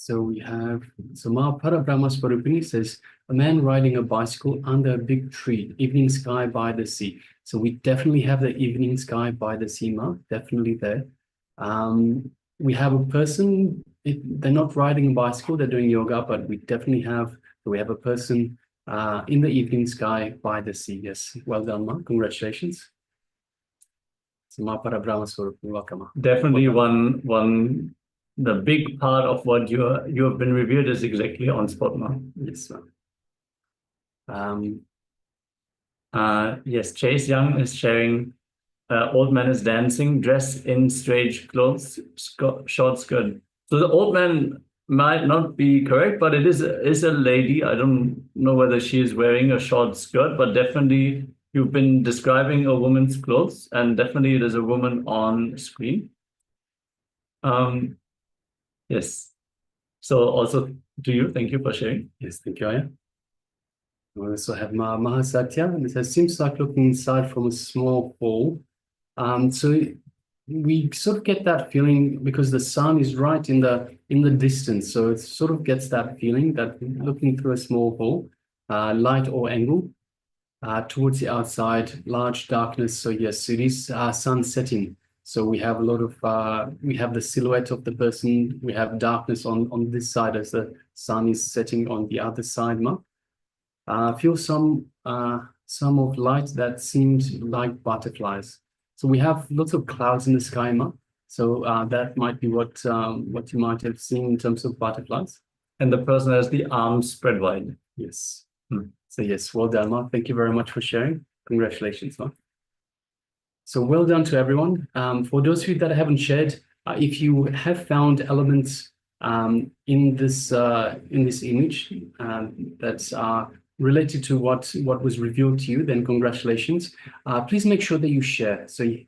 So we have, so Mahaprabha Brahmaswarupini says, a man riding a bicycle under a big tree, evening sky by the sea. So we definitely have the evening sky by the sea, Ma, definitely there. We have a person, they're not riding a bicycle, they're doing yoga, but we definitely have, we have a person in the evening sky by the sea. Yes, well done, Ma, congratulations. So Mahaprabha Brahmaswarupini, welcome, Ma. Definitely the big part of what you have been revealed is exactly on spot now. Yes, ma'am. Yes, Chase Young is sharing. Old man is dancing, dressed in strange clothes, short skirt. So the old man might not be correct, but it is a lady. I don't know whether she is wearing a short skirt, but definitely you've been describing a woman's clothes, and definitely it is a woman on screen. Yes. So also to you, thank you for sharing. Yes, thank you, Aya. We also have Mahasatya, and it says, seems like looking inside from a small hole. So we sort of get that feeling because the sun is right in the distance. So it sort of gets that feeling that looking through a small hole, light or angle, towards the outside, large darkness. So yes, it is sun setting. So we have a lot of, we have the silhouette of the person, we have darkness on this side as the sun is setting on the other side, Ma. Feel some of light that seems like butterflies. So we have lots of clouds in the sky, Ma. So that might be what you might have seen in terms of butterflies. And the person has the arms spread wide. Yes. So yes, well done, Ma. Thank you very much for sharing. Congratulations, Ma. So well done to everyone. For those of you that haven't shared, if you have found elements in this image that are related to what was revealed to you, then congratulations. Please make sure that you share. So you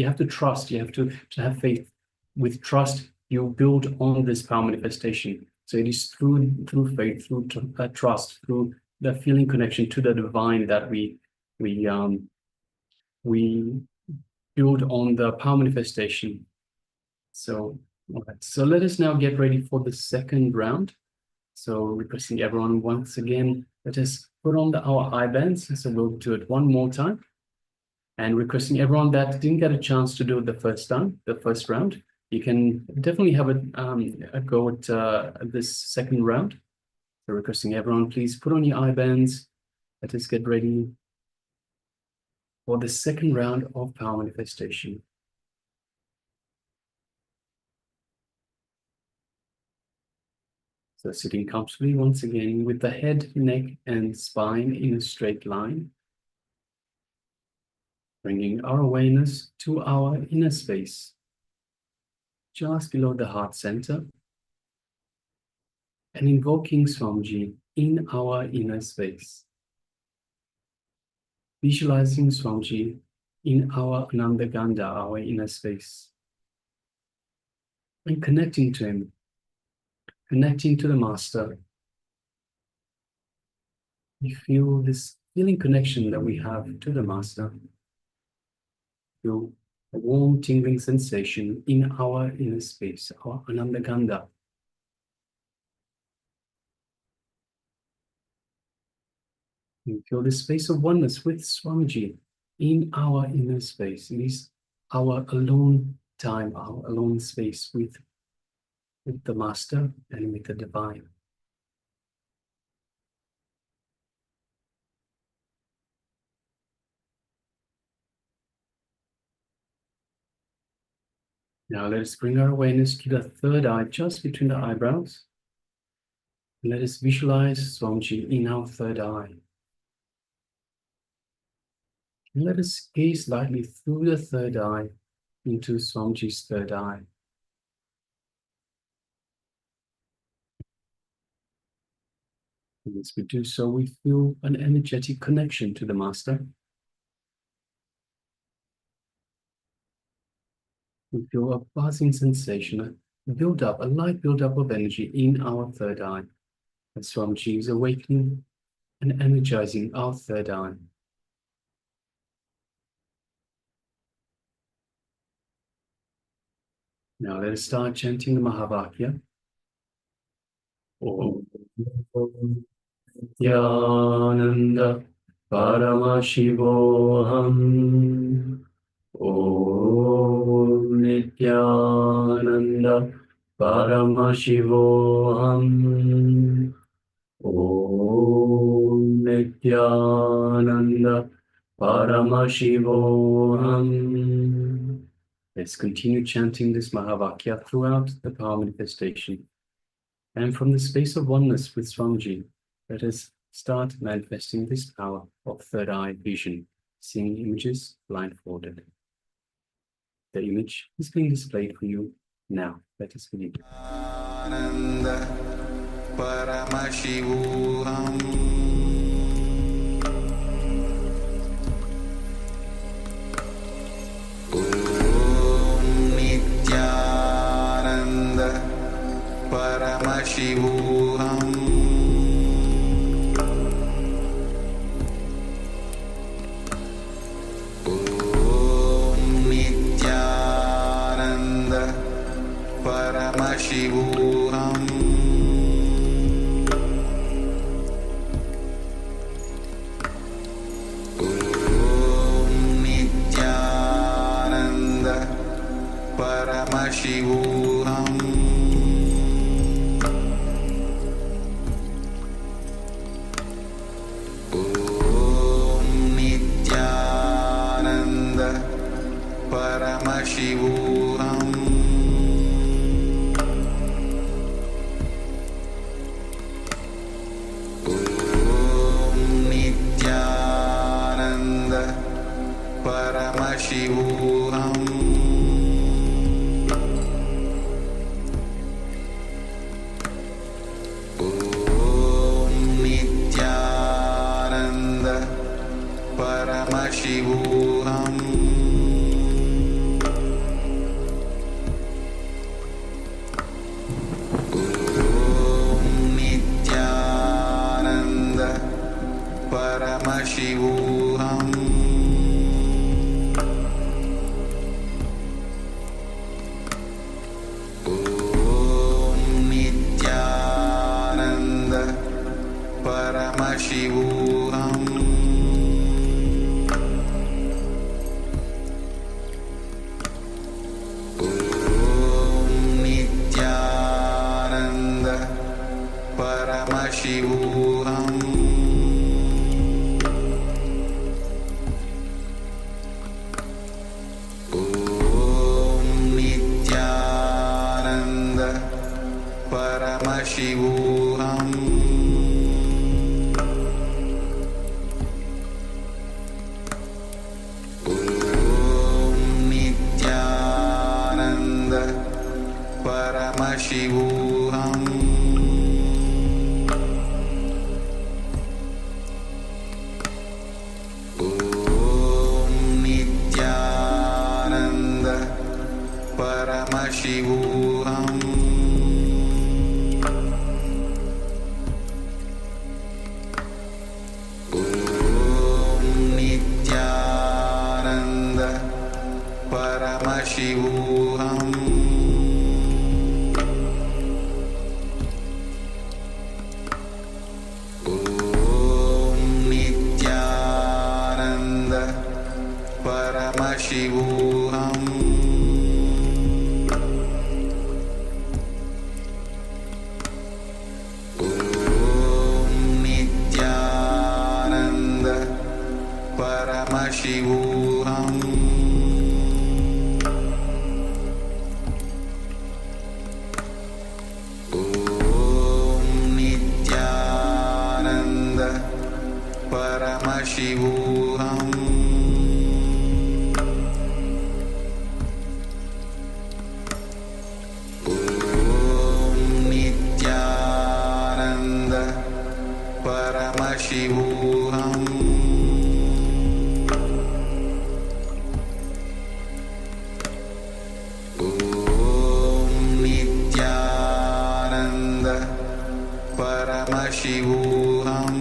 have to trust, you have to have faith. With trust, you build on this power manifestation. So it is through faith, through trust, through the feeling connection to the divine that we build on the power manifestation. So, all right. So let us now get ready for the second round. So requesting everyone once again, let us put on our eye bands. So we'll do it one more time. And requesting everyone that didn't get a chance to do it the first round, you can definitely have a go at this second round. So requesting everyone, please put on your eye bands. Let us get ready for the second round of power manifestation. So sitting comfortably once again with the head, neck, and spine in a straight line. Bringing our awareness to our inner space, just below the heart center. And invoking Swamiji in our inner space. Visualizing Swamiji in our Anandaganda, our inner space. And connecting to him, connecting to the Master. We feel this feeling connection that we have to the Master. Feel a warm tingling sensation in our inner space, our Anandaganda. We feel this space of oneness with Swamiji in our inner space. It is our alone time, our alone space with the Master and with the Divine. Now let us bring our awareness to the third eye, just between the eyebrows. And let us visualize Swamiji in our third eye. And let us gaze lightly through the third eye into Swamiji's third eye. And as we do so, we feel an energetic connection to the Master. We feel a buzzing sensation, a light build-up of energy in our third eye. As Swamiji is awakening and energizing our third eye. Now let us start chanting the Mahavakya. Om Nithyananda Paramashivoham. Om Nithyananda Paramashivoham. Om Nithyananda Paramashivoham. Let's continue chanting this Mahavakya throughout the power manifestation. And from the space of oneness with Swamiji, let us start manifesting this power of third eye vision, seeing images blindfolded. The image is being displayed for you now. Let us begin. Ananda Paramashivoham. Om Nithyananda Paramashivoham. Om Nithyananda Paramashivoham. Om Nithyananda Paramashivoham. Om Nithyananda Paramashivoham. Om Nithyananda Paramashivoham. Om Nithyananda Paramashivoham. Om Nithyananda Paramashivoham. Om Nithyananda Paramashivoham. Om Nithyananda Paramashivoham. Om Nithyananda Paramashivoham. Om Nithyananda Paramashivoham. Om Nithyananda Paramashivoham. Om Nithyananda Paramashivoham. Om Nithyananda Paramashivoham. Om Nithyananda Paramashivoham. Om Nithyananda Paramashivoham. Om Nithyananda Paramashivoham. Om Nithyananda Paramashivoham.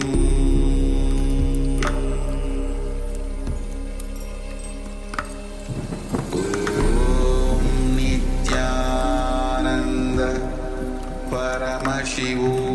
Om Nithyananda Paramashivoham.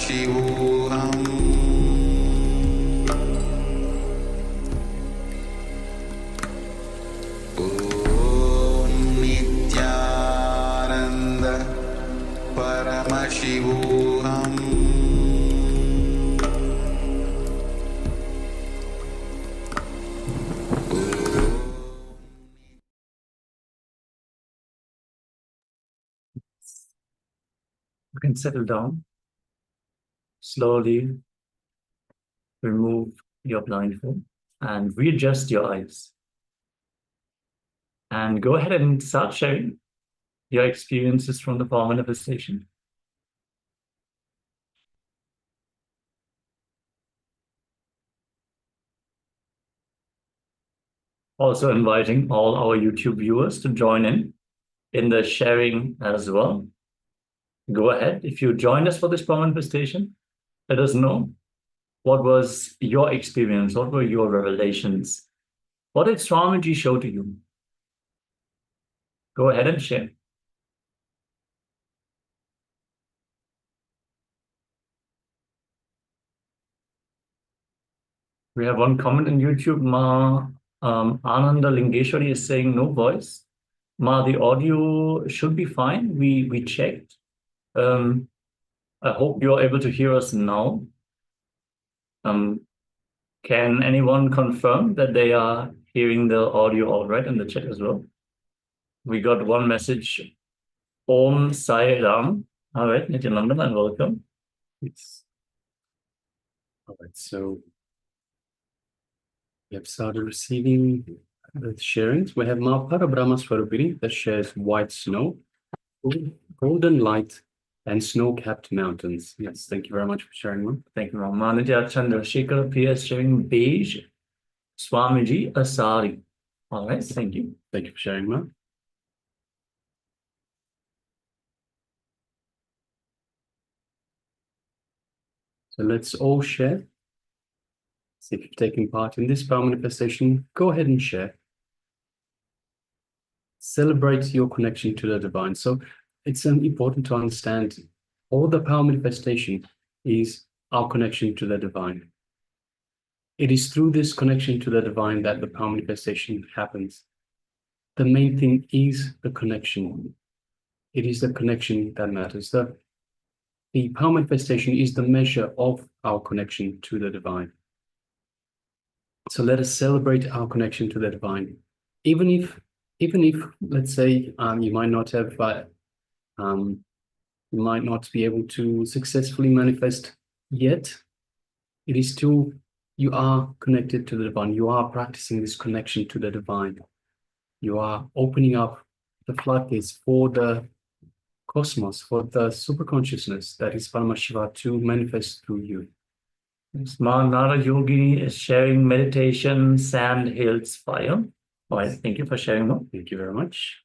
Paramashivoham Om Nithyananda Paramashivoham You can settle down. Slowly remove your blindfold and readjust your eyes. And go ahead and start sharing your experiences from the power manifestation. Also inviting all our YouTube viewers to join in the sharing as well. Go ahead. If you joined us for this power manifestation, let us know what was your experience, what were your revelations, what did Swamiji show to you? Go ahead and share. We have one comment on YouTube. Ananda Lingeshwari is saying no voice. The audio should be fine. We checked. I hope you're able to hear us now. Can anyone confirm that they are hearing the audio all right in the chat as well? We got one message. Om Sai Ram. All right, Nithyananda, and welcome. Yes. All right, so we have started receiving the sharings. We have Mahapara Brahma Swarupini that shares white snow, golden light, and snow-capped mountains. Yes, thank you very much for sharing one. Thank you, Ram. Manitya Chandrasekhar PS sharing beige. Swamiji Asari. All right, thank you. Thank you for sharing, Ma. So let's all share. So if you're taking part in this power manifestation, go ahead and share. Celebrate your connection to the divine. So it's important to understand all the power manifestation is our connection to the divine. It is through this connection to the divine that the power manifestation happens. The main thing is the connection. It is the connection that matters. The power manifestation is the measure of our connection to the divine. So let us celebrate our connection to the divine. Even if let's say you might not have you might not be able to successfully manifest yet, it is still, you are connected to the divine. You are practicing this connection to the divine. You are opening up the floodgates for the cosmos, for the super consciousness that is Paramashiva to manifest through you. Nara Yogini is sharing meditation, sand, hills, fire. All right, thank you for sharing more. Thank you very much.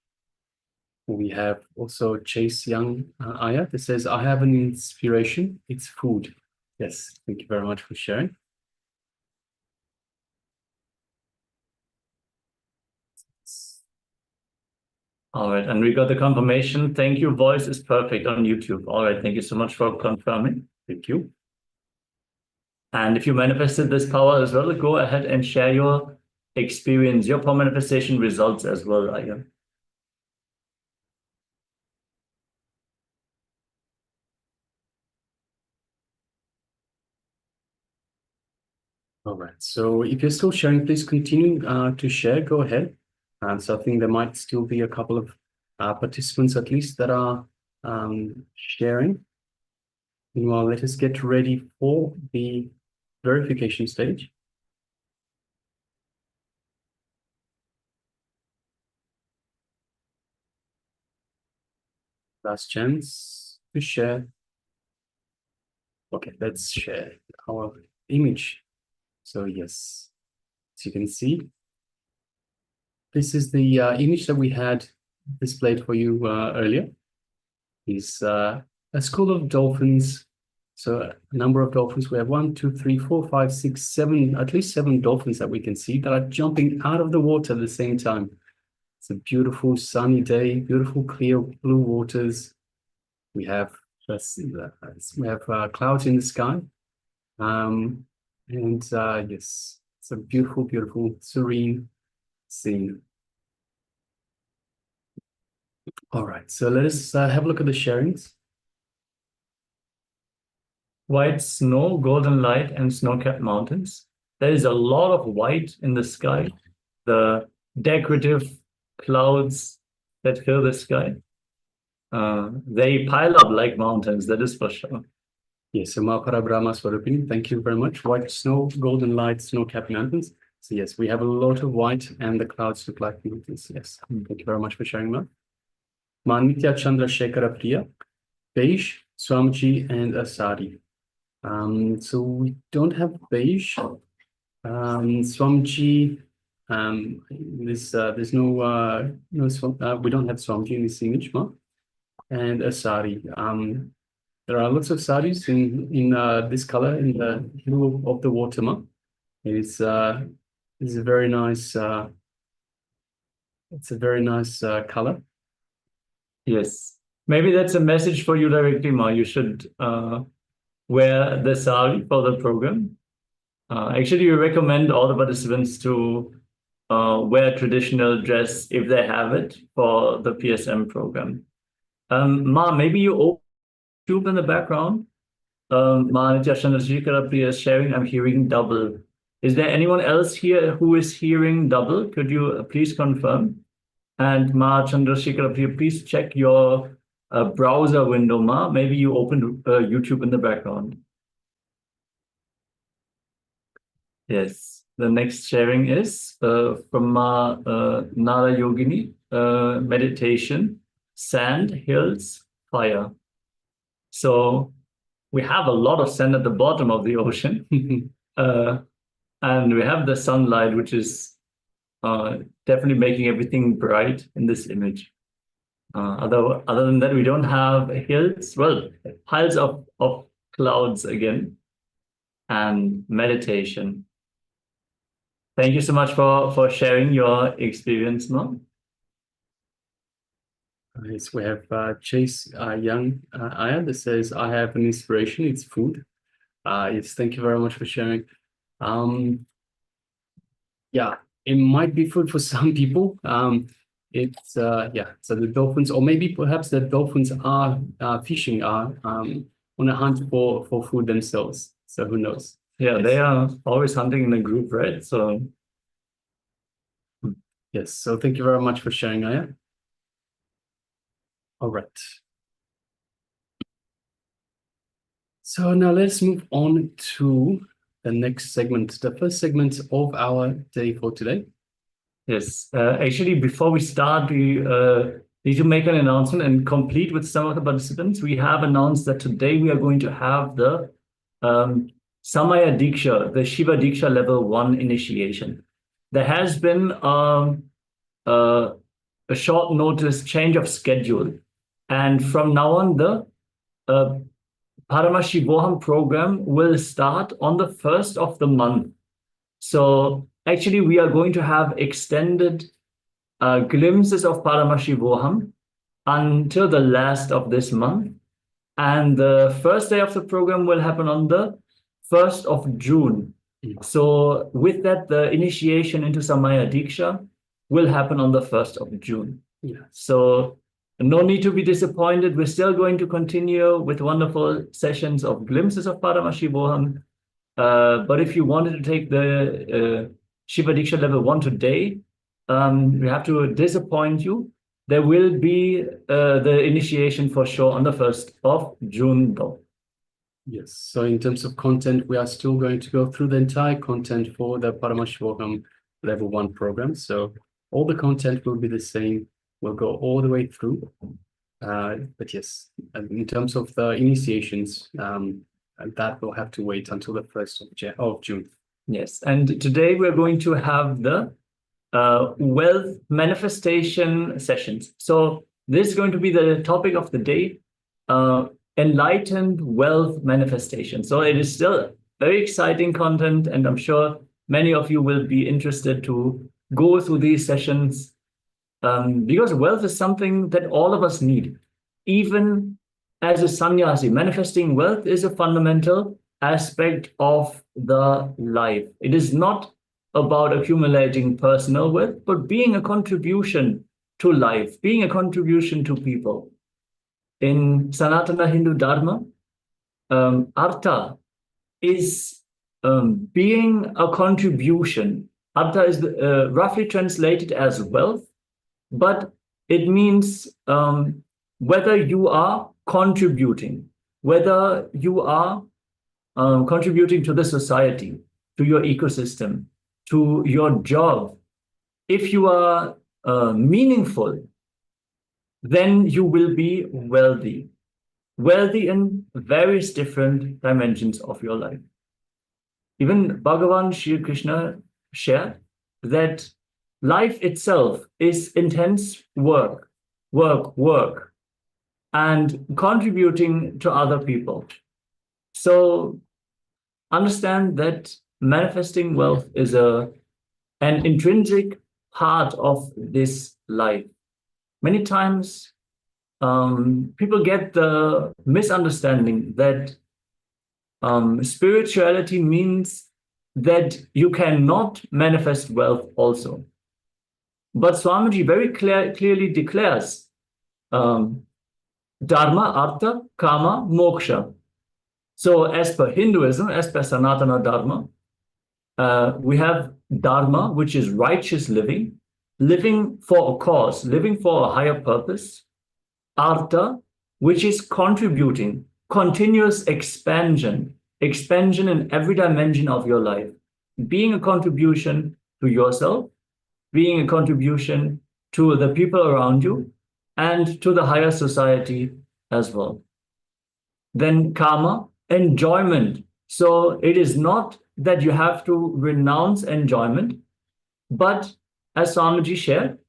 We have also Chase Young Ayat that says, I have an inspiration, it's food. Yes, thank you very much for sharing. All right, and we got the confirmation. Thank you, voice is perfect on YouTube. All right, thank you so much for confirming. Thank you. And if you manifested this power as well, go ahead and share your experience, your power manifestation results as well, Ayat. All right, so if you're still sharing, please continue to share, go ahead. So I think there might still be a couple of participants at least that are sharing. Meanwhile, let us get ready for the verification stage. Last chance to share. Okay, let's share our image. So yes, as you can see, this is the image that we had displayed for you earlier. Is a school of dolphins. So a number of dolphins. We have 1, 2, 3, 4, 5, 6, 7, at least 7 dolphins that we can see that are jumping out of the water at the same time. It's a beautiful sunny day, beautiful clear blue waters. We have Just we have clouds in the sky. Yes, it's a beautiful, beautiful, serene scene. All right, so let us have a look at the sharings. White snow, golden light, and snow-capped mountains. There is a lot of white in the sky. The decorative clouds that fill the sky. They pile up like mountains, that is for sure. Yes, so Mahapara Brahma Swarupini, thank you very much. White snow, golden light, snow-capped mountains. So yes, we have a lot of white and the clouds look like mountains. Yes, thank you very much for sharing that. Manitya Chandra Shekhara Priya, beige, Swamiji, and Asari. So we don't have beige. Swamiji, there's no we don't have Swamiji in this image, Ma. And Asari. There are lots of saris in this color in the blue of the water, Ma. It's a very nice color. Yes, maybe that's a message for you directly, Ma. You should wear the sari for the program. Actually, we recommend all the participants to wear traditional dress if they have it for the PSM program. Ma, maybe you open YouTube in the background. Ma Nitya Chandrasekhara Priya is sharing, I'm hearing double. Is there anyone else here who is hearing double? Could you please confirm? And Ma Chandrasekhara Priya, please check your browser window, Ma. Maybe you opened YouTube in the background. Yes, the next sharing is from Ma Nara Yogini, meditation, sand, hills, fire. So we have a lot of sand at the bottom of the ocean. And we have the sunlight, which is definitely making everything bright in this image. Other than that, we don't have hills, well, piles of clouds again, and meditation. Thank you so much for sharing your experience, Mom. Yes, we have Chase Young Aya that says, I have an inspiration, it's food. Yes, thank you very much for sharing. Yeah, it might be food for some people. It's yeah, so the dolphins, or maybe perhaps the dolphins are fishing, are on a hunt for food themselves. So who knows? Yeah, they are always hunting in a group, right? So yes, so thank you very much for sharing, Aya. All right. So now let's move on to the next segment, the first segment of our day for today. yes, actually, before we start, we need to make an announcement and complete with some of the participants. We have announced that today we are going to have the Samaya Diksha, the Shiva Diksha Level 1 initiation. There has been a short notice change of schedule. And from now on, the Paramashivoham program will start on the 1st of the month. So actually, we are going to have extended glimpses of Paramashivoham until the last of this month. And the first day of the program will happen on the 1st of June. So with that, the initiation into Samaya Diksha will happen on the 1st of June. Yeah. So no need to be disappointed. We're still going to continue with wonderful sessions of glimpses of Paramashivoham. But if you wanted to take the Shiva Diksha Level 1 today, we have to disappoint you. There will be the initiation for sure on the 1st of June, though. Yes, so in terms of content, we are still going to go through the entire content for the Paramashivoham Level 1 program. So all the content will be the same. We'll go all the way through. But yes, in terms of the initiations, that will have to wait until the 1st of June. Yes, and today we're going to have the wealth manifestation sessions. So this is going to be the topic of the day, enlightened wealth manifestation. So it is still very exciting content, and I'm sure many of you will be interested to go through these sessions because wealth is something that all of us need. Even as a sannyasi, manifesting wealth is a fundamental aspect of the life. It is not about accumulating personal wealth, but being a contribution to life, being a contribution to people. In Sanatana Hindu Dharma, Artha is being a contribution. Artha is roughly translated as wealth, but it means whether you are contributing, whether you are contributing to the society, to your ecosystem, to your job. If you are meaningful, then you will be wealthy. Wealthy in various different dimensions of your life. Even Bhagavan Shri Krishna shared that life itself is intense work, and contributing to other people. So understand that manifesting wealth is an intrinsic part of this life. Many times, people get the misunderstanding that spirituality means that you cannot manifest wealth also. But Swamiji very clearly declares Dharma, Artha, Kama, Moksha. So as per Hinduism, as per Sanatana Dharma, we have Dharma, which is righteous living, living for a cause, living for a higher purpose. Artha, which is contributing, continuous expansion in every dimension of your life, being a contribution to yourself, being a contribution to the people around you, and to the higher society as well. Then Kama, enjoyment. So it is not that you have to renounce enjoyment, but as Swamiji shared,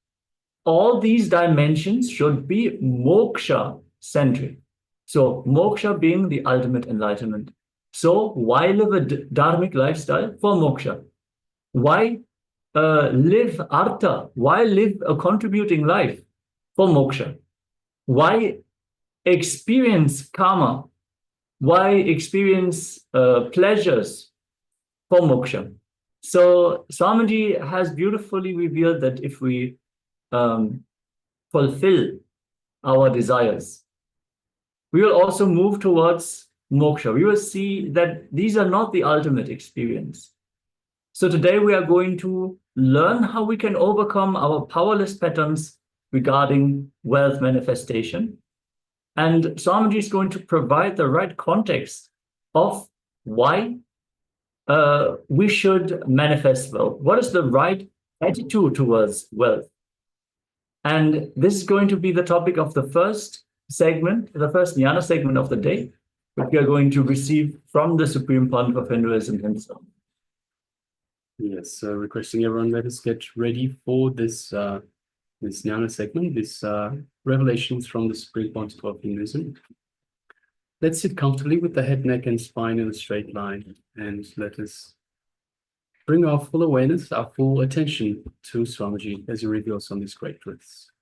all these dimensions should be moksha-centric. So moksha being the ultimate enlightenment. So why live a dharmic lifestyle? For moksha. Why live artha? Why live a contributing life? For moksha. Why experience karma? Why experience pleasures? For moksha. So Swamiji has beautifully revealed that if we fulfill our desires, we will also move towards moksha. We will see that these are not the ultimate experience. So today we are going to learn how we can overcome our powerless patterns regarding wealth manifestation. And Swamiji is going to provide the right context of why we should manifest wealth. What is the right attitude towards wealth? And this is going to be the topic of the first segment, the first jnana segment of the day, which we are going to receive from the Supreme Pontiff of Hinduism himself. Yes, so requesting everyone, let us get ready for this this jnana segment, this revelations from the Supreme Pontiff of Hinduism. Let's sit comfortably with the head, neck, and spine in a straight line, and let us bring our full awareness, our full attention to Swamiji as he reveals on these great truths.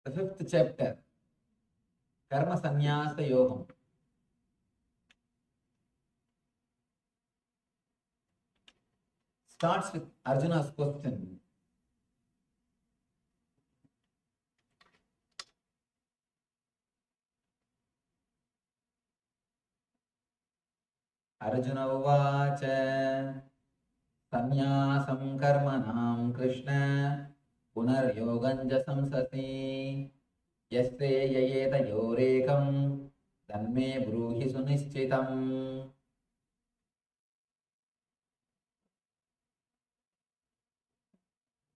The fifth chapter, Karma Sannyasa Yogam. Starts with Arjuna's question. Arjuna uvacha Sannyasam karmanam Krishna Punar yoganja samsasi Yaste yayeta yorekam Tanme bruhi sunischitam.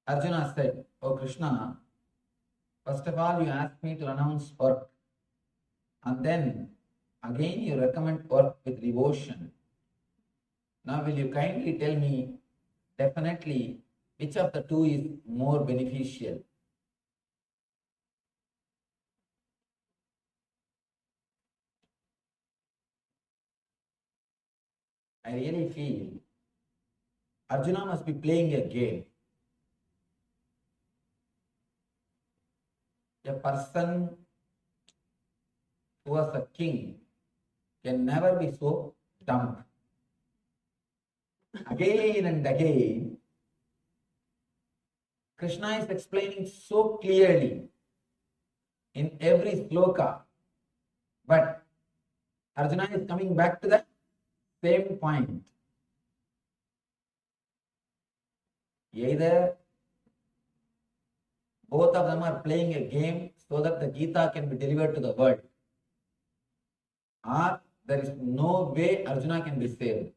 Arjuna said, "O Krishna, first of all you asked me to renounce work, and then again you recommend work with devotion. Now will you kindly tell me definitely which of the two is more beneficial? I really feel Arjuna must be playing a game. A person who was a king can never be so dumb. Again and again, Krishna is explaining so clearly in every sloka, but Arjuna is coming back to the same point. Either both of them are playing a game so that the Gita can be delivered to the world, or there is no way Arjuna can be saved.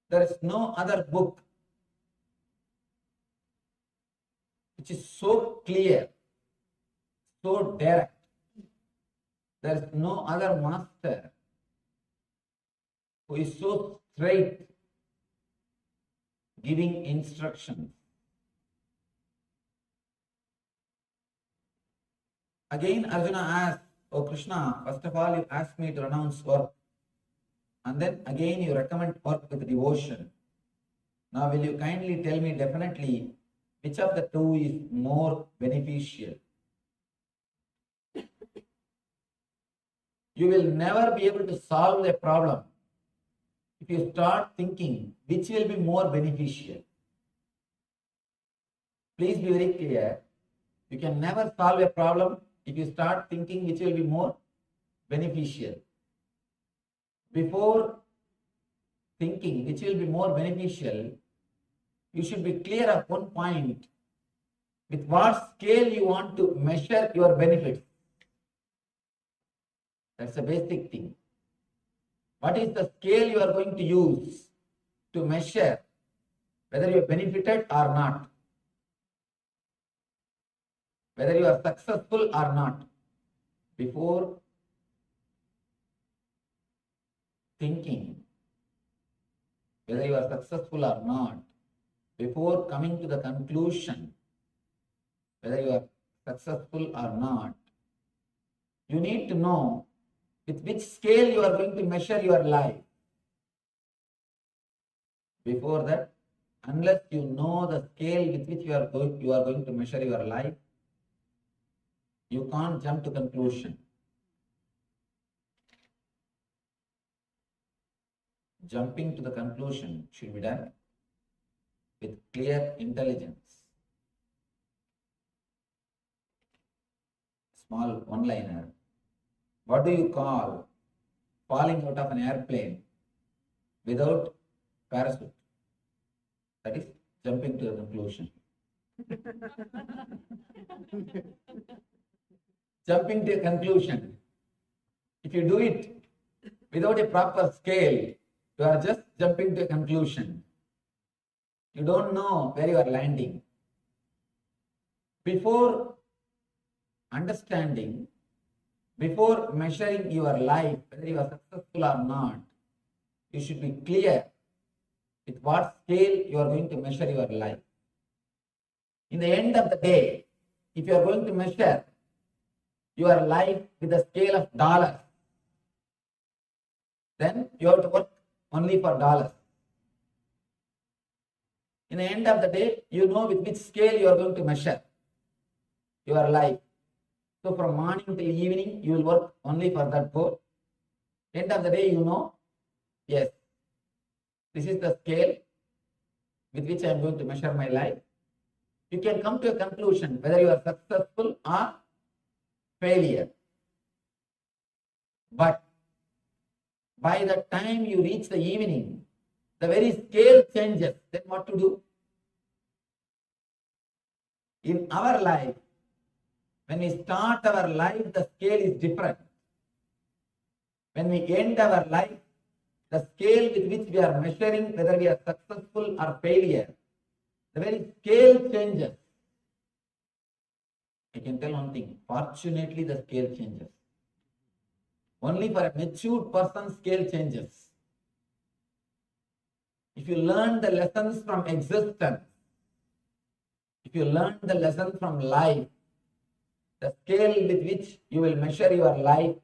There is no other book which is so clear, so direct. There is no other master who is so straight, giving instructions. Again, Arjuna asks, "Oh Krishna, first of all, you asked me to renounce work, and then again you recommend work with devotion. Now, will you kindly tell me definitely which of the two is more beneficial?" You will never be able to solve a problem if you start thinking which will be more beneficial. Please be very clear. You can never solve a problem if you start thinking which will be more beneficial. Before thinking which will be more beneficial, you should be clear of one point: with what scale you want to measure your benefits. That's a basic thing. What is the scale you are going to use to measure whether you are benefited or not, whether you are successful or not? Before thinking whether you are successful or not, before coming to the conclusion whether you are successful or not, you need to know with which scale you are going to measure your life. Before that, unless you know the scale with which you are going to measure your life, you can't jump to conclusion. Jumping to the conclusion should be done with clear intelligence. Small one-liner. What do you call falling out of an airplane without parachute? That is jumping to a conclusion. Jumping to a conclusion. If you do it without a proper scale, you are just jumping to a conclusion. You don't know where you are landing. Before understanding, before measuring your life, whether you are successful or not, you should be clear with what scale you are going to measure your life. In the end of the day, if you are going to measure your life with the scale of dollars, then you have to work only for dollars. In the end of the day, you know with which scale you are going to measure your life. So from morning till evening, you will work only for that goal. End of the day, you know, yes, this is the scale with which I am going to measure my life. You can come to a conclusion whether you are successful or failure. But by the time you reach the evening, the very scale changes. Then what to do? In our life, when we start our life, the scale is different. When we end our life, the scale with which we are measuring whether we are successful or failure, the very scale changes. I can tell one thing, fortunately the scale changes. Only for a matured person scale changes. If you learn the lessons from existence, if you learn the lesson from life, the scale with which you will measure your life,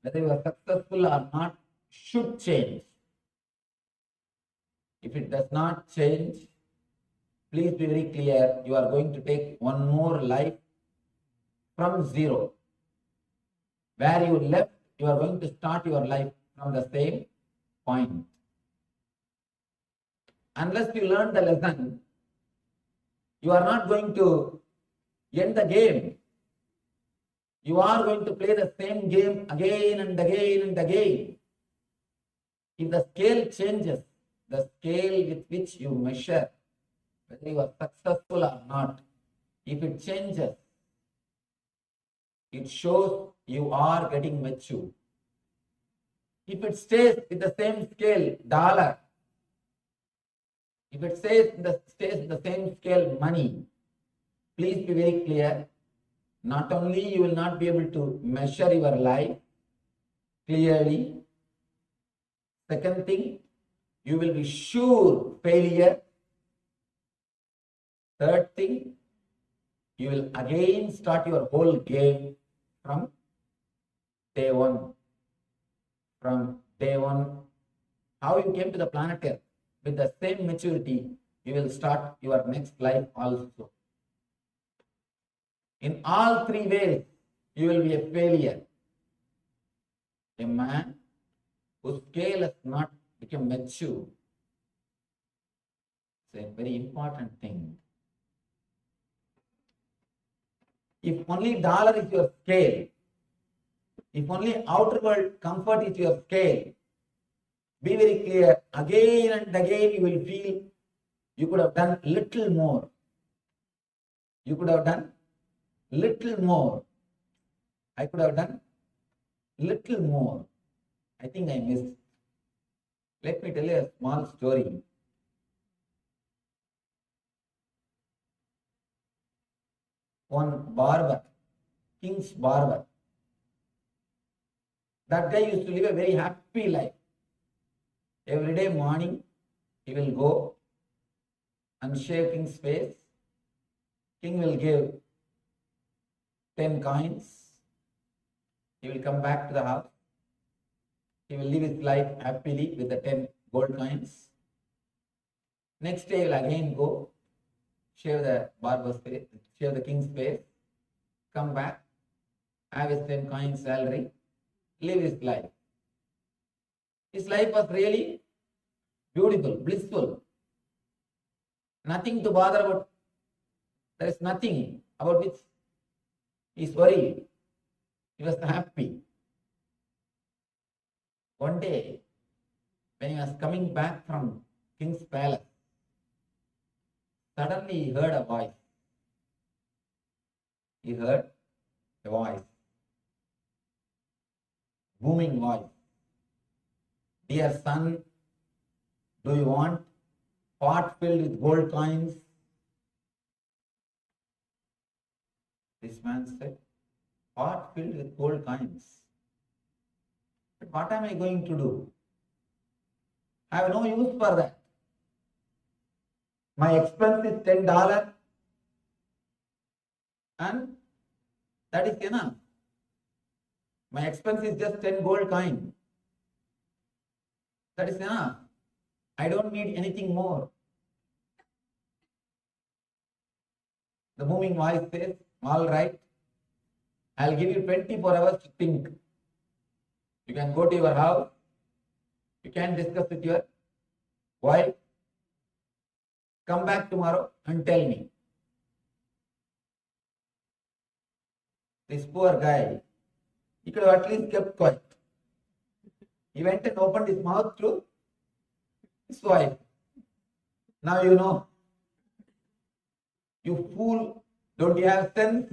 whether you are successful or not, should change. If it does not change, please be very clear, you are going to take one more life from zero. Where you left, you are going to start your life from the same point. Unless you learn the lesson, you are not going to end the game. You are going to play the same game again and again and again. If the scale changes, the scale with which you measure whether you are successful or not, if it changes, it shows you are getting mature. If it stays with the same scale, dollar, if it stays with the same scale, money, please be very clear, not only you will not be able to measure your life clearly, second thing, you will be sure failure. Third thing, you will again start your whole game from day one. From day one, how you came to the planet Earth, with the same maturity, you will start your next life also. In all three ways, you will be a failure. A man whose scale has not become mature. It's a very important thing. If only dollar is your scale, if only outer world comfort is your scale, be very clear, again and again you will feel you could have done little more. You could have done little more. I could have done little more. I think I missed. Let me tell you a small story. One barber, king's barber, that guy used to live a very happy life. Every day morning, he will go and shave king's face. King will give 10 coins. He will come back to the house. He will live his life happily with the 10 gold coins. Next day, he will again go, shave the barber's face, shave the king's face, come back, have his 10 coins salary, live his life. His life was really beautiful, blissful. Nothing to bother about. There is nothing about which he is worried. He was happy. One day, when he was coming back from king's palace, suddenly he heard a voice. He heard a voice. Booming voice. Dear son, do you want pot filled with gold coins? This man said, pot filled with gold coins. But what am I going to do? I have no use for that. My expense is $10 and that is enough. My expense is just 10 gold coin. That is enough. I don't need anything more. The booming voice says, all right, I'll give you 24 hours to think. You can go to your house. You can discuss with your wife. Come back tomorrow and tell me. This poor guy, he could have at least kept quiet. He went and opened his mouth to his wife. Now you know. You fool, don't you have sense?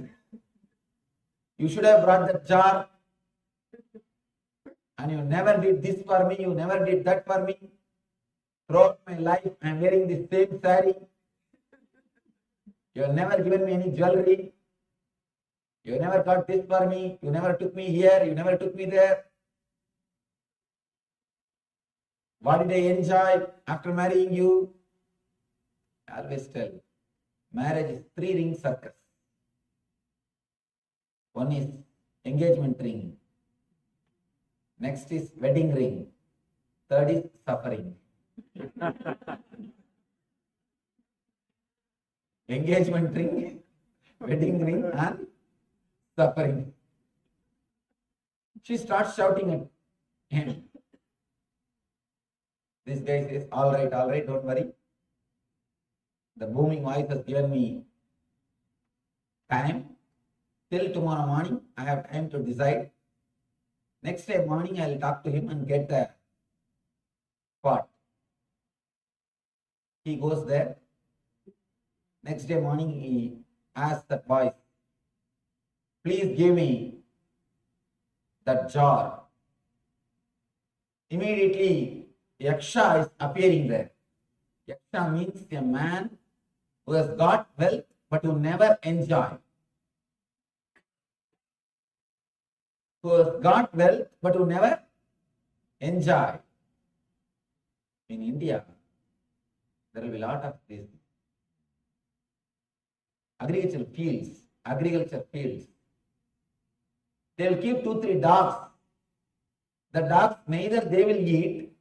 You should have brought the jar. And you never did this for me, you never did that for me. Throughout my life, I am wearing the same saree. You have never given me any jewelry. You never got this for me. You never took me here. You never took me there. What did I enjoy after marrying you? I always tell, marriage is 3-ring circus. One is engagement ring. Next is wedding ring. Third is suffering. Engagement ring, wedding ring, and suffering. She starts shouting at him. This guy says, all right, don't worry. The booming voice has given me time. Till tomorrow morning, I have time to decide. Next day morning, I will talk to him and get the spot. He goes there. Next day morning, he asks that voice, please give me that jar. Immediately, Yaksha is appearing there. Yaksha means a man who has got wealth but who never enjoy. Who has got wealth but who never enjoy. In India, there will be a lot of these agricultural fields. They will keep 2-3 dogs. The dogs neither they will eat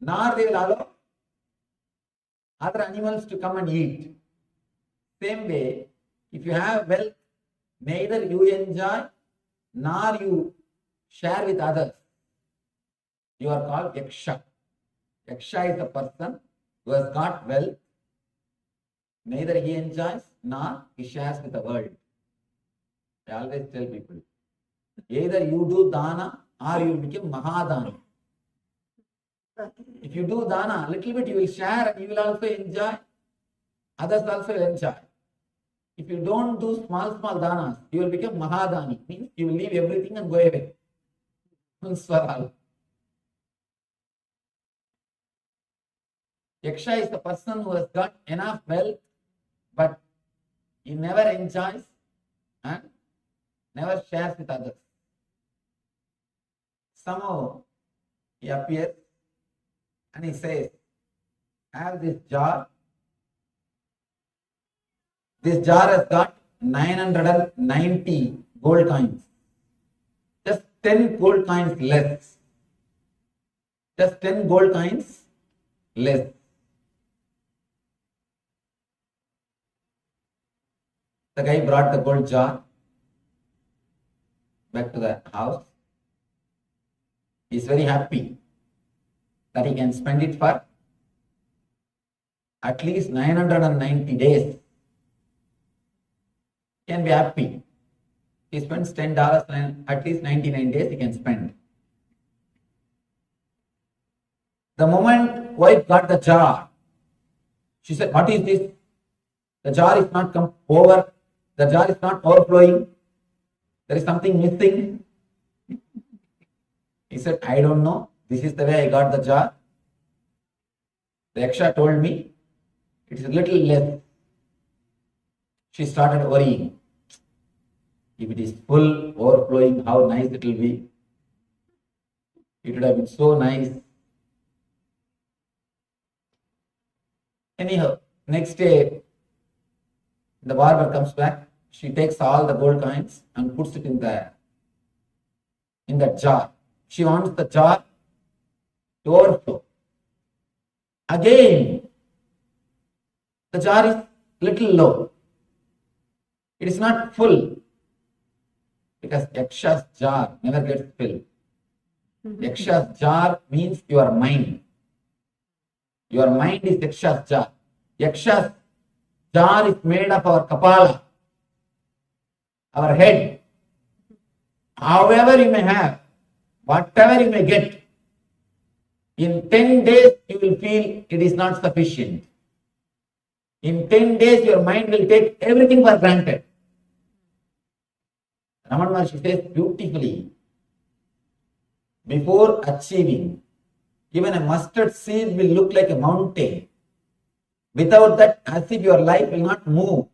nor they will allow other animals to come and eat. Same way, if you have wealth, neither you enjoy nor you share with others. You are called Yaksha. Yaksha is the person who has got wealth, neither he enjoys nor he shares with the world. I always tell people, either you do dana or you become mahadana. If you do dana, little bit you will share and you will also enjoy. Others also will enjoy. If you don't do small danas, you will become mahadani. Means you will leave everything and go away. Once for all. Yaksha is the person who has got enough wealth, but he never enjoys and never shares with others. Somehow he appears and he says, I have this jar. This jar has got 990 gold coins. Just 10 gold coins less. Just 10 gold coins less. The guy brought the gold jar back to the house. He is very happy that he can spend it for at least 990 days. He can be happy. He spends $10 and at least 99 days he can spend. The moment wife got the jar, she said, what is this? The jar is not come over. The jar is not overflowing. There is something missing. He said, I don't know. This is the way I got the jar. The Yaksha told me it is a little less. She started worrying. If it is full, overflowing, how nice it will be. It would have been so nice. Anyhow, next day, the barber comes back. She takes all the gold coins and puts it in that jar. She wants the jar to overflow. Again, the jar is little low. It is not full because Yaksha's jar never gets filled. Yaksha's jar means your mind. Your mind is Yaksha's jar. Yaksha's jar is made of our kapala, our head. However you may have, whatever you may get, in 10 days you will feel it is not sufficient. In 10 days your mind will take everything for granted. Raman Maharshi says beautifully, before achieving, even a mustard seed will look like a mountain. Without that, as if your life will not move.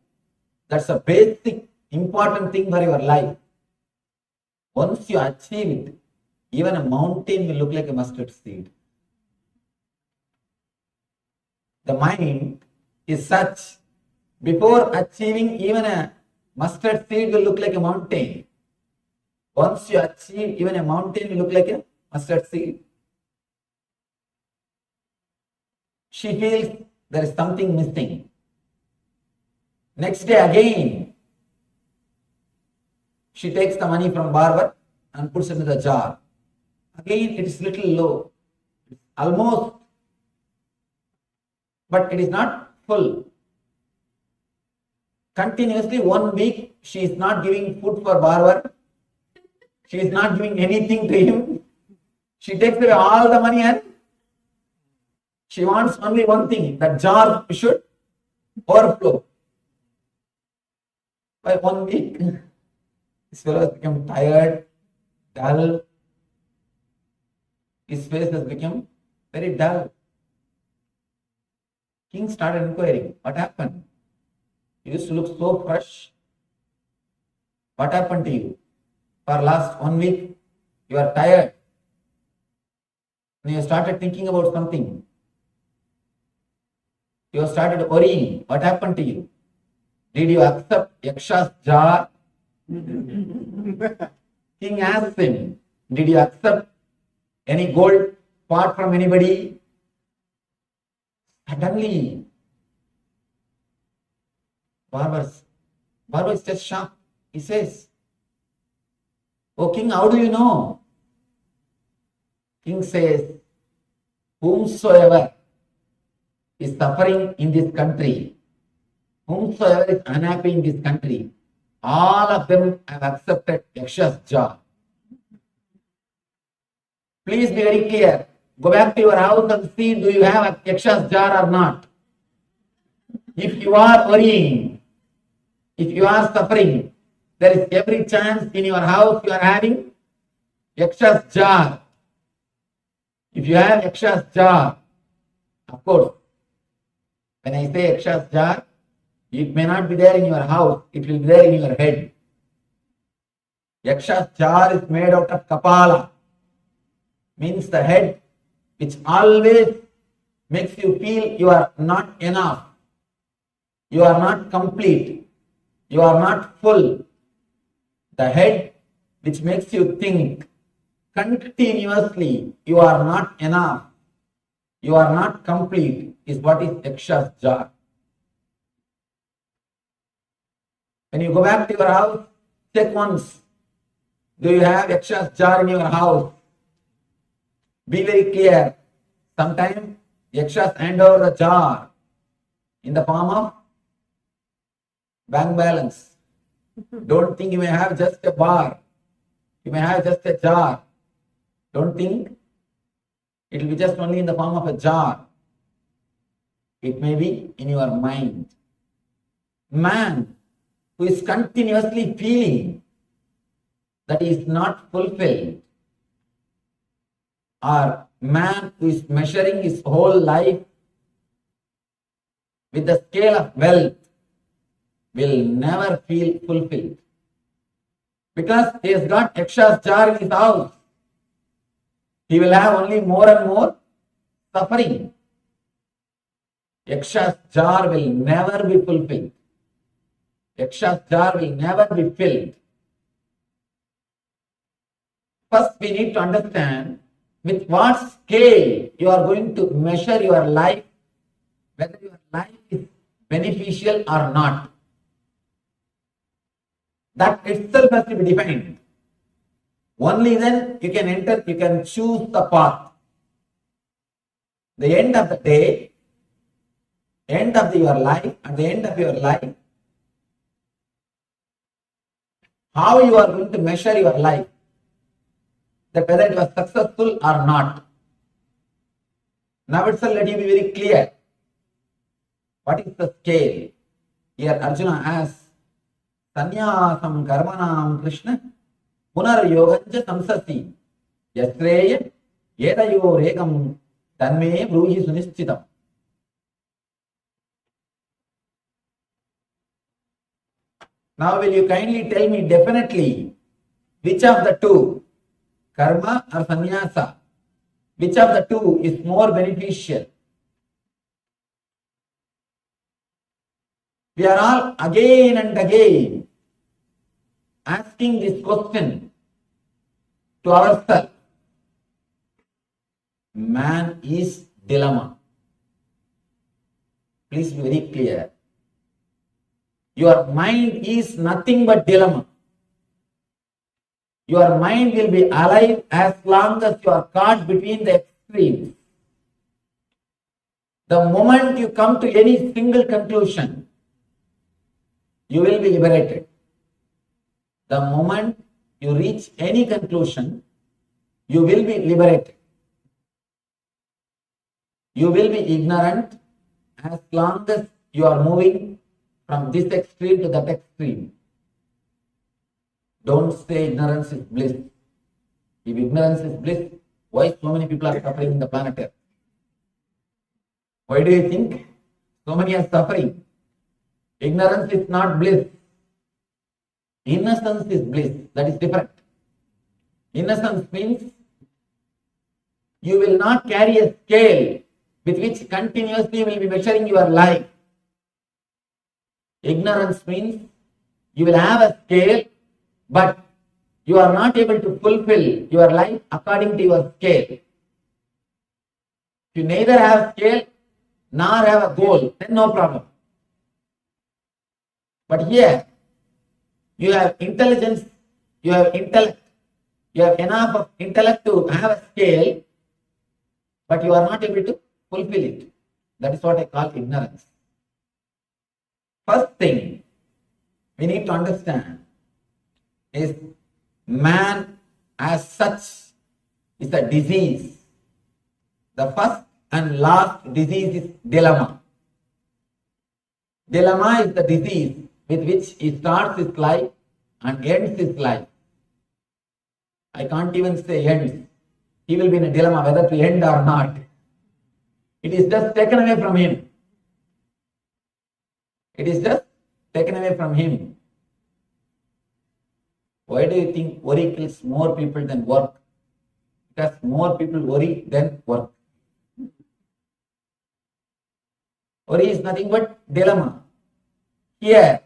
That's a basic, important thing for your life. Once you achieve it, even a mountain will look like a mustard seed. The mind is such, before achieving even a mustard seed will look like a mountain. Once you achieve, even a mountain will look like a mustard seed. She feels there is something missing. Next day again, she takes the money from barber and puts it in the jar. Again, it is little low, almost, but it is not full. Continuously 1 week, she is not giving food for barber. She is not giving anything to him. She takes away all the money and she wants only one thing, that jar should overflow. By 1 week, this fellow has become tired, dull. His face has become very dull. King started inquiring, what happened? You used to look so fresh. What happened to you? For last 1 week, you are tired. And you started thinking about something. You started worrying. What happened to you? Did you accept Yaksha's jar? King asked him, did you accept any gold part from anybody? Suddenly, Barber is just shocked. He says, "Oh king, how do you know?" King says, "Whomsoever is suffering in this country, whomsoever is unhappy in this country, all of them have accepted Yaksha's jar. Please be very clear. Go back to your house and see, do you have a Yaksha's jar or not? If you are worrying, if you are suffering, there is every chance in your house you are having Yaksha's jar. If you have Yaksha's jar, of course, when I say Yaksha's jar, it may not be there in your house, it will be there in your head. Yaksha's jar is made out of kapala, means the head, which always makes you feel you are not enough, you are not complete, you are not full. The head which makes you think continuously you are not enough, you are not complete, is what is Yaksha's jar. When you go back to your house, check once. Do you have Yaksha's jar in your house? Be very clear. Sometimes Yakshas hand over the jar in the form of bank balance. Don't think you may have just a bar. You may have just a jar. Don't think it will be just only in the form of a jar. It may be in your mind. Man who is continuously feeling that he is not fulfilled, or man who is measuring his whole life with the scale of wealth, will never feel fulfilled. Because he has got Yaksha's jar in his house, he will have only more and more suffering. Yaksha's jar will never be fulfilled. Yaksha's jar will never be filled. First, we need to understand with what scale you are going to measure your life, whether your life is beneficial or not. That itself has to be defined. Only then you can enter, you can choose the path. The end of the day, end of your life, at the end of your life, how you are going to measure your life, that whether it was successful or not. Now itself let you be very clear. What is the scale? Here Arjuna asks, Sanyasam karmanam Krishna punar yoganja samsasi yasreya yedayo regam tanme bruhi sunischitam. Now will you kindly tell me definitely which of the two, karma or sannyasa, which of the two is more beneficial? We are all again and again asking this question to ourselves. Man is dilemma. Please be very clear. Your mind is nothing but dilemma. Your mind will be alive as long as you are caught between the extremes. The moment you come to any single conclusion, you will be liberated. The moment you reach any conclusion, you will be liberated. You will be ignorant as long as you are moving from this extreme to that extreme. Don't say ignorance is bliss. If ignorance is bliss, why so many people are suffering in the planet Earth? Why do you think so many are suffering? Ignorance is not bliss. Innocence is bliss. That is different. Innocence means you will not carry a scale with which continuously you will be measuring your life. Ignorance means you will have a scale, but you are not able to fulfill your life according to your scale. If you neither have scale nor have a goal, then no problem. But here, you have intelligence, you have intellect, you have enough of intellect to have a scale, but you are not able to fulfill it. That is what I call ignorance. First thing we need to understand is man as such is a disease. The first and last disease is dilemma. Dilemma is the disease with which he starts his life and ends his life. I can't even say ends. He will be in a dilemma whether to end or not. It is just taken away from him. It is just taken away from him. Why do you think worry kills more people than work? Because more people worry than work. Worry is nothing but dilemma. Here,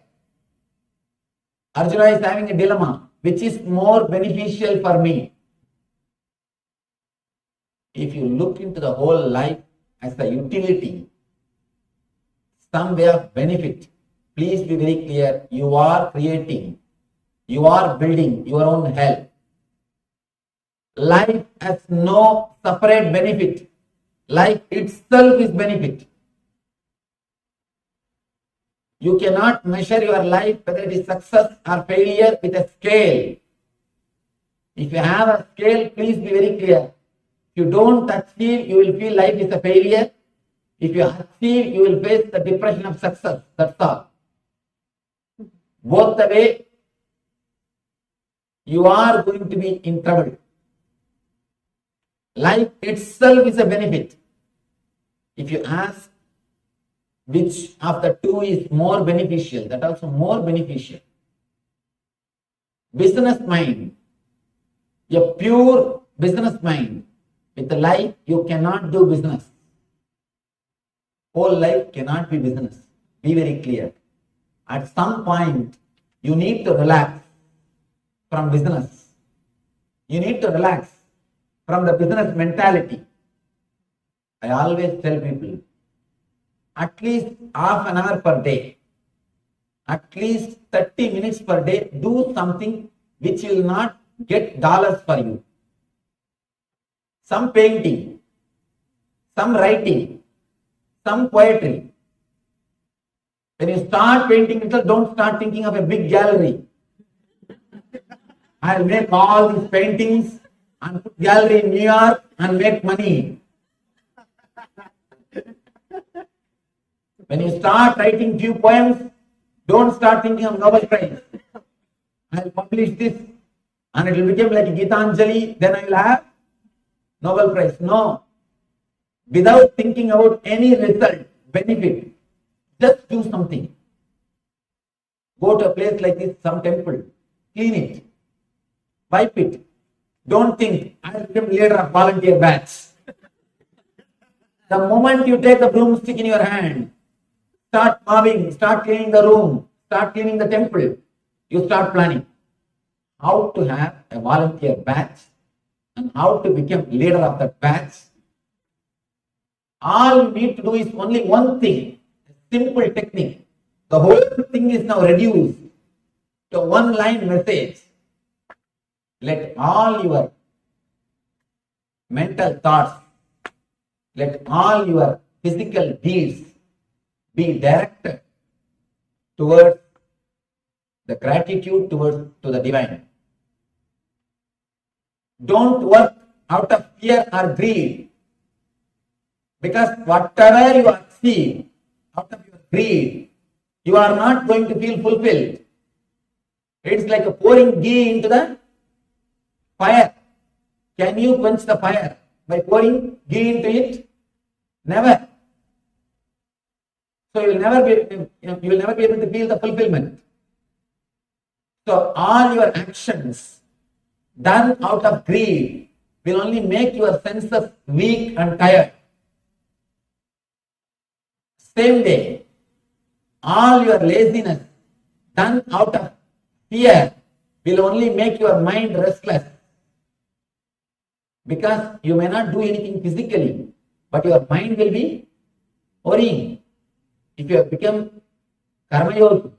Arjuna is having a dilemma. Which is more beneficial for me? If you look into the whole life as a utility, some way of benefit, please be very clear. You are creating, you are building your own hell. Life has no separate benefit. Life itself is benefit. You cannot measure your life whether it is success or failure with a scale. If you have a scale, please be very clear. If you don't achieve, you will feel life is a failure. If you achieve, you will face the depression of success. That's all. Both the way, you are going to be in trouble. Life itself is a benefit. If you ask which of the two is more beneficial, that also more beneficial. Business mind, a pure business mind, with the life you cannot do business. Whole life cannot be business. Be very clear. At some point, you need to relax from business. You need to relax from the business mentality. I always tell people, at least half an hour per day, at least 30 minutes per day, do something which will not get dollars for you. Some painting, some writing, some poetry. When you start painting, don't start thinking of a big gallery. I'll make all these paintings and put gallery in New York and make money. When you start writing few poems, don't start thinking of Nobel Prize. I'll publish this and it will become like Gitanjali, then I will have Nobel Prize. No. Without thinking about any result, benefit, just do something. Go to a place like this, some temple, clean it, wipe it. Don't think, I will become leader of volunteer batch. The moment you take a broomstick in your hand, Start mobbing, start cleaning the room, start cleaning the temple. You start planning how to have a volunteer batch and how to become leader of that batch. All you need to do is only one thing, a simple technique. The whole thing is now reduced to one line message. Let all your mental thoughts, let all your physical deeds be directed towards the gratitude to the divine. Don't work out of fear or greed, because whatever you achieve out of your greed, you are not going to feel fulfilled. It's like a pouring ghee into the fire. Can you quench the fire by pouring ghee into it? Never. So you will never be able to feel the fulfillment. So all your actions done out of greed will only make your senses weak and tired. Same way, all your laziness done out of fear will only make your mind restless. Because you may not do anything physically, but your mind will be worrying. If you have become karma yogi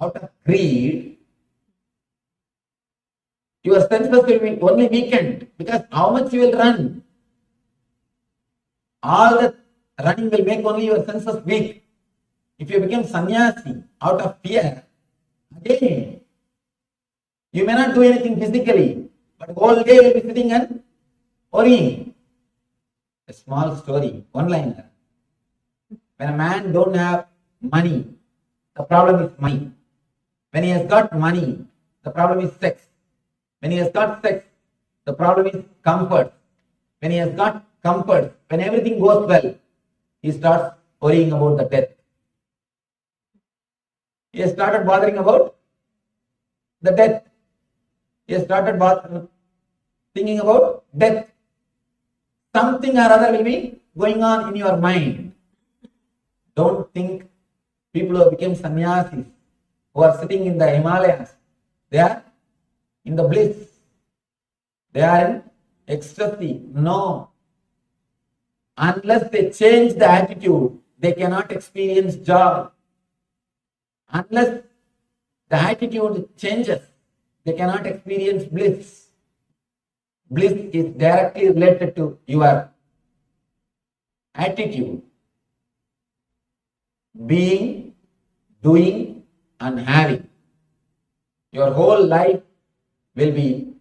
out of greed, your senses will be only weakened, because how much you will run? All the running will make only your senses weak. If you become sannyasi out of fear, again, you may not do anything physically, but all day you will be sitting and worrying. A small story, one-liner. When a man don't have money, the problem is money. When he has got money, the problem is sex. When he has got sex, the problem is comfort. When he has got comfort, when everything goes well, he starts worrying about the death. He has started bothering about the death. He has started thinking about death. Something or other will be going on in your mind. Don't think people who have become sannyasis, who are sitting in the Himalayas, they are in the bliss. They are in ecstasy. No. Unless they change the attitude, they cannot experience joy. Unless the attitude changes, they cannot experience bliss. Bliss is directly related to your attitude. Being, doing, and having. Your whole life will be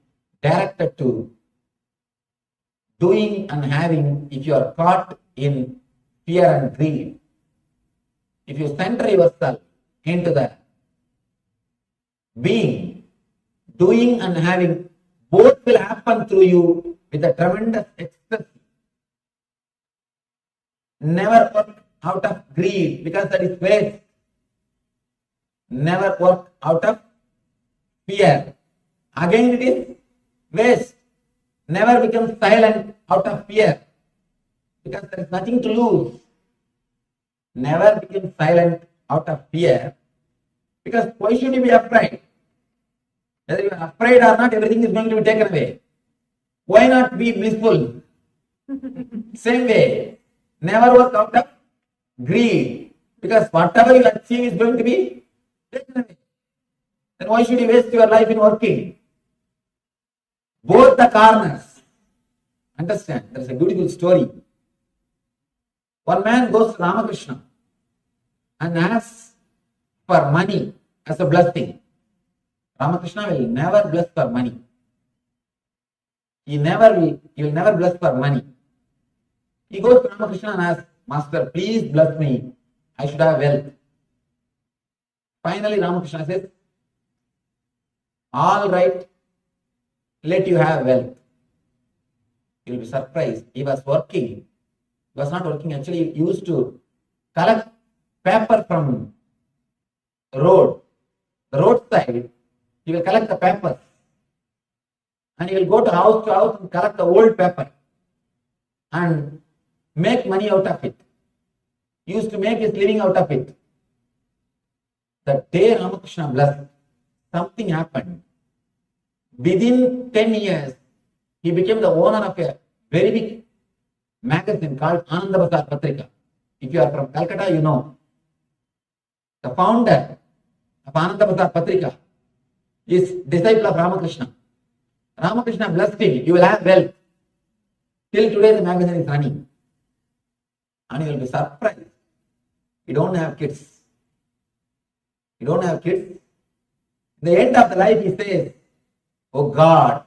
directed to doing and having if you are caught in fear and greed. If you center yourself into the being, doing and having, both will happen through you with a tremendous ecstasy. Never work out of greed, because that is waste. Never work out of fear. Again it is waste. Never become silent out of fear, because there is nothing to lose. Never become silent out of fear, because why should you be afraid? Whether you are afraid or not, everything is going to be taken away. Why not be blissful? Same way, never work out of greed, because whatever you achieve is going to be taken away. Then why should you waste your life in working? Both the corners. Understand? There is a beautiful story. One man goes to Ramakrishna and asks for money as a blessing. Ramakrishna will never bless for money. He will never bless for money. He goes to Ramakrishna and asks, Master, please bless me. I should have wealth. Finally, Ramakrishna says, all right, let you have wealth. You will be surprised. He was working. He was not working. Actually, he used to collect paper from the road. The roadside, he will collect the papers. And he will go to house and collect the old paper and make money out of it. He used to make his living out of it. The day Ramakrishna blessed, something happened. Within 10 years, he became the owner of a very big magazine called Ananda Bazar Patrika. If you are from Calcutta, you know. The founder of Ananda Bazar Patrika is disciple of Ramakrishna. Ramakrishna blessed him, you will have wealth. Till today the magazine is running. And you will be surprised. You don't have kids. You don't have kids. At the end of the life he says, oh God,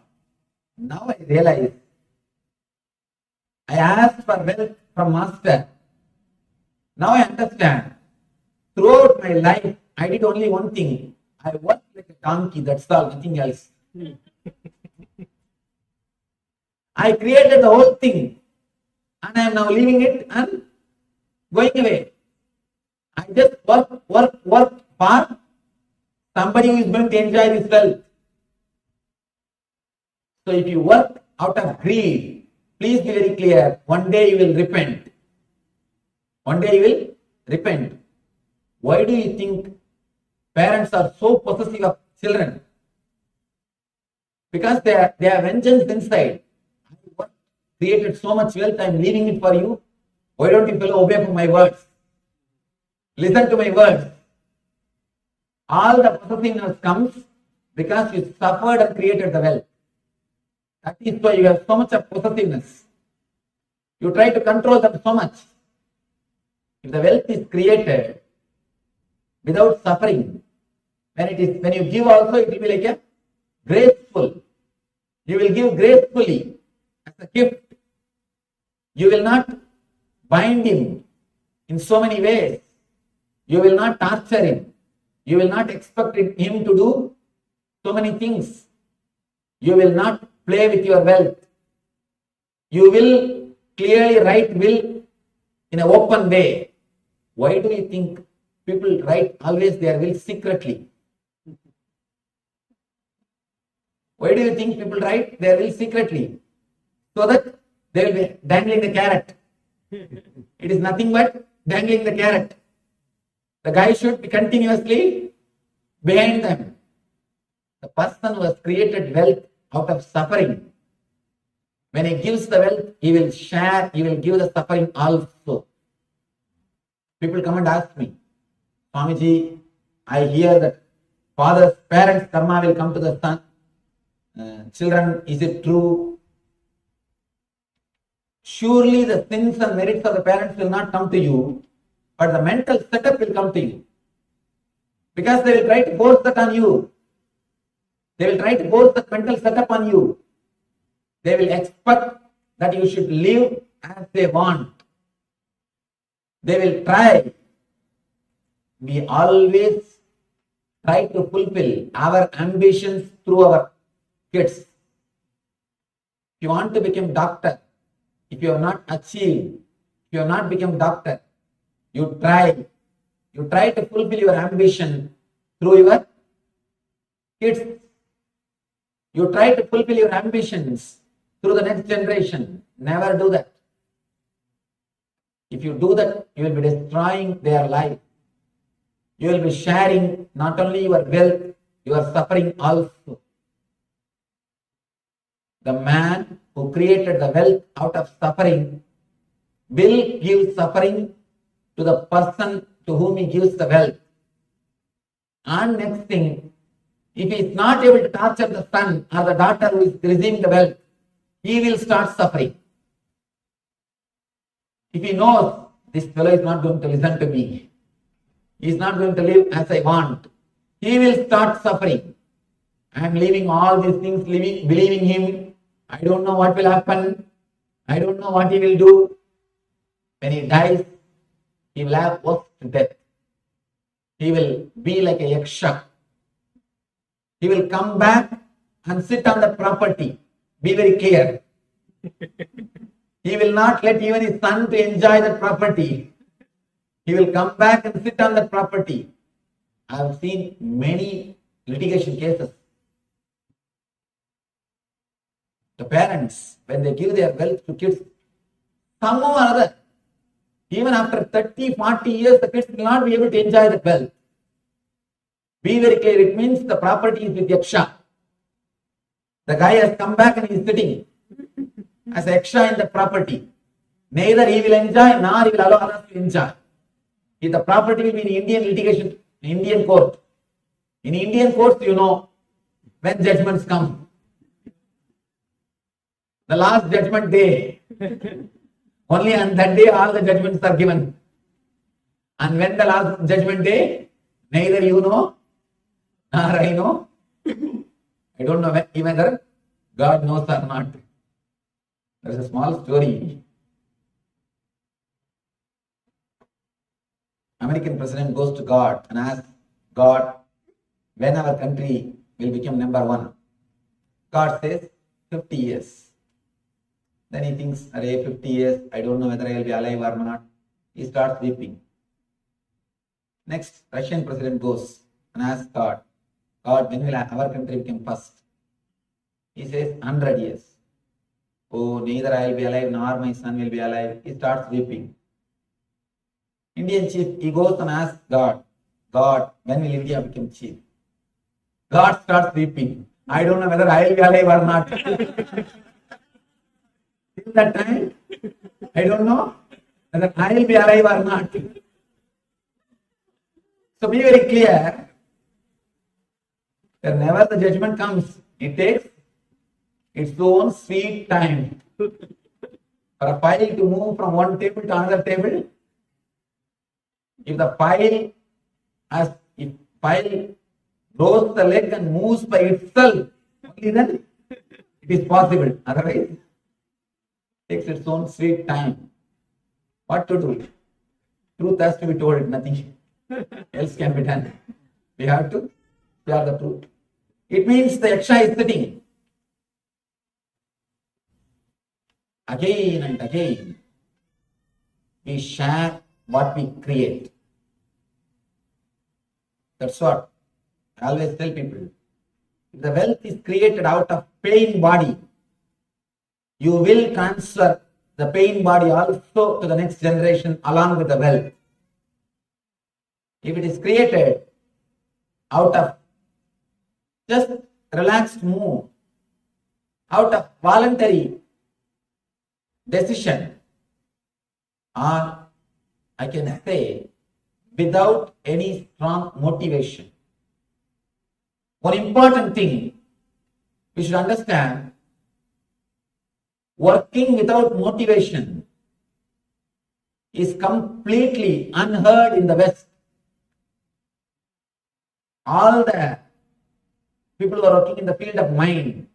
now I realize I asked for wealth from Master. Now I understand. Throughout my life, I did only one thing. I worked like a donkey, that's all, nothing else. I created the whole thing and I am now leaving it and going away. I just work for somebody who is going to enjoy this wealth. So if you work out of greed, please be very clear, one day you will repent. One day you will repent. Why do you think parents are so possessive of children? Because they have vengeance inside. I created so much wealth, I am leaving it for you. Why don't you fellow obey my words? Listen to my words. All the possessiveness comes because you suffered and created the wealth. That is why you have so much of possessiveness. You try to control them so much. If the wealth is created without suffering, when you give also, it will be like a graceful. You will give gracefully as a gift. You will not bind him in so many ways. You will not torture him. You will not expect him to do so many things. You will not play with your wealth. You will clearly write will in an open way. Why do you think people write always their will secretly? Why do you think people write their will secretly? So that they will be dangling the carrot. It is nothing but dangling the carrot. The guy should be continuously behind them. The person who has created wealth out of suffering, when he gives the wealth, he will share, he will give the suffering also. People come and ask me, Swamiji, I hear that parents' karma will come to the son. Children, is it true? Surely the sins and merits of the parents will not come to you, but the mental setup will come to you. Because they will try to force that on you. They will try to force that mental setup on you. They will expect that you should live as they want. They will try. We always try to fulfill our ambitions through our kids. If you want to become doctor, if you have not achieved, if you have not become doctor, you try to fulfill your ambition through your kids. You try to fulfill your ambitions through the next generation. Never do that. If you do that, you will be destroying their life. You will be sharing not only your wealth, your suffering also. The man who created the wealth out of suffering will give suffering to the person to whom he gives the wealth. And next thing, if he is not able to torture the son or the daughter who is receiving the wealth, he will start suffering. If he knows this fellow is not going to listen to me, he is not going to live as I want, he will start suffering. I am leaving all these things, believing him. I don't know what will happen. I don't know what he will do. When he dies, he will have worst death. He will be like a yaksha. He will come back and sit on the property. Be very clear. He will not let even his son to enjoy the property. He will come back and sit on the property. I have seen many litigation cases. The parents, when they give their wealth to kids, somehow or other, even after 30, 40 years, the kids will not be able to enjoy the wealth. Be very clear, it means the property is with Yaksha. The guy has come back and he is sitting as Yaksha in the property. Neither he will enjoy nor he will allow others to enjoy. If the property will be in Indian litigation, Indian court. In Indian courts, you know, when judgments come. The last judgment day. Only on that day all the judgments are given. And when the last judgment day, neither you know, nor I know. I don't know whether God knows or not. There is a small story. American president goes to God and asks God, when our country will become #1? God says, 50 years. Then he thinks, 50 years, I don't know whether I will be alive or not. He starts weeping. Next, Russian president goes and asks God, when will our country become first? He says, 100 years. Oh, neither I will be alive nor my son will be alive. He starts weeping. Indian chief, he goes and asks God, when will India become chief? God starts weeping. I don't know whether I will be alive or not. In that time, I don't know whether I will be alive or not. So be very clear. Whenever the judgment comes, it takes its own sweet time. For a file to move from one table to another table, if the file grows the leg and moves by itself, only then it is possible. Otherwise, it takes its own sweet time. What to do? Truth has to be told, nothing else can be done. We have to share the truth. It means the Yaksha is sitting. Again and again, we share what we create. That's what I always tell people. If the wealth is created out of pain body, you will transfer the pain body also to the next generation along with the wealth. If it is created out of just relaxed mood, out of voluntary decision, or I can say without any strong motivation. One important thing we should understand, working without motivation is completely unheard in the West. All the people who are working in the field of mind,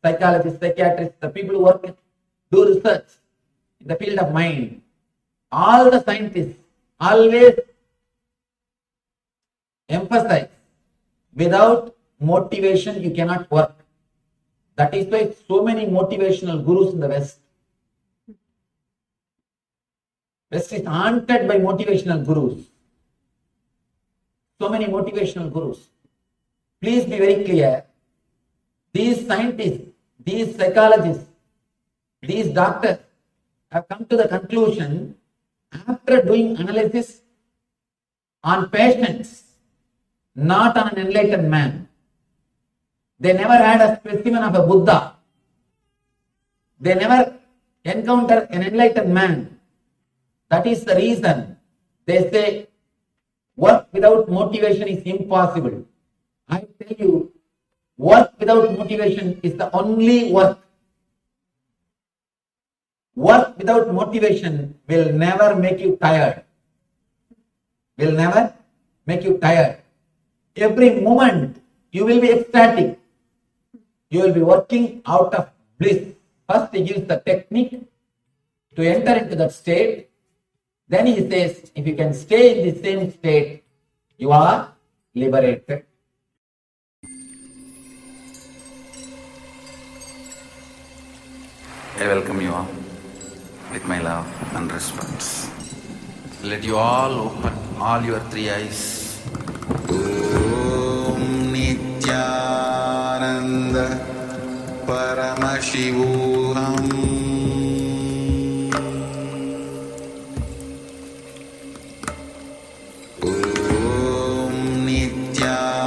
psychologists, psychiatrists, the people who do research in the field of mind, all the scientists always emphasize, without motivation you cannot work. That is why so many motivational gurus in the West. West is haunted by motivational gurus. So many motivational gurus. Please be very clear. These scientists, these psychologists, these doctors have come to the conclusion after doing analysis on patients, not on an enlightened man. They never had a specimen of a Buddha. They never encountered an enlightened man. That is the reason they say work without motivation is impossible. I tell you, work without motivation is the only work. Work without motivation will never make you tired. Will never make you tired. Every moment you will be ecstatic. You will be working out of bliss. First he gives the technique to enter into that state. Then he says, if you can stay in the same state, you are liberated. I welcome you all with my love and respect. Let you all open all your three eyes. Om Nithyananda Paramashivoham Om Nithyananda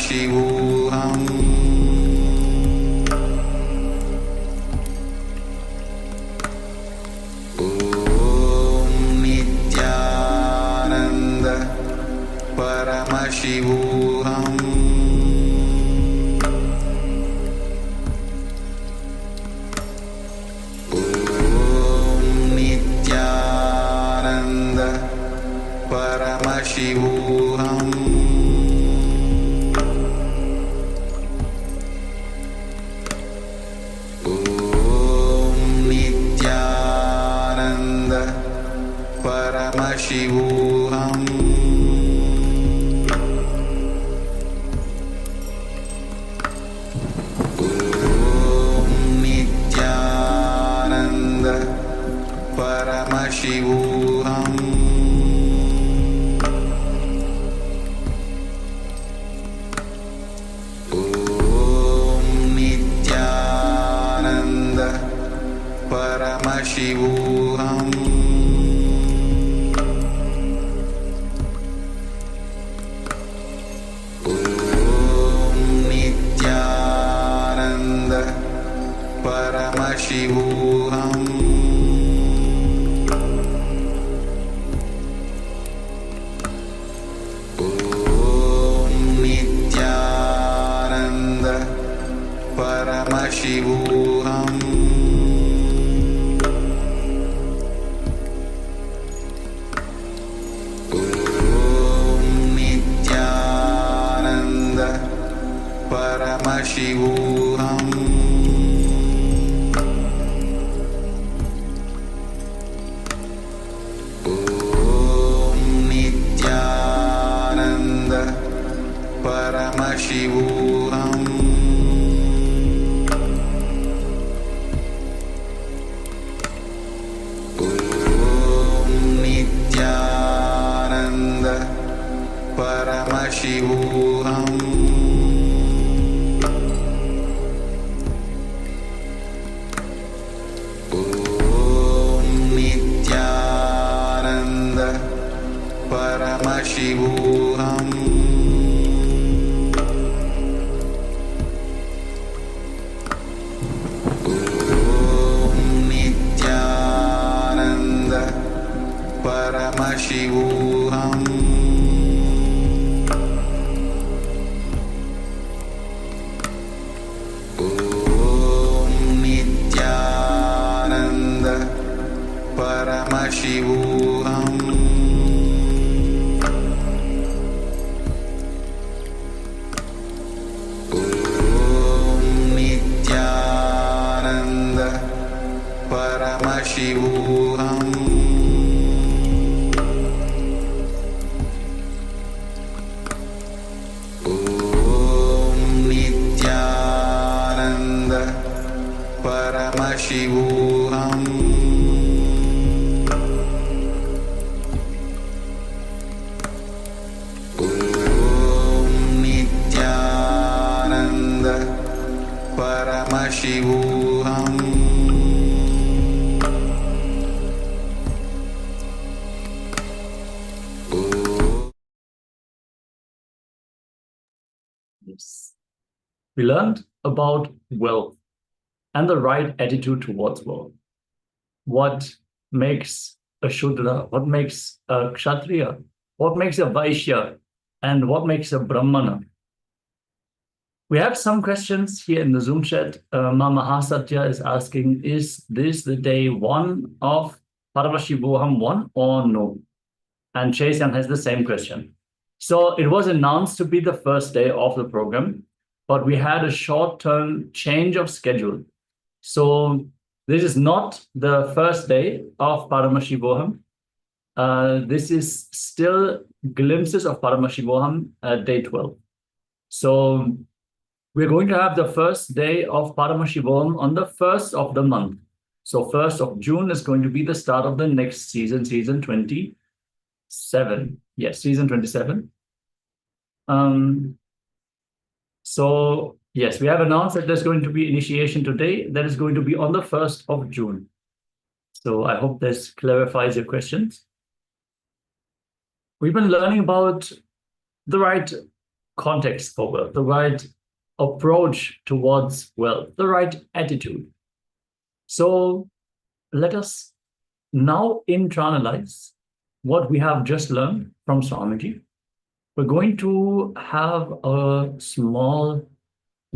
Paramashivoham Om Nithyananda Paramashivoham Om Nithyananda Paramashivoham Om Nithyananda Paramashivoham Om Nithyananda Paramashivoham Om Nithyananda Paramashivoham Om Nithyananda Paramashivoham Om Nithyananda Paramashivoham Om Nithyananda Paramashivoham Om Nithyananda Paramashivoham Om Nithyananda Paramashivoham Om Nithyananda Paramashivoham Om Nithyananda Paramashivoham Om Nithyananda Paramashivoham Om Nithyananda Paramashivoham Om Nithyananda Paramashivoham Om Nithyananda Paramashivoham Yes. We learned about wealth and the right attitude towards wealth. What makes a Shudra, what makes a Kshatriya, what makes a Vaishya, and what makes a Brahmana. We have some questions here in the Zoom chat. Mahasatya is asking, is this the day one of Paramashivoham 1 or no? And Chesyang has the same question. So it was announced to be the first day of the program, but we had a short-term change of schedule. So this is not the first day of Paramashivoham. This is still Glimpses of Paramashivoham, day 12. So we're going to have the first day of Paramashivoham on the 1st of the month. So 1st of June is going to be the start of the next season, season 27. Yes, season 27. So yes, we have announced that there's going to be initiation today. That is going to be on the 1st of June. So I hope this clarifies your questions. We've been learning about the right context for wealth, the right approach towards wealth, the right attitude. So let us now internalize what we have just learned from Swamiji. We're going to have a small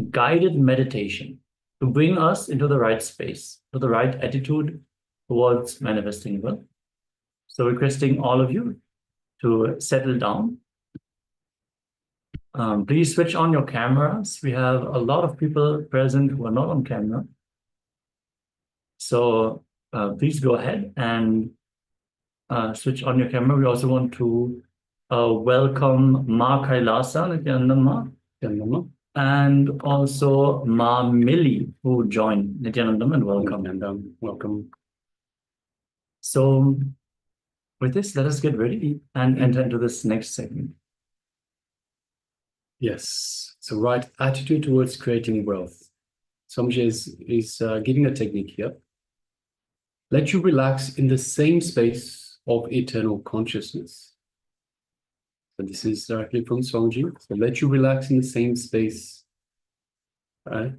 guided meditation to bring us into the right space, to the right attitude towards manifesting wealth. So requesting all of you to settle down. Please switch on your cameras. We have a lot of people present who are not on camera. So please go ahead and switch on your camera. We also want to welcome Ma KAILASA, Nithyananda, and also Ma Millie, who joined. Nithyananda, and welcome. And welcome. So with this, let us get ready and enter into this next segment. Yes, so right attitude towards creating wealth. Swamiji is giving a technique here. Let you relax in the same space of eternal consciousness. So this is directly from Swamiji. So let you relax in the same space. Right?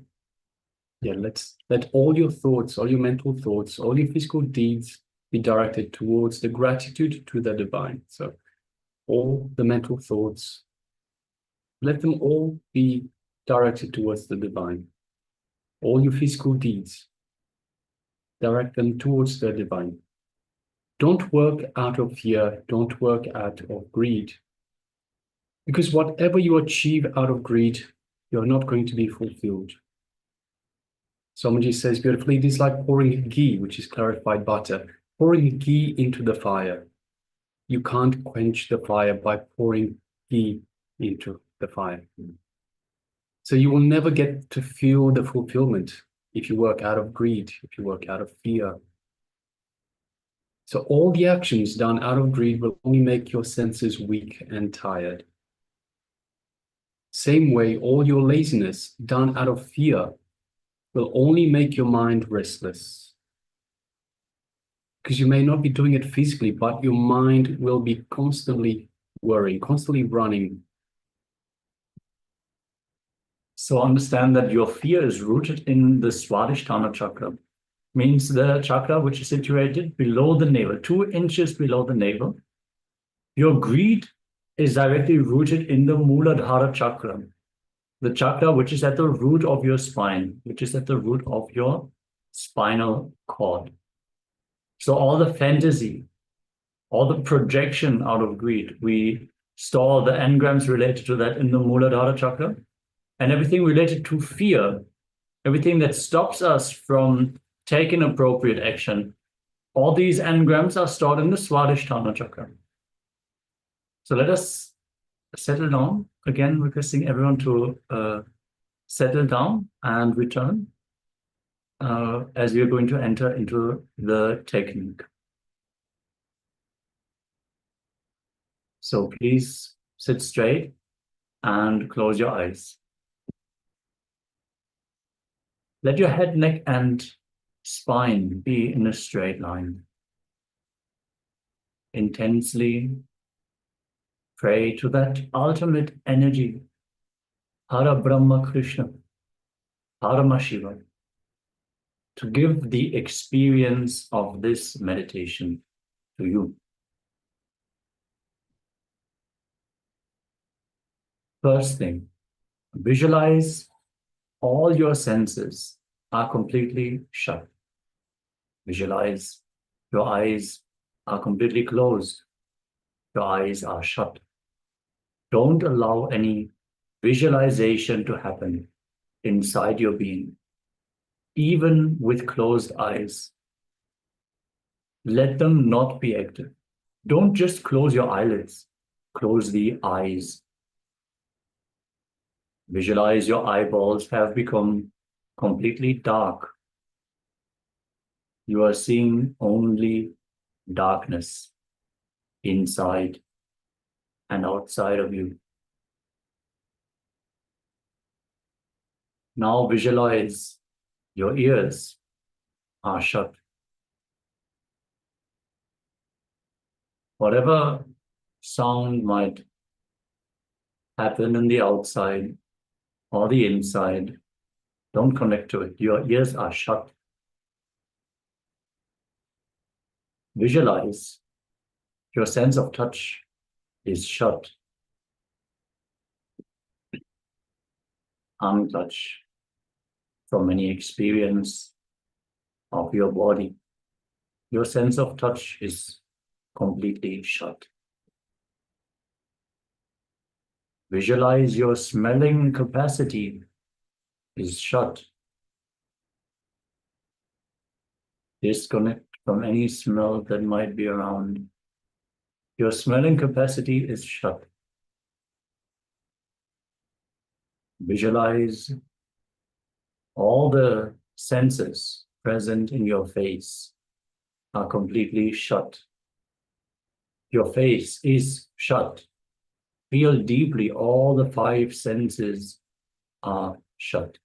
Yeah, let all your thoughts, all your mental thoughts, all your physical deeds be directed towards the gratitude to the divine. So all the mental thoughts, let them all be directed towards the divine. All your physical deeds, direct them towards the divine. Don't work out of fear. Don't work out of greed. Because whatever you achieve out of greed, you're not going to be fulfilled. Swamiji says beautifully, it is like pouring ghee, which is clarified butter, pouring ghee into the fire. You can't quench the fire by pouring ghee into the fire. So you will never get to feel the fulfillment if you work out of greed, if you work out of fear. So all the actions done out of greed will only make your senses weak and tired. Same way, all your laziness done out of fear will only make your mind restless. Because you may not be doing it physically, but your mind will be constantly worrying, constantly running. So understand that your fear is rooted in the Swadhisthana chakra, means the chakra which is situated below the navel, 2 inches below the navel. Your greed is directly rooted in the Muladhara chakra, the chakra which is at the root of your spine, which is at the root of your spinal cord. So all the fantasy, all the projection out of greed, we store the engrams related to that in the Muladhara chakra, and everything related to fear, everything that stops us from taking appropriate action, all these engrams are stored in the Swadhisthana chakra. So let us settle down. Again, requesting everyone to settle down and return as we are going to enter into the technique. So please sit straight and close your eyes. Let your head, neck, and spine be in a straight line. Intensely pray to that ultimate energy, Hara Brahma Krishna, Paramashiva, to give the experience of this meditation to you. First thing, visualize all your senses are completely shut. Visualize your eyes are completely closed. Your eyes are shut. Don't allow any visualization to happen inside your being, even with closed eyes. Let them not be active. Don't just close your eyelids, close the eyes. Visualize your eyeballs have become completely dark. You are seeing only darkness inside and outside of you. Now visualize your ears are shut. Whatever sound might happen in the outside or the inside. Don't connect to it. Your ears are shut. Visualize your sense of touch is shut. Untouched from any experience of your body. Your sense of touch is completely shut. Visualize your smelling capacity is shut. Disconnect from any smell that might be around. Your smelling capacity is shut. Visualize all the senses present in your face are completely shut. Your face is shut. Feel deeply all the 5 senses are shut.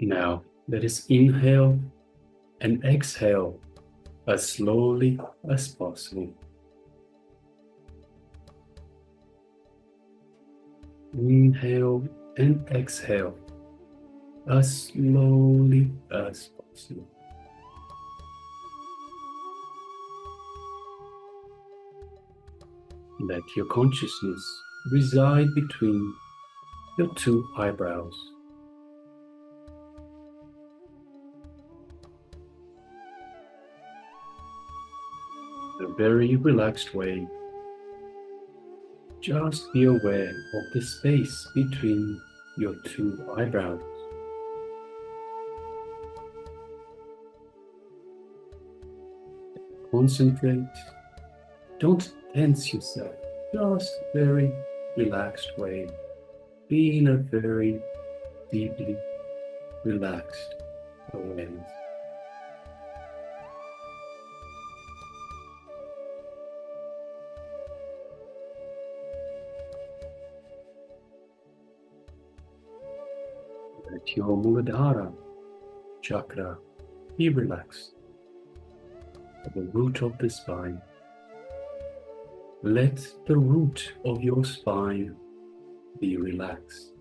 Now, let us inhale and exhale as slowly as possible. Inhale and exhale as slowly as possible. Let your consciousness reside between your 2 eyebrows. In a very relaxed way, just be aware of the space between your 2 eyebrows. Concentrate. Don't tense yourself. Just very relaxed way. Be in a very deeply relaxed awareness. Let your Muladhara chakra be relaxed at the root of the spine. Let the root of your spine be relaxed.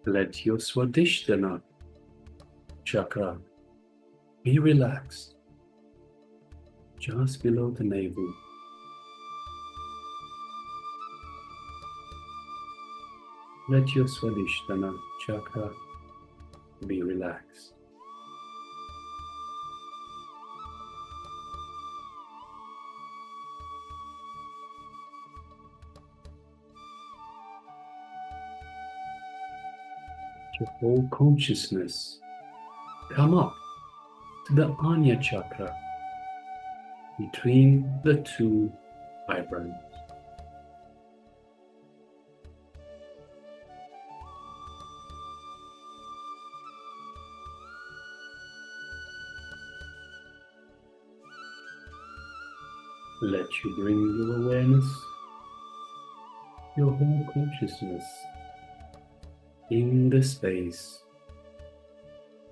Let your Swadhisthana chakra be relaxed just below the navel. Let your Swadhisthana chakra be relaxed. Your whole consciousness come up to the Anya chakra between the 2 eyebrows. Let you bring your awareness, your whole consciousness in the space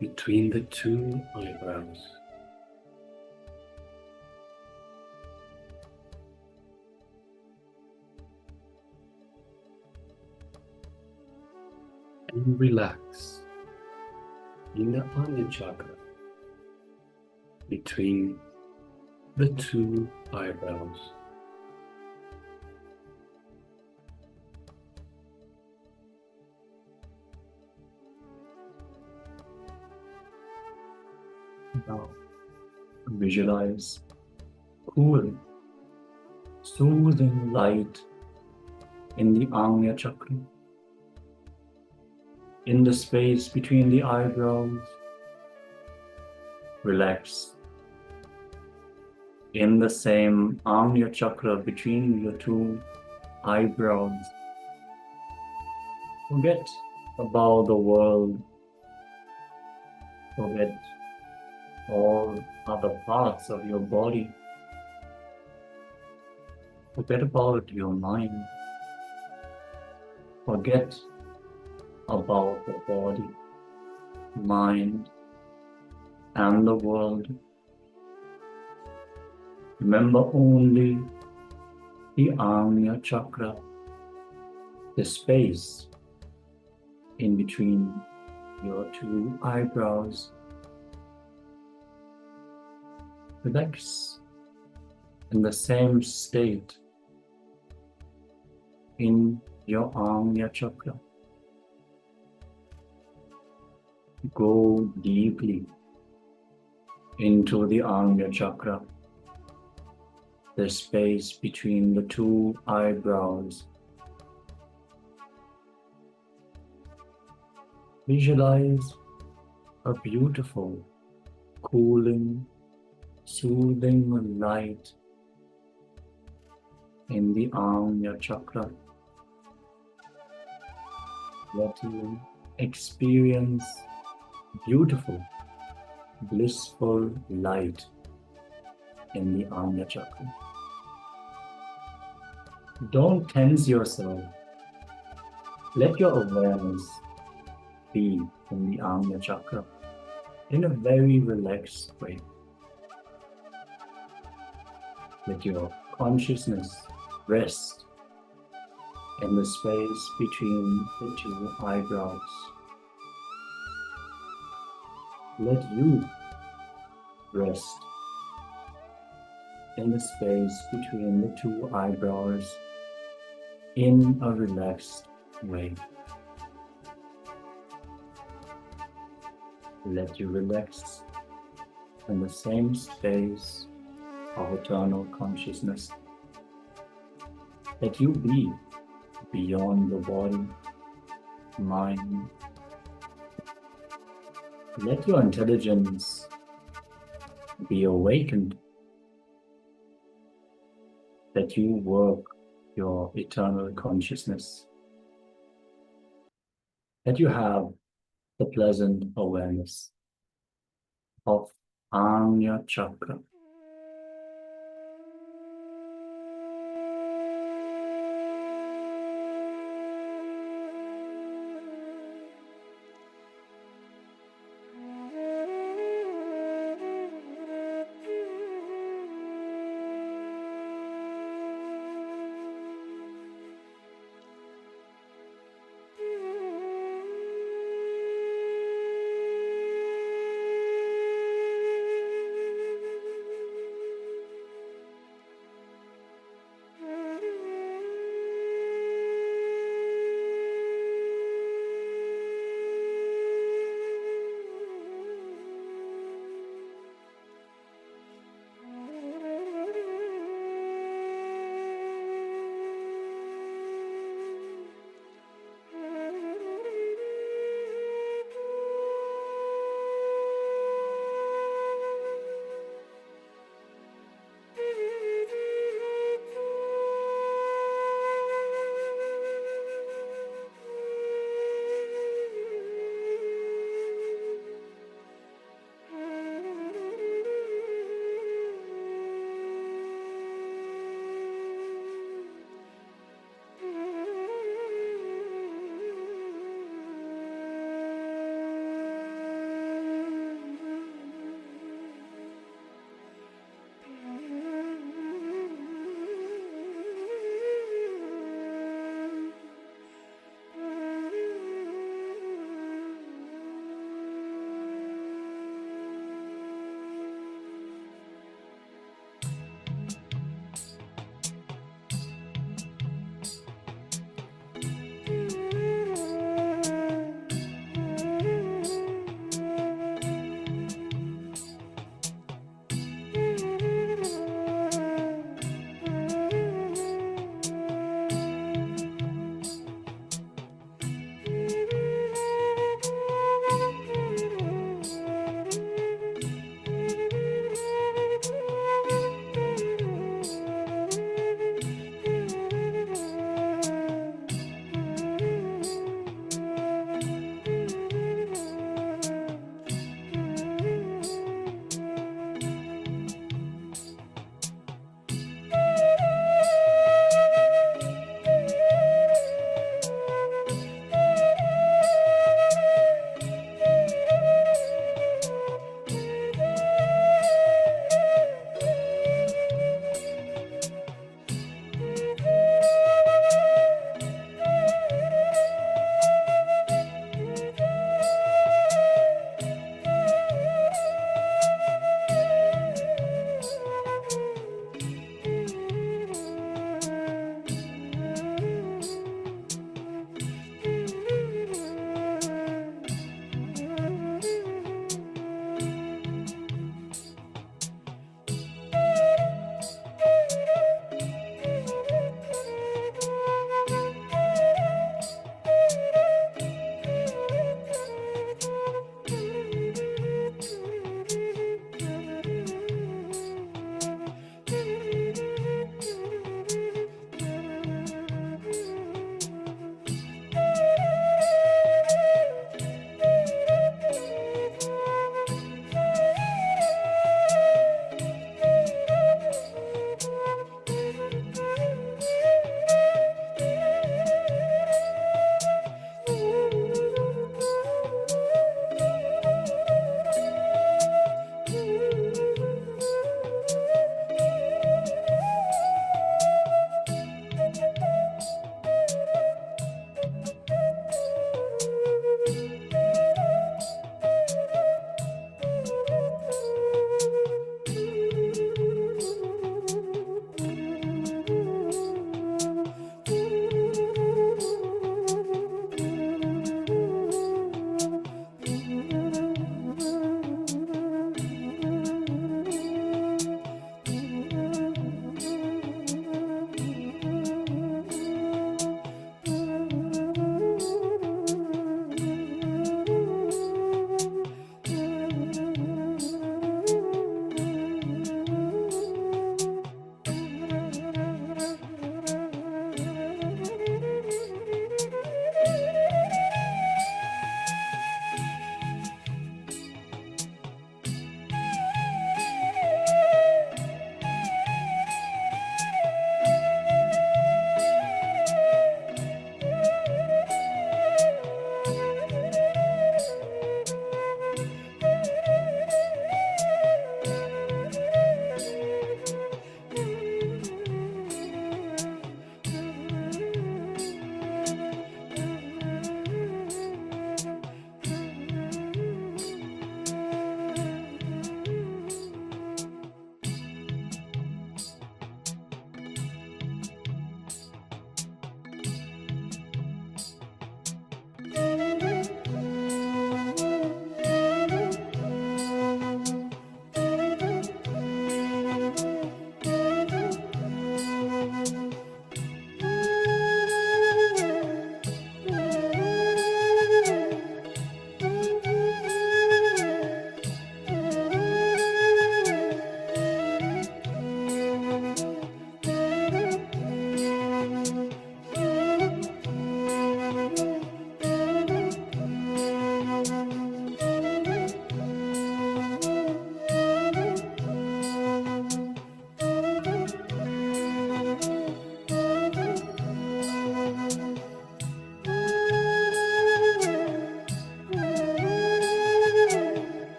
between the 2 eyebrows. And relax in the Anya chakra between the 2 eyebrows. Now, visualize cool, soothing light in the Ajna chakra, in the space between the eyebrows. Relax. In the same Ajna chakra between your two eyebrows. Forget about the world. Forget all other parts of your body. Forget about your mind. Forget about the body, mind, and the world. Remember only the Ajna chakra, the space in between your two eyebrows. Relax in the same state in your Ajna chakra. Go deeply into the Ajna chakra, the space between the two eyebrows. Visualize a beautiful, cooling, soothing light in the Ajna chakra. Let you experience beautiful, blissful light in the Ajna chakra. Don't tense yourself. Let your awareness be in the Ajna chakra in a very relaxed way. Let your consciousness rest in the space between the two eyebrows. Let you rest in the space between the two eyebrows in a relaxed way. Let you relax in the same space of eternal consciousness. Let you be beyond the body, mind. Let your intelligence be awakened. That you work your eternal consciousness. That you have the pleasant awareness of Ajna chakra.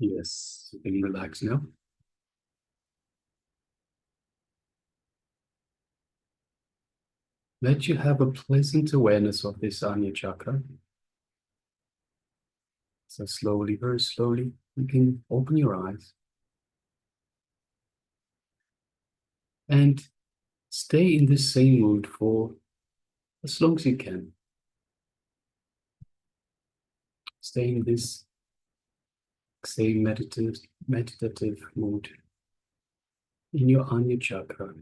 Yes, you can relax now. Let you have a pleasant awareness of this Anya chakra. So slowly, very slowly, you can open your eyes and stay in this same mood for as long as you can. Stay in this same meditative mood in your Anya chakra,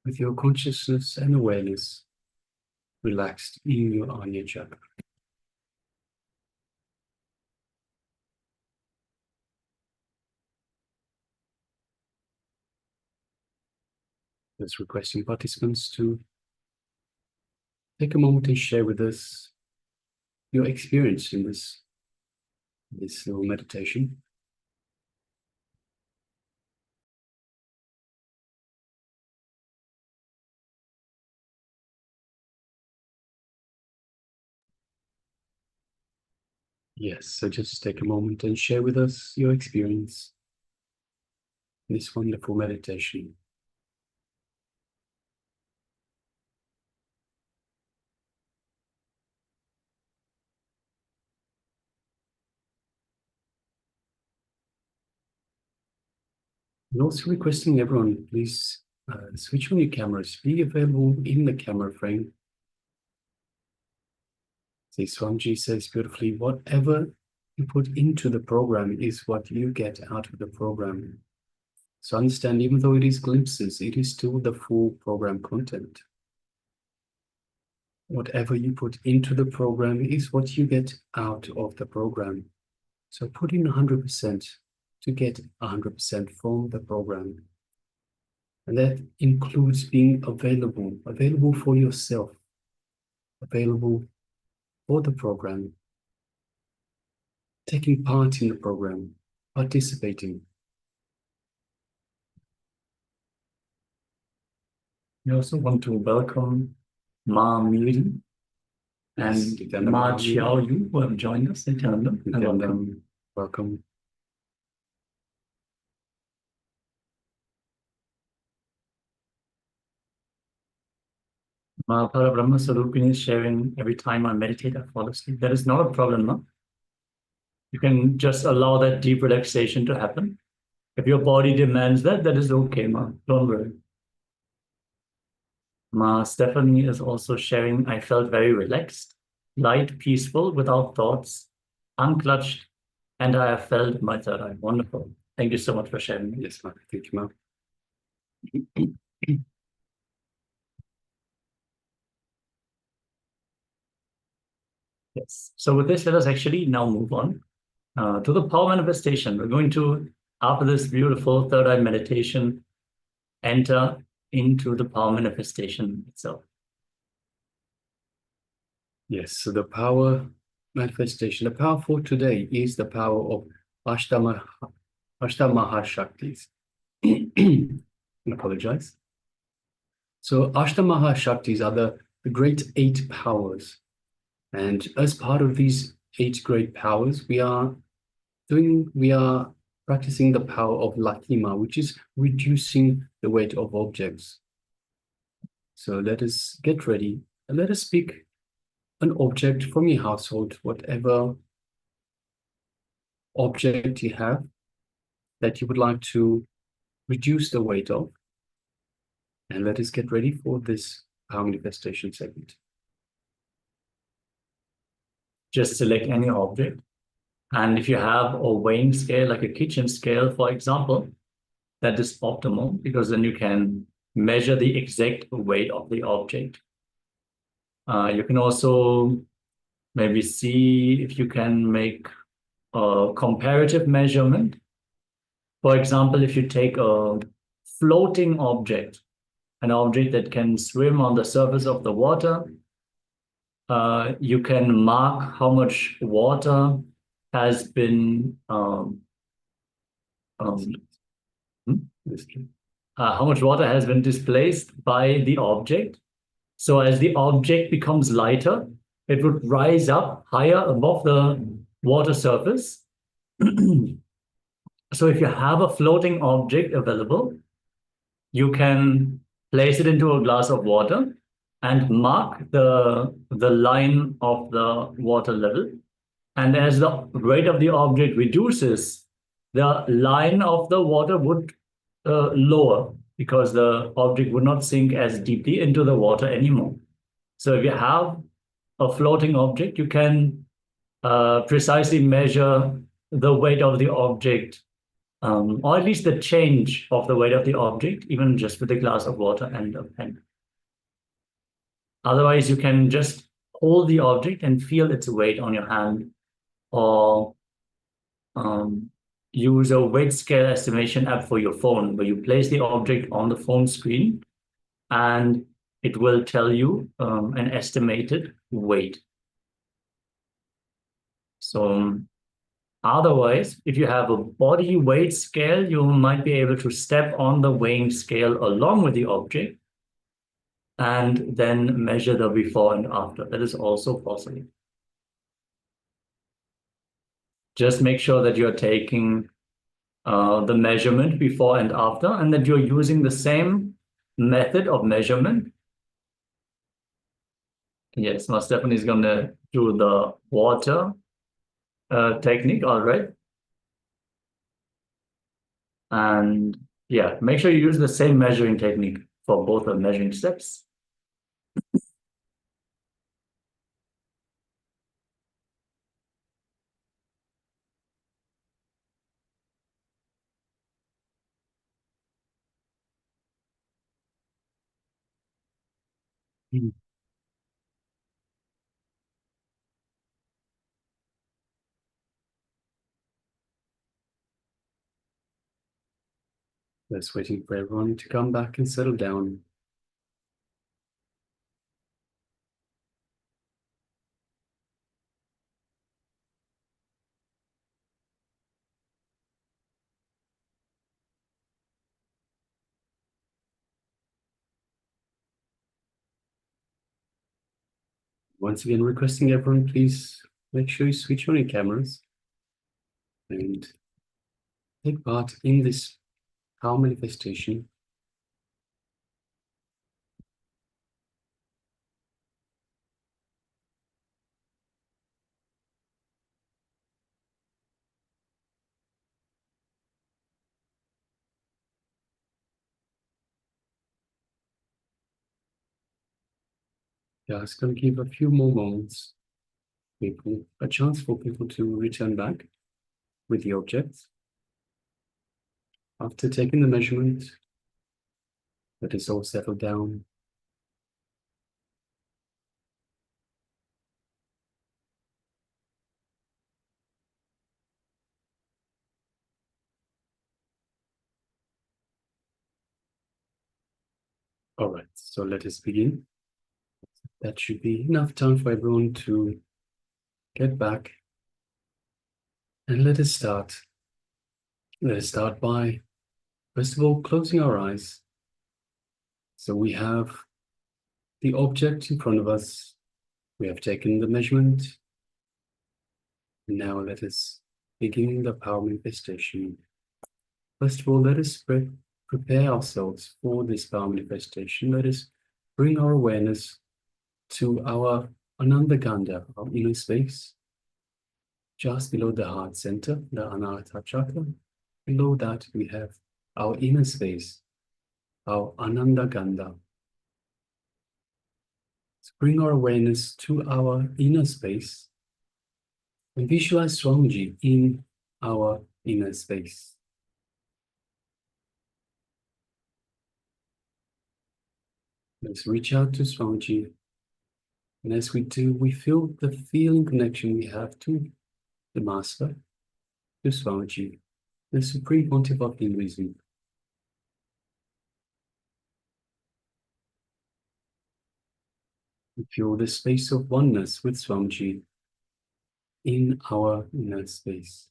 with your consciousness and awareness relaxed in your Anya chakra. Just requesting participants to take a moment and share with us your experience in this little meditation. Yes, so just take a moment and share with us your experience in this wonderful meditation. And also requesting everyone, please switch on your cameras, be available in the camera frame. See, Swamiji says beautifully, whatever you put into the program is what you get out of the program. So understand, even though it is glimpses, it is still the full program content. Whatever you put into the program is what you get out of the program. So put in 100% to get 100% from the program. And that includes being available for yourself, available for the program, taking part in the program, participating. We also want to welcome Ma Miri and Nithyananda, Ma Chiao Yu, who have joined us. Nithyananda, and welcome. Welcome. Ma Parabrahma Sarupini is sharing, every time I meditate, I fall asleep. That is not a problem, no? You can just allow that deep relaxation to happen. If your body demands that, that is okay, Ma. Don't worry. Ma Stephanie is also sharing, I felt very relaxed, light, peaceful, without thoughts, unclutched, and I have felt my third eye. Wonderful. Thank you so much for sharing. Yes, Ma. Thank you, Ma. Yes. So with this, let us actually now move on to the power manifestation. We're going to, after this beautiful third eye meditation, enter into the power manifestation itself. Yes, so the power manifestation, the power for today is the power of Ashtamahashaktis. I apologize. So Ashtamahashaktis are the great 8 powers. And as part of these 8 great powers, we are practicing the power of Lakima, which is reducing the weight of objects. So let us get ready and let us pick an object from your household, whatever object you have that you would like to reduce the weight of. And let us get ready for this power manifestation segment. Just select any object. And if you have a weighing scale, like a kitchen scale, for example, that is optimal, because then you can measure the exact weight of the object. You can also maybe see if you can make a comparative measurement. For example, if you take a floating object, an object that can swim on the surface of the water, you can mark how much water has been how much water has been displaced by the object. So as the object becomes lighter, it would rise up higher above the water surface. So if you have a floating object available, you can place it into a glass of water and mark the line of the water level. And as the weight of the object reduces, the line of the water would lower, because the object would not sink as deeply into the water anymore. So if you have a floating object, you can precisely measure the weight of the object, or at least the change of the weight of the object, even just with a glass of water and a pen. Otherwise, you can just hold the object and feel its weight on your hand, or use a weight scale estimation app for your phone, where you place the object on the phone screen and it will tell you an estimated weight. So otherwise, if you have a body weight scale, you might be able to step on the weighing scale along with the object and then measure the before and after. That is also possible. Just make sure that you're taking the measurement before and after, and that you're using the same method of measurement. Yes, most definitely is going to do the water technique, all right. And yeah, make sure you use the same measuring technique for both the measuring steps. Just waiting for everyone to come back and settle down. Once again, requesting everyone, please make sure you switch on your cameras and take part in this power manifestation. Just going to give a few more moments, people, a chance for people to return back with the objects. After taking the measurement, let us all settle down. All right, so let us begin. That should be enough time for everyone to get back. And let us start. Let us start by, first of all, closing our eyes. So we have the object in front of us. We have taken the measurement. Now let us begin the power manifestation. First of all, let us prepare ourselves for this power manifestation. Let us bring our awareness to our Ananda Gandha, our inner space, just below the heart center, the Anahata chakra. Below that, we have our inner space, our Ananda Gandha. Let's bring our awareness to our inner space and visualize Swamiji in our inner space. Let's reach out to Swamiji. And as we do, we feel the feeling connection we have to the Master, to Swamiji, the Supreme Pontiff of Hinduism. We feel the space of oneness with Swamiji in our inner space.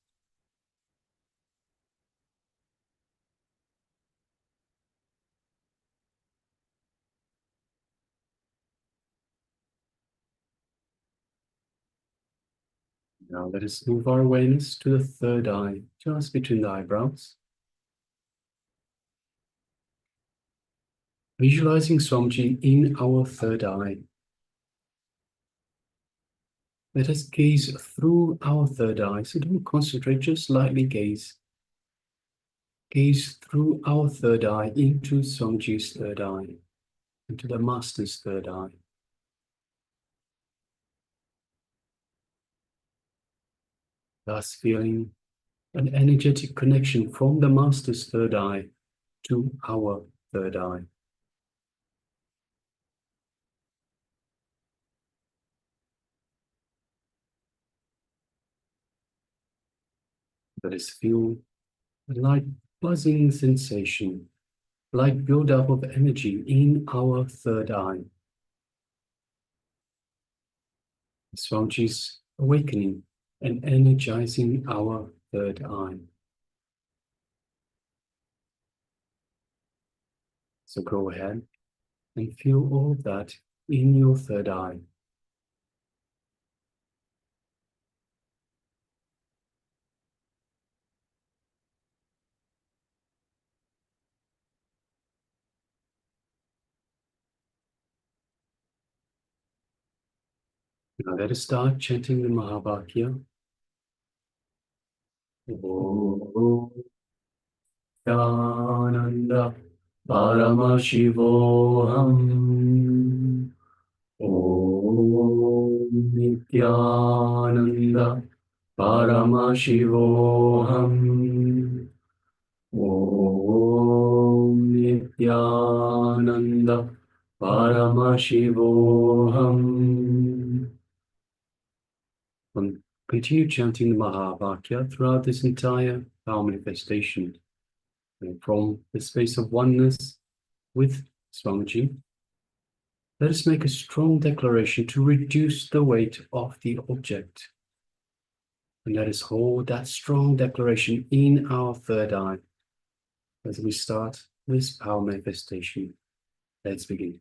Now let us move our awareness to the third eye, just between the eyebrows. Visualizing Swamiji in our third eye. Let us gaze through our third eye. So don't concentrate, just lightly gaze. Gaze through our third eye into Swamiji's third eye, into the Master's third eye. Thus feeling an energetic connection from the Master's third eye to our third eye. Let us feel a light buzzing sensation, light build-up of energy in our third eye. Swamiji's awakening and energizing our third eye. So go ahead and feel all of that in your third eye. Now let us start chanting the Mahavakya. Om Nithyananda Paramashivoham. Om Nithyananda Paramashivoham. Om Nithyananda Paramashivoham. Continue chanting the Mahavakya throughout this entire power manifestation. And from the space of oneness with Swamiji, let us make a strong declaration to reduce the weight of the object. And let us hold that strong declaration in our third eye as we start this power manifestation. Let's begin.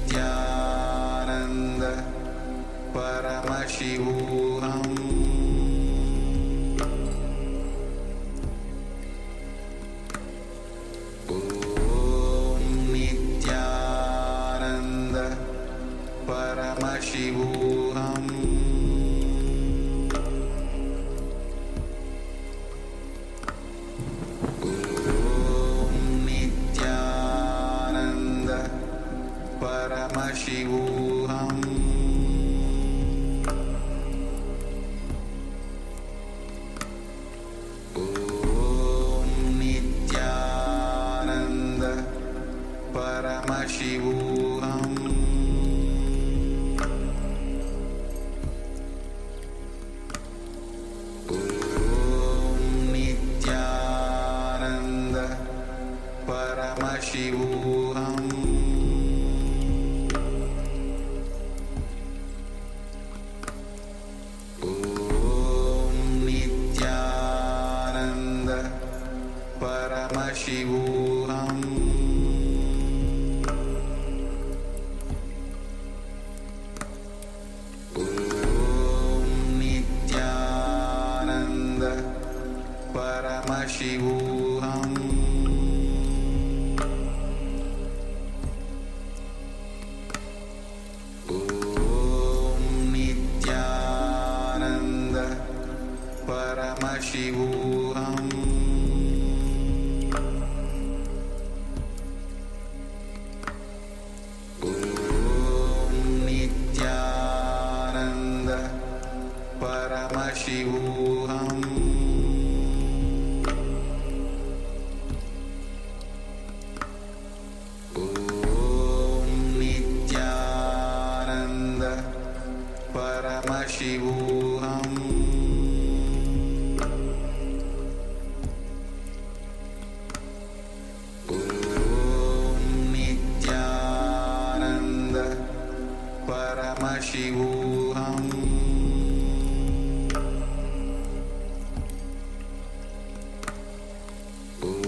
Nithyananda Paramashivoham. Om Nithyananda Paramashivoham. Paramashivoham. Om Nithyananda Paramashivoham. Om Nithyananda Paramashivoham. Paramashivoham. Om Nithyananda Paramashivoham. Om Nithyananda Paramashivoham. Paramashivoham. Om Nithyananda Paramashivoham. Om Nithyananda Paramashivoham. Om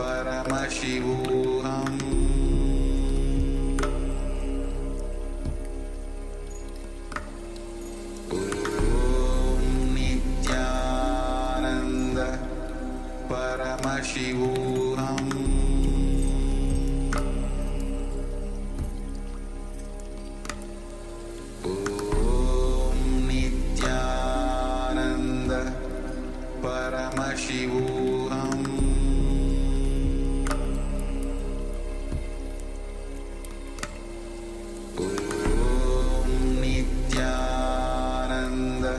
Paramashivoham. Om Nithyananda Paramashivoham. Om Nithyananda Paramashivoham. Om Nithyananda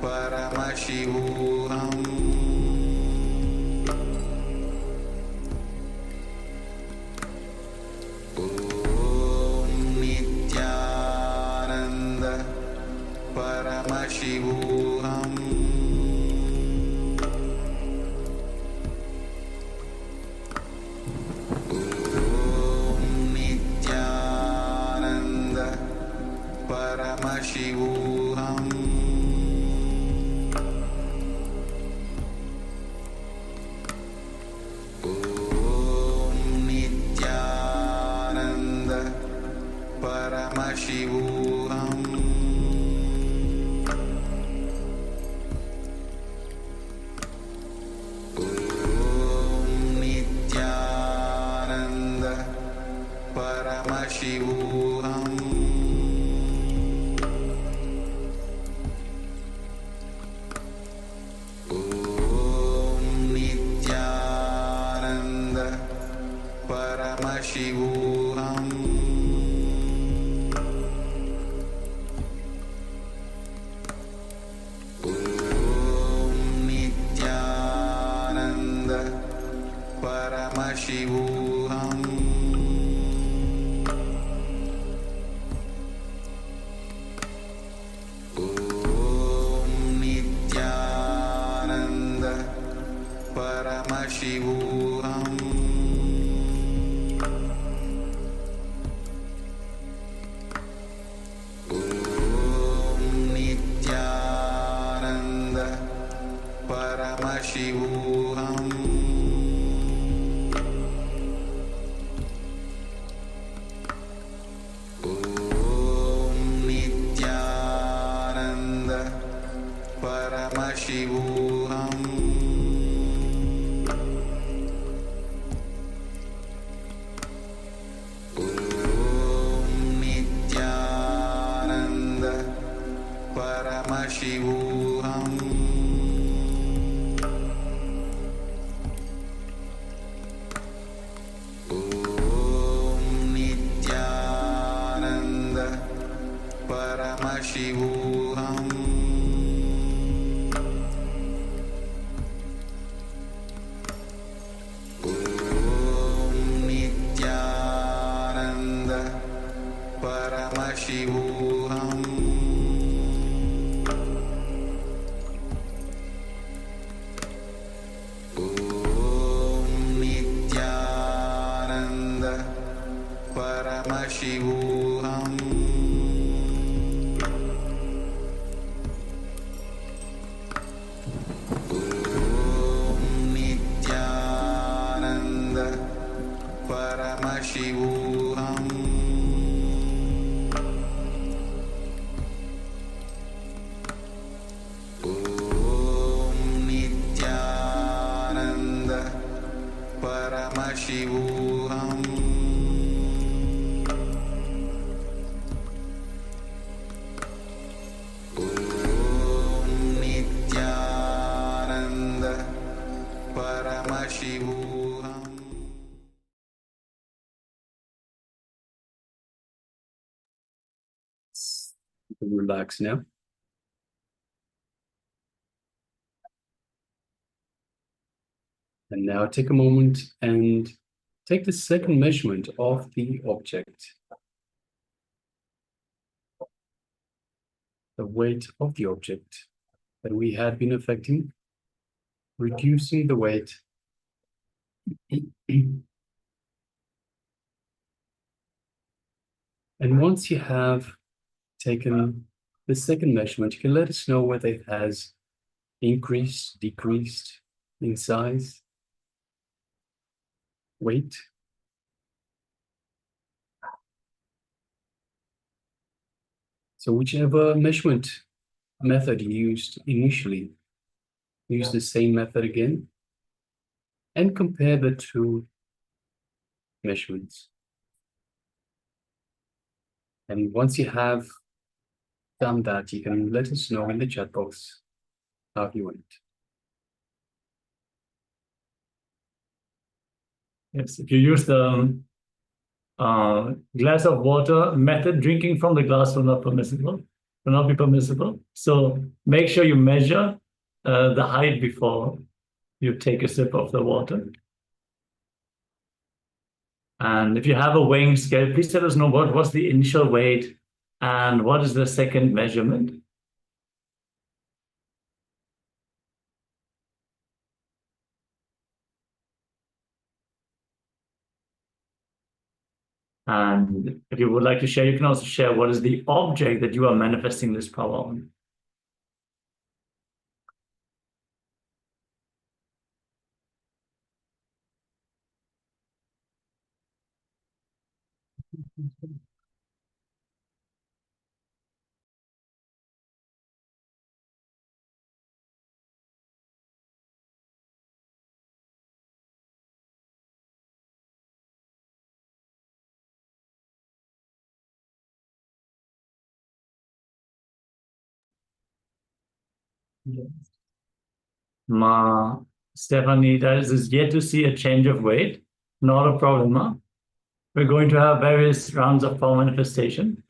Paramashivoham. Om Nithyananda Paramashivoham. Om Nithyananda Paramashivoham. Om Nithyananda Paramashivoham. Om Nithyananda Paramashivoham. Om Nithyananda Paramashivoham. Om Nithyananda Paramashivoham. Om Nithyananda Paramashivoham. Om Nithyananda Paramashivoham. Om Nithyananda Paramashivoham. Om Nithyananda Paramashivoham. Om Nithyananda Paramashivoham. Om Nithyananda Paramashivoham. Om Nithyananda Paramashivoham. Om Nithyananda Paramashivoham. Om Nithyananda Paramashivoham. Om Nithyananda Paramashivoham. Relax now. And now take a moment and take the second measurement of the object. The weight of the object that we had been affecting, reducing the weight. And once you have taken the second measurement, you can let us know whether it has increased, decreased in size. weight. So whichever measurement method you used initially, use the same method again and compare the two measurements. And once you have done that, you can let us know in the chat box how you went. Yes, if you use the glass of water method, drinking from the glass will not be permissible. So make sure you measure the height before you take a sip of the water. And if you have a weighing scale, please let us know what was the initial weight and what is the second measurement. And if you would like to share, you can also share what is the object that you are manifesting this power on. Ma Stephanie, that is yet to see a change of weight. Not a problem, Ma. We're going to have various rounds of power manifestation.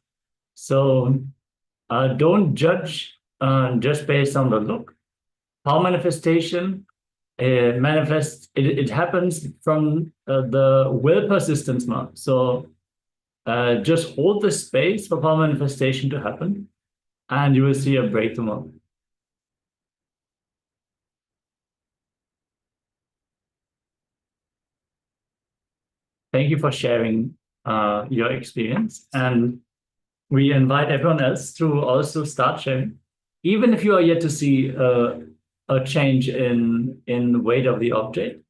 So don't judge just based on the look. Power manifestation it happens from the will persistence, Ma. So just hold the space for power manifestation to happen, and you will see a breakthrough. Thank you for sharing your experience. And we invite everyone else to also start sharing. Even if you are yet to see a change in the weight of the object,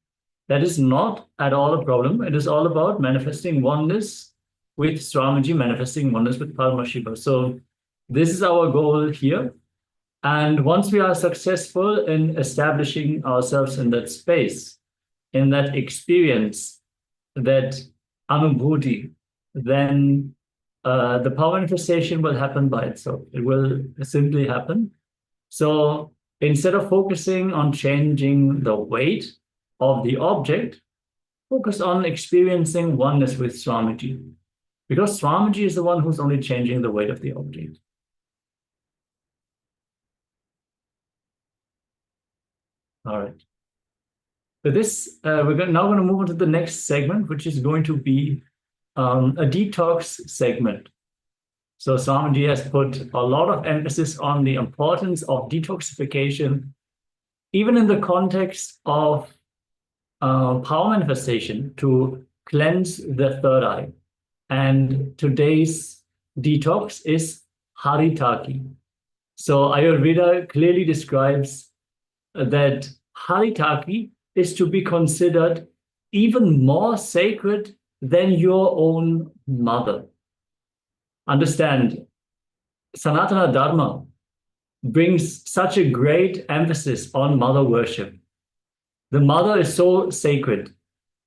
that is not at all a problem. It is all about manifesting oneness with Swamiji, manifesting oneness with Paramashiva. So this is our goal here. And once we are successful in establishing ourselves in that space, in that experience, that anubhuti, then the power manifestation will happen by itself. It will simply happen. So instead of focusing on changing the weight of the object, focus on experiencing oneness with Swamiji. Because Swamiji is the one who's only changing the weight of the object. All right. So this, we're now going to move on to the next segment, which is going to be a detox segment. So Swamiji has put a lot of emphasis on the importance of detoxification, even in the context of power manifestation, to cleanse the third eye. And today's detox is Haritaki. So Ayurveda clearly describes that Haritaki is to be considered even more sacred than your own mother. Understand, Sanatana Dharma brings such a great emphasis on mother worship. The mother is so sacred.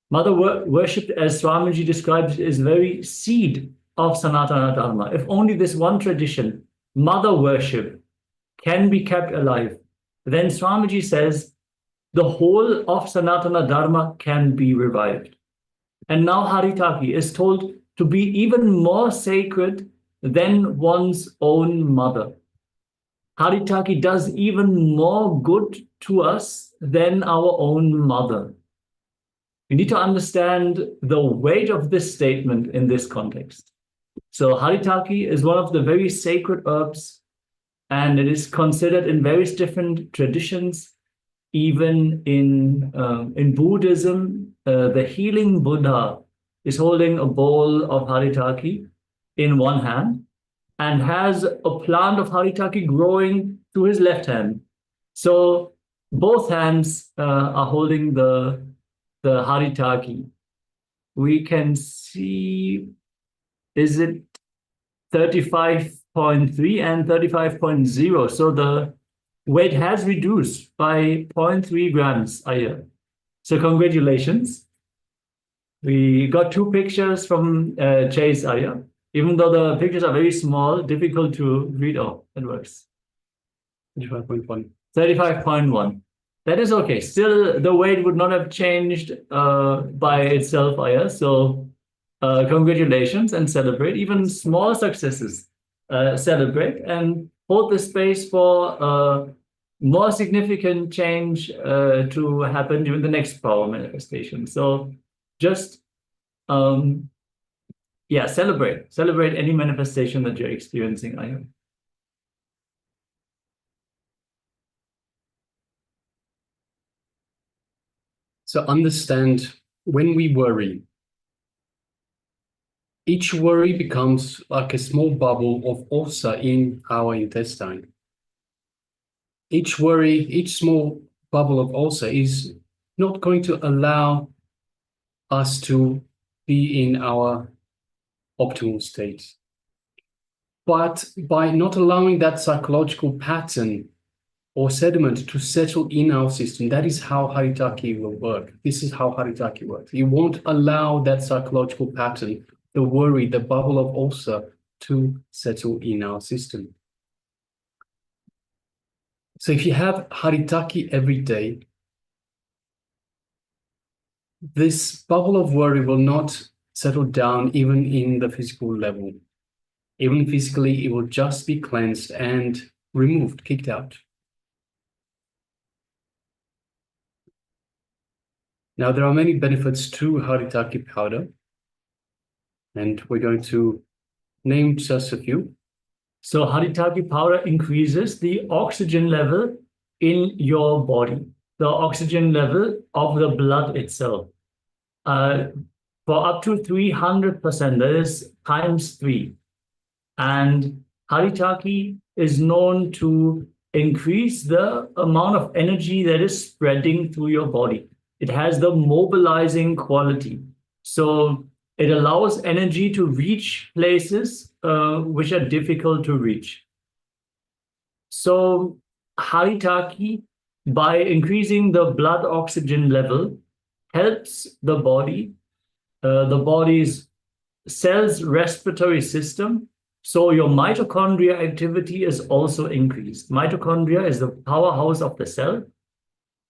Mother worship, as Swamiji describes, is very seed of Sanatana Dharma. If only this one tradition, mother worship, can be kept alive, then Swamiji says the whole of Sanatana Dharma can be revived. And now Haritaki is told to be even more sacred than one's own mother. Haritaki does even more good to us than our own mother. We need to understand the weight of this statement in this context. So Haritaki is one of the very sacred herbs, and it is considered in various different traditions. Even in Buddhism, the healing Buddha is holding a bowl of Haritaki in one hand and has a plant of Haritaki growing to his left hand. So both hands are holding the Haritaki. we can see, is it 35.3 and 35.0? So the weight has reduced by 0.3 grams a year. So congratulations. We got 2 pictures from Chase Aya. Even though the pictures are very small, difficult to read. Oh, it works. 35.1. 35.1. That is okay. Still, the weight would not have changed by itself, Aya. So congratulations and celebrate. Even small successes, celebrate and hold the space for more significant change to happen during the next power manifestation. So just, yeah, celebrate any manifestation that you're experiencing, Aya. So understand, when we worry, each worry becomes like a small bubble of ulcer in our intestine. Each worry, each small bubble of ulcer is not going to allow us to be in our optimal state. But by not allowing that psychological pattern or sediment to settle in our system, that is how Haritaki will work. This is how Haritaki works. You won't allow that psychological pattern, the worry, the bubble of ulcer, to settle in our system. So if you have Haritaki every day, this bubble of worry will not settle down even in the physical level. Even physically, it will just be cleansed and removed, kicked out. Now, there are many benefits to Haritaki powder, and we're going to name just a few. So Haritaki powder increases the oxygen level in your body, the oxygen level of the blood itself, for up to 300%, that is times 3. And Haritaki is known to increase the amount of energy that is spreading through your body. It has the mobilizing quality. So it allows energy to reach places which are difficult to reach. So Haritaki, by increasing the blood oxygen level, helps the body's cell's respiratory system. So your mitochondria activity is also increased. Mitochondria is the powerhouse of the cell,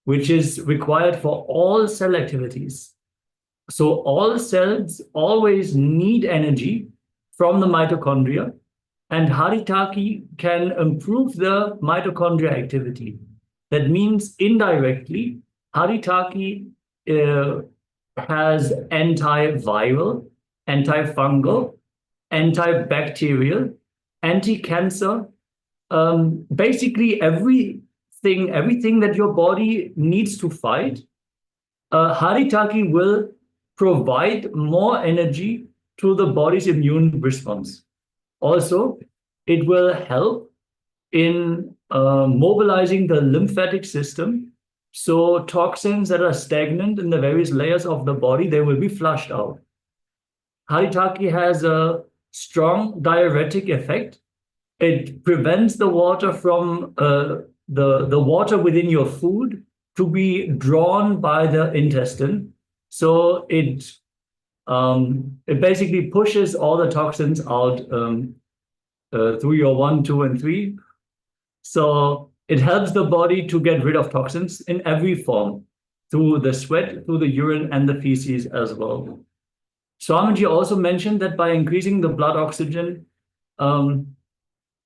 which is required for all cell activities. So all cells always need energy from the mitochondria, and Haritaki can improve the mitochondria activity. That means indirectly, Haritaki has antiviral, antifungal, antibacterial, anti-cancer, basically everything that your body needs to fight. Haritaki will provide more energy to the body's immune response. Also, it will help in mobilizing the lymphatic system. So toxins that are stagnant in the various layers of the body, they will be flushed out. Haritaki has a strong diuretic effect. It prevents the water from the water within your food to be drawn by the intestine. So it basically pushes all the toxins out through your 1, 2, and 3. So it helps the body to get rid of toxins in every form, through the sweat, through the urine, and the feces as well. Swamiji also mentioned that by increasing the blood oxygen,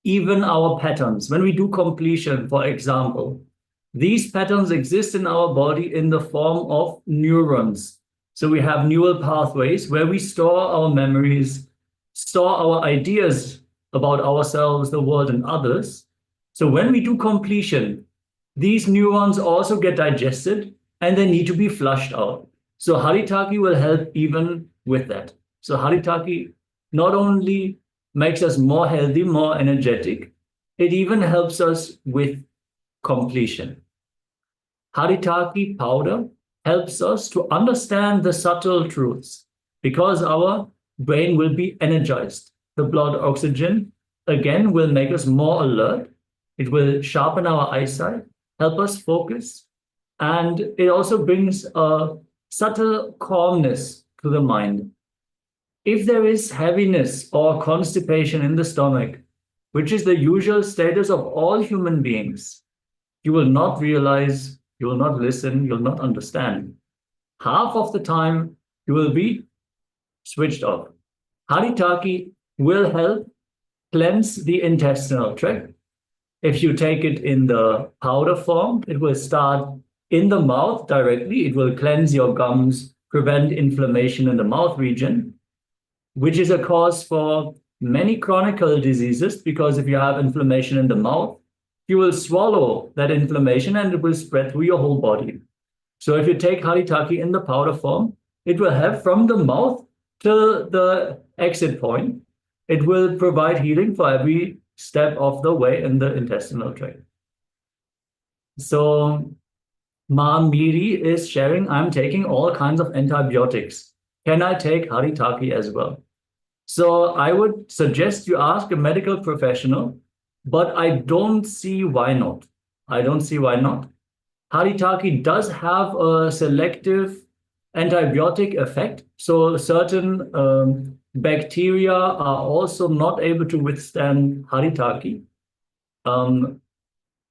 even our patterns, when we do completion, for example, these patterns exist in our body in the form of neurons. So we have neural pathways where we store our memories, store our ideas about ourselves, the world, and others. So when we do completion, these neurons also get digested and they need to be flushed out. So Haritaki will help even with that. So Haritaki not only makes us more healthy, more energetic, it even helps us with completion. Haritaki powder helps us to understand the subtle truths. because our brain will be energized. The blood oxygen, again, will make us more alert. It will sharpen our eyesight, help us focus, and it also brings a subtle calmness to the mind. If there is heaviness or constipation in the stomach, which is the usual status of all human beings, you will not realize, you will not listen, you'll not understand. Half of the time, you will be switched off. Haritaki will help cleanse the intestinal tract. If you take it in the powder form, it will start in the mouth directly. It will cleanse your gums, prevent inflammation in the mouth region, which is a cause for many chronic diseases, because if you have inflammation in the mouth, you will swallow that inflammation and it will spread through your whole body. So if you take Haritaki in the powder form, it will have from the mouth to the exit point. It will provide healing for every step of the way in the intestinal tract. So Ma Miri is sharing, I'm taking all kinds of antibiotics. Can I take Haritaki as well? So I would suggest you ask a medical professional, but I don't see why not. I don't see why not. Haritaki does have a selective antibiotic effect. So certain bacteria are also not able to withstand Haritaki.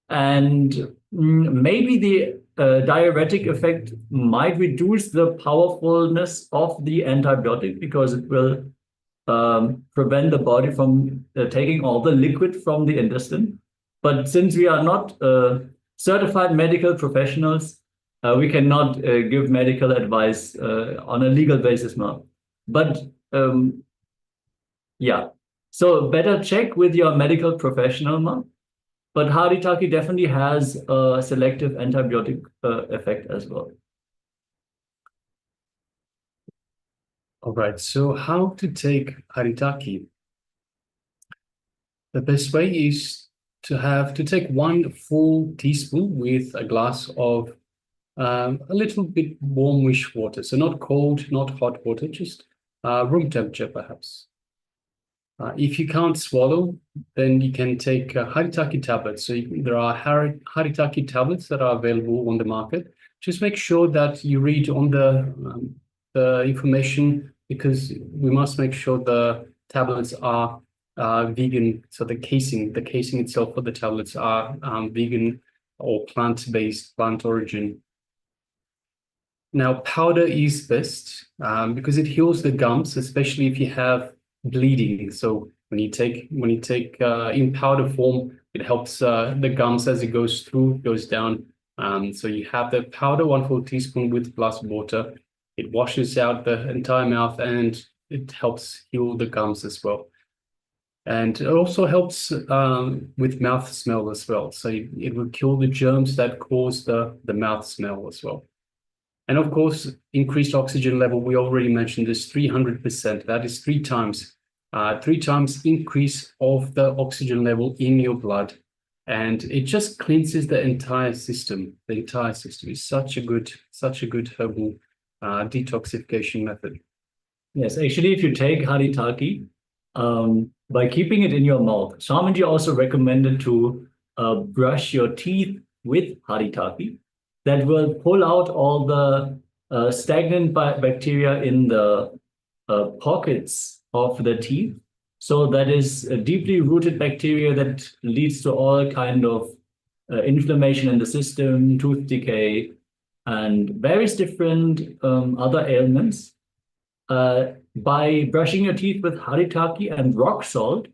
And maybe the diuretic effect might reduce the powerfulness of the antibiotic, because it will prevent the body from taking all the liquid from the intestine. But since we are not certified medical professionals, we cannot give medical advice on a legal basis now. But yeah, so better check with your medical professional now. But Haritaki definitely has a selective antibiotic effect as well. All right, so how to take Haritaki? The best way is to take 1 full teaspoon with a glass of a little bit warmish water. So not cold, not hot water, just room temperature perhaps. If you can't swallow, then you can take Haritaki tablets. So there are Haritaki tablets that are available on the market. Just make sure that you read on the information, because we must make sure the tablets are vegan. So the casing itself for the tablets are vegan or plant-based, plant origin. Now, powder is best because it heals the gums, especially if you have bleeding. So when you take in powder form, it helps the gums as it goes through, goes down. So you have the powder, 1 full teaspoon with a glass of water. It washes out the entire mouth and it helps heal the gums as well. And it also helps with mouth smell as well. So it will kill the germs that cause the mouth smell as well. And of course, increased oxygen level, we already mentioned this 300%. That is 3 times increase of the oxygen level in your blood. And it just cleanses the entire system. The entire system is such a good herbal detoxification method. Yes, actually, if you take Haritaki, by keeping it in your mouth, Swamiji also recommended to brush your teeth with Haritaki. That will pull out all the stagnant bacteria in the pockets of the teeth. So that is a deeply rooted bacteria that leads to all kind of inflammation in the system, tooth decay, and various different other ailments. By brushing your teeth with Haritaki and rock salt,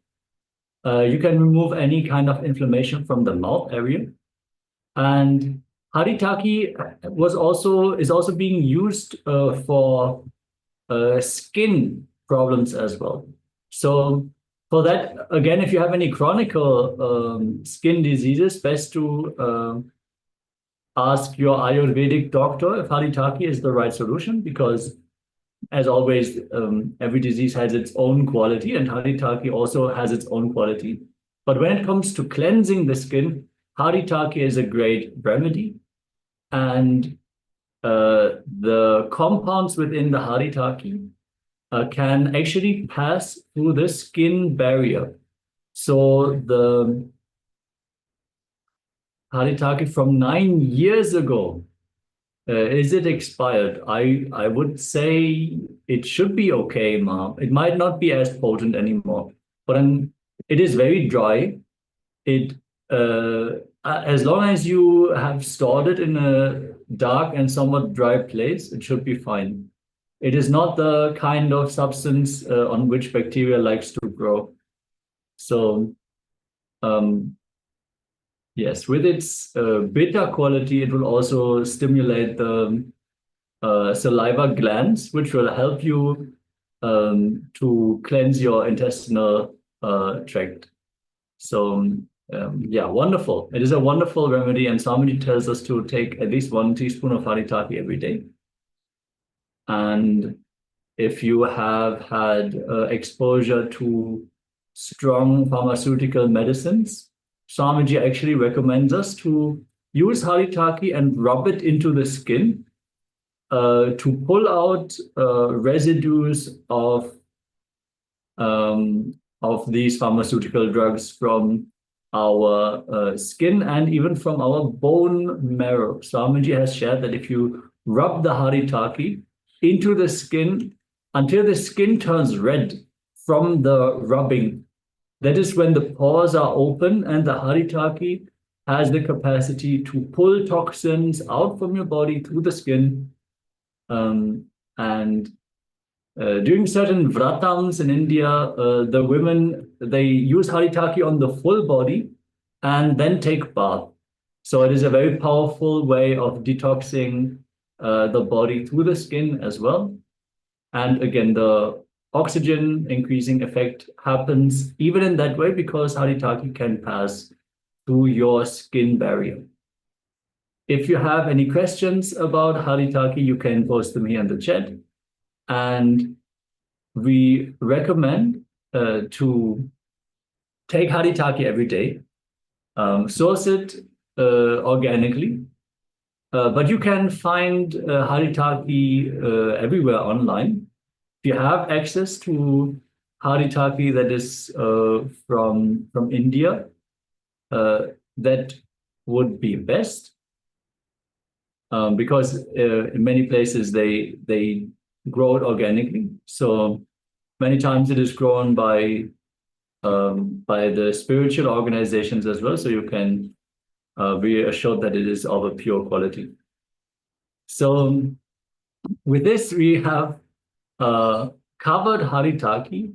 you can remove any kind of inflammation from the mouth area. And Haritaki is also being used for skin problems as well. So for that, again, if you have any chronic skin diseases, best to ask your Ayurvedic doctor if Haritaki is the right solution, because as always, every disease has its own quality, and Haritaki also has its own quality. But when it comes to cleansing the skin, Haritaki is a great remedy. And the compounds within the Haritaki can actually pass through the skin barrier. So the Haritaki from 9 years ago, is it expired? I would say it should be okay, Ma. It might not be as potent anymore, but it is very dry. It as long as you have stored it in a dark and somewhat dry place, it should be fine. It is not the kind of substance on which bacteria likes to grow. So yes, with its bitter quality, it will also stimulate the saliva glands, which will help you to cleanse your intestinal tract. So yeah, wonderful. It is a wonderful remedy, and Swamiji tells us to take at least 1 teaspoon of Haritaki every day. And if you have had exposure to strong pharmaceutical medicines, Swamiji actually recommends us to use Haritaki and rub it into the skin to pull out residues of these pharmaceutical drugs from our skin and even from our bone marrow. Swamiji has shared that if you rub the Haritaki into the skin until the skin turns red from the rubbing, that is when the pores are open and the Haritaki has the capacity to pull toxins out from your body through the skin. During certain vratams in India, the women, they use Haritaki on the full body and then take bath. So it is a very powerful way of detoxing the body through the skin as well. And again, the oxygen increasing effect happens even in that way because Haritaki can pass through your skin barrier. If you have any questions about Haritaki, you can post them here in the chat. And we recommend to take Haritaki every day, source it organically, but you can find Haritaki everywhere online. If you have access to Haritaki that is from India, that would be best, because in many places they grow it organically. So many times it is grown by the spiritual organizations as well. So you can be assured that it is of a pure quality. So with this, we have covered Haritaki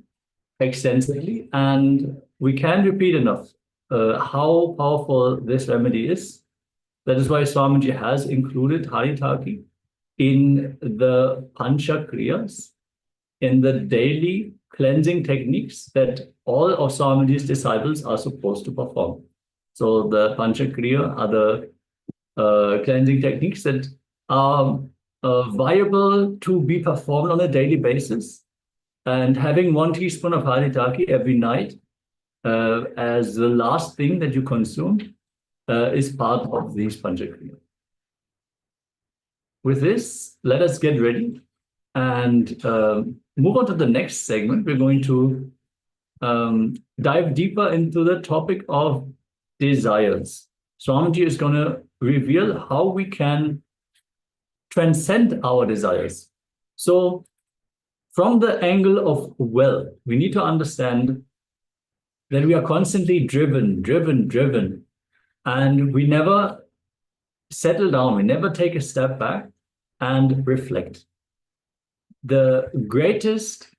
extensively, and we can repeat enough how powerful this remedy is. That is why Swamiji has included Haritaki in the Pancha Kriyas, in the daily cleansing techniques that all of Swamiji's disciples are supposed to perform. So the Pancha Kriya are the cleansing techniques that are viable to be performed on a daily basis. And having 1 teaspoon of Haritaki every night as the last thing that you consume is part of these Pancha Kriya. With this, let us get ready and move on to the next segment. We're going to dive deeper into the topic of desires. Swamiji is going to reveal how we can transcend our desires. So from the angle of wealth, we need to understand that we are constantly driven, and we never settle down, we never take a step back and reflect. The greatest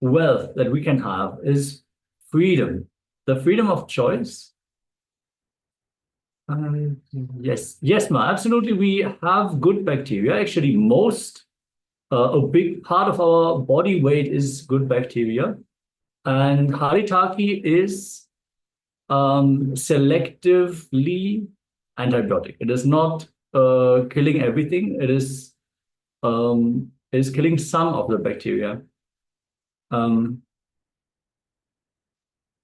wealth that we can have is freedom, the freedom of choice. Yes, Ma, absolutely. We have good bacteria. Actually, a big part of our body weight is good bacteria. And Haritaki is selectively antibiotic. It is not killing everything. It is killing some of the bacteria. I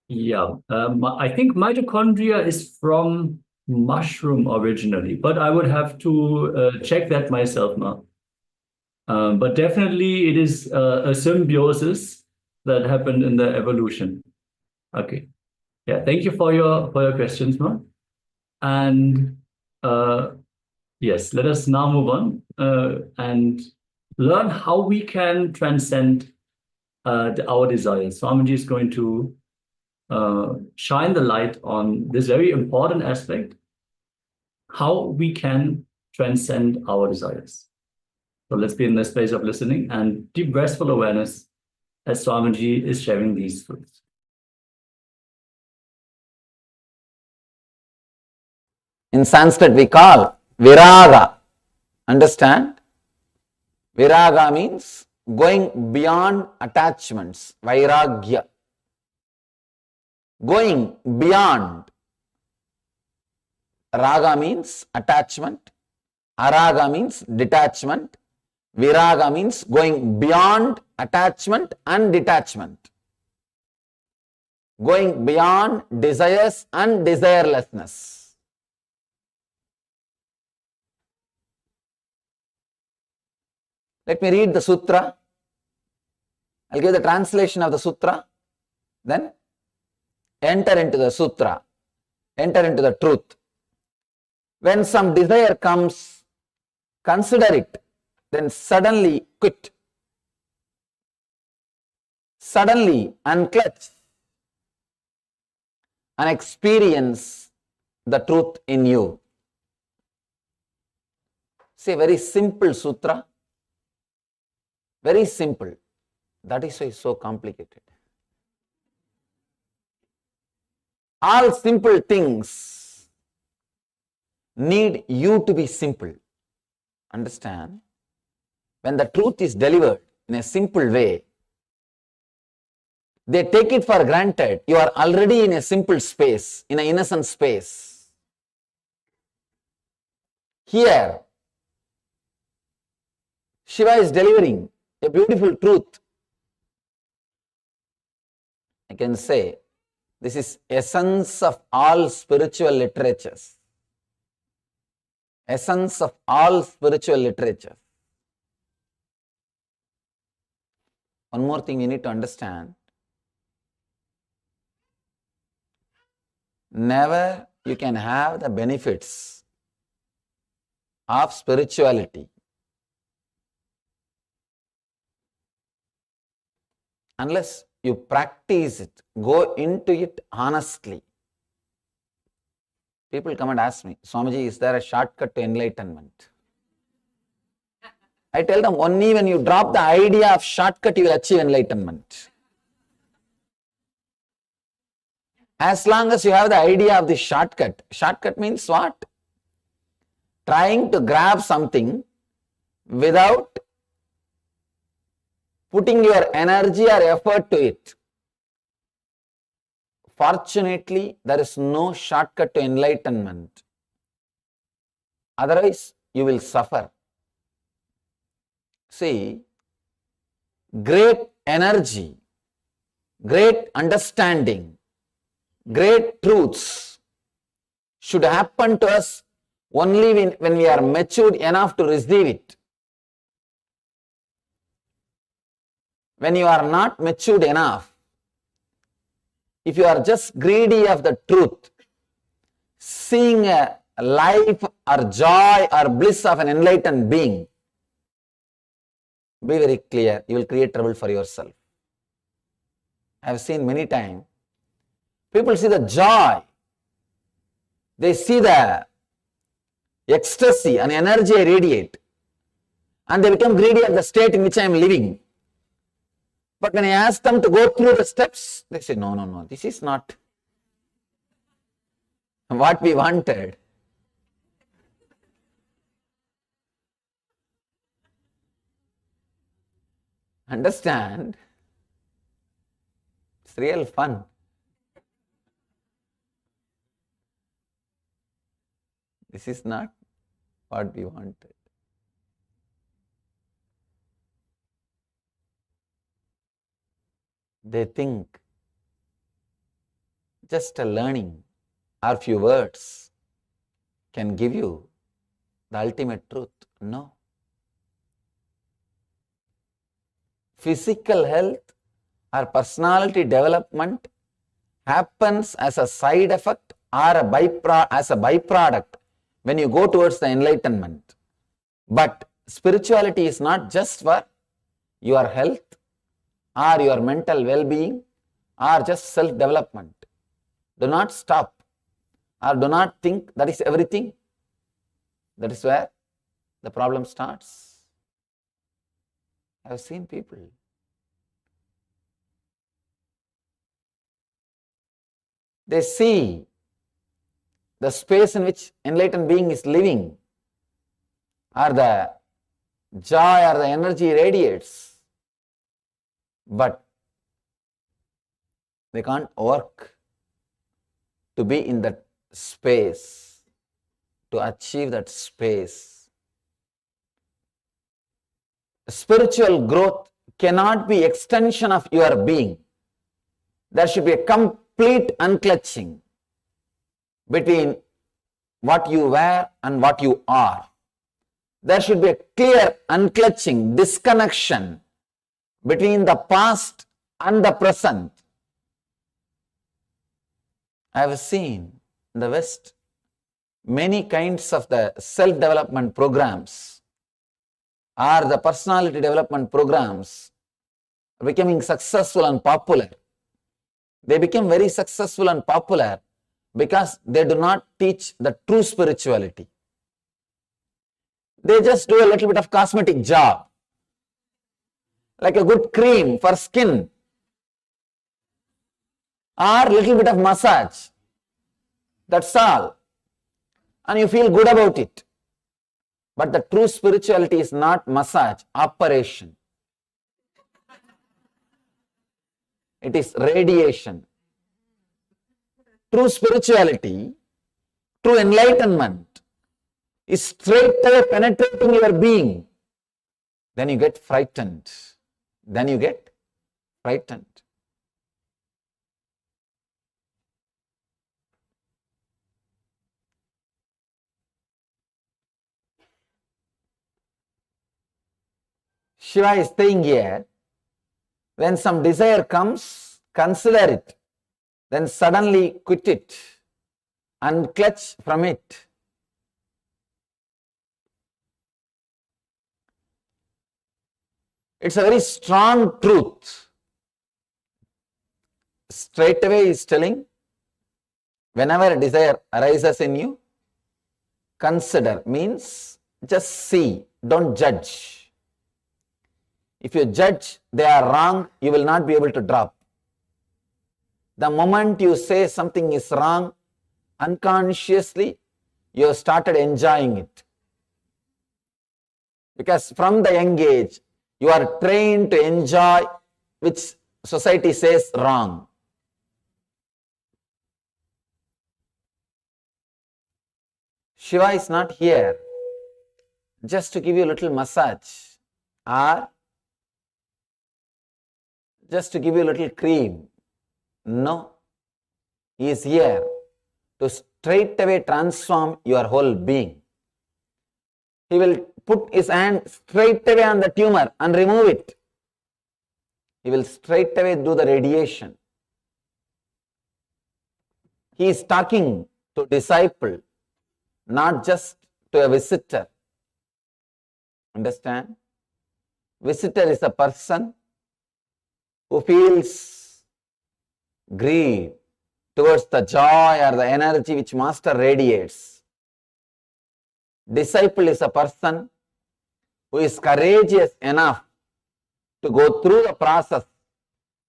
think mitochondria is from mushroom originally, but I would have to check that myself now. But definitely it is a symbiosis that happened in the evolution. Okay. Yeah, thank you for your questions, Ma. And yes, let us now move on and learn how we can transcend our desires. Swamiji is going to shine the light on this very important aspect, how we can transcend our desires. So let's be in the space of listening and deep restful awareness as Swamiji is sharing these truths. In Sanskrit we call viraga. Understand? Viraga means going beyond attachments. Vairagya. Going beyond. Raga means attachment. Araga means detachment. Viraga means going beyond attachment and detachment. Going beyond desires and desirelessness. Let me read the sutra. I'll give the translation of the sutra. Then enter into the sutra. Enter into the truth. When some desire comes, consider it. Then suddenly quit. Suddenly unclutch and experience the truth in you. It's a very simple sutra. Very simple. That is why it's so complicated. All simple things need you to be simple. Understand? When the truth is delivered in a simple way, they take it for granted. You are already in a simple space, in an innocent space. Here, Shiva is delivering a beautiful truth. I can say this is essence of all spiritual literatures. Essence of all spiritual literature. One more thing you need to understand. Never you can have the benefits of spirituality unless you practice it, go into it honestly. People come and ask me, Swamiji, is there a shortcut to enlightenment? I tell them, only when you drop the idea of shortcut, you will achieve enlightenment. As long as you have the idea of the shortcut, shortcut means what? Trying to grab something without putting your energy or effort to it. Fortunately, there is no shortcut to enlightenment. Otherwise, you will suffer. See, great energy, great understanding, great truths should happen to us only when we are matured enough to receive it. When you are not matured enough, if you are just greedy of the truth, seeing a life or joy or bliss of an enlightened being, be very clear, you will create trouble for yourself. I have seen many times, people see the joy, they see the ecstasy and energy I radiate, and they become greedy of the state in which I am living. But when I ask them to go through the steps, they say, no, this is not what we wanted. Understand? It's real fun. This is not what we wanted. They think just a learning or few words can give you the ultimate truth. No. physical health or personality development happens as a side effect or as a byproduct when you go towards the enlightenment. But spirituality is not just for your health or your mental well-being or just self-development. Do not stop or do not think that is everything. That is where the problem starts. I have seen people. They see the space in which enlightened being is living, or the joy or the energy radiates, but they can't work to be in that space, to achieve that space. Spiritual growth cannot be extension of your being. There should be a complete unclutching between what you were and what you are. There should be a clear unclutching, disconnection between the past and the present. I have seen in the West many kinds of the self-development programs or the personality development programs becoming successful and popular. They became very successful and popular because they do not teach the true spirituality. They just do a little bit of cosmetic job, like a good cream for skin, or little bit of massage. That's all. And you feel good about it. But the true spirituality is not massage, operation. It is radiation. True spirituality, true enlightenment is straight away penetrating your being. Then you get frightened. Then you get frightened. Shiva is saying here, when some desire comes, consider it, then suddenly quit it, unclutch from it. It's a very strong truth. Straight away he is telling, whenever a desire arises in you, consider, means just see, don't judge. If you judge they are wrong, you will not be able to drop. The moment you say something is wrong, unconsciously you have started enjoying it. Because from the young age, you are trained to enjoy which society says wrong. Shiva is not here just to give you a little massage or just to give you a little cream. No. He is here to straight away transform your whole being. He will put his hand straight away on the tumor and remove it. He will straight away do the radiation. He is talking to disciple, not just to a visitor. Understand? Visitor is a person who feels greed towards the joy or the energy which Master radiates. Disciple is a person who is courageous enough to go through the process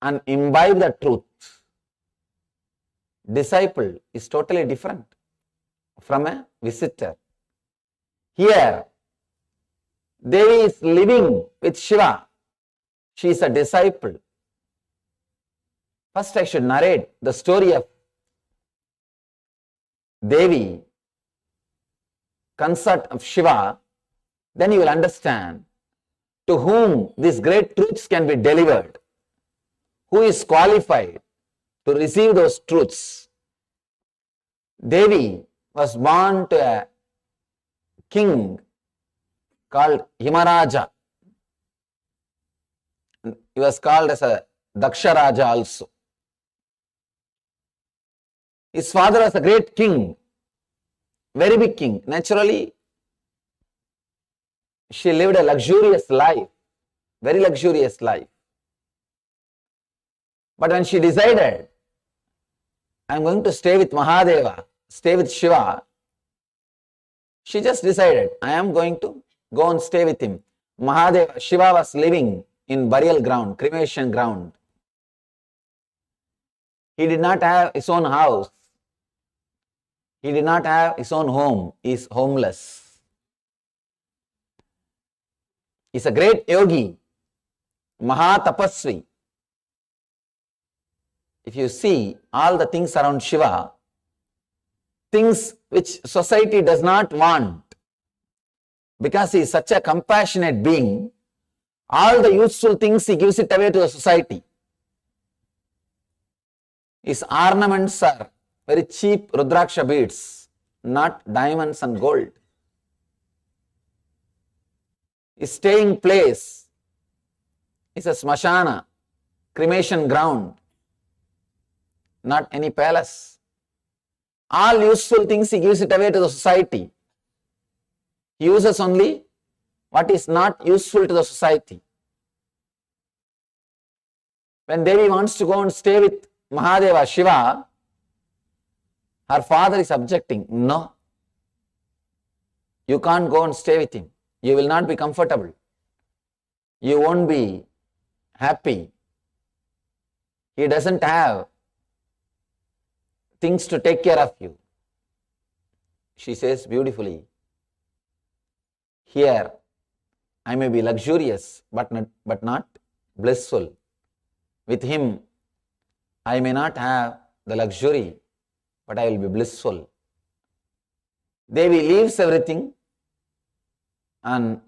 and imbibe the truth. Disciple is totally different from a visitor. Here, Devi is living with Shiva. She is a disciple. First, I should narrate the story of Devi, consort of Shiva. Then you will understand to whom these great truths can be delivered, who is qualified to receive those truths. Devi was born to a king called Himaraja. he was called as a Daksha Raja also. His father was a great king, very big king. Naturally, she lived a luxurious life, very luxurious life. But when she decided, I am going to stay with Mahadeva, stay with Shiva, she just decided, I am going to go and stay with him. Mahadeva, Shiva was living in burial ground, cremation ground. He did not have his own house. He did not have his own home. He is homeless. He is a great yogi, Mahatapasvi. If you see all the things around Shiva, things which society does not want, because he is such a compassionate being, all the useful things he gives it away to the society. His ornaments are very cheap Rudraksha beads, not diamonds and gold. His staying place is a smashana, cremation ground, not any palace. All useful things he gives it away to the society. He uses only what is not useful to the society. When Devi wants to go and stay with Mahadeva, Shiva, her father is objecting. No, you can't go and stay with him. You will not be comfortable. You won't be happy. He doesn't have things to take care of you. She says beautifully, here I may be luxurious but not blissful. With him I may not have the luxury, but I will be blissful. Devi leaves everything and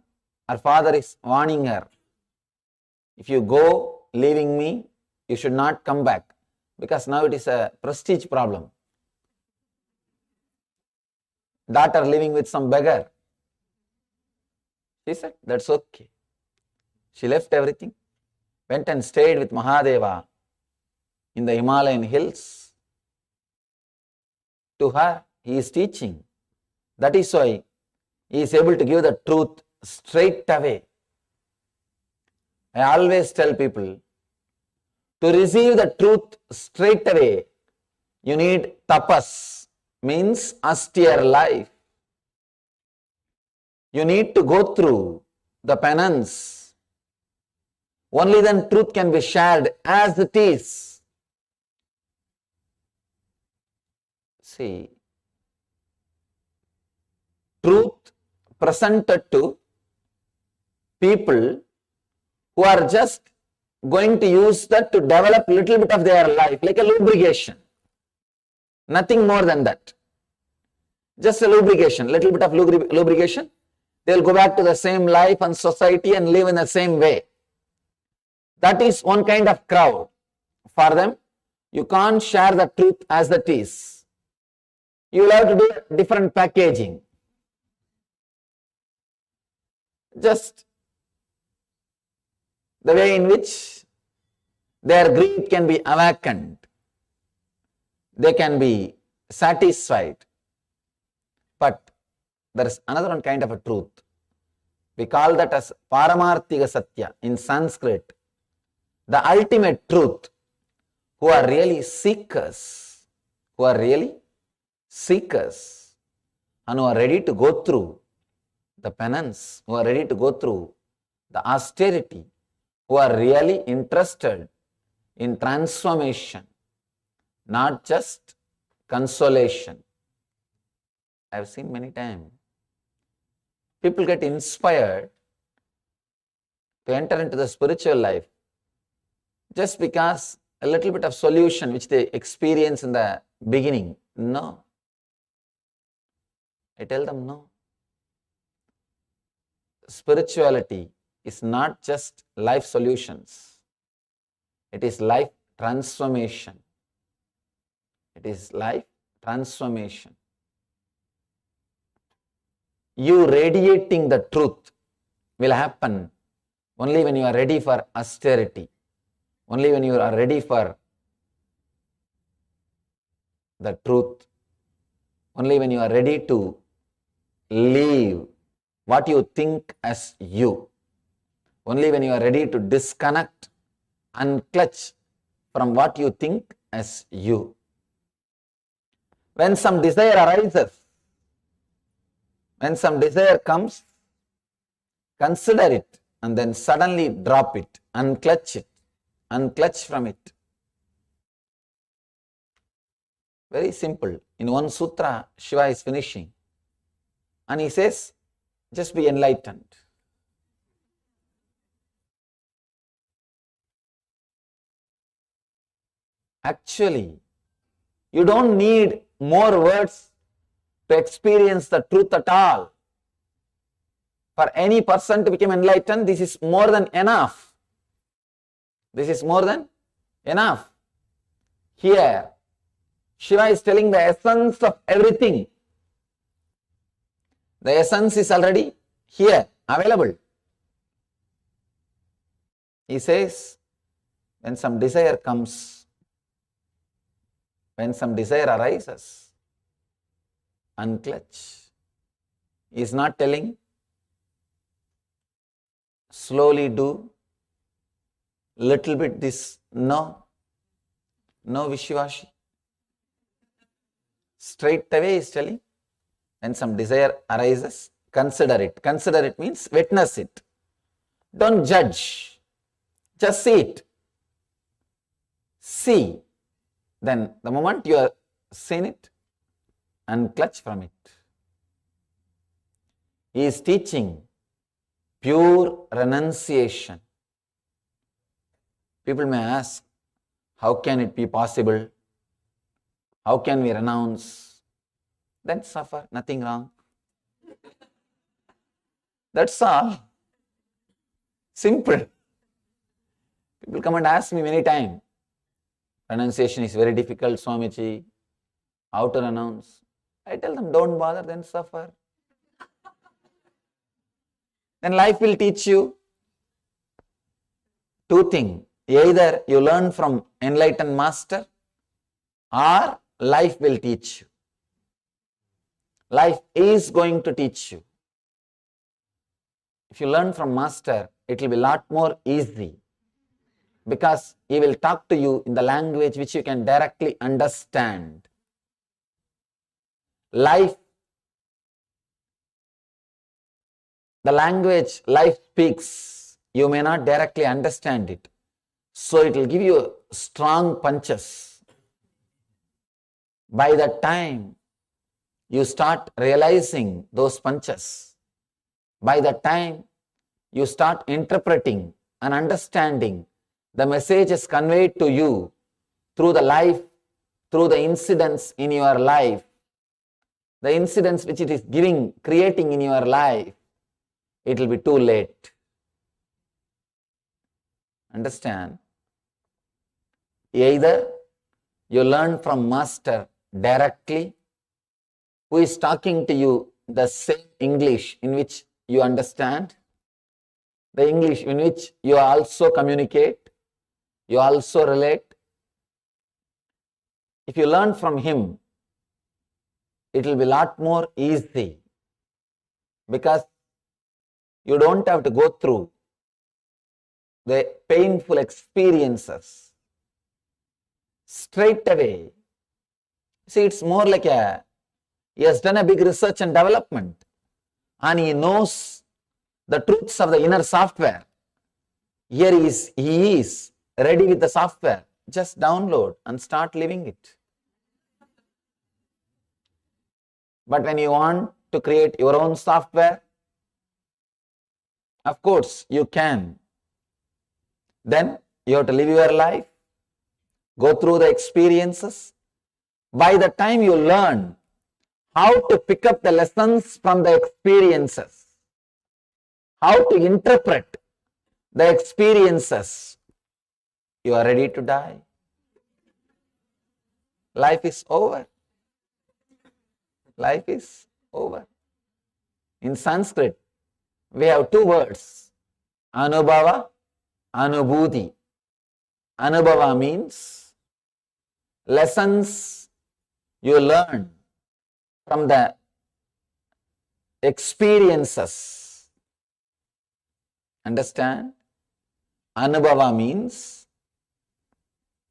her father is warning her, if you go leaving me, you should not come back, because now it is a prestige problem. Daughter living with some beggar. She said, that's okay. She left everything, went and stayed with Mahadeva in the Himalayan hills. To her, he is teaching. That is why he is able to give the truth straight away. I always tell people, to receive the truth straight away, you need tapas, means austere life. You need to go through the penance. Only then truth can be shared as it is. See, truth presented to people who are just going to use that to develop a little bit of their life, like a lubrication. Nothing more than that. Just a lubrication, little bit of lubrication. They will go back to the same life and society and live in the same way. That is one kind of crowd. For them, you can't share the truth as it is. You will have to do different packaging. Just the way in which their greed can be awakened. They can be satisfied. But there is another one kind of a truth. We call that as Paramarthika Satya in Sanskrit. The ultimate truth, who are really seekers, and who are ready to go through the penance, who are ready to go through the austerity, who are really interested in transformation, not just consolation. I have seen many times people get inspired to enter into the spiritual life just because a little bit of solution which they experience in the beginning. No. I tell them no. Spirituality is not just life solutions. It is life transformation. It is life transformation. You radiating the truth will happen only when you are ready for austerity. only when you are ready for the truth, only when you are ready to leave what you think as you, only when you are ready to disconnect and clutch from what you think as you. When some desire arises, when some desire comes, consider it and then suddenly drop it, unclutch from it. Very simple. In one sutra, Shiva is finishing and he says, just be enlightened. Actually, you don't need more words to experience the truth at all. For any person to become enlightened, this is more than enough. This is more than enough. Here, Shiva is telling the essence of everything. The essence is already here, available. He says, when some desire comes, when some desire arises, unclutch. He is not telling, slowly do, little bit this. No Vishivashi. Straight away he is telling, when some desire arises, consider it. Consider it means witness it. Don't judge. Just see it. See. Then the moment you have seen it, unclutch from it. He is teaching pure renunciation. People may ask, how can it be possible? How can we renounce? Then suffer, nothing wrong. That's all. Simple. People come and ask me many times, renunciation is very difficult, Swamiji. How to renounce? I tell them, don't bother, then suffer. Then life will teach you two things. Either you learn from enlightened master or life will teach you. Life is going to teach you. If you learn from master, it will be a lot more easy because he will talk to you in the language which you can directly understand. Life, the language life speaks, you may not directly understand it. So it will give you strong punches. By the time you start realizing those punches, by the time you start interpreting and understanding the messages conveyed to you through the life, through the incidents in your life, the incidents which it is creating in your life, it will be too late. Understand? Either you learn from master directly, who is talking to you the same English in which you understand, the English in which you also communicate, you also relate. If you learn from him, it will be a lot more easy because you don't have to go through the painful experiences. Straight away. See, it's more like he has done a big research and development and he knows the truths of the inner software. Here he is ready with the software. Just download and start living it. But when you want to create your own software, of course you can. Then you have to live your life, go through the experiences. By the time you learn how to pick up the lessons from the experiences, how to interpret the experiences, you are ready to die. Life is over. Life is over. In Sanskrit, we have two words, Anubhava, Anubhuti. Anubhava means lessons you learn from the experiences. Understand? Anubhava means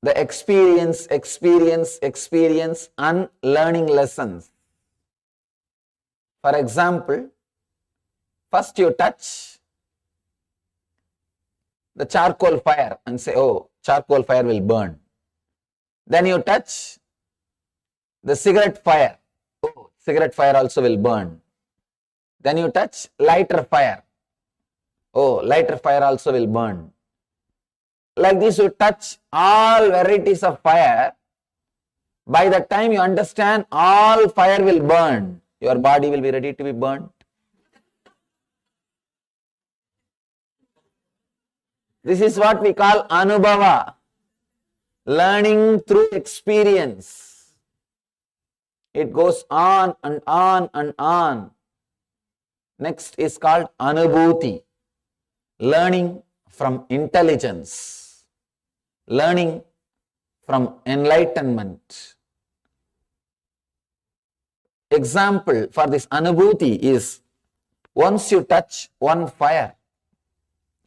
the experience, and learning lessons. For example, first you touch the charcoal fire and say, oh, charcoal fire will burn. Then you touch the cigarette fire. Oh, cigarette fire also will burn. Then you touch lighter fire. Oh, lighter fire also will burn. Like this, you touch all varieties of fire. By the time you understand all fire will burn, your body will be ready to be burnt. This is what we call Anubhava, learning through experience. It goes on and on and on. Next is called Anubhuti, learning from intelligence, learning from enlightenment. Example for this Anubhuti is, once you touch one fire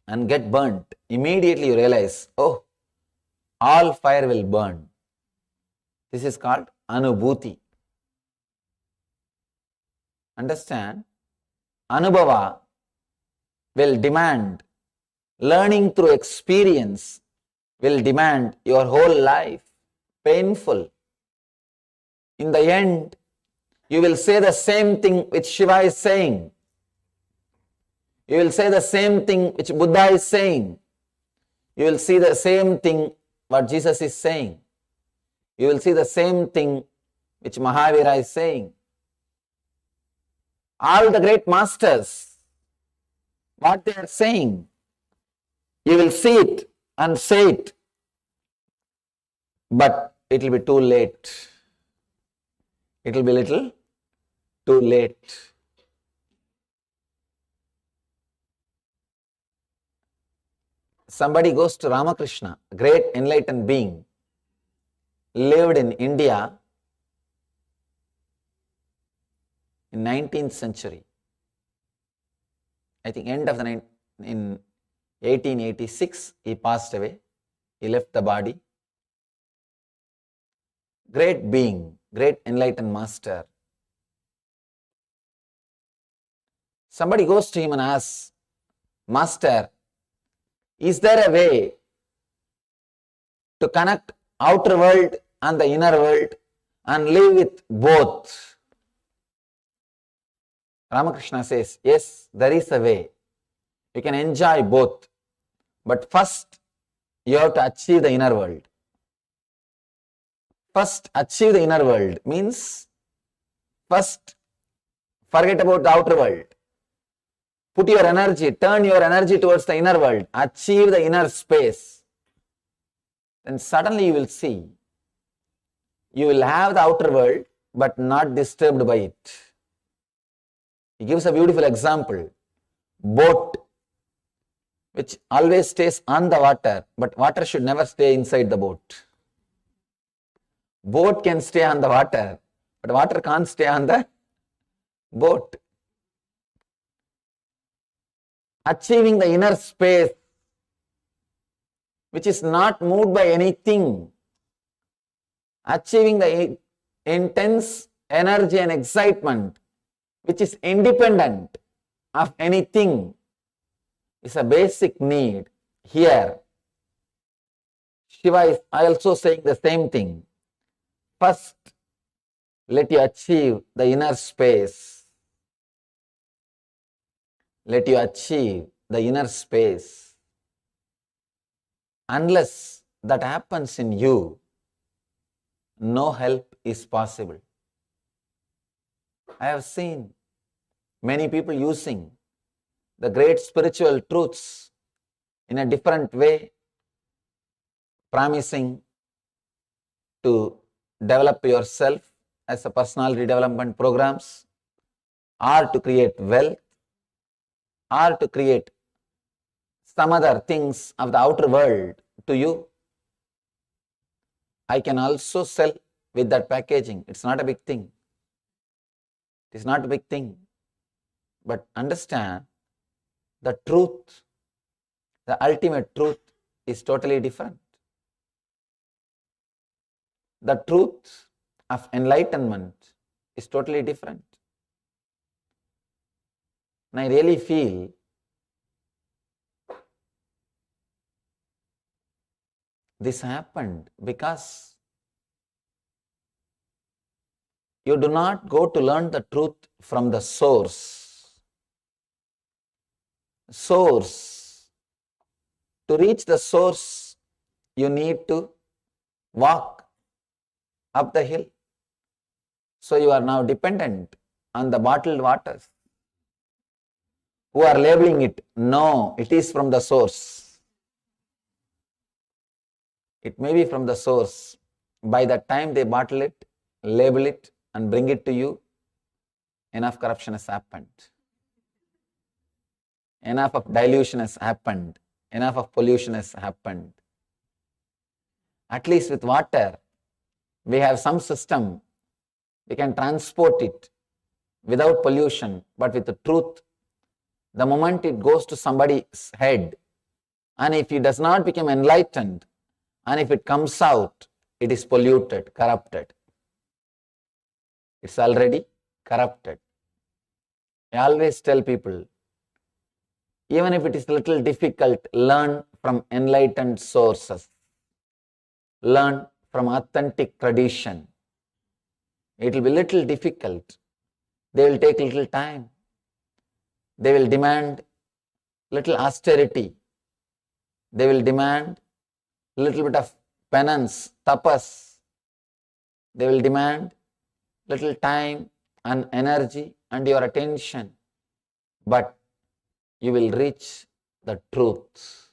and get burnt, immediately you realize, oh, all fire will burn. This is called Anubhuti. Understand? Anubhava will demand, learning through experience will demand your whole life, painful. In the end, you will say the same thing which Shiva is saying. You will say the same thing which Buddha is saying. You will see the same thing what Jesus is saying. You will see the same thing which Mahavira is saying. All the great masters, what they are saying, you will see it and say it, but it will be too late. It will be little too late. Somebody goes to Ramakrishna, a great enlightened being, lived in India in 19th century. I think end of the in 1886 he passed away. He left the body. Great being, great enlightened master. Somebody goes to him and asks, Master, is there a way to connect outer world and the inner world and live with both? Ramakrishna says, yes, there is a way. You can enjoy both. But first, you have to achieve the inner world. First, achieve the inner world means first, forget about the outer world. Put your energy, turn your energy towards the inner world. Achieve the inner space. Then suddenly you will see, you will have the outer world but not disturbed by it. He gives a beautiful example. Boat, which always stays on the water, but water should never stay inside the boat. Boat can stay on the water, but water can't stay on the boat. Achieving the inner space, which is not moved by anything. Achieving the intense energy and excitement, which is independent of anything, is a basic need. Here, Shiva is also saying the same thing. First, let you achieve the inner space. Let you achieve the inner space. Unless that happens in you, no help is possible. I have seen many people using the great spiritual truths in a different way, promising to develop yourself as a personality development programs, or to create wealth, or to create some other things of the outer world to you. I can also sell with that packaging. It's not a big thing. It is not a big thing. But understand the truth, the ultimate truth is totally different. The truth of enlightenment is totally different. And I really feel this happened because you do not go to learn the truth from the source. To reach the source, you need to walk up the hill. So you are now dependent on the bottled waters who are labeling it. No, it is from the source. It may be from the source. By the time they bottle it, label it, and bring it to you, enough corruption has happened. Enough of dilution has happened. Enough of pollution has happened. At least with water, we have some system. We can transport it without pollution, but with the truth, the moment it goes to somebody's head, and if it does not become enlightened, and if it comes out, it is polluted, corrupted. It's already corrupted. I always tell people, even if it is a little difficult, learn from enlightened sources. Learn from authentic tradition. It will be little difficult. They will take little time. They will demand little austerity. They will demand little bit of penance, tapas. They will demand little time and energy and your attention. But you will reach the truth.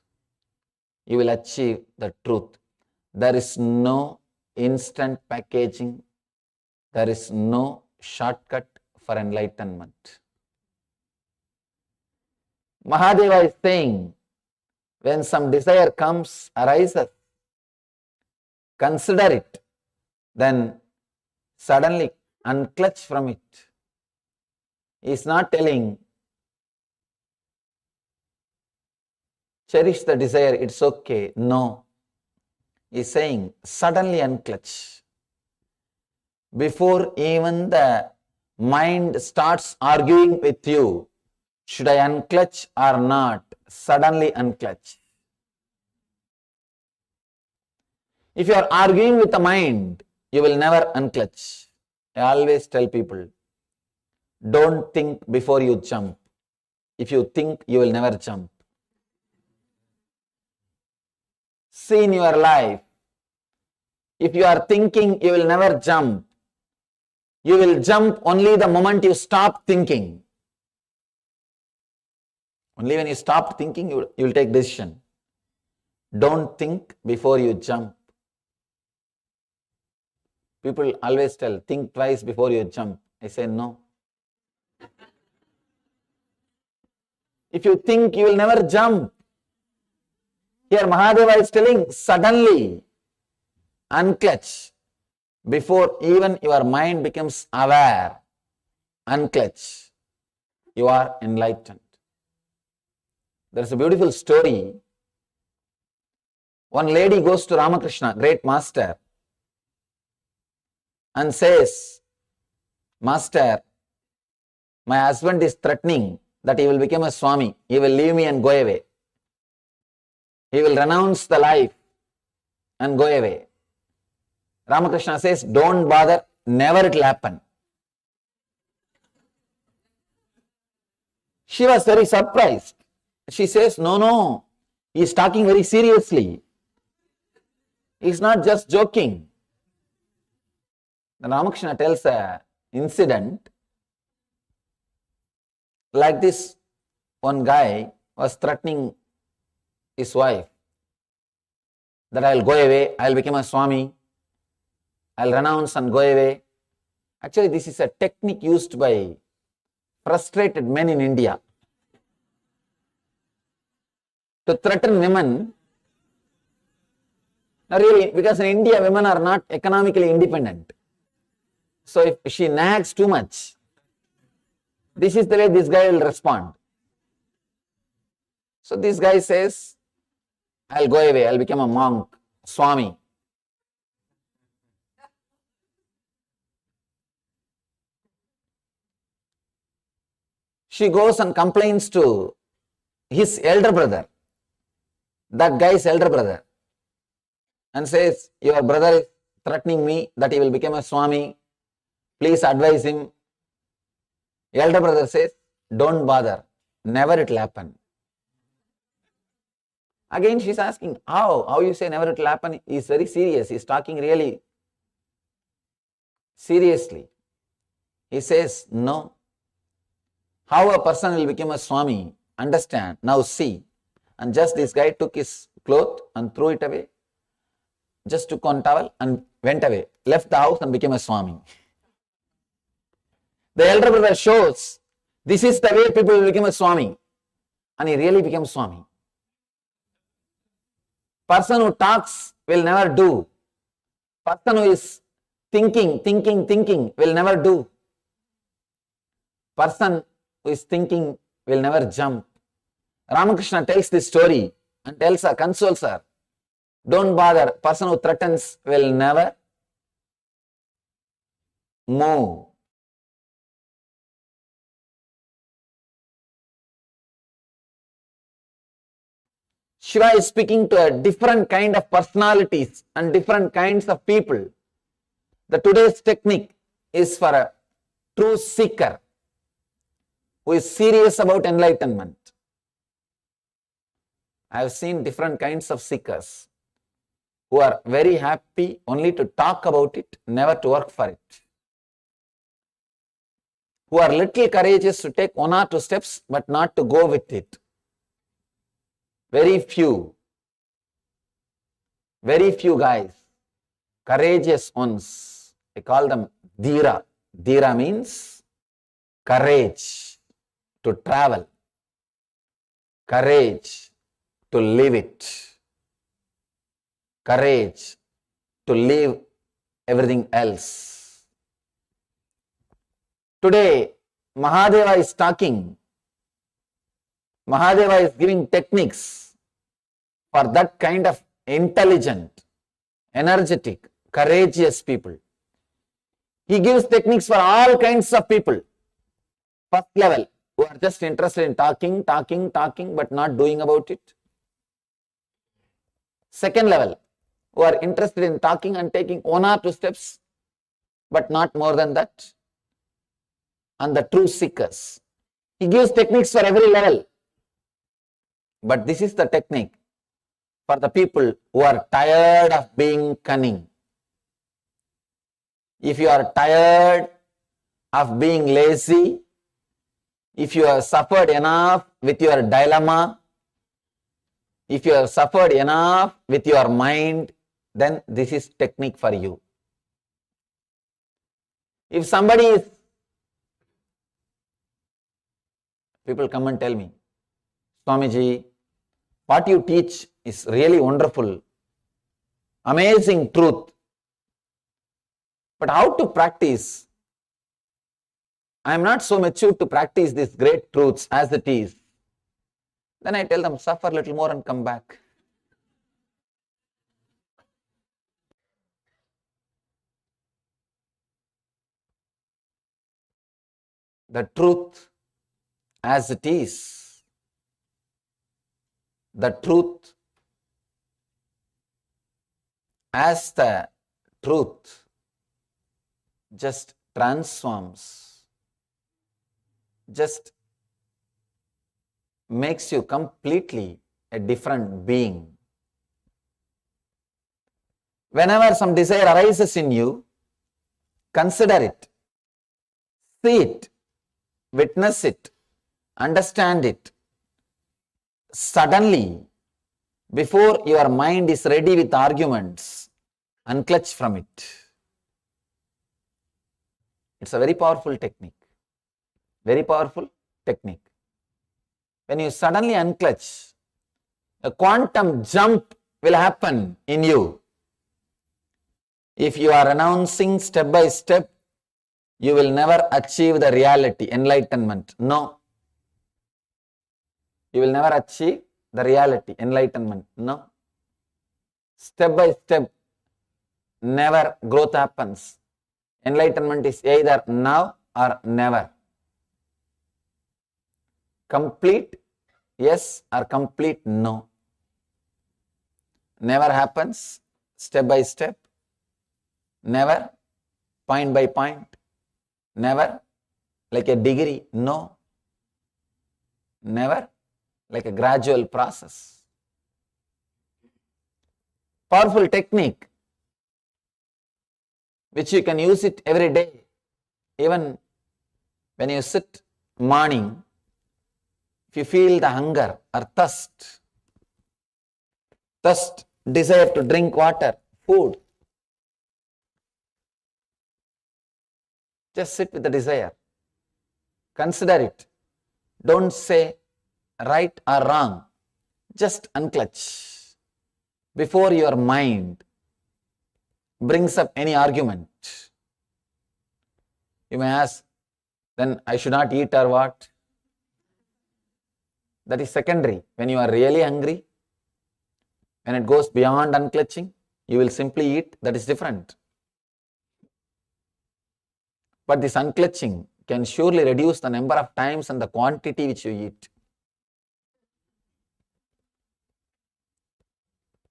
You will achieve the truth. There is no instant packaging. There is no shortcut for enlightenment. Mahadeva is saying, when some desire comes, arises, consider it, then suddenly unclutch from it. He is not telling, cherish the desire, it's okay. No. He is saying, suddenly unclutch. Before even the mind starts arguing with you, should I unclutch or not? Suddenly unclutch. If you are arguing with the mind, you will never unclutch. I always tell people, don't think before you jump. If you think, you will never jump. See in your life, if you are thinking, you will never jump. You will jump only the moment you stop thinking. Only when you stop thinking, you will take decision. Don't think before you jump. People always tell, think twice before you jump. I say no. If you think, you will never jump. Here Mahadeva is telling, suddenly unclutch. Before even your mind becomes aware, unclutch. You are enlightened. There is a beautiful story. One lady goes to Ramakrishna, great master, and says, Master, my husband is threatening that he will become a Swami. He will leave me and go away. He will renounce the life and go away. Ramakrishna says, don't bother, never it will happen. She was very surprised. She says, no, he is talking very seriously. He is not just joking. Then Ramakrishna tells an incident. Like this, one guy was threatening his wife that I will go away, I will become a Swami, I will renounce and go away. Actually, this is a technique used by frustrated men in India to threaten women Now really, because in India, women are not economically independent. So if she nags too much, this is the way this guy will respond. So this guy says, I'll go away, I'll become a monk, Swami. She goes and complains to his elder brother, that guy's elder brother, and says, your brother is threatening me that he will become a Swami. Please advise him. Elder brother says, don't bother, never it will happen. Again she's asking, how you say never it will happen? He's very serious, he's talking really seriously. He says, no. How a person will become a Swami, understand, now see. And just this guy took his cloth and threw it away, just took one towel and went away, left the house and became a Swami. The elder brother shows, this is the way people will become a Swami. And he really became Swami. Person who talks will never do. Person who is thinking will never do. Person who is thinking will never jump. Ramakrishna tells this story and tells her, consoles her, don't bother, person who threatens will never move. Shiva is speaking to a different kind of personalities and different kinds of people. The today's technique is for a true seeker who is serious about enlightenment. I have seen different kinds of seekers who are very happy only to talk about it, never to work for it. Who are little courageous to take one or two steps but not to go with it. Very few guys, courageous ones, I call them Dhira. Dhira means courage to travel, courage to live it, courage to leave everything else. Today, Mahadeva is talking. Mahadeva is giving techniques for that kind of intelligent, energetic, courageous people. He gives techniques for all kinds of people. First level, who are just interested in talking, but not doing about it. Second level, who are interested in talking and taking one or two steps, but not more than that. And the true seekers. He gives techniques for every level. But this is the technique for the people who are tired of being cunning. If you are tired of being lazy, if you have suffered enough with your dilemma, if you have suffered enough with your mind, then this is technique for you. If somebody is, people come and tell me, Swamiji, what you teach is really wonderful, amazing truth. But how to practice? I am not so mature to practice these great truths as it is. Then I tell them, suffer a little more and come back. The truth as it is, the truth as the truth just transforms, just makes you completely a different being. Whenever some desire arises in you, consider it, see it, witness it, understand it. Suddenly, before your mind is ready with arguments, unclutch from it. It's a very powerful technique. Very powerful technique. When you suddenly unclutch, a quantum jump will happen in you. If you are renouncing step by step, you will never achieve the reality, enlightenment. No. You will never achieve the reality, enlightenment. No. Step by step, never growth happens. Enlightenment is either now or never. Complete yes or complete no. Never happens step by step, never point by point, never like a degree, no. Never like a gradual process. Powerful technique which you can use it every day. Even when you sit morning, if you feel the hunger or thirst, desire to drink water, food, just sit with the desire. Consider it. Don't say right or wrong. Just unclutch before your mind brings up any argument. You may ask, then I should not eat or what? That is secondary. When you are really hungry, when it goes beyond unclutching, you will simply eat. That is different. But this unclutching can surely reduce the number of times and the quantity which you eat.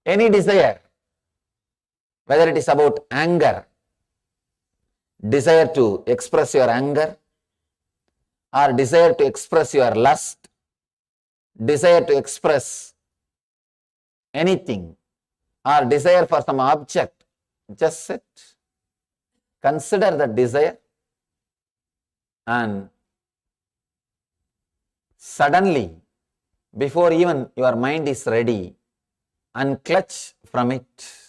Any desire, whether it is about anger, desire to express your anger, or desire to express your lust, desire to express anything, or desire for some object, just sit, consider the desire, and suddenly, before even your mind is ready, unclutch from it.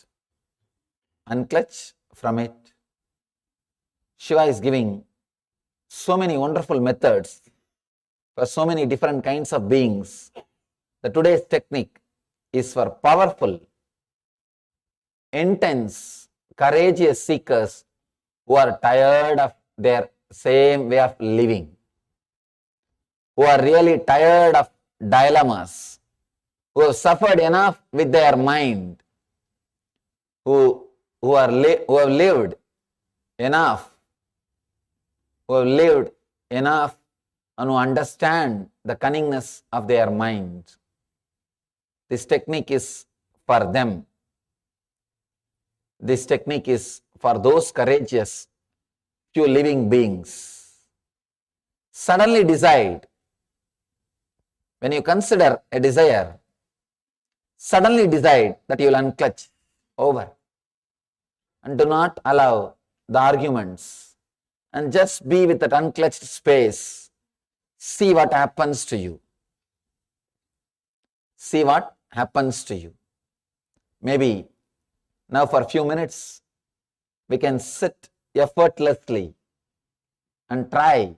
Unclutch from it. Shiva is giving so many wonderful methods for so many different kinds of beings. The today's technique is for powerful, intense, courageous seekers who are tired of their same way of living, who are really tired of dilemmas, who have suffered enough with their mind, who have lived enough, and who understand the cunningness of their mind. This technique is for them. This technique is for those courageous, few living beings. Suddenly decide, when you consider a desire, suddenly decide that you will unclutch over and do not allow the arguments and just be with that unclutched space. See what happens to you. See what happens to you. Maybe now for a few minutes we can sit effortlessly and try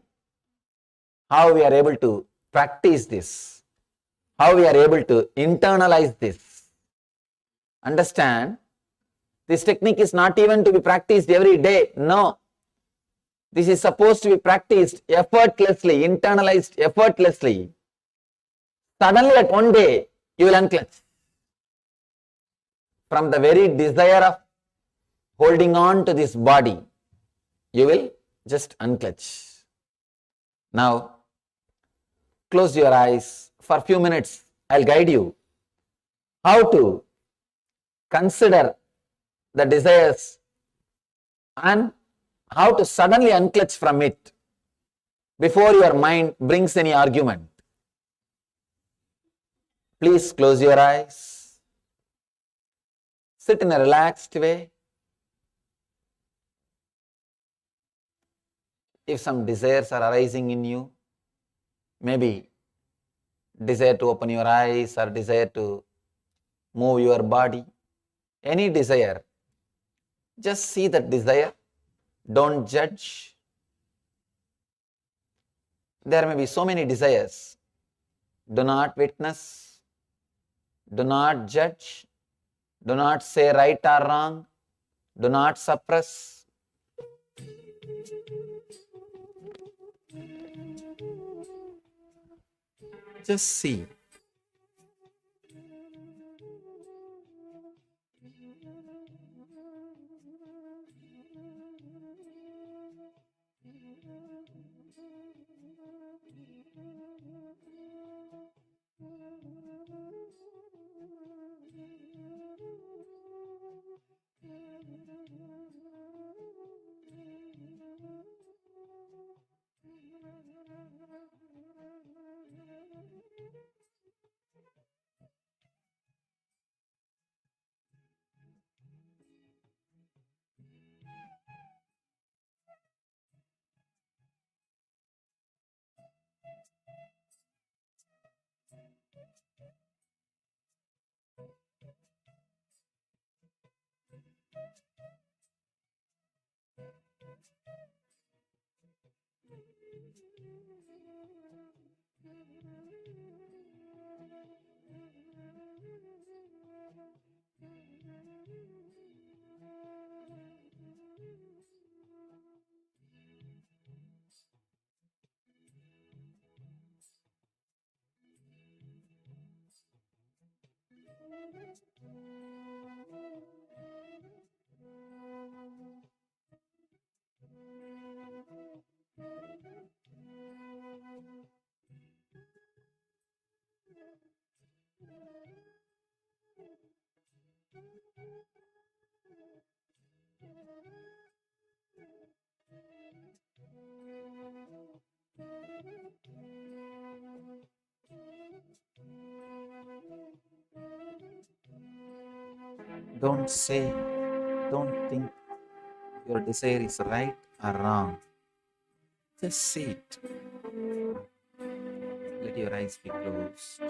how we are able to practice this, how we are able to internalize this. Understand, this technique is not even to be practiced every day. No. This is supposed to be practiced effortlessly, internalized effortlessly. Suddenly at one day, you will unclutch from the very desire of holding on to this body. You will just unclutch. Now, close your eyes for a few minutes. I'll guide you how to consider the desires and how to suddenly unclutch from it before your mind brings any argument. Please close your eyes. Sit in a relaxed way. If some desires are arising in you, maybe desire to open your eyes or desire to move your body, any desire, just see that desire. Don't judge. There may be so many desires. Do not witness. Do not judge. Do not say right or wrong. Do not suppress. Just see. Don't say, don't think your desire is right or wrong. Just see it. Let your eyes be closed.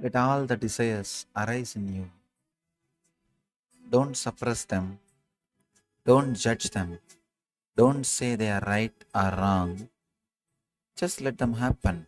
Let all the desires arise in you. Don't suppress them. Don't judge them. Don't say they are right or wrong. Just let them happen.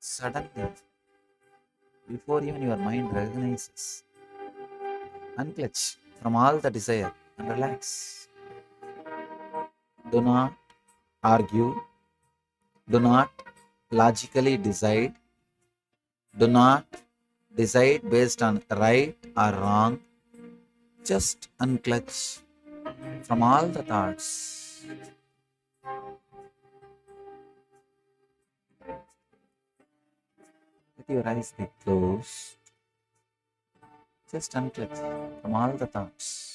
Suddenly, before even your mind recognizes, unclutch from all the desire and relax. Do not argue. Do not logically decide. Do not decide based on right or wrong. Just unclutch from all the thoughts. Let your eyes be closed. Just unclutch from all the thoughts.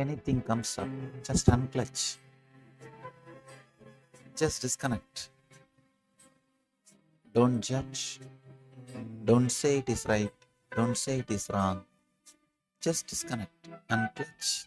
anything comes up, just unclutch. Just disconnect. Don't judge. Don't say it is right. Don't say it is wrong. Just disconnect. Unclutch.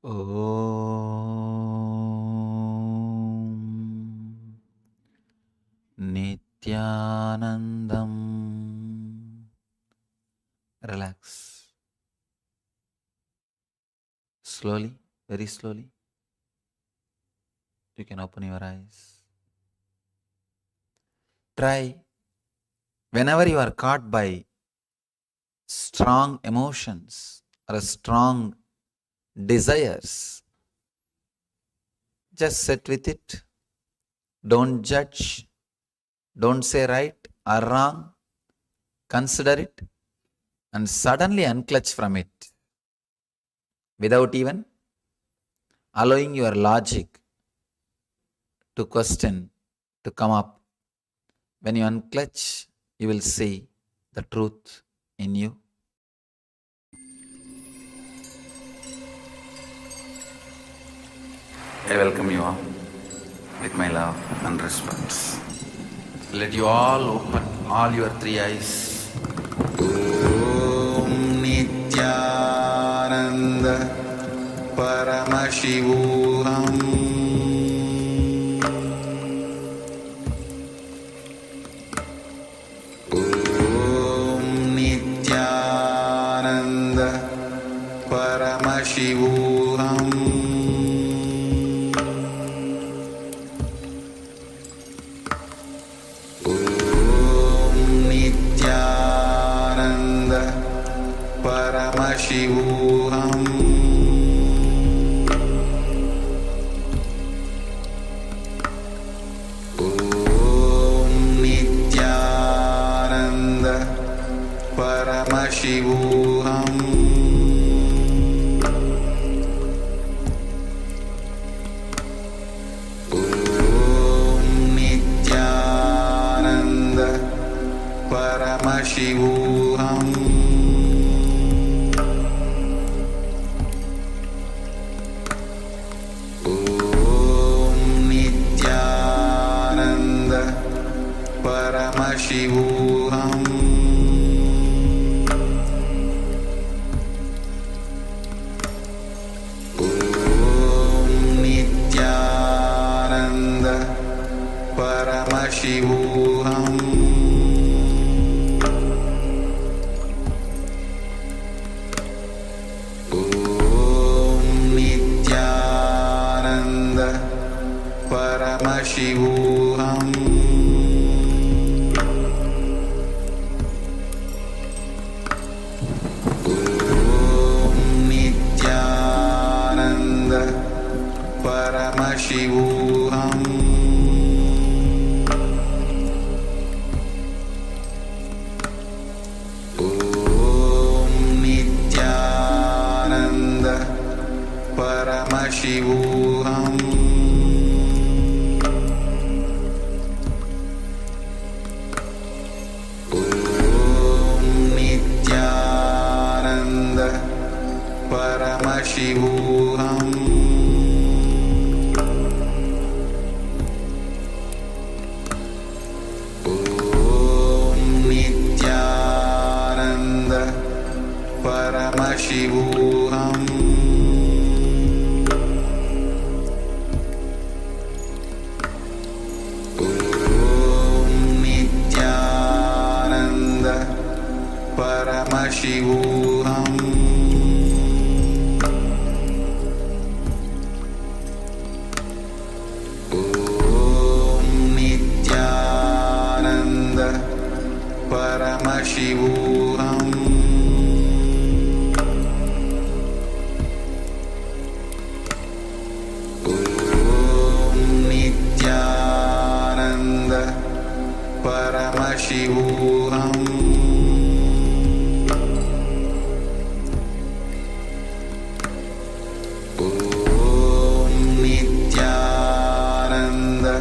Om Nithyanandam. Relax. Slowly, very slowly. You can open your eyes. Try, whenever you are caught by strong emotions or strong desires, just sit with it. Don't judge. Don't say right or wrong. Consider it and suddenly unclutch from it without even allowing your logic to question, to come up. When you unclutch, you will see the truth in you. I welcome you all with my love and respect. Let you all open all your three eyes. Om Nithyananda Paramashivoham. Om Nithyananda Paramashivoham. Paramashivoham. Om Nithyananda Paramashivoham. Om Nithyananda Paramashivoham. Om Paramashivoham Nithyananda Paramashivoham Nithyananda Paramashivoham Nithyananda Paramashivoham Nithyananda Paramashivoham Nithyananda Paramashivoham Nithyananda Paramashivoham Nithyananda Paramashivoham Nithyananda Paramashivoham Nithyananda Paramashivoham Nithyananda Paramashivoham Nithyananda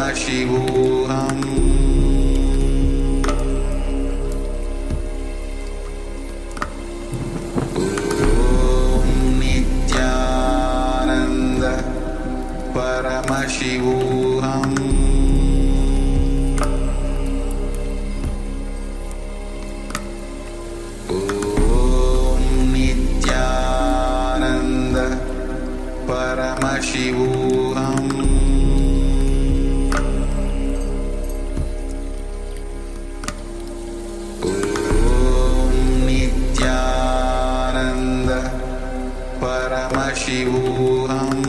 Paramashivoham Nithyananda Paramashivoham Nithyananda Paramashivoham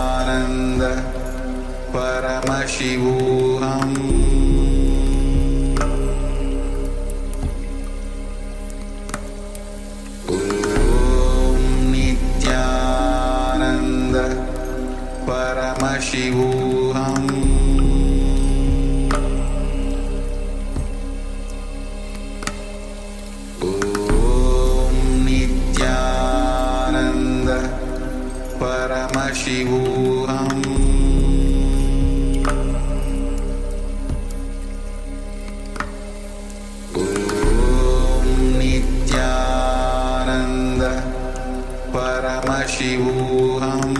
Nithyananda Paramashivoham Nithyananda Paramashivoham Nithyananda Paramashivoham Nithyananda Paramashivoham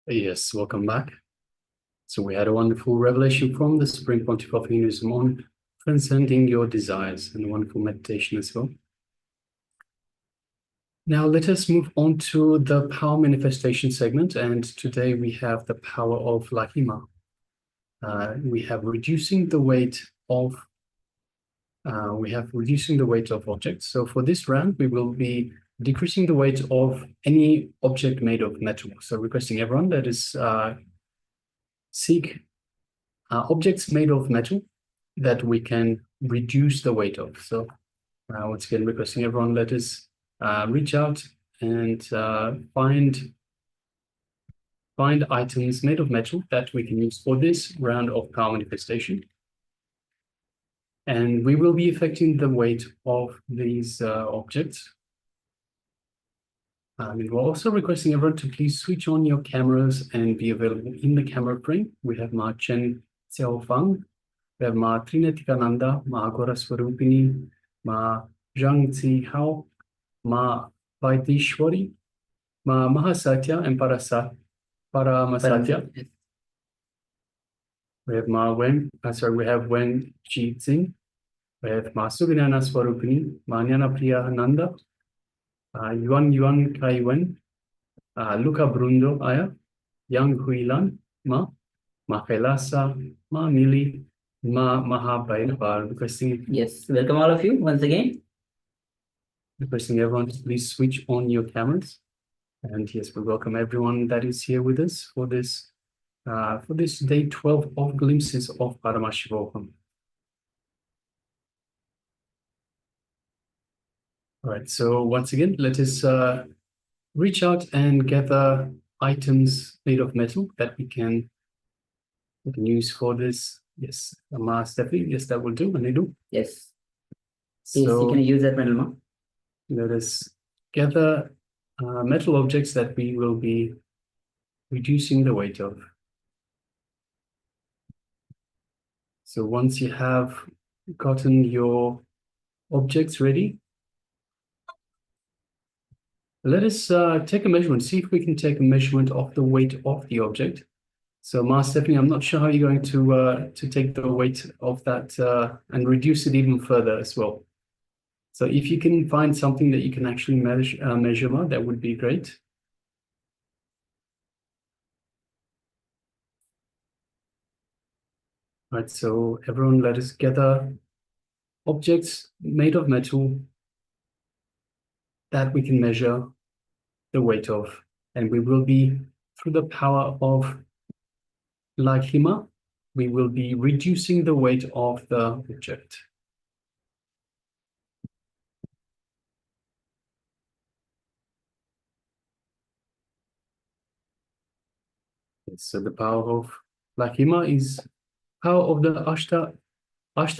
Yes, welcome back. So we had a wonderful revelation from the Supreme Pontiff of Hinduism on transcending your desires, and a wonderful meditation as well. Now let us move on to the power manifestation segment, and today we have the power of Lahima. We have reducing the weight of objects. So for this round, we will be decreasing the weight of any object made of metal. So requesting everyone that is seek objects made of metal that we can reduce the weight of. So once again, requesting everyone, let us reach out and find items made of metal that we can use for this round of power manifestation. And we will be affecting the weight of these objects. We're also requesting everyone to please switch on your cameras and be available in the camera frame. We have Ma Chen Xiao Fang, we have Ma Nithyananda, Ma Agora Swarupini, Ma Zhang Tzi Hao, Ma Vaidishwari, Ma Mahasatya, and Paramasatya. Yes. We have we have Wen Ji Tsing, we have Ma Suginana Swarupini, Ma Nyana Priya Nanda, Yuan Kai Wen, Luca Brundo Aya, Yang Huilan, Ma KAILASA, Ma Mili, Ma Mahabhairava, Yes. Welcome all of you once again. requesting everyone to please switch on your cameras. And yes, we welcome everyone that is here with us for this day 12 of Glimpses of Paramashivoham. All right, so once again, let us reach out and gather items made of metal that we can use for this. Yes, Stephanie, yes, that will do, and I do. Yes. Please, you So can use that metal, ma. let us gather metal objects that we will be reducing the weight of. So once you have gotten your objects ready, let us take a measurement, see if we can take a measurement of the weight of the object. So Stephanie, I'm not sure how you're going to take the weight of that and reduce it even further as well. So if you can find something that you can actually measure, Ma, that would be great. All right, so everyone, let us gather objects made of metal that we can measure the weight of, and we will be, through the power of Laghima, we will be reducing the weight of the object. So the power of Laghima is power of the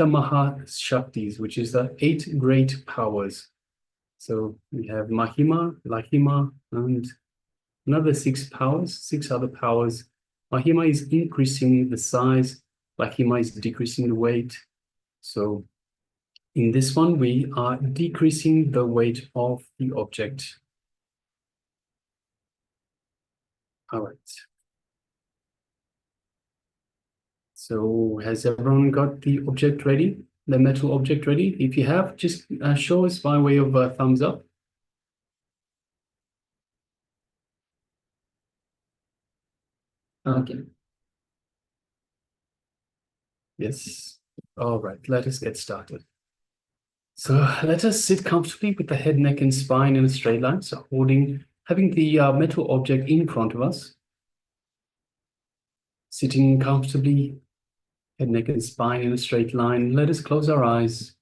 Maha Shaktis, which is the 8 great powers. So we have Mahima, Laghima, and another 6 powers, 6 other powers. Mahima is increasing the size, Laghima is decreasing the weight. So in this one, we are decreasing the weight of the object. All right. So has everyone got the object ready? The metal object ready? If you have, just show us by way of a thumbs up. Okay. Yes. All right, let us get started. So let us sit comfortably with the head, neck, and spine in a straight line. So having the metal object in front of us. Sitting comfortably, head, neck, and spine in a straight line. Let us close our eyes.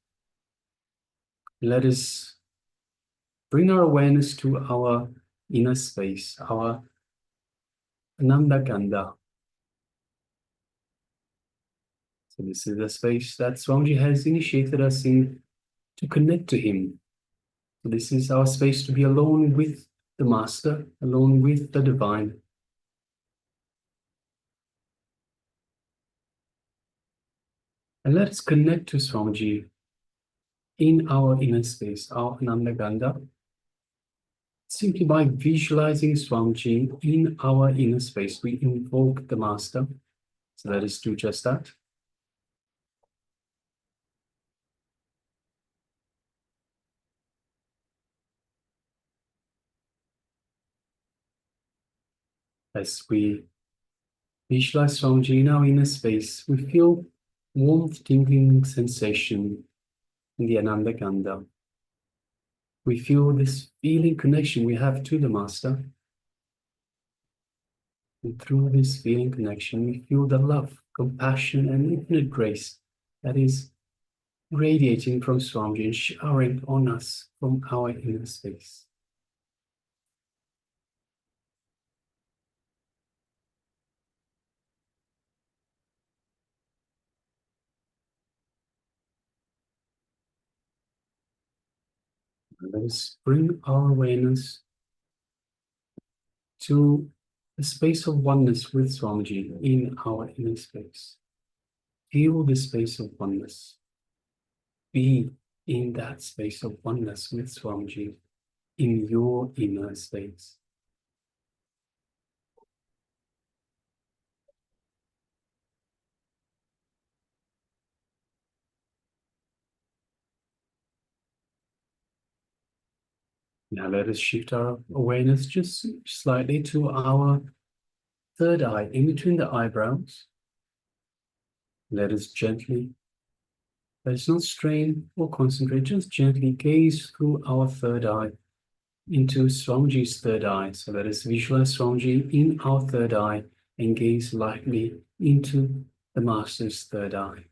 Let us bring our awareness to our inner space, our Ananda Gandha. So this is the space that Swamiji has initiated us in to connect to him. So this is our space to be alone with the Master, alone with the Divine. And let us connect to Swamiji in our inner space, our Ananda Gandha, simply by visualizing Swamiji in our inner space. We invoke the Master. So let us do just that. As we visualize Swamiji in our inner space, we feel warmth, tingling sensation in the Ananda Gandha. We feel this feeling connection we have to the Master. And through this feeling connection, we feel the love, compassion, and infinite grace that is radiating from Swamiji and showering on us from our inner space. Let us bring our awareness to the space of oneness with Swamiji in our inner space. Feel the space of oneness. Be in that space of oneness with Swamiji in your inner space. Now let us shift our awareness just slightly to our third eye, in between the eyebrows. Let us not strain or concentrate, just gently gaze through our third eye into Swamiji's third eye. So let us visualize Swamiji in our third eye and gaze lightly into the Master's third eye.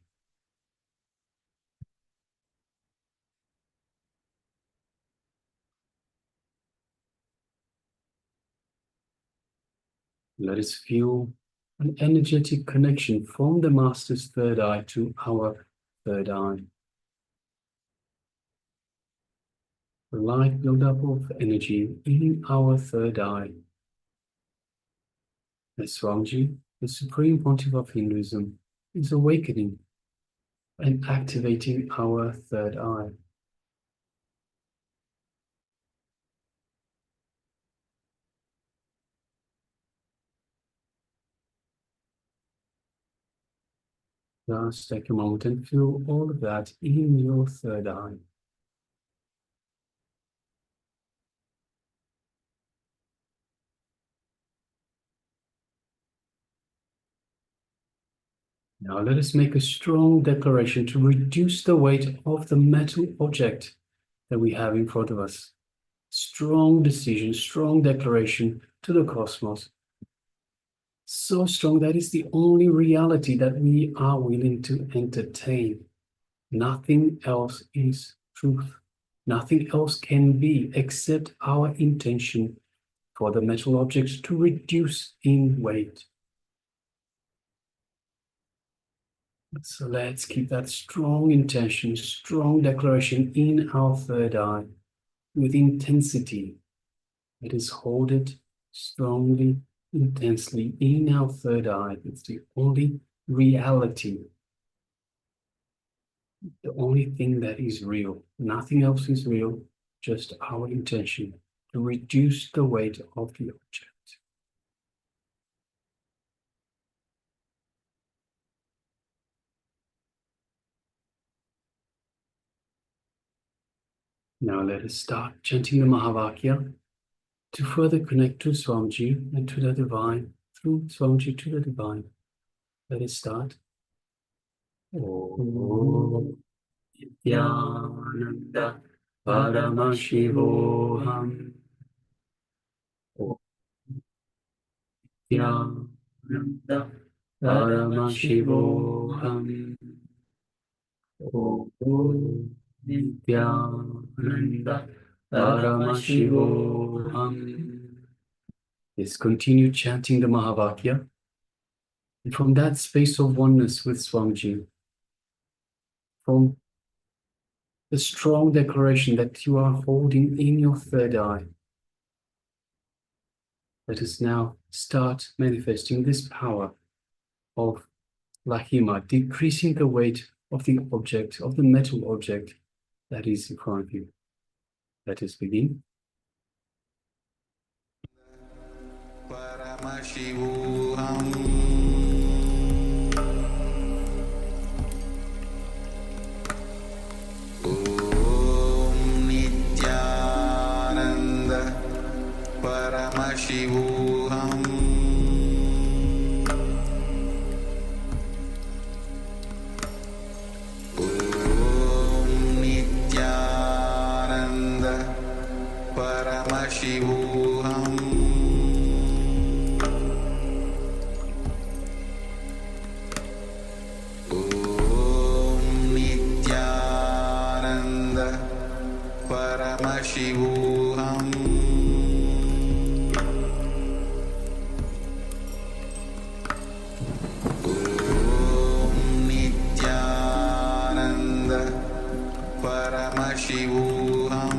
Let us feel an energetic connection from the Master's third eye to our third eye. A light buildup of energy in our third eye. As Swamiji, the Supreme Pontiff of Hinduism, is awakening and activating our third eye. Just take a moment and feel all of that in your third eye. Now let us make a strong declaration to reduce the weight of the metal object that we have in front of us. Strong decision, strong declaration to the cosmos. So strong that is the only reality that we are willing to entertain. Nothing else is truth. Nothing else can be except our intention for the metal objects to reduce in weight. So let's keep that strong intention, strong declaration in our third eye with intensity. Let us hold it strongly, intensely in our third eye. It's the only reality, the only thing that is real. Nothing else is real, just our intention to reduce the weight of the object. Now let us start chanting the Mahavakya to further connect to Swamiji and to the divine, through Swamiji to the divine. Let us start. Om Nithyananda Paramashivoham. Om Nithyananda Paramashivoham. Om Nithyananda Paramashivoham. Yes, continue chanting the Mahavakya. And from that space of oneness with Swamiji, from the strong declaration that you are holding in your third eye, let us now start manifesting this power of Lahima, decreasing the weight of the object, of the metal object that is in front of you. Let us begin. Paramashivoham. Om Nithyananda Paramashivoham. Om Nithyananda Paramashivoham. Paramashivoham. Om Nithyananda Paramashivoham.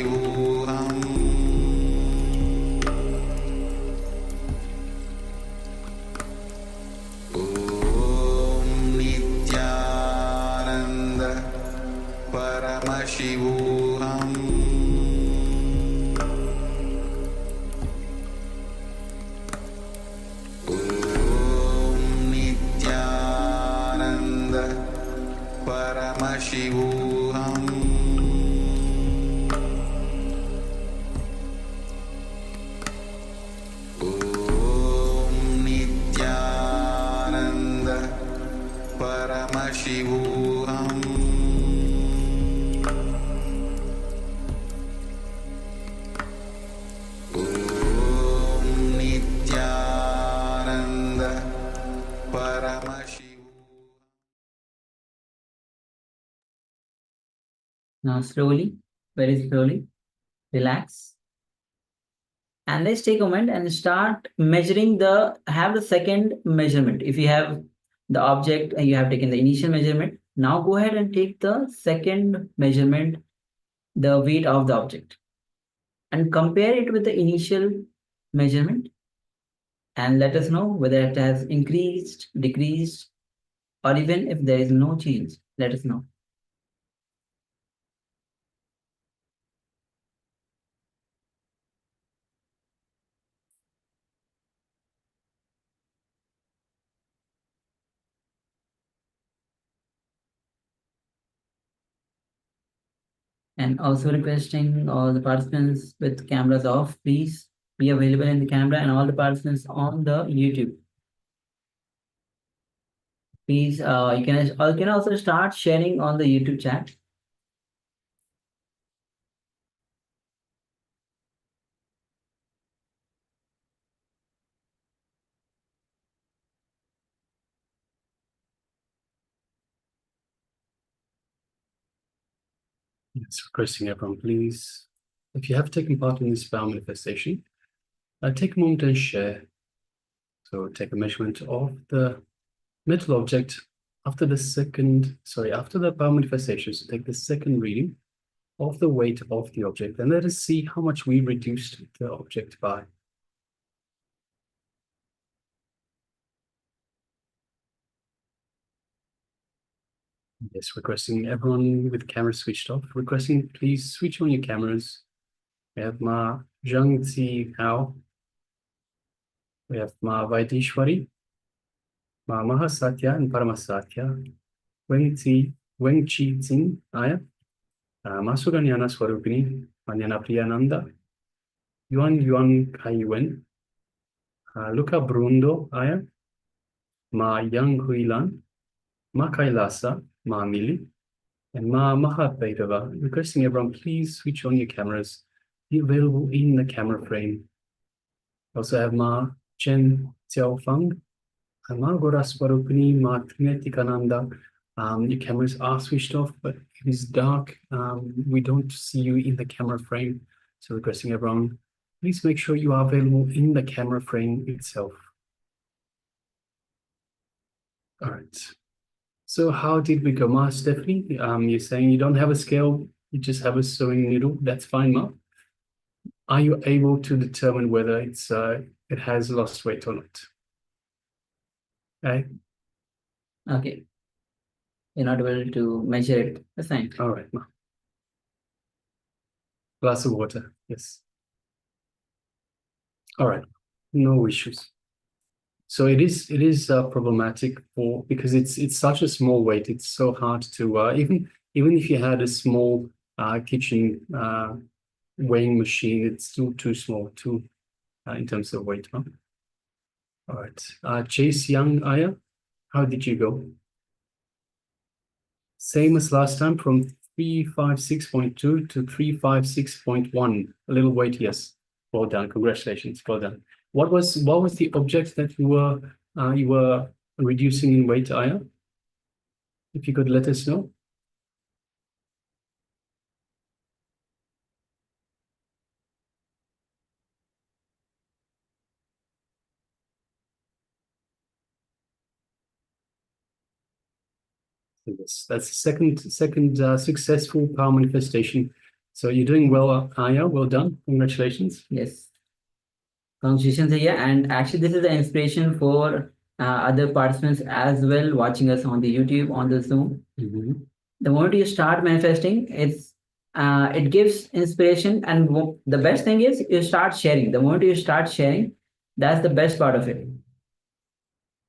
Paramashivoham Om Nithyananda Paramashivoham Om Nithyananda Paramashivoham Om Nithyananda Paramashivoham Om Nithyananda Paramashivoham. Now slowly, very slowly, relax. And let's take a moment and start measuring have the second measurement. If you have the object and you have taken the initial measurement, now go ahead and take the second measurement, the weight of the object, and compare it with the initial measurement, and let us know whether it has increased, decreased, or even if there is no change, let us know. And also requesting all the participants with cameras off, please be available in the camera, and all the participants on the YouTube. Please, you can also start sharing on the YouTube chat. Yes, requesting everyone, please. If you have taken part in this power manifestation, take a moment and share. So take a measurement of the metal object after the power manifestation. So take the second reading of the weight of the object, and let us see how much we reduced the object by. Yes, requesting everyone with cameras switched off. Requesting please switch on your cameras. We have Ma Zhang Zi Hao. We have Ma Vaidishwari, Ma Mahasatya and Paramasatya, Weng Chi Tsing Aya, Ma Suganyana Swarupini, Manyana Priyananda, Yuan Kai Wen, Luca Brundo Aya, Ma Yang Huilan, Ma KAILASA, Ma Mili, and Ma Mahabhairava. Requesting everyone please switch on your cameras. Be available in the camera frame. Also have Ma Chen Xiaofang, Ma Goraswarupini, Ma Nithyananda. Your cameras are switched off, but it is dark. We don't see you in the camera frame. So requesting everyone, please make sure you are available in the camera frame itself. All right. So how did we go, Ma Stephanie? You're saying you don't have a scale, you just have a sewing needle. That's fine, Ma. Are you able to determine whether it has lost weight or not? Okay. Okay. You're not able to measure it. That's fine. All right, Ma. Glass of water. Yes. All right. No issues. So it is problematic because it's such a small weight. It's so hard to even if you had a small kitchen weighing machine, it's still too small in terms of weight. Huh? All right. Chase Young Aya, how did you go? Same as last time, from 356.2 to 356.1. A little weight, yes. Well done. Congratulations. Well done. What was the object that you were reducing in weight, Aya? If you could let us know. Yes, that's the second successful power manifestation. So you're doing well, Aya. Well done. Congratulations. Yes. Congratulations here. And actually, this is the inspiration for other participants as well watching us on the YouTube, on the Zoom. Mhm. The moment you start manifesting, it gives inspiration, and the best thing is you start sharing. The moment you start sharing, that's the best part of it.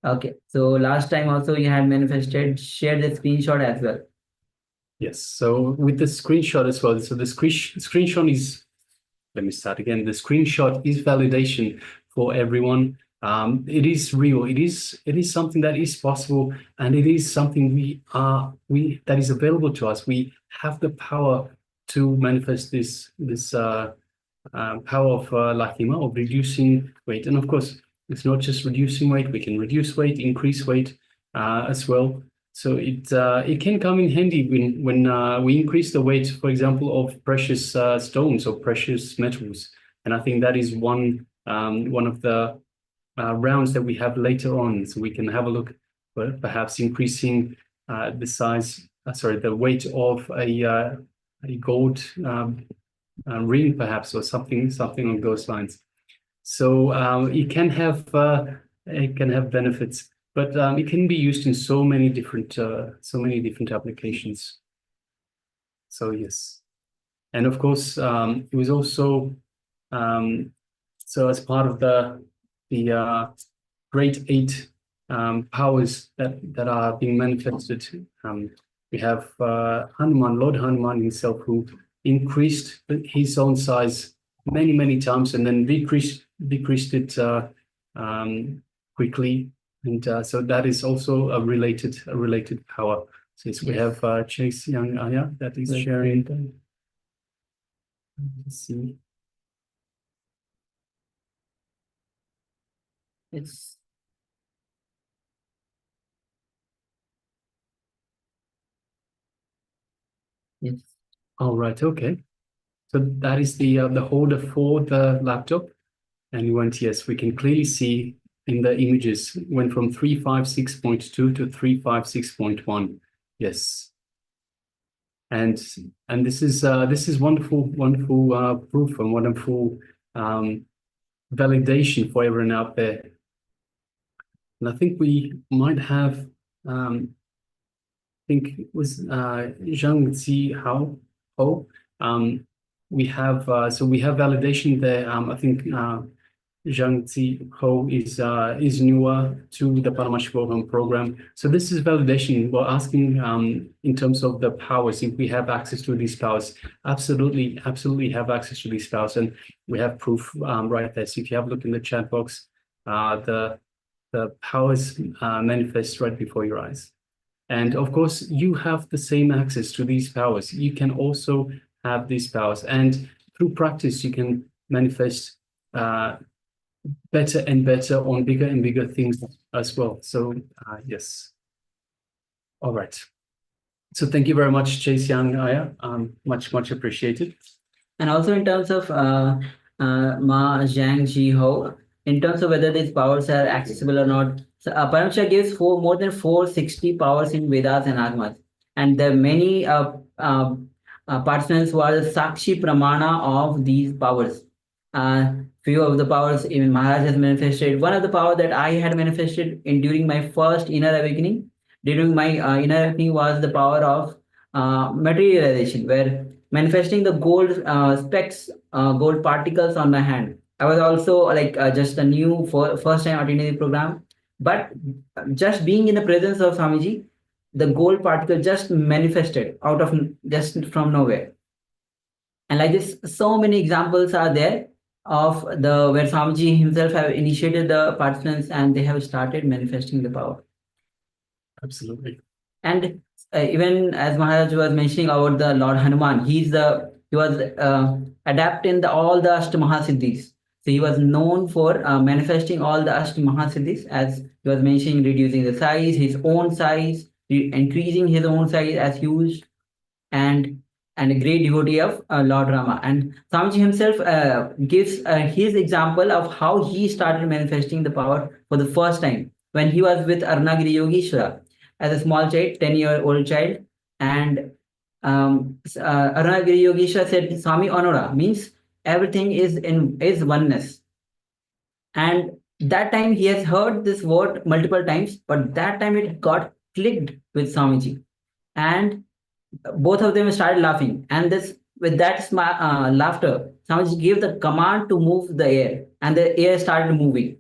Okay, so last time also you had manifested, share the screenshot as well. Yes. So with the screenshot as well. So the screenshot is, let me start again. The screenshot is validation for everyone. It is real. It is something that is possible, and it is something that is available to us. We have the power to manifest this power of Lakima, of reducing weight. And of course, it's not just reducing weight. We can reduce weight, increase weight as well. So it can come in handy when we increase the weight, for example, of precious stones or precious metals. And I think that is one of the rounds that we have later on. So we can have a look, perhaps increasing the size, the weight of a gold ring, perhaps, or something on those lines. So it can have benefits, but it can be used in so many different applications. So yes, and of course it was also so as part of the great 8 powers that are being manifested. We have Hanuman, Lord Hanuman himself, who increased his own size many times and then decreased it quickly, and so that is also a related power. Since we have Chase Young Aya that is sharing. Let's see. It's yes. All right. Okay. So that is the holder for the laptop, and you went, yes, we can clearly see in the images went from 356.2 to 356.1. Yes. And this is wonderful proof and wonderful validation for everyone out there. And I think we might have I think it was Zhang Zi Hao. We have validation there. I think Zhang Zi Ho is newer to the Paramashivoham program. So this is validation. We're asking in terms of the powers, if we have access to these powers. Absolutely have access to these powers, and we have proof right there. So if you have a look in the chat box, the powers manifest right before your eyes. And of course, you have the same access to these powers. You can also have these powers, and through practice, you can manifest better and better on bigger and bigger things as well. So yes. All right. So thank you very much, Chase Yang Aya. Much appreciated. And also in terms of Ma Zhang Ji Ho, in terms of whether these powers are accessible or not, so Parameshwar gives more than 460 powers in Vedas and Agmas. And there are many participants who are the Sakshi Pramana of these powers. Few of the powers even Maharaj has manifested. One of the power that I had manifested during my first inner awakening, during my inner awakening, was the power of materialization, where manifesting the gold specks, gold particles on my hand. I was also like just a new first time attending the program, but just being in the presence of Swamiji, the gold particle just manifested out of just from nowhere. And like this, so many examples are there of where Swamiji himself have initiated the participants and they have started manifesting the power. Absolutely. And even as Maharaj was mentioning about the Lord Hanuman, he was adapting all the Astamahasiddhis. So he was known for manifesting all the Astamahasiddhis, as he was mentioning, reducing the size, his own size, increasing his own size as huge, and a great devotee of Lord Rama. And Swamiji himself gives his example of how he started manifesting the power for the first time when he was with Arunagiri Yogeshwara as a small child, 10-year-old child, and Arunagiri Yogisha said Swami Onora means everything is oneness. And that time he has heard this word multiple times, but that time it got clicked with Swamiji. And both of them started laughing. And this with that laughter, Swamiji gave the command to move the air, and the air started moving.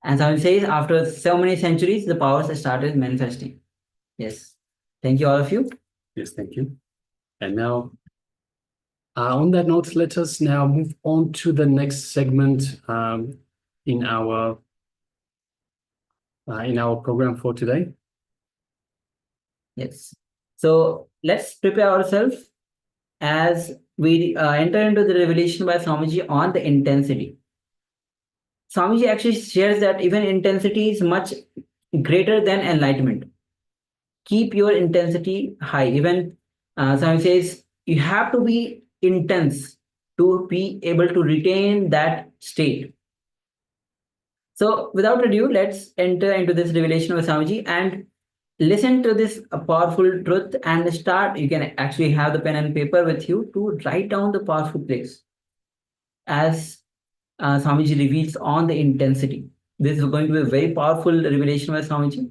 And Swamiji says, after so many centuries, the powers started manifesting. Yes. Thank you, all of you. Yes, thank you. And now, on that note, let us now move on to the next segment in our program for today. Yes. So let's prepare ourselves as we enter into the revelation by Swamiji on the intensity. Swamiji actually shares that even intensity is much greater than enlightenment. Keep your intensity high. Even Swamiji says you have to be intense to be able to retain that state. So without ado, let's enter into this revelation of Swamiji and listen to this powerful truth and start. You can actually have the pen and paper with you to write down the powerful place as Swamiji reveals on the intensity. This is going to be a very powerful revelation by Swamiji.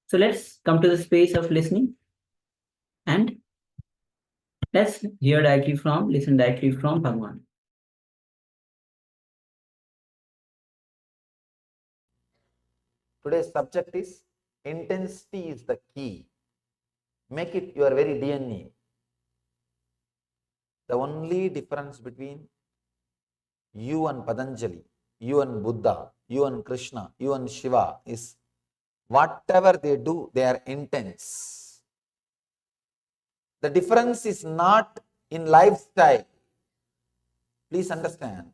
So let's come to the space of listening and let's listen directly from Bhagwan. Today's subject is intensity is the key. Make it your very DNA. The only difference between you and Patanjali, you and Buddha, you and Krishna, you and Shiva is whatever they do, they are intense. The difference is not in lifestyle. Please understand.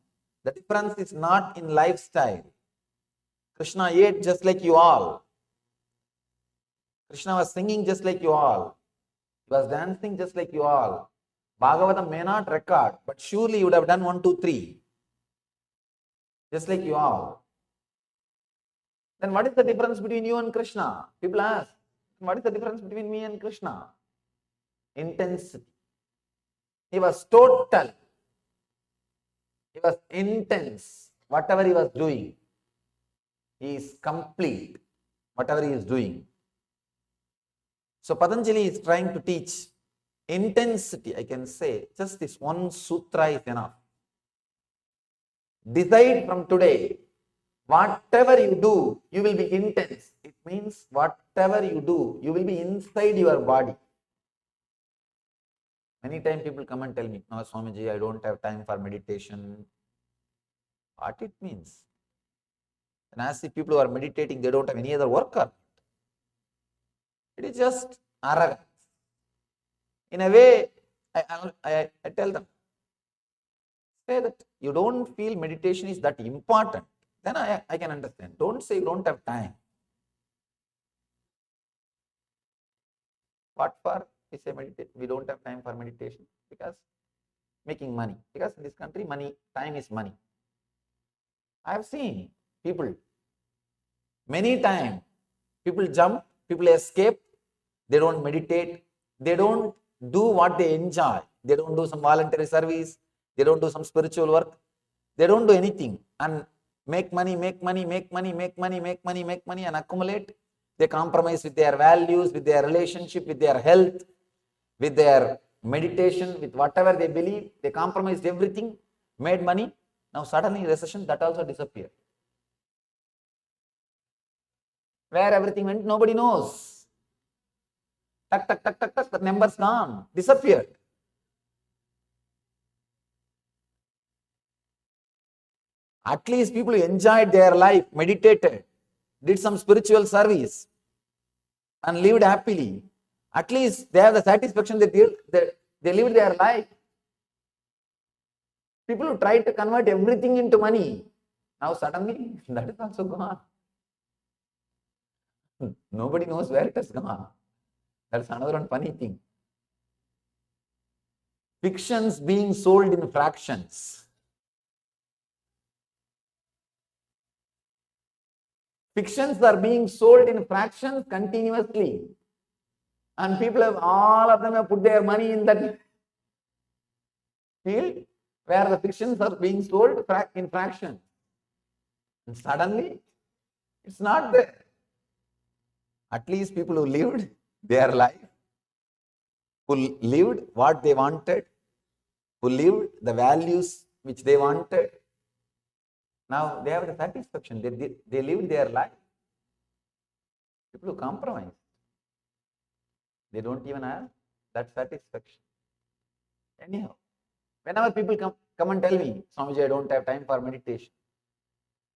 The difference is not in lifestyle. Krishna ate just like you all. Krishna was singing just like you all. He was dancing just like you all. Bhagavatam may not record, but surely you would have done 1, 2, 3. Just like you all. Then what is the difference between you and Krishna? People ask, what is the difference between me and Krishna? Intensity. He was total. He was intense. Whatever he was doing, he is complete. Whatever he is doing. So Patanjali is trying to teach intensity. I can say just this one sutra is enough. Decide from today, whatever you do, you will be intense. It means whatever you do, you will be inside your body. Many times people come and tell me, no, Swamiji, I don't have time for meditation. What it means? And as if people who are meditating, they don't have any other work. It is just arrogance. In a way, I tell them, say that you don't feel meditation is that important. Then I can understand. Don't say you don't have time. What for? We say meditate. We don't have time for meditation because making money. Because in this country, time is money. I have seen people, many times, people jump, people escape, they don't meditate, they don't do what they enjoy, they don't do some voluntary service, they don't do some spiritual work, they don't do anything and make money and accumulate. They compromise with their values, with their relationship, with their health, with their meditation, with whatever they believe. They compromised everything, made money. Now suddenly recession, that also disappeared. Where everything went, nobody knows. Tuck, the numbers gone, disappeared. At least people enjoyed their life, meditated, did some spiritual service, and lived happily. At least they have the satisfaction they lived their life. People who try to convert everything into money, now suddenly that is also gone. Nobody knows where it has gone. That's another one funny thing. Fictions being sold in fractions. Fictions are being sold in fractions continuously. And people have, all of them have put their money in that field where the fictions are being sold in fractions. And suddenly, it's not there. At least people who lived their life, who lived what they wanted, who lived the values which they wanted, now they have the satisfaction. They lived their life. People who compromise, they don't even have that satisfaction. Anyhow, whenever people come and tell me, Swamiji, I don't have time for meditation,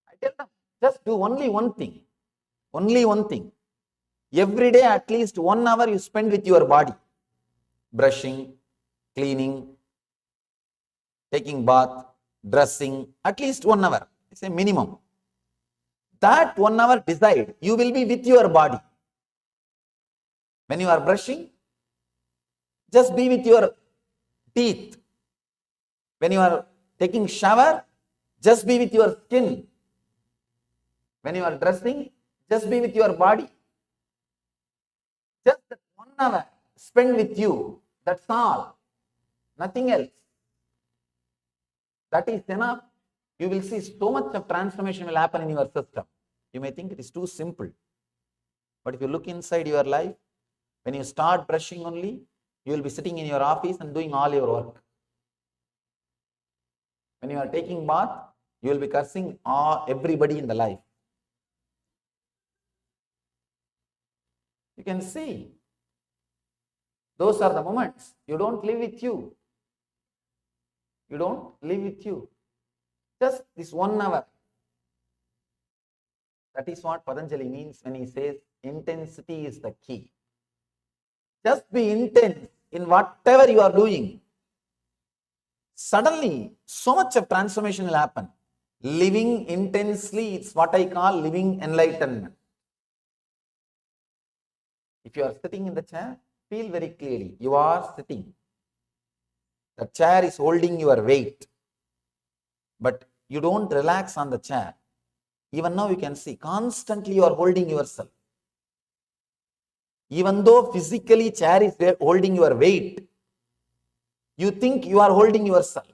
I tell them, just do only one thing. Only one thing. Every day, at least 1 hour you spend with your body. Brushing, cleaning, taking bath, dressing, at least 1 hour. It's a minimum. That 1 hour decide, you will be with your body. When you are brushing, just be with your teeth. When you are taking shower, just be with your skin. When you are dressing, just be with your body. Just that 1 hour spend with you. That's all. Nothing else. That is enough. You will see so much of transformation will happen in your system. You may think it is too simple. But if you look inside your life, when you start brushing only, you will be sitting in your office and doing all your work. When you are taking bath, you will be cursing everybody in the life. You can see. Those are the moments. You don't live with you. You don't live with you. Just this 1 hour. That is what Patanjali means when he says intensity is the key. Just be intense in whatever you are doing. Suddenly, so much of transformation will happen. Living intensely, it's what I call living enlightenment. If you are sitting in the chair, feel very clearly. You are sitting. The chair is holding your weight. But you don't relax on the chair. Even now you can see, constantly you are holding yourself. Even though physically chair is holding your weight, you think you are holding yourself.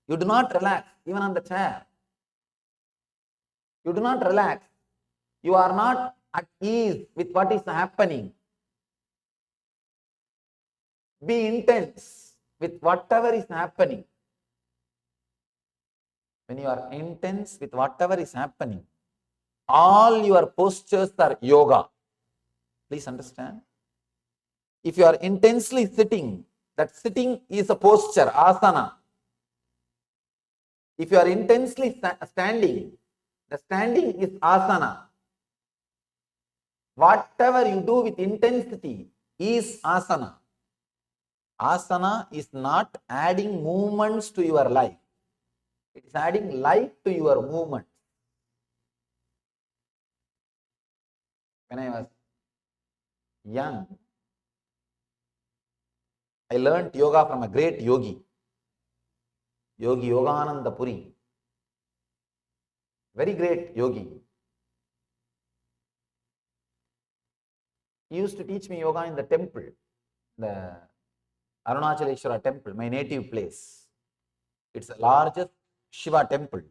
You do not relax, even on the chair. You do not relax. You are not at ease with what is happening. Be intense with whatever is happening. When you are intense with whatever is happening, all your postures are yoga. Please understand. If you are intensely sitting, that sitting is a posture, asana. If you are intensely standing, the standing is asana. Whatever you do with intensity is asana. Asana is not adding movements to your life. It is adding life to your movement. When I was young, I learned yoga from a great yogi, Yogi Yogananda Puri. Very great yogi. He used to teach me yoga in the temple, the Arunachaleshwara temple, my native place. It's the largest Shiva temple.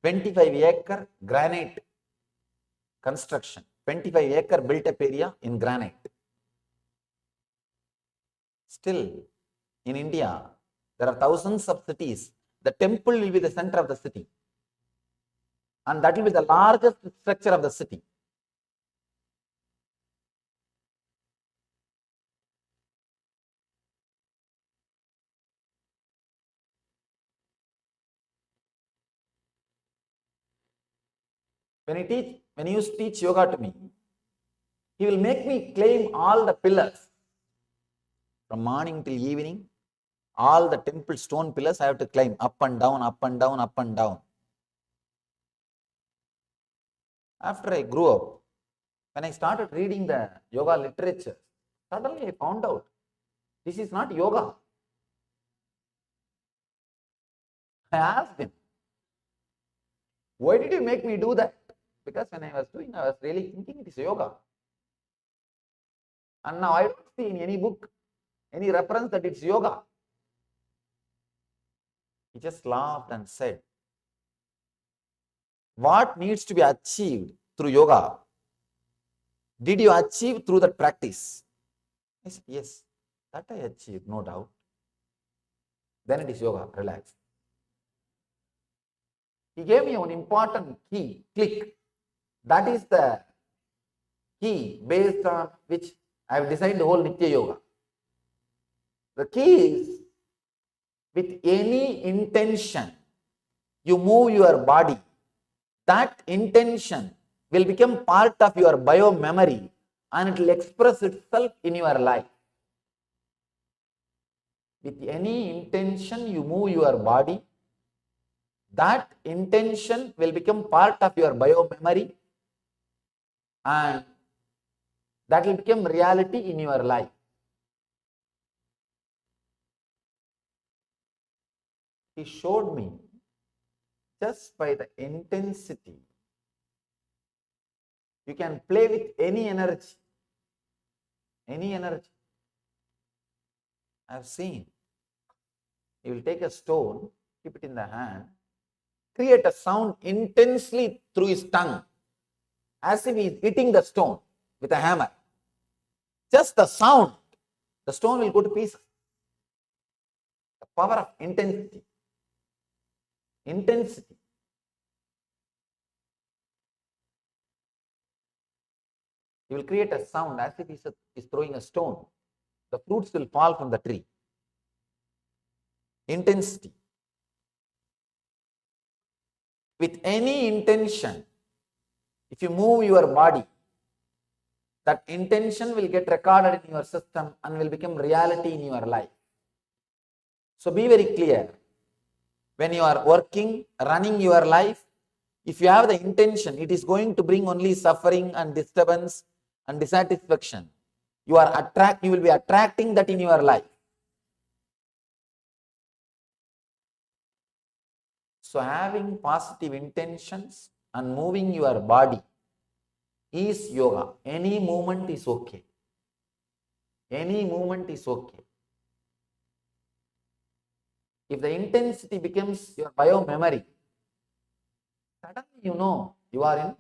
25-acre granite construction. 25-acre built-up area in granite. Still, in India, there are thousands of cities. The temple will be the center of the city. And that will be the largest structure of the city. When he used to teach yoga to me, he will make me claim all the pillars. From morning till evening, all the temple stone pillars I have to climb up and down, up and down, up and down. After I grew up, when I started reading the yoga literature, suddenly I found out this is not yoga. I asked him, why did you make me do that? Because when I was doing, I was really thinking it is yoga. And now I don't see in any book any reference that it's yoga. He just laughed and said, what needs to be achieved through yoga? Did you achieve through that practice? I said, yes, that I achieved, no doubt. Then it is yoga, relax. He gave me an important key, click. That is the key based on which I have designed the whole Nitya Yoga. The key is, with any intention, you move your body, that intention will become part of your bio-memory and it will express itself in your life. With any intention, you move your body, that intention will become part of your bio-memory and that will become reality in your life. He showed me just by the intensity. You can play with any energy. Any energy. I have seen. You will take a stone, keep it in the hand, create a sound intensely through his tongue, as if he is hitting the stone with a hammer. Just the sound, the stone will go to pieces. The power of intensity. Intensity. He will create a sound as if he is throwing a stone. The fruits will fall from the tree. Intensity. With any intention, if you move your body, that intention will get recorded in your system and will become reality in your life. So be very clear. When you are working, running your life, if you have the intention, it is going to bring only suffering and disturbance and dissatisfaction. You will be attracting that in your life. So having positive intentions and moving your body is yoga. Any movement is okay. Any movement is okay. If the intensity becomes your bio-memory, suddenly you know you are in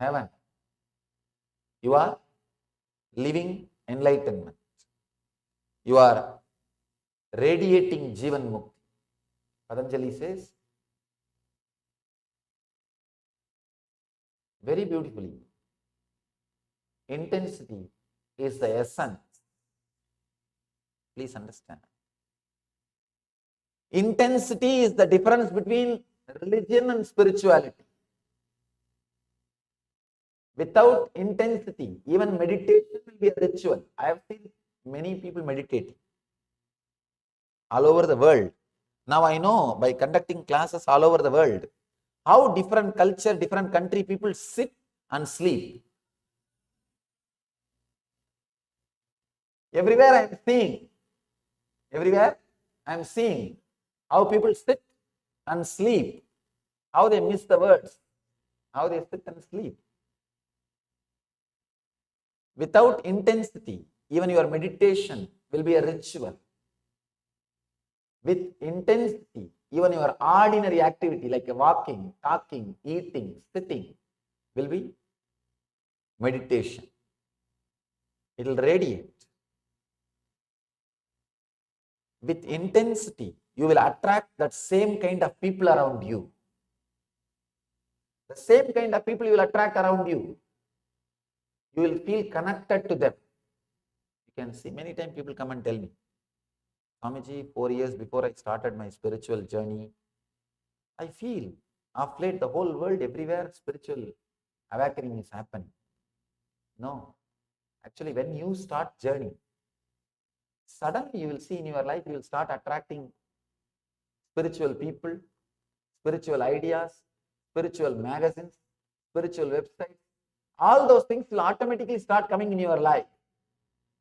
heaven. You are living enlightenment. You are radiating Jivan Mukti. Patanjali says very beautifully, intensity is the essence. Please understand. Intensity is the difference between religion and spirituality. Without intensity, even meditation will be a ritual. I have seen many people meditating all over the world. Now I know by conducting classes all over the world, how different culture, different country people sit and sleep. Everywhere I am seeing how people sit and sleep, how they miss the words, how they sit and sleep. Without intensity, even your meditation will be a ritual. With intensity, even your ordinary activity like walking, talking, eating, sitting will be meditation. It will radiate. With intensity, you will attract that same kind of people around you. The same kind of people you will attract around you. You will feel connected to them. You can see many times people come and tell me, Swamiji, 4 years before I started my spiritual journey, I feel of late the whole world, everywhere spiritual awakening is happening. No. Actually, when you start journey, suddenly you will see in your life, you will start attracting spiritual people, spiritual ideas, spiritual magazines, spiritual websites. All those things will automatically start coming in your life.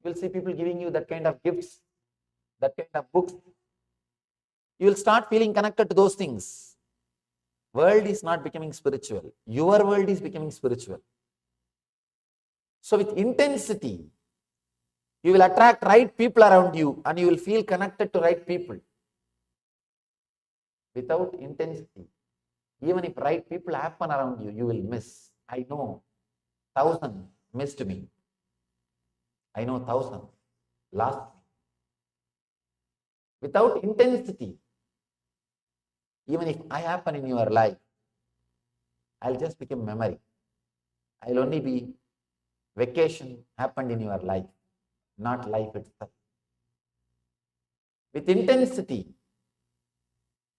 You will see people giving you that kind of gifts, that kind of books. You will start feeling connected to those things. World is not becoming spiritual. Your world is becoming spiritual. So with intensity, You will attract right people around you and you will feel connected to right people. Without intensity, even if right people happen around you, you will miss. I know thousands missed me. I know thousands lost me. Without intensity, even if I happen in your life, I'll just become memory. I'll only be vacation happened in your life, not life itself. With intensity,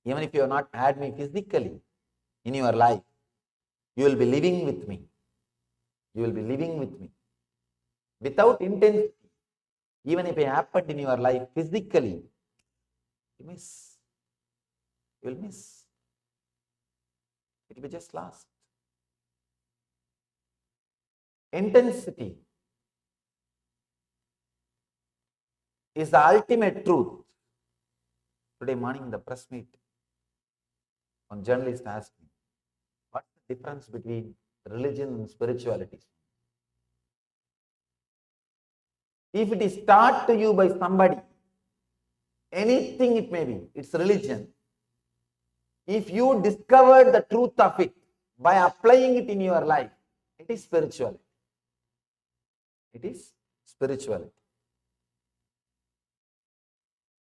even if you have not had me physically in your life, you will be living with me. You will be living with me. Without intensity, even if it happened in your life physically, you miss. You will miss. It will be just lost. Intensity is the ultimate truth. Today morning in the press meet, one journalist asked me, what's the difference between religion and spirituality? If it is taught to you by somebody, anything it may be, it's religion. If you discovered the truth of it by applying it in your life, it is spirituality. It is spirituality.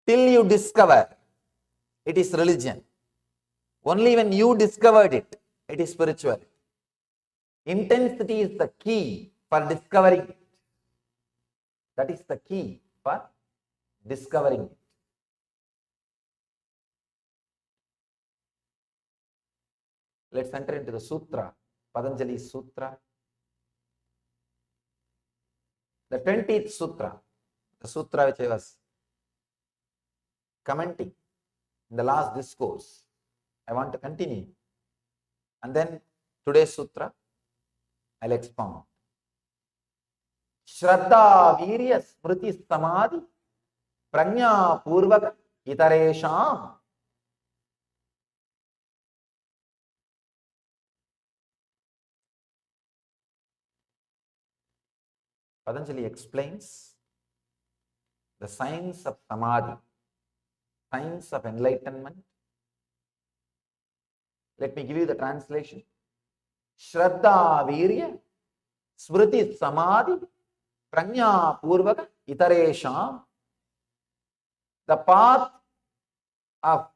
Till you discover, it is religion. Only when you discovered it, it is spirituality. Intensity is the key for discovering it. That is the key for discovering it. Let's enter into the sutra, Patanjali's sutra. The 20th sutra, the sutra which I was commenting in the last discourse. I want to continue. And then today's sutra, I'll expound. Shraddha Virya Smriti Samadhi Prajna Purvaka Itaresham. Patanjali explains the science of Samadhi, science of enlightenment. Let me give you the translation. Shraddha Virya Smriti Samadhi Prajna Purvaka Itaresham. The path of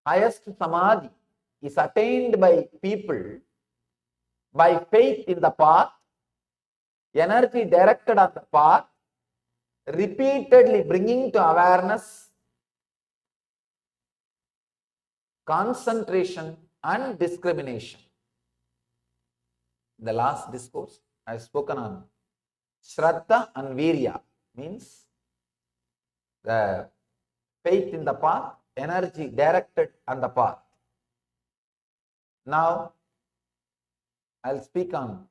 highest Samadhi is attained by people by faith in the path, energy directed on the path, repeatedly bringing to awareness, concentration and discrimination. In the last discourse, I have spoken on Shraddha and Virya, means the faith in the path, energy directed on the path. Now, I'll speak on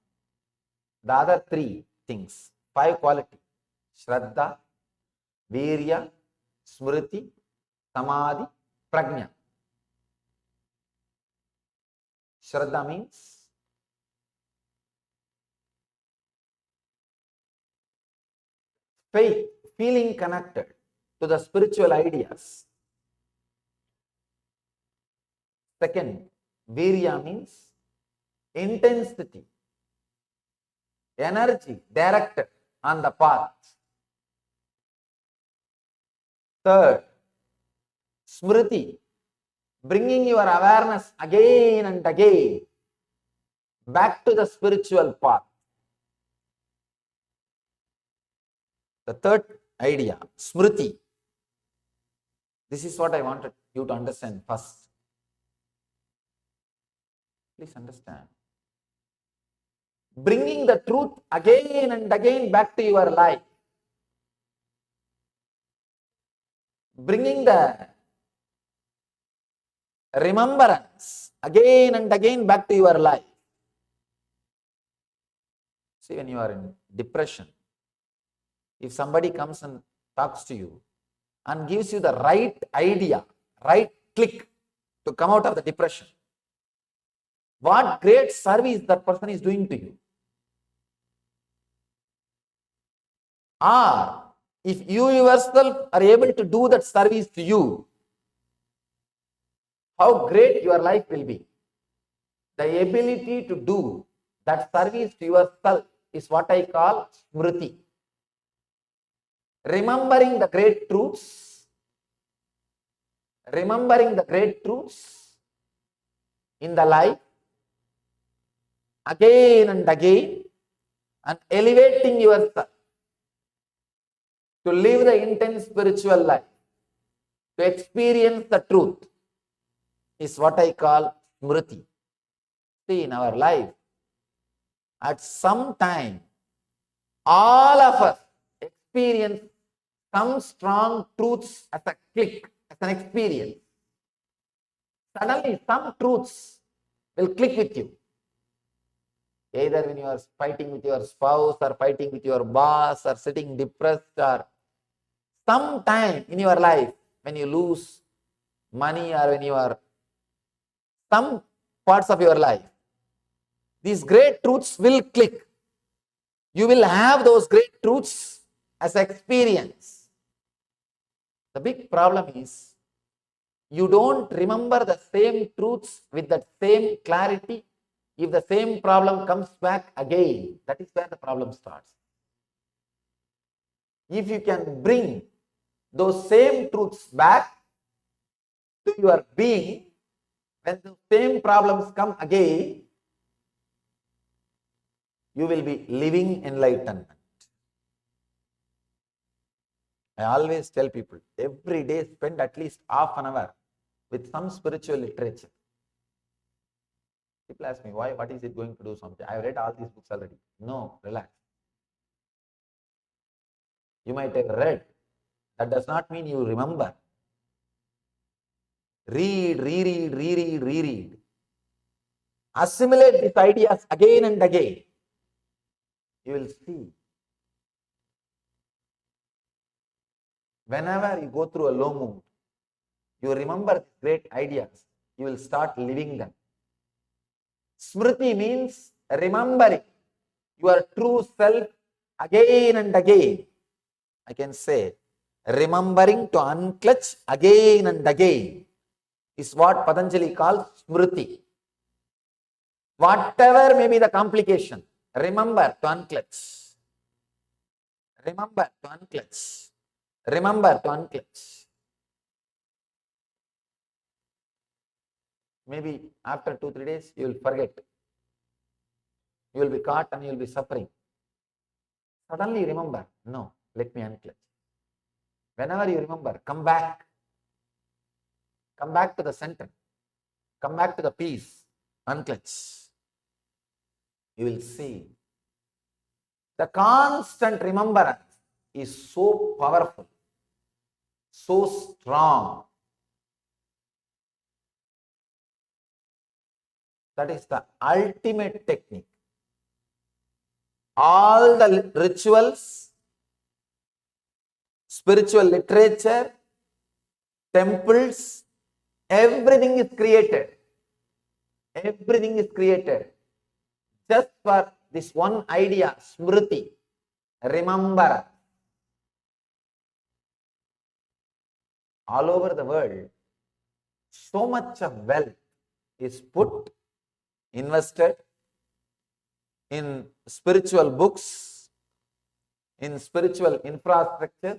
the other three things, 5 qualities: Shraddha, Virya, Smriti, Samadhi, Prajna. Shraddha means faith, feeling connected to the spiritual ideas. Second, Virya means intensity, energy directed on the path. Third, Smriti, bringing your awareness again and again back to the spiritual path. The third idea, Smriti. This is what I wanted you to understand first. Please understand. Bringing the truth again and again back to your life. Bringing the remembrance again and again back to your life. See, when you are in depression, if somebody comes and talks to you and gives you the right idea, right click to come out of the depression, what great service that person is doing to you. Or if you yourself are able to do that service to you, how great your life will be. The ability to do that service to yourself is what I call smriti. Remembering the great truths, in the life again and again, and elevating yourself to live the intense spiritual life, to experience the truth, is what I call smriti. See, in our life, at some time, all of us experience some strong truths as a click, as an experience. Suddenly, some truths will click with you. Either when you are fighting with your spouse, or fighting with your boss, or sitting depressed, or sometime in your life when you lose money, or when you are some parts of your life, these great truths will click. You will have those great truths as experience. The big problem is you don't remember the same truths with that same clarity. If the same problem comes back again, that is where the problem starts. If you can bring those same truths back to your being, when the same problems come again, you will be living enlightenment. I always tell people, every day spend at least half an hour with some spiritual literature. People ask me, why? What is it going to do something? I have read all these books already. No, relax. You might have read. That does not mean you remember. Read, reread, reread, reread. Assimilate these ideas again and again. You will see. Whenever you go through a low mood, you remember these great ideas. You will start living them. Smriti means remembering your true self again and again. I can say, remembering to unclutch again and again is what Patanjali calls smriti. Whatever may be the complication, remember to unclutch. Remember to unclutch. Remember to unclutch. Maybe after 2-3 days, you will forget. You will be caught and you will be suffering. Suddenly remember, no, let me unclutch. Whenever you remember, come back. Come back to the center. Come back to the peace. Unclutch. You will see. The constant remembrance is so powerful, so strong. That is the ultimate technique. All the rituals, spiritual literature, temples, everything is created. Everything is created just for this one idea, smriti, remember. All over the world, so much of wealth is put, invested in spiritual books, in spiritual infrastructure,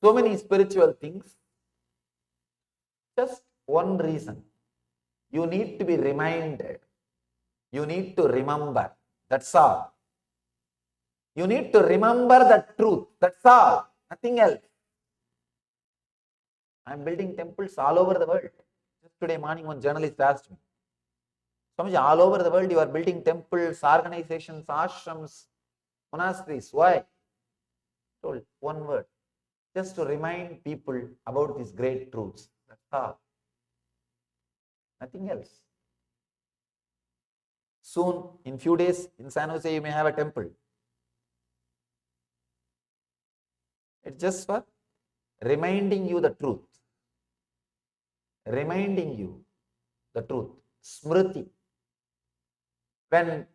so many spiritual things. Just one reason. You need to be reminded. You need to remember. That's all. You need to remember the truth. That's all. Nothing else. I'm building temples all over the world. Just today morning, one journalist asked me, Swamiji, all over the world you are building temples, organizations, ashrams, monasteries. Why? I told one word. Just to remind people about these great truths. That's all. Nothing else. Soon, in few days, in San Jose, you may have a temple. It's just for reminding you the truth. Reminding you the truth. Smriti. When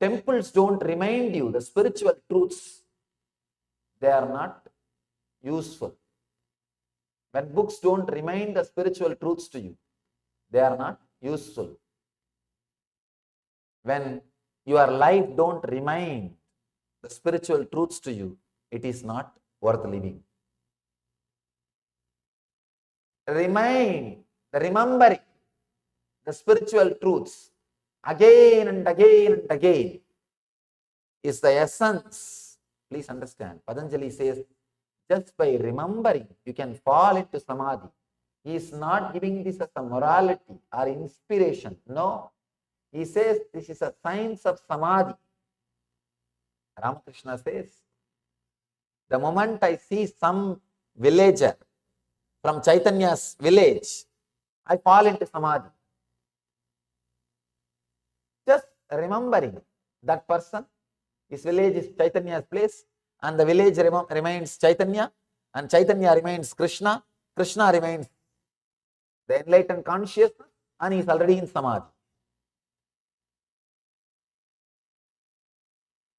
temples don't remind you the spiritual truths, they are not useful. When books don't remind the spiritual truths to you, they are not useful. When your life don't remind the spiritual truths to you, it is not worth living. Remembering the spiritual truths again and again and again is the essence. Please understand, Patanjali says, just by remembering, you can fall into samadhi. He is not giving this as a morality or inspiration. No. He says this is a science of samadhi. Ramakrishna says, the moment I see some villager from Chaitanya's village, I fall into samadhi. Just remembering that person, his village is Chaitanya's place, and the village remains Chaitanya, and Chaitanya remains Krishna, Krishna remains the enlightened consciousness, and he is already in samadhi.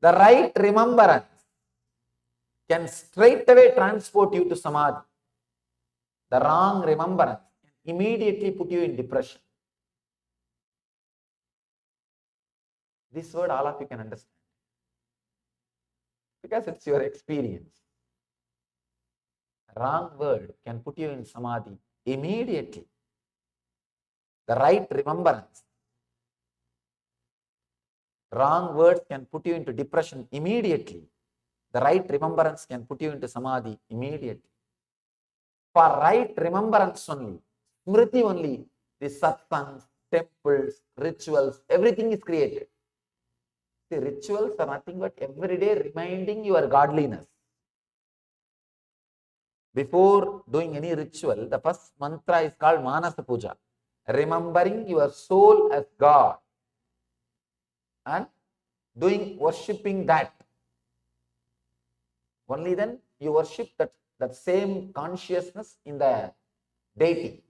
The right remembrance can straight away transport you to samadhi. The wrong remembrance can immediately put you in depression. This word all of you can understand, because it's your experience. Wrong word can put you in samadhi immediately. The right remembrance. Wrong words can put you into depression immediately. The right remembrance can put you into samadhi immediately. For right remembrance only, smriti only, the satsangs, temples, rituals, everything is created. The rituals are nothing but every day reminding your godliness. Before doing any ritual, the first mantra is called Manasa Puja, remembering your soul as God and worshipping that. Only then you worship that same consciousness in the deity.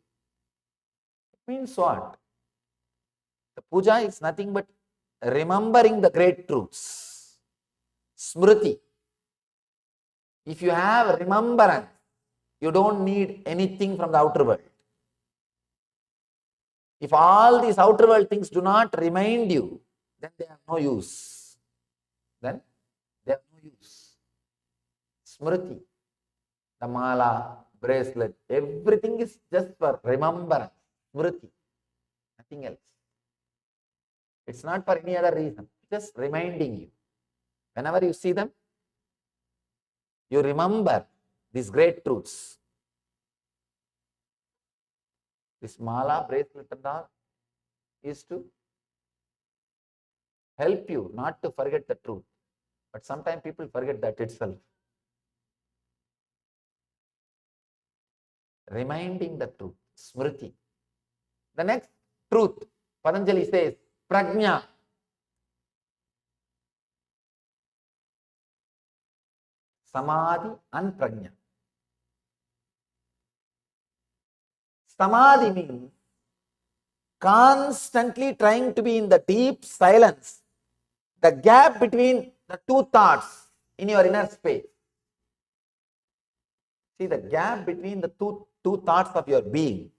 It means what? The puja is nothing but remembering the great truths. Smriti. If you have remembrance, you don't need anything from the outer world. If all these outer world things do not remind you, then they have no use. Then they have no use. Smriti, the mala, bracelet, everything is just for remembrance. Smriti, nothing else. It's not for any other reason, just reminding you. Whenever you see them, you remember these great truths. This mala, bracelet and all is to help you not to forget the truth. But sometimes people forget that itself. Reminding the truth, smriti. The next truth, Patanjali says, prajna. Samadhi and prajna. Samadhi means constantly trying to be in the deep silence, the gap between the two thoughts in your inner space. See the gap between the two thoughts of your being.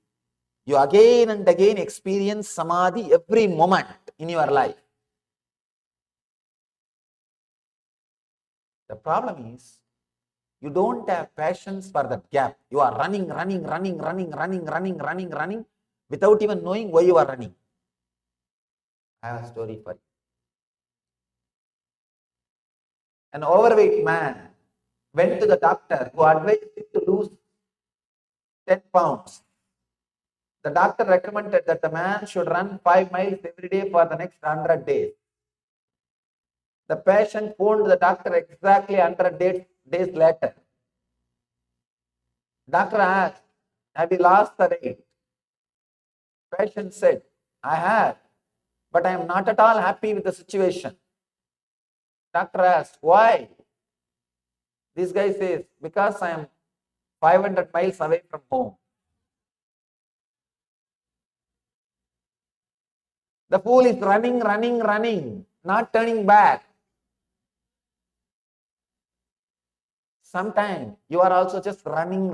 You again and again experience samadhi every moment in your life. The problem is, you don't have patience for that gap. You are running without even knowing why you are running. I have a story for you. An overweight man went to the doctor who advised him to lose 10 pounds. The doctor recommended that the man should run 5 miles every day for the next 100 days. The patient phoned the doctor exactly 100 days later. Doctor asked, have you lost the weight? Patient said, I have, but I am not at all happy with the situation. Doctor asked, why? This guy says, because I am 500 miles away from home. The fool is running. not turning back. Sometimes you are also just running,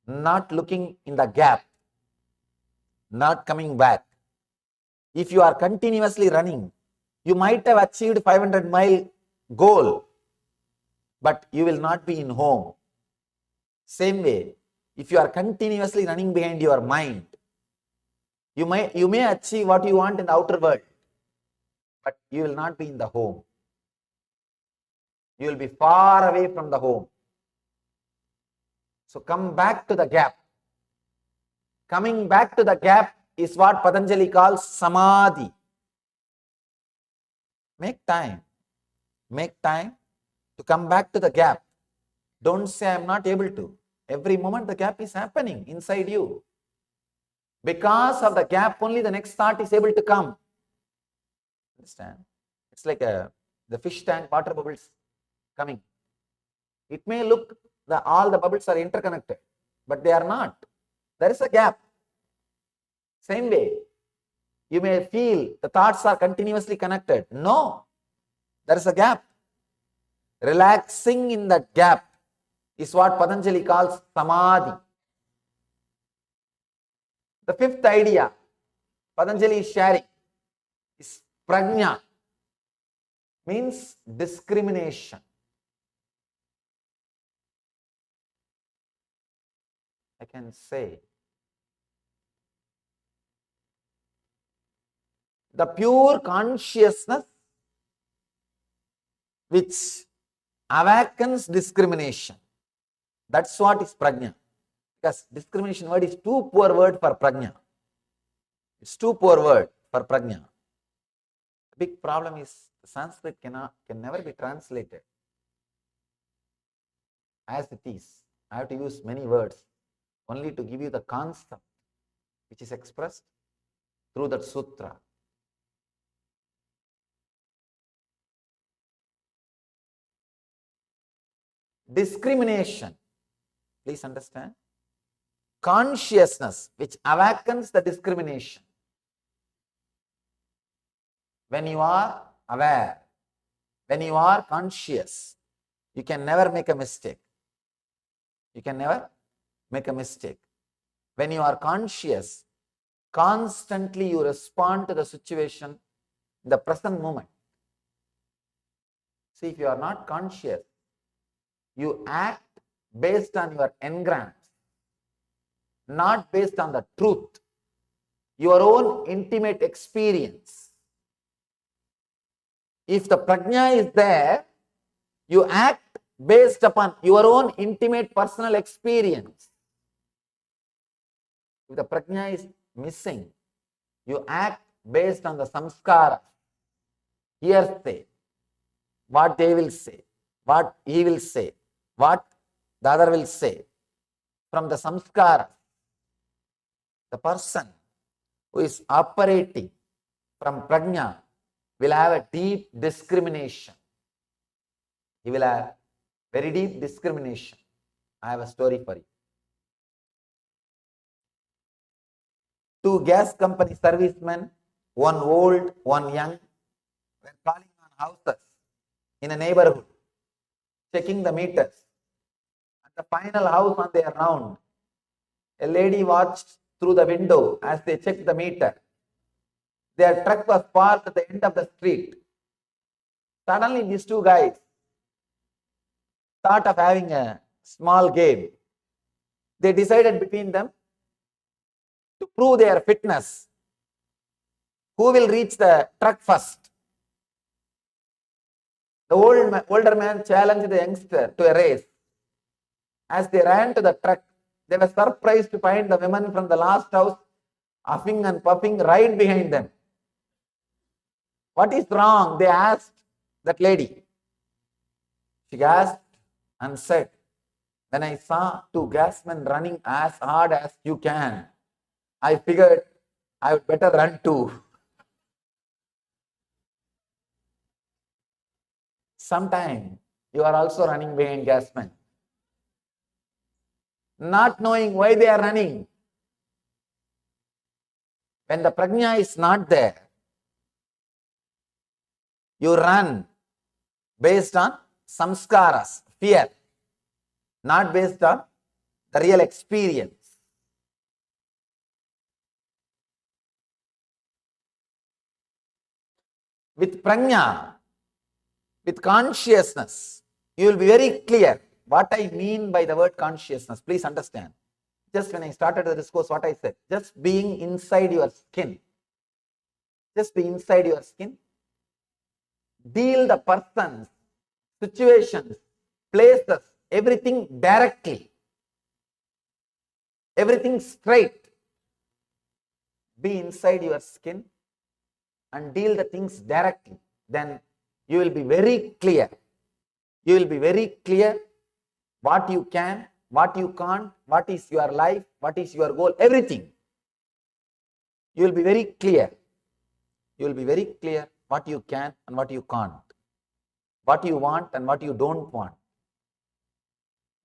not looking in the gap, not coming back. If you are continuously running, you might have achieved 500-mile goal, but you will not be in home. Same way, if you are continuously running behind your mind, you may achieve what you want in the outer world, but you will not be in the home. You will be far away from the home. So come back to the gap. Coming back to the gap is what Patanjali calls samadhi. Make time to come back to the gap. Don't say I am not able to. Every moment the gap is happening inside you. Because of the gap only the next thought is able to come. Understand? It's like the fish tank, water bubbles coming. It may look that all the bubbles are interconnected, but they are not. There is a gap. Same way, you may feel the thoughts are continuously connected. No, there is a gap. Relaxing in that gap is what Patanjali calls samadhi. The fifth idea Patanjali is sharing is prajna, means discrimination. I can say the pure consciousness which awakens discrimination. That's what is prajna. Because discrimination word is too poor word for prajna. It's too poor word for prajna. The big problem is Sanskrit can never be translated as it is. I have to use many words only to give you the concept which is expressed through that sutra. Discrimination, please understand, consciousness which awakens the discrimination. When you are aware, when you are conscious, you can never make a mistake. You can never make a mistake. When you are conscious, constantly you respond to the situation in the present moment. See, if you are not conscious, you act based on your engrams, not based on the truth, your own intimate experience. If the prajna is there, you act based upon your own intimate personal experience. If the prajna is missing, you act based on the samskara, hearsay, what they will say, what he will say, what the other will say. From the samskara, the person who is operating from prajna will have a deep discrimination. He will have very deep discrimination. I have a story for you. Two gas company servicemen, one old, one young, were calling on houses in a neighborhood, checking the meters. At the final house on their round, a lady watched through the window as they checked the meter. Their truck was parked at the end of the street. Suddenly, these two guys thought of having a small game. They decided between them to prove their fitness. Who will reach the truck first? The older man challenged the youngster to a race. As they ran to the truck, they were surprised to find the woman from the last house huffing and puffing right behind them. What is wrong? They asked that lady. She gasped and said, when I saw two gasmen running as hard as you can, I figured I would better run too. Sometime you are also running behind gasmen, not knowing why they are running. When the prajna is not there, You run based on samskaras, fear, not based on the real experience. With prajna, with consciousness, you will be very clear what I mean by the word consciousness. Please understand. Just when I started the discourse, what I said, just being inside your skin. Just be inside your skin. Deal the persons, situations, places, everything directly. Everything straight. Be inside your skin and deal the things directly. Then you will be very clear. You will be very clear what you can, what you can't, what is your life, what is your goal, everything. You will be very clear. You will be very clear what you can and what you can't, what you want and what you don't want.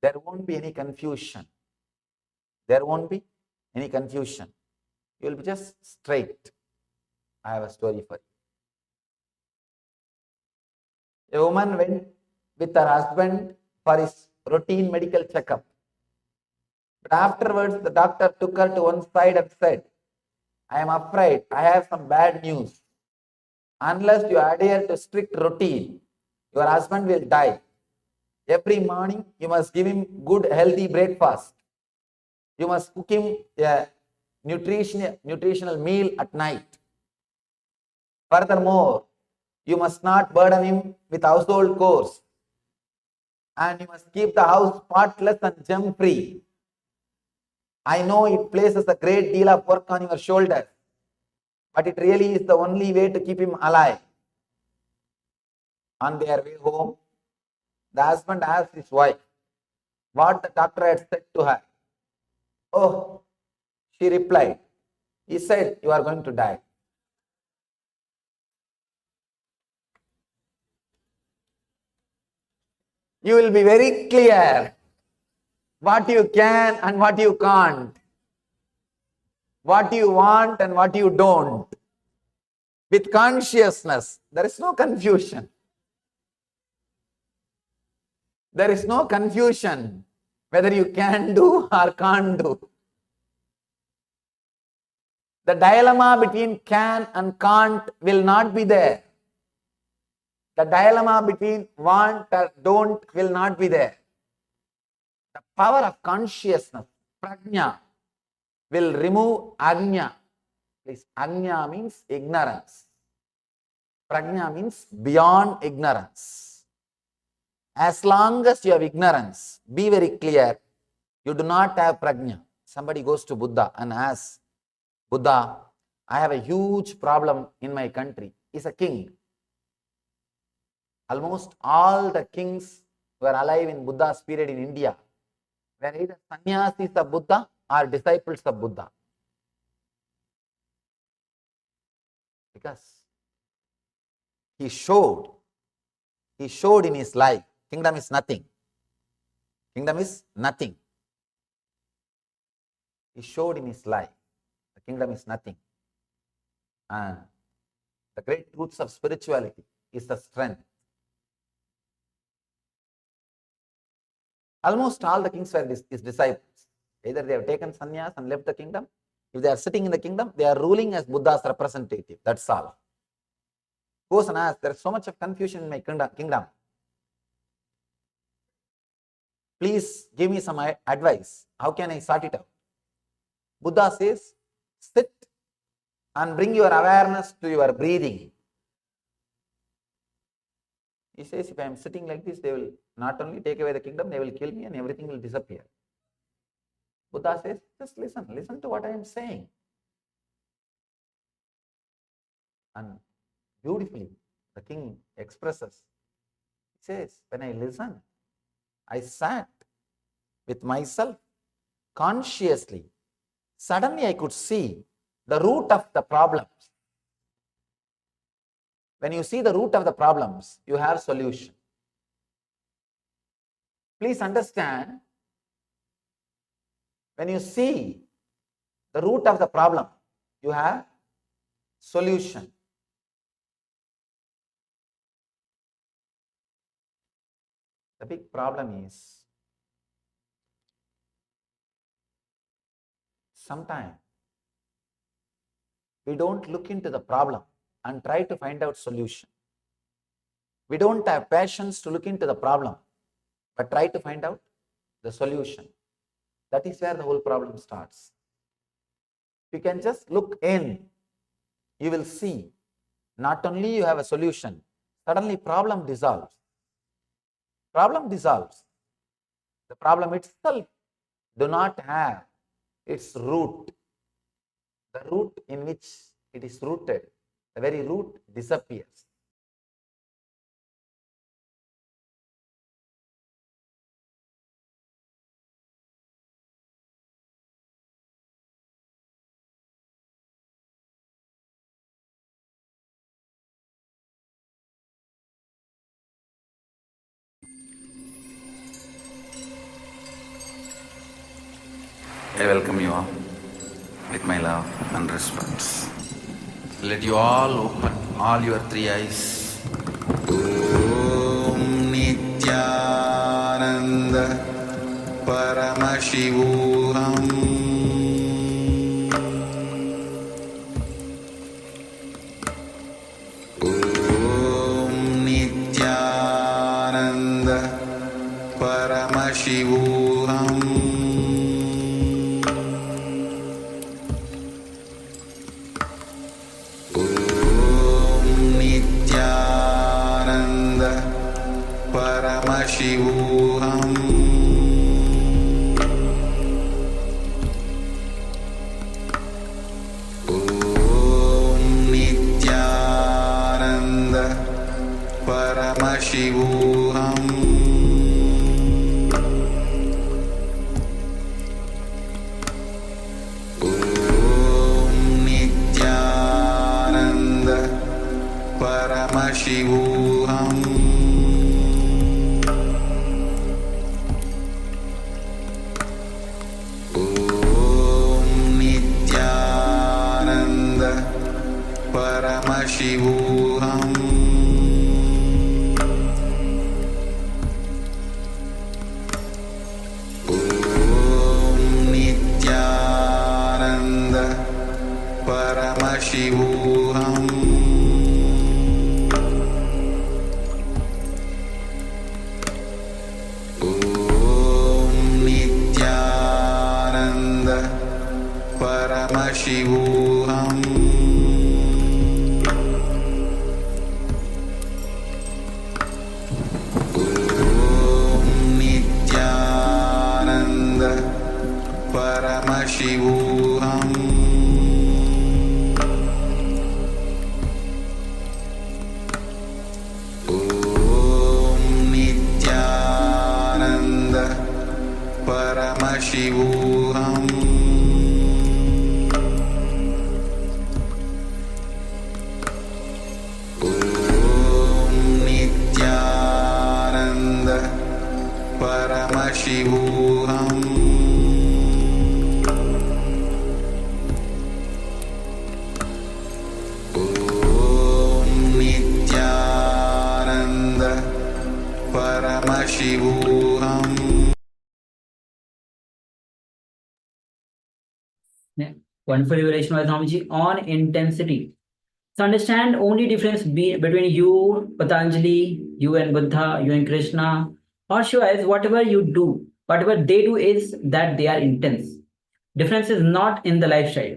There won't be any confusion. There won't be any confusion. You will be just straight. I have a story for you. A woman went with her husband for his routine medical checkup. But afterwards, the doctor took her to one side and said, I am afraid I have some bad news. Unless you adhere to strict routine, your husband will die. Every morning, you must give him good, healthy breakfast. You must cook him a nutritional meal at night. Furthermore, you must not burden him with household chores. And you must keep the house spotless and germ-free. I know it places a great deal of work on your shoulders, but it really is the only way to keep him alive. On their way home, the husband asked his wife what the doctor had said to her. Oh, she replied, he said, you are going to die. You will be very clear what you can and what you can't, what you want and what you don't. With consciousness, there is no confusion. There is no confusion whether you can do or can't do. The dilemma between can and can't will not be there. The dilemma between want or don't will not be there. The power of consciousness, prajna, will remove agnya. Please, agnya means ignorance. Prajna means beyond ignorance. As long as you have ignorance, be very clear, you do not have prajna. Somebody goes to Buddha and asks, Buddha, I have a huge problem in my country. He's a king. Almost all the kings who were alive in Buddha's period in India were either sannyasis of Buddha or disciples of Buddha. Because he showed in his life, kingdom is nothing. Kingdom is nothing. He showed in his life, the kingdom is nothing. And the great truths of spirituality is the strength. Almost all the kings were his disciples. Either they have taken sannyas and left the kingdom. If they are sitting in the kingdom, they are ruling as Buddha's representative. That's all. Goes and asks, there is so much of confusion in my kingdom. Please give me some advice. How can I sort it out? Buddha says, sit and bring your awareness to your breathing. He says, if I am sitting like this, they will not only take away the kingdom, they will kill me and everything will disappear. Buddha says, just listen to what I am saying. And beautifully, the king expresses, he says, when I listened, I sat with myself consciously. Suddenly I could see the root of the problems. When you see the root of the problems, you have solution. Please understand, when you see the root of the problem, you have solution. The big problem is sometimes we don't look into the problem and try to find out solution. We don't have patience to look into the problem, but try to find out the solution. That is where the whole problem starts. If you can just look in, you will see not only you have a solution, suddenly problem dissolves. Problem dissolves. The problem itself do not have its root. The root in which it is rooted, the very root disappears. I welcome you all with my love and respect. Let you all open all your three eyes. Om Nithyananda Paramashivoham. Om Nithyananda Paramashivoham. Paramashivoham. Om Nithyananda Paramashivoham. Om Nithyananda Paramashivoham. Paramashivoham. Om Nithyananda Paramashivoham. Om Nithyananda Paramashivoham. Paramashivoham. Om Nithyananda Paramashivoham. Om Nithyananda Paramashivoham. Paramashivoham. Yeah. Wonderful evaluation by Swamiji on intensity. So understand only difference between you, Patanjali, you and Buddha, you and Krishna, or Shiva is whatever you do, whatever they do is that they are intense. Difference is not in the lifestyle.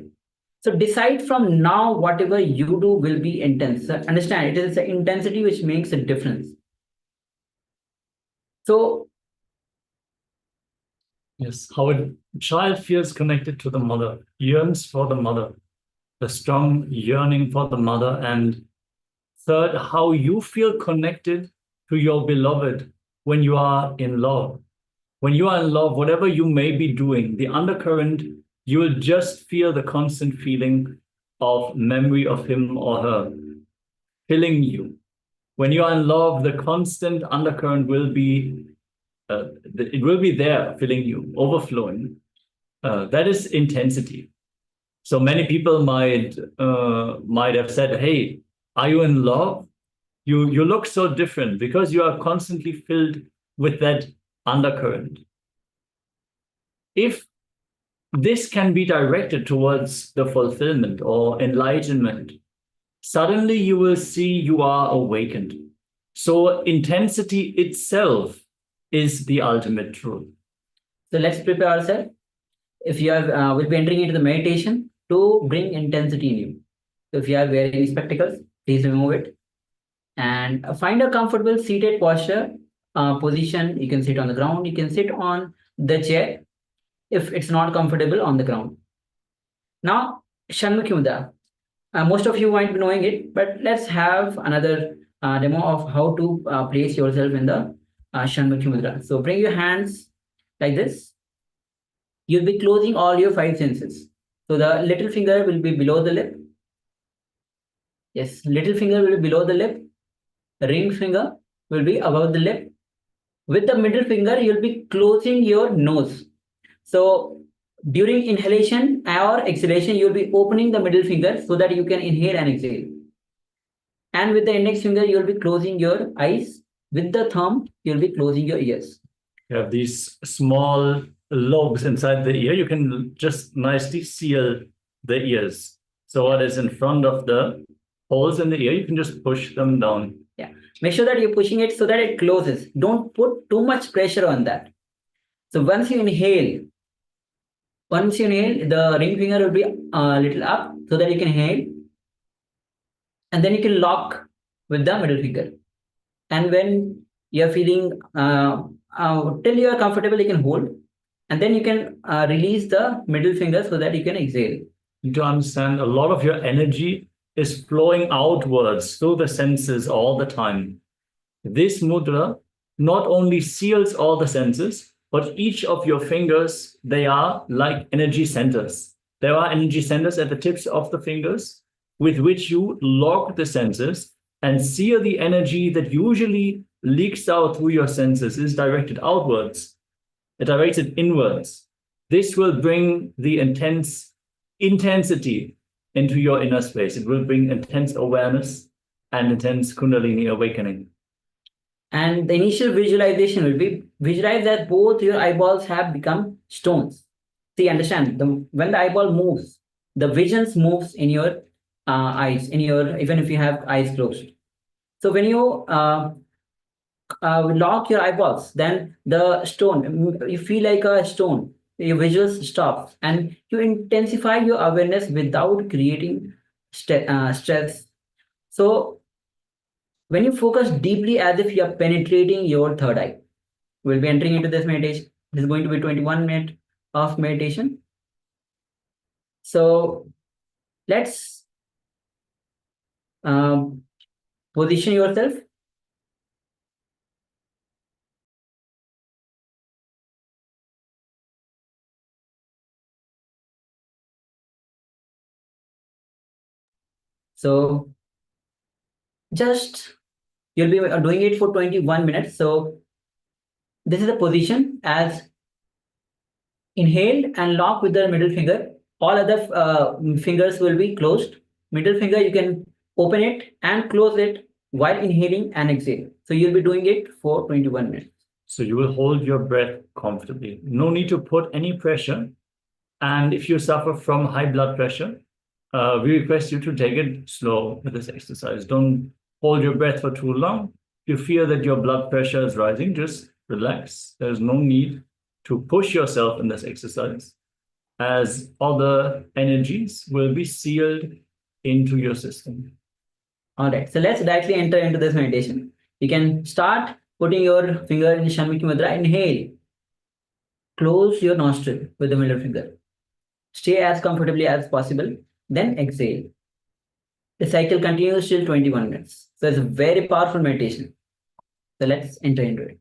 So decide from now whatever you do will be intense. So understand it is the intensity which makes a difference. So Yes, how a child feels connected to the mother, yearns for the mother, the strong yearning for the mother. And third, how you feel connected to your beloved when you are in love. When you are in love, whatever you may be doing, the undercurrent, you will just feel the constant feeling of memory of him or her filling you. When you are in love, the constant undercurrent will be it will be there, filling you, overflowing. That is intensity. So many people might have said, "Hey, are you in love? You look so different because you are constantly filled with that undercurrent. If this can be directed towards the fulfillment or enlightenment, suddenly you will see you are awakened. So intensity itself is the ultimate truth. So let's prepare ourselves. If you have, we'll be entering into the meditation to bring intensity in you. So if you are wearing spectacles, please remove it. And find a comfortable seated posture, position. You can sit on the ground, you can sit on the chair if it's not comfortable on the ground. Now, Shanmukhi Mudra. Most of you might be knowing it, but let's have another demo of how to place yourself in the Shanmukhi Mudra. So bring your hands like this. You'll be closing all your 5 senses. So the little finger will be below the lip. Yes, little finger will be below the lip. Ring finger will be above the lip. With the middle finger, you'll be closing your nose. So during inhalation or exhalation, you'll be opening the middle finger so that you can inhale and exhale. And with the index finger, you'll be closing your eyes. With the thumb, you'll be closing your ears. You have these small lobes inside the ear. You can just nicely seal the ears. So what is in front of the holes in the ear, you can just push them down. Yeah. Make sure that you're pushing it so that it closes. Don't put too much pressure on that. So once you inhale, the ring finger will be a little up so that you can inhale. And then you can lock with the middle finger. And when you're feeling, till you are comfortable, you can hold. And then you can release the middle finger so that you can exhale. You need to understand a lot of your energy is flowing outwards through the senses all the time. This mudra not only seals all the senses, but each of your fingers, they are like energy centers. There are energy centers at the tips of the fingers with which you lock the senses and seal the energy that usually leaks out through your senses, is directed outwards, directed inwards. This will bring the intensity into your inner space. It will bring intense awareness and intense Kundalini awakening. And the initial visualization will be visualize that both your eyeballs have become stones. See, understand, when the eyeball moves, the visions moves in your eyes, even if you have eyes closed. So when you lock your eyeballs, then the stone, you feel like a stone, your visuals stop, and you intensify your awareness without creating stress. So when you focus deeply as if you are penetrating your third eye, we'll be entering into this meditation. This is going to be 21 minutes of meditation. So let's position yourself. So just you'll be doing it for 21 minutes. So this is the position as inhale and lock with the middle finger. All other fingers will be closed. Middle finger, you can open it and close it while inhaling and exhale. So you'll be doing it for 21 minutes. So you will hold your breath comfortably. No need to put any pressure. And if you suffer from high blood pressure, we request you to take it slow with this exercise. Don't hold your breath for too long. If you feel that your blood pressure is rising, just relax. There's no need to push yourself in this exercise, as other energies will be sealed into your system. All right, so let's directly enter into this meditation. You can start putting your finger in Shanmukhi Mudra. Inhale. Close your nostril with the middle finger. Stay as comfortably as possible. Then exhale. The cycle continues till 21 minutes. So it's a very powerful meditation. So let's enter into it.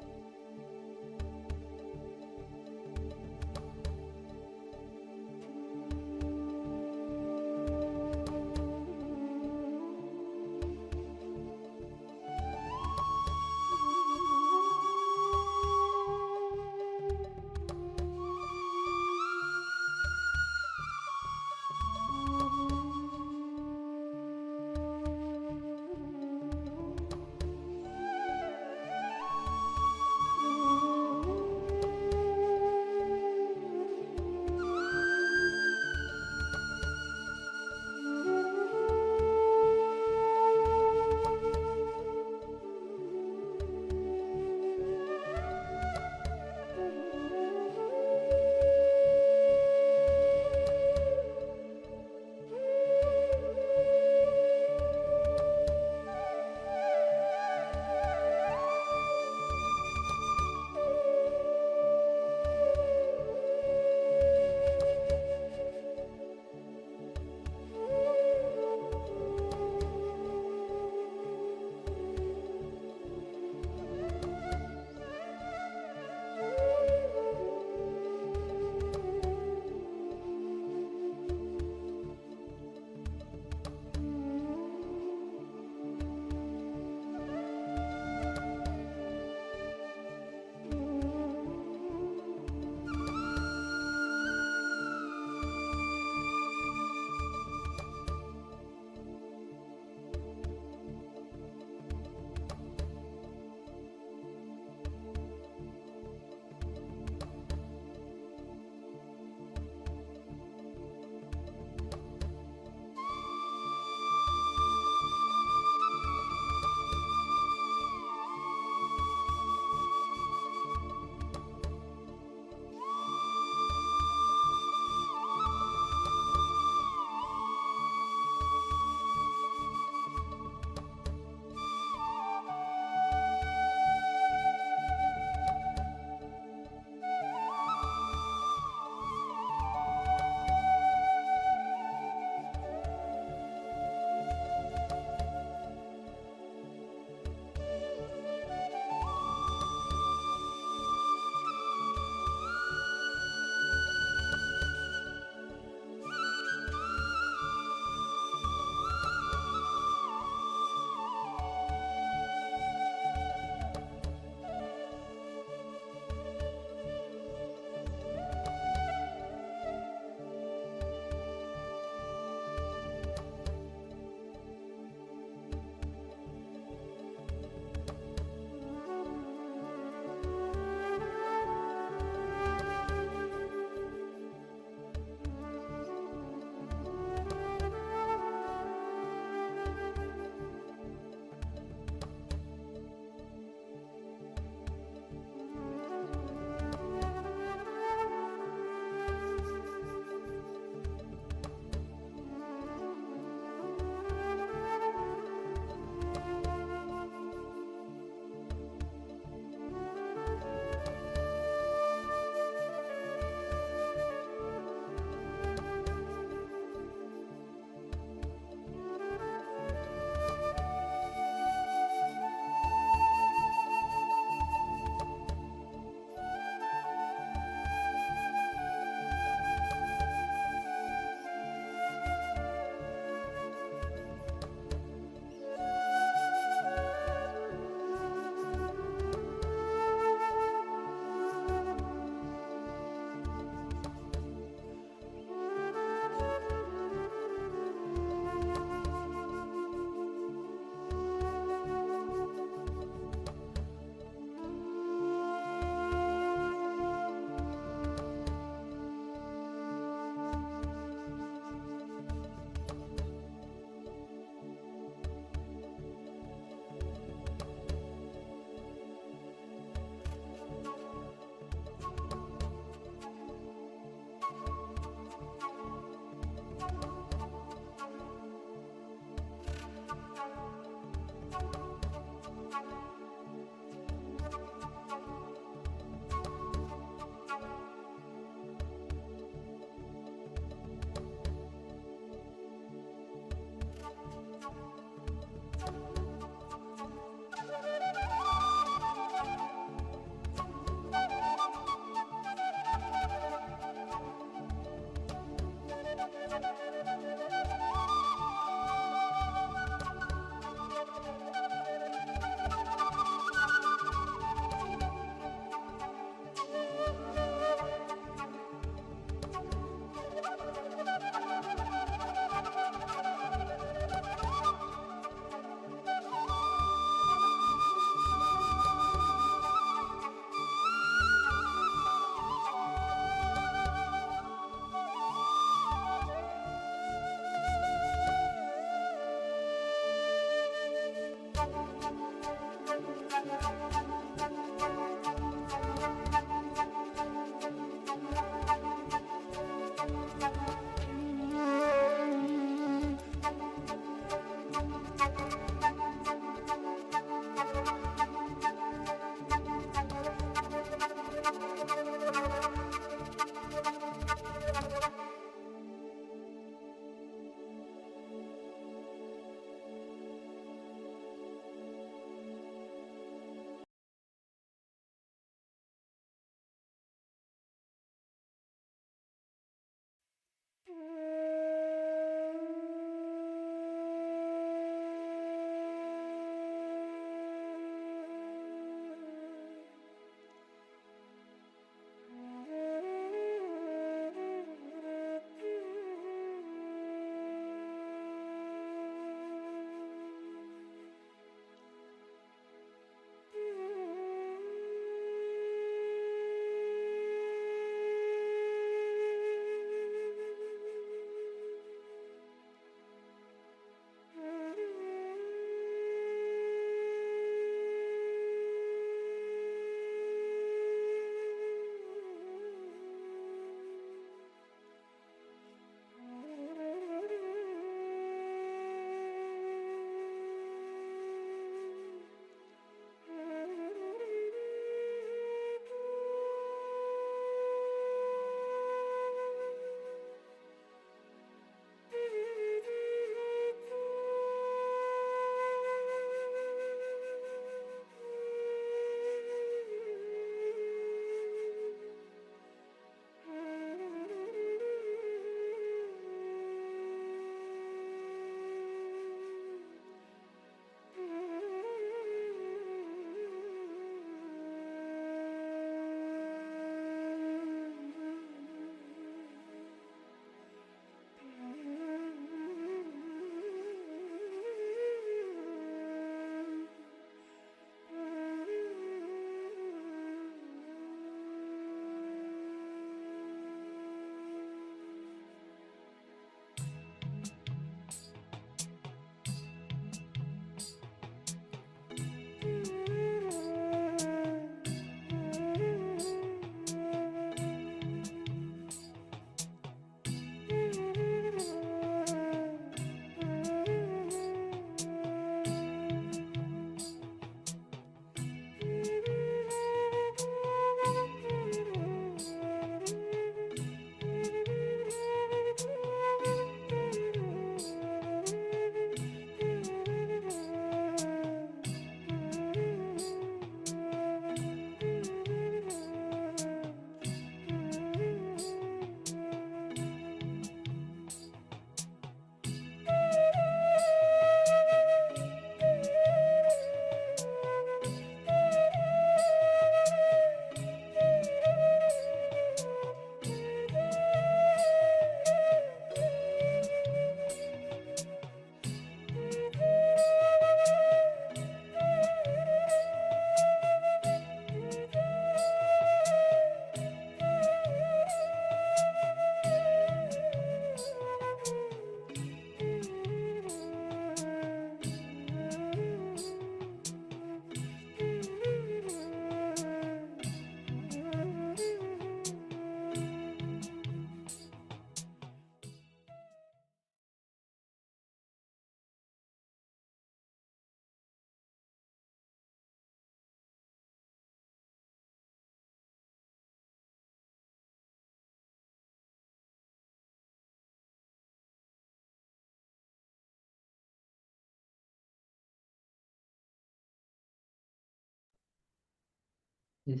Yes.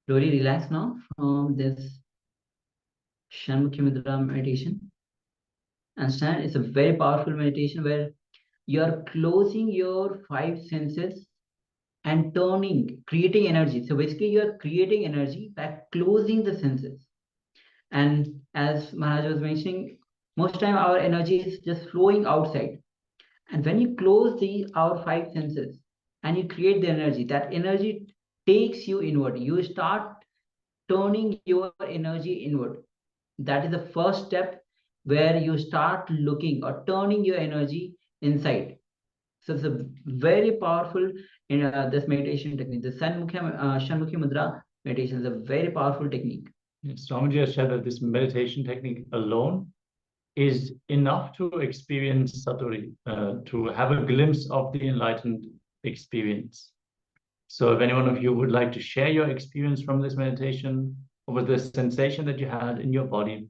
Slowly relax now from this Shambhavi mudra meditation. Understand, it's a very powerful meditation where you are closing your five senses and creating energy. So basically, you are creating energy by closing the senses. And as Maharaj was mentioning, most time our energy is just flowing outside. And when you close our five senses and you create the energy, that energy takes you inward. You start turning your energy inward. That is the first step where you start looking or turning your energy inside. So it's a very powerful in this meditation technique. The Shanmukhi Mudra meditation is a very powerful technique. Yes, Swamiji has said that this meditation technique alone is enough to experience Satori, to have a glimpse of the enlightened experience. So if any one of you would like to share your experience from this meditation or with the sensation that you had in your body,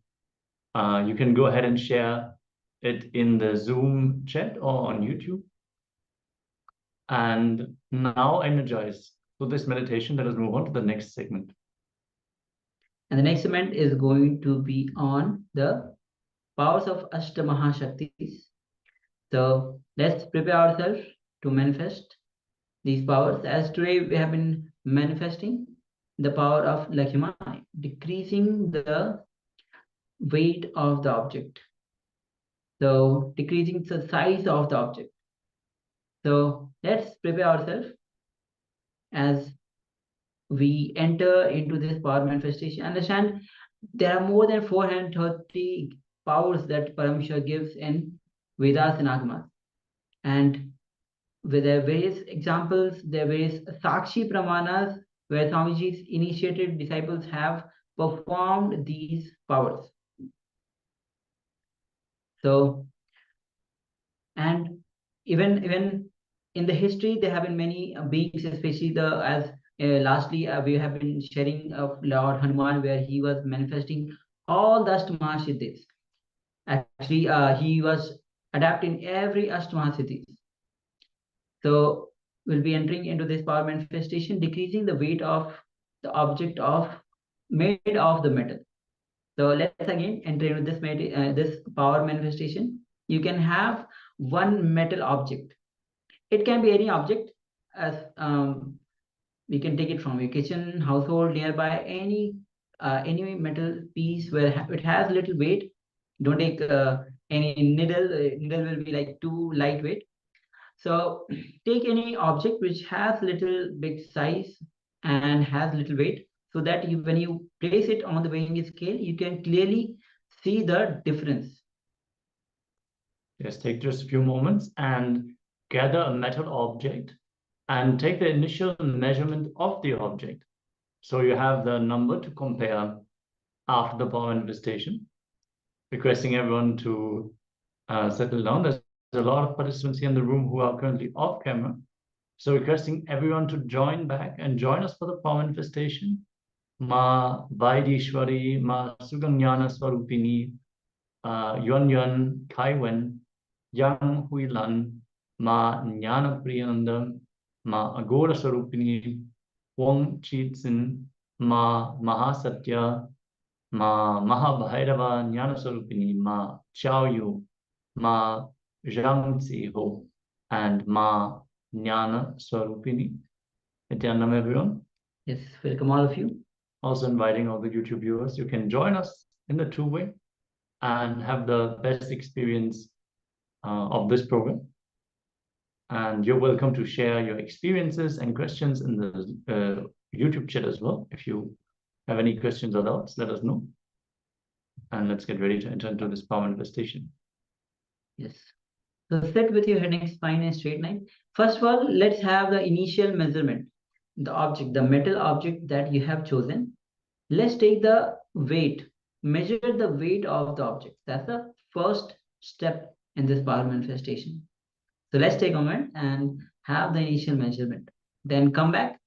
you can go ahead and share it in the Zoom chat or on YouTube. And now energized with this meditation, let us move on to the next segment. And the next segment is going to be on the powers of Ashtamahashaktis. So let's prepare ourselves to manifest these powers. As today we have been manifesting the power of Lakshmi, decreasing the weight of the object. So decreasing the size of the object. So let's prepare ourselves as we enter into this power manifestation. Understand, there are more than 430 powers that Parameshwar gives in Vedas and Agamas. And with their various examples, there are various Sakshi Pramanas where Swamiji's initiated disciples have performed these powers. So, and even in the history, there have been many beings, especially lastly we have been sharing of Lord Hanuman, where he was manifesting all the Ashtamahasiddhis. Actually, he was adapting every Ashtamahasiddhis. So we'll be entering into this power manifestation, decreasing the weight of the object made of the metal. So let's again enter into this power manifestation. You can have one metal object. It can be any object, as we can take it from your kitchen, household, nearby, any metal piece where it has little weight. Don't take any needle. Needle will be like too lightweight. So take any object which has little big size and has little weight, so that when you place it on the weighing scale, you can clearly see the difference. Yes, take just a few moments and gather a metal object and take the initial measurement of the object. So you have the number to compare after the power manifestation. Requesting everyone to settle down. There's a lot of participants here in the room who are currently off camera. So requesting everyone to join back and join us for the power manifestation. Ma Vaidishwari, Ma Suganyana Swarupini, Yuan Yuan Kaiwen, Yang Huilan, Ma Jnana Priyananda, Ma Agora Swarupini, Wong Chitsin, Ma Mahasatya, Ma Mahabhairava Jnana Swarupini, Ma Chaoyu, Ma Zhang Ho, and Ma Jnana Swarupini. Nithyananda, everyone. Yes, welcome all of you. Also inviting all the YouTube viewers. You can join us in the two-way and have the best experience of this program. And you're welcome to share your experiences and questions in the YouTube chat as well. If you have any questions or doubts, let us know. And let's get ready to enter into this power manifestation. Yes. So sit with your head, neck, spine, and straight line. First of all, let's have the initial measurement. The object, the metal object that you have chosen. Let's take the weight, measure the weight of the object. That's the first step in this power manifestation. So let's take a moment and have the initial measurement. Then come back.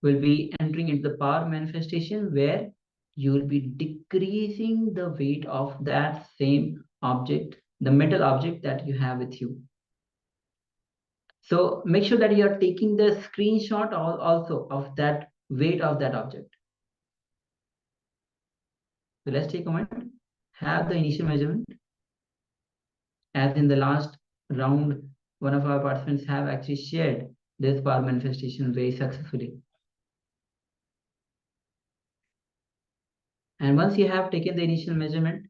We'll be entering into the power manifestation where you will be decreasing the weight of that same object, the metal object that you have with you. So make sure that you are taking the screenshot also of that weight of that object. So let's take a moment, have the initial measurement. As in the last round, one of our participants have actually shared this power manifestation very successfully. And once you have taken the initial measurement,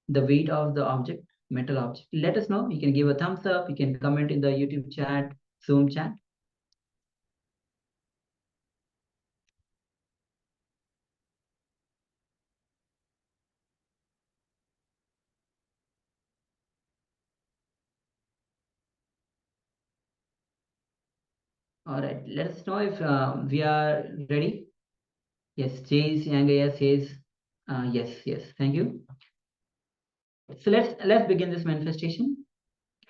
the weight of the object, metal object, let us know. You can give a thumbs up, you can comment in the YouTube chat, Zoom chat. All right, let us know if we are ready. Yes, Chase Yangaya says yes. Thank you. So let's begin this manifestation.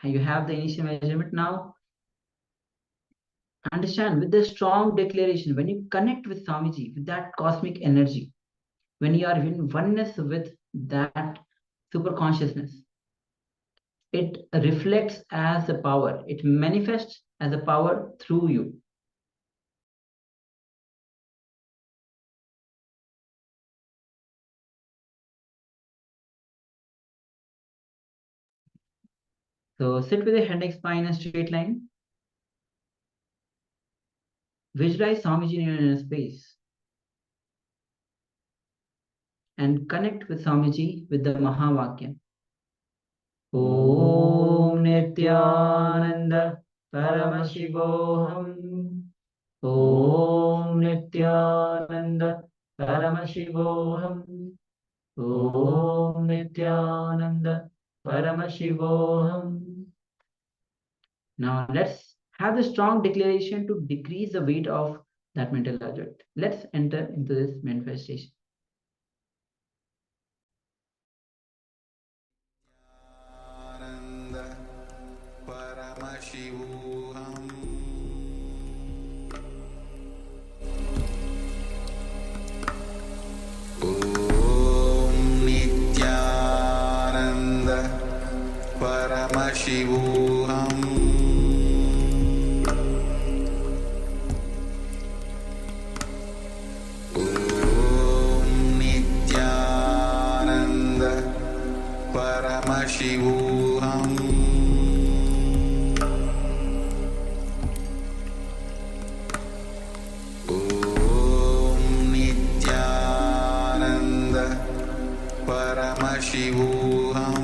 You have the initial measurement now. Understand with the strong declaration, when you connect with Swamiji, with that cosmic energy, when you are in oneness with that super consciousness, it reflects as a power, it manifests as a power through you. So sit with the head, neck, spine, and straight line. Visualize Swamiji in your inner space. And connect with Swamiji with the Mahavakya. Om Nithyananda Paramashivoham. Om Nithyananda Paramashivoham. Om Nithyananda Paramashivoham. Now let's have the strong declaration to decrease the weight of that mental object. Let's enter into this manifestation. Paramashivoham. Om Nithyananda Paramashivoham. Om Nithyananda Paramashivoham. Paramashivoham. Om Nithyananda Paramashivoham. Om Nithyananda Paramashivoham.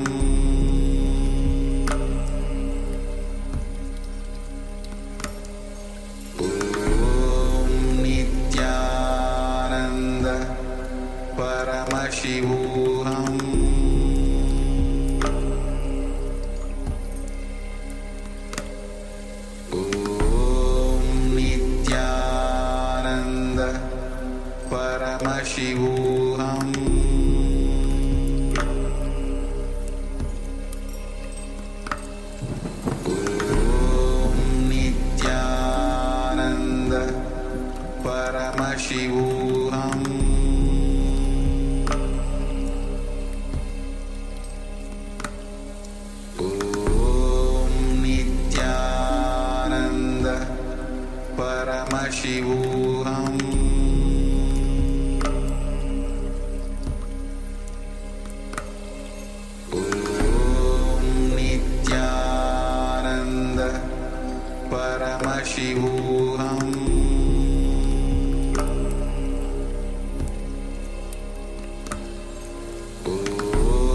Paramashivoham. Om Nithyananda Paramashivoham. Om Nithyananda Paramashivoham. Paramashivoham. Om Nithyananda Paramashivoham.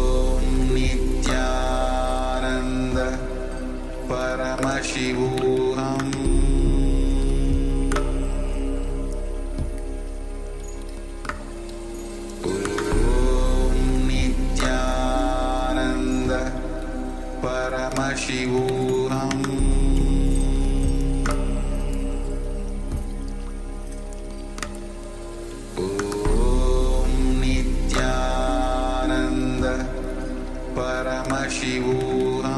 Om Nithyananda Paramashivoham.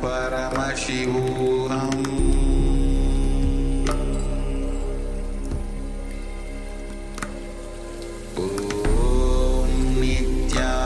Paramashivoham. Om Nithyananda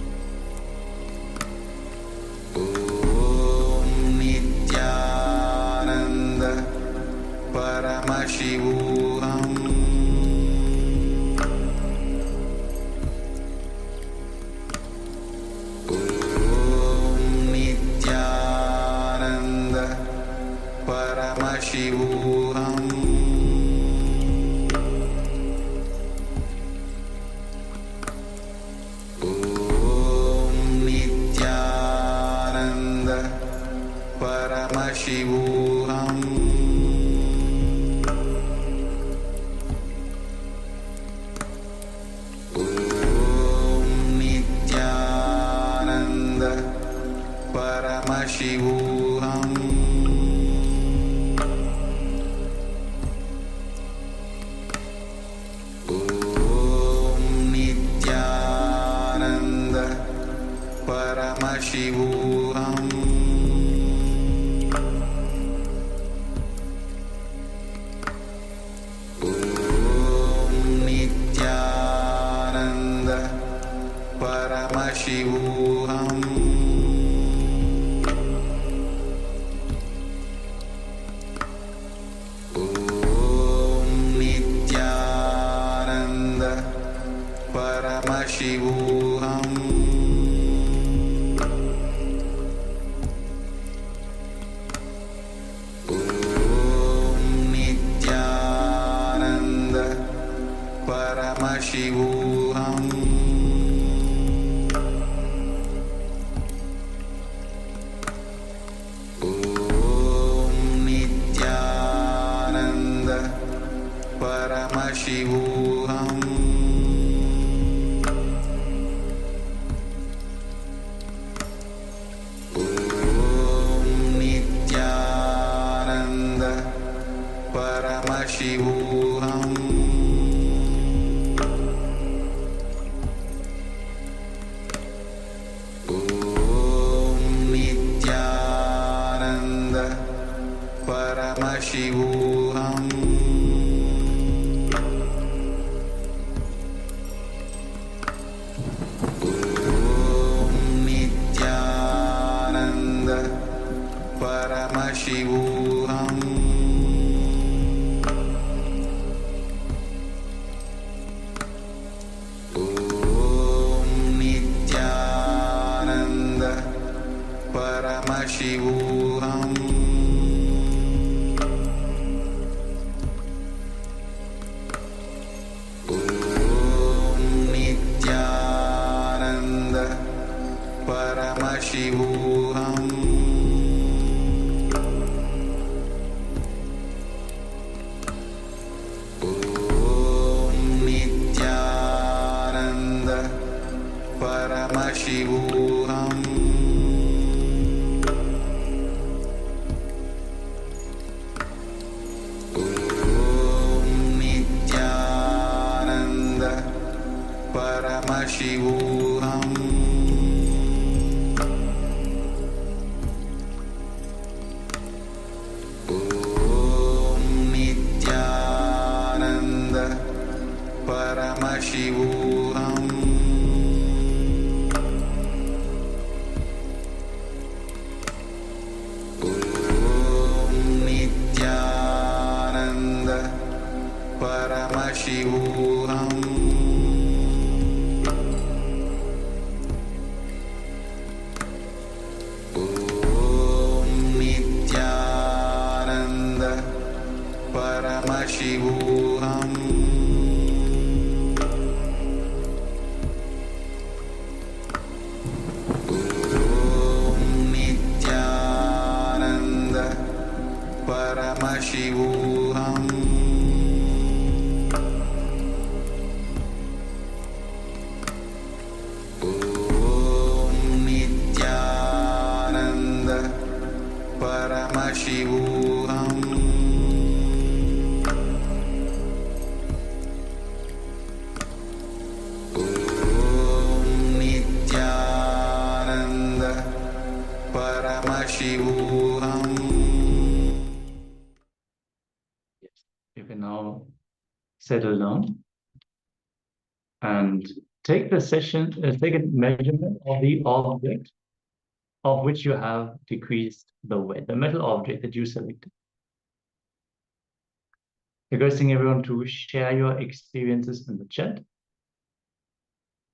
Paramashivoham Om Nithyananda Paramashivoham Om Nithyananda Paramashivoham Om Nithyananda Paramashivoham Om Nithyananda Paramashivoham Om Nithyananda Paramashivoham Om Nithyananda Paramashivoham Om Nithyananda Paramashivoham Om Nithyananda Paramashivoham Om Nithyananda Paramashivoham Om Nithyananda Paramashivoham Om Nithyananda Paramashivoham Om Nithyananda Paramashivoham Om Nithyananda Paramashivoham Om Nithyananda Paramashivoham Om Nithyananda Paramashivoham Om Nithyananda Paramashivoham Om Nithyananda Paramashivoham Om Nithyananda Paramashivoham Om Nithyananda Paramashivoham. You can now settle down and take the session, take a measurement of the object of which you have decreased the weight, the metal object that you selected. Requesting everyone to share your experiences in the chat.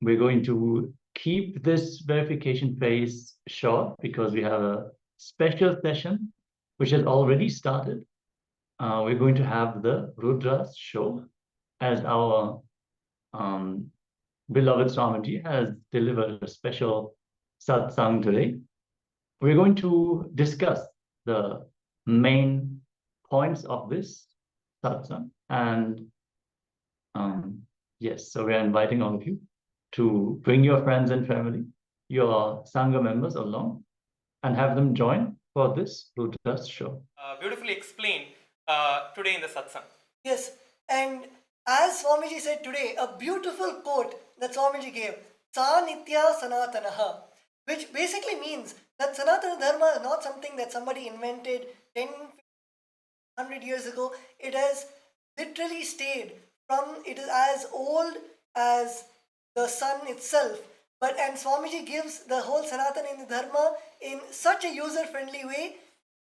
We're going to keep this verification phase short because we have a special session which has already started. We're going to have the Rudras show as our beloved Swamiji has delivered a special satsang today. We're going to discuss the main points of this satsang. And yes, so we are inviting all of you to bring your friends and family, your Sangha members along, and have them join for this Buddhist show. Beautifully explained today in the satsang. Yes, and as Swamiji said today, a beautiful quote that Swamiji gave, Sa Nitya Sanatanaha, which basically means that Sanatana Dharma is not something that somebody invented 10, 100 years ago. It has literally stayed it is as old as the sun itself. And Swamiji gives the whole Sanatana Dharma in such a user-friendly way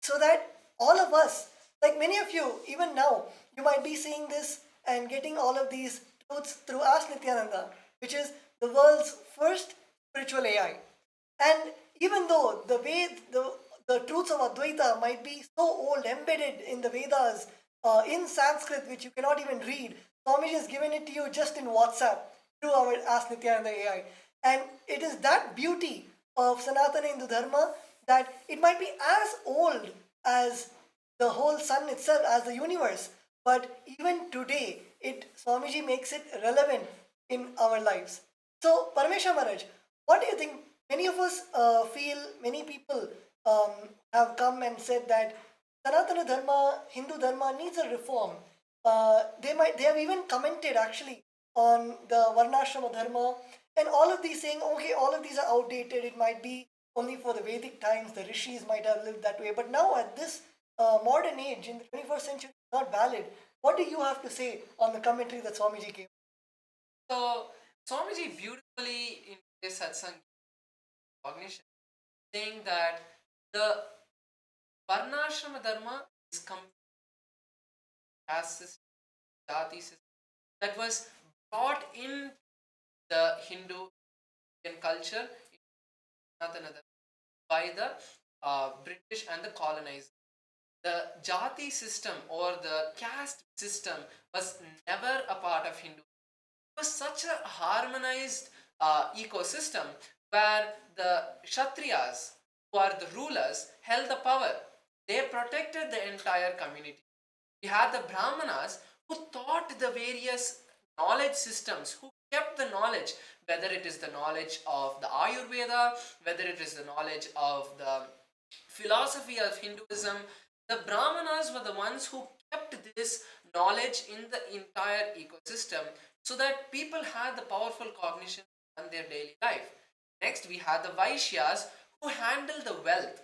so that all of us, like many of you, even now, you might be seeing this and getting all of these truths through Ask Nithyananda, which is the world's first spiritual AI. And even though the truths of Advaita might be so old, embedded in the Vedas, in Sanskrit, which you cannot even read, Swamiji has given it to you just in WhatsApp through our Ask Nithyananda AI. And it is that beauty of Sanatana Hindu Dharma that it might be as old as the whole sun itself, as the universe, but even today, Swamiji makes it relevant in our lives. So, Parameshwar Maharaj, what do you think? Many of us feel, many people have come and said that Sanatana Dharma, Hindu Dharma needs a reform. They have even commented actually on the Varnashrama Dharma and all of these saying, okay, all of these are outdated. It might be only for the Vedic times. The rishis might have lived that way. But now at this modern age, in the 21st century, it's not valid. What do you have to say on the commentary that Swamiji gave? So, Swamiji beautifully in this satsang cognition, saying that the Varnashrama Dharma is caste system, jati system that was brought in the Hindu culture by the British and the colonizers. The jati system or the caste system was never a part of Hindu. It was such a harmonized ecosystem where the Kshatriyas, who are the rulers, held the power. They protected the entire community. We had the Brahmanas who taught the various knowledge systems, who kept the knowledge, whether it is the knowledge of the Ayurveda, whether it is the knowledge of the philosophy of Hinduism. The Brahmanas were the ones who kept this knowledge in the entire ecosystem so that people had the powerful cognition in their daily life. Next, we had the Vaishyas who handled the wealth.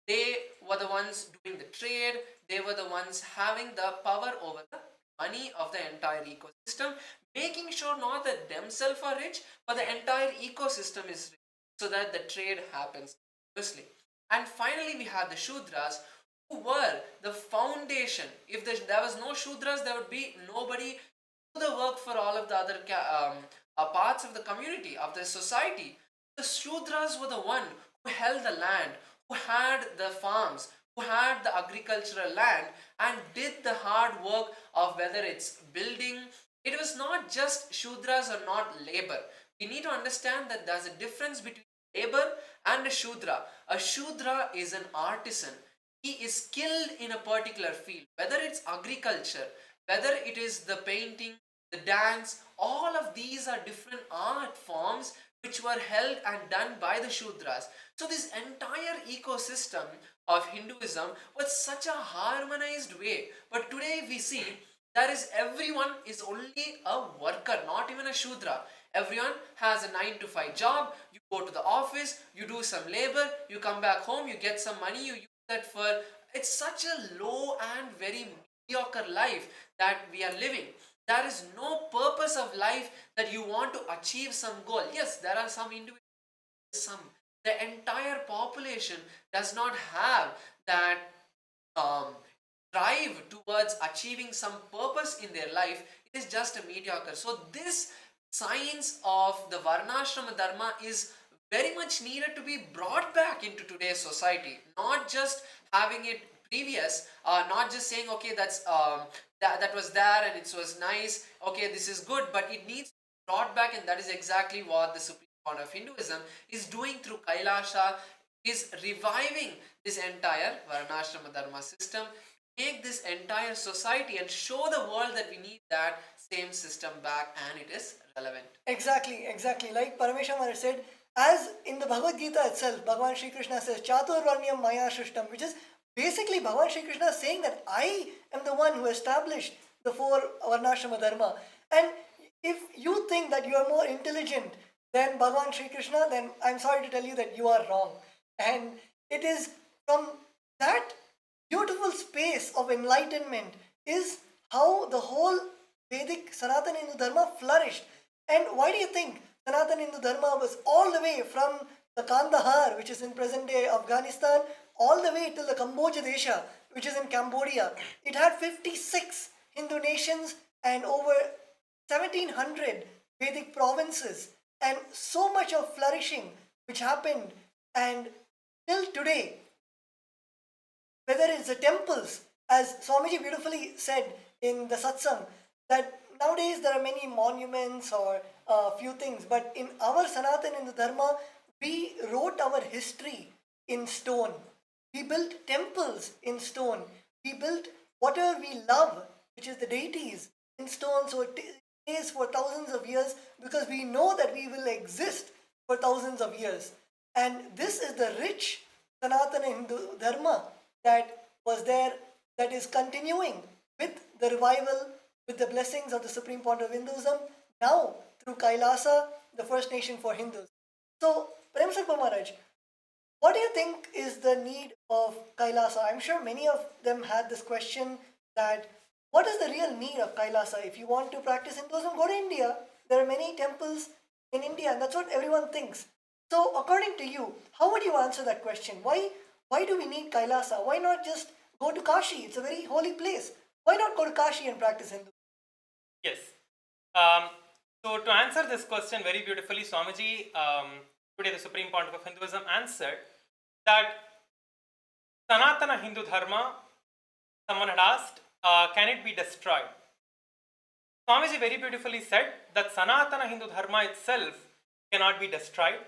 They were the ones doing the trade, they were the ones having the power over the money of the entire ecosystem, making sure not that themselves are rich, but the entire ecosystem is rich so that the trade happens continuously. And finally, we had the Shudras who were the foundation. If there was no Shudras, there would be nobody do the work for all of the other parts of the community, of the society. The Shudras were the one who held the land, who had the farms, who had the agricultural land and did the hard work of whether it's building. It was not just Shudras or not labor. We need to understand that there's a difference between labor and a Shudra. A Shudra is an artisan. He is skilled in a particular field, whether it's agriculture, whether it is the painting, the dance, all of these are different art forms which were held and done by the Shudras. So this entire ecosystem of Hinduism was such a harmonized way. But today we see everyone is only a worker, not even a Shudra. Everyone has a 9 to 5 job. You go to the office, you do some labor, you come back home, you get some money, you use that for. It's such a low and very mediocre life that we are living. There is no purpose of life that you want to achieve some goal. Yes, there are some individuals, the entire population does not have that drive towards achieving some purpose in their life. It is just a mediocre. So this science of the Varnashrama Dharma is very much needed to be brought back into today's society, not just having it previous, not just saying okay that was there and it was nice, okay this is good, but it needs to be brought back, and that is exactly what the Supreme Point of Hinduism is doing through KAILASA. is reviving this entire Varnashrama Dharma system, make this entire society and show the world that we need that same system back and it is relevant. Exactly, exactly. Like Parameshwar Maharaj said, as in the Bhagavad Gita itself, Bhagavan Shri Krishna says, Chaturvarnyam Maya Shrishtam, which is basically Bhagavan Shri Krishna saying that I am the one who established the four Varnashrama Dharma. And if you think that you are more intelligent than Bhagavan Shri Krishna, then I'm sorry to tell you that you are wrong. And it is from that beautiful space of enlightenment is how the whole Vedic Sanatana Hindu Dharma flourished. And why do you think Sanatana Hindu Dharma was all the way from the Kandahar, which is in present day Afghanistan, all the way till the Cambodia Desha, which is in Cambodia? It had 56 Hindu nations and over 1700 Vedic provinces, and so much of flourishing which happened. And till today, whether it's the temples, as Swamiji beautifully said in the Satsang, that nowadays there are many monuments or a few things, but in our Sanatana Hindu Dharma, we wrote our history in stone. We built temples in stone. We built whatever we love, which is the deities, in stone. So it stays for thousands of years because we know that we will exist for thousands of years. And this is the rich Sanatana Hindu Dharma that was there, that is continuing with the revival, with the blessings of the Supreme Pontiff of Hinduism, now through KAILASA, the First Nation for Hindus. So, Prem Sarpa Maharaj, what do you think is the need of KAILASA? I'm sure many of them had this question that what is the real need of KAILASA? If you want to practice Hinduism, go to India. There are many temples in India, and that's what everyone thinks. So, according to you, how would you answer that question? Why do we need KAILASA? Why not just go to Kashi? It's a very holy place. Why not go to Kashi and practice Hindu? Yes. So to answer this question very beautifully, Swamiji, today the Supreme Pontiff of Hinduism answered that Sanatana Hindu Dharma, someone had asked, can it be destroyed? Swamiji very beautifully said that Sanatana Hindu Dharma itself cannot be destroyed,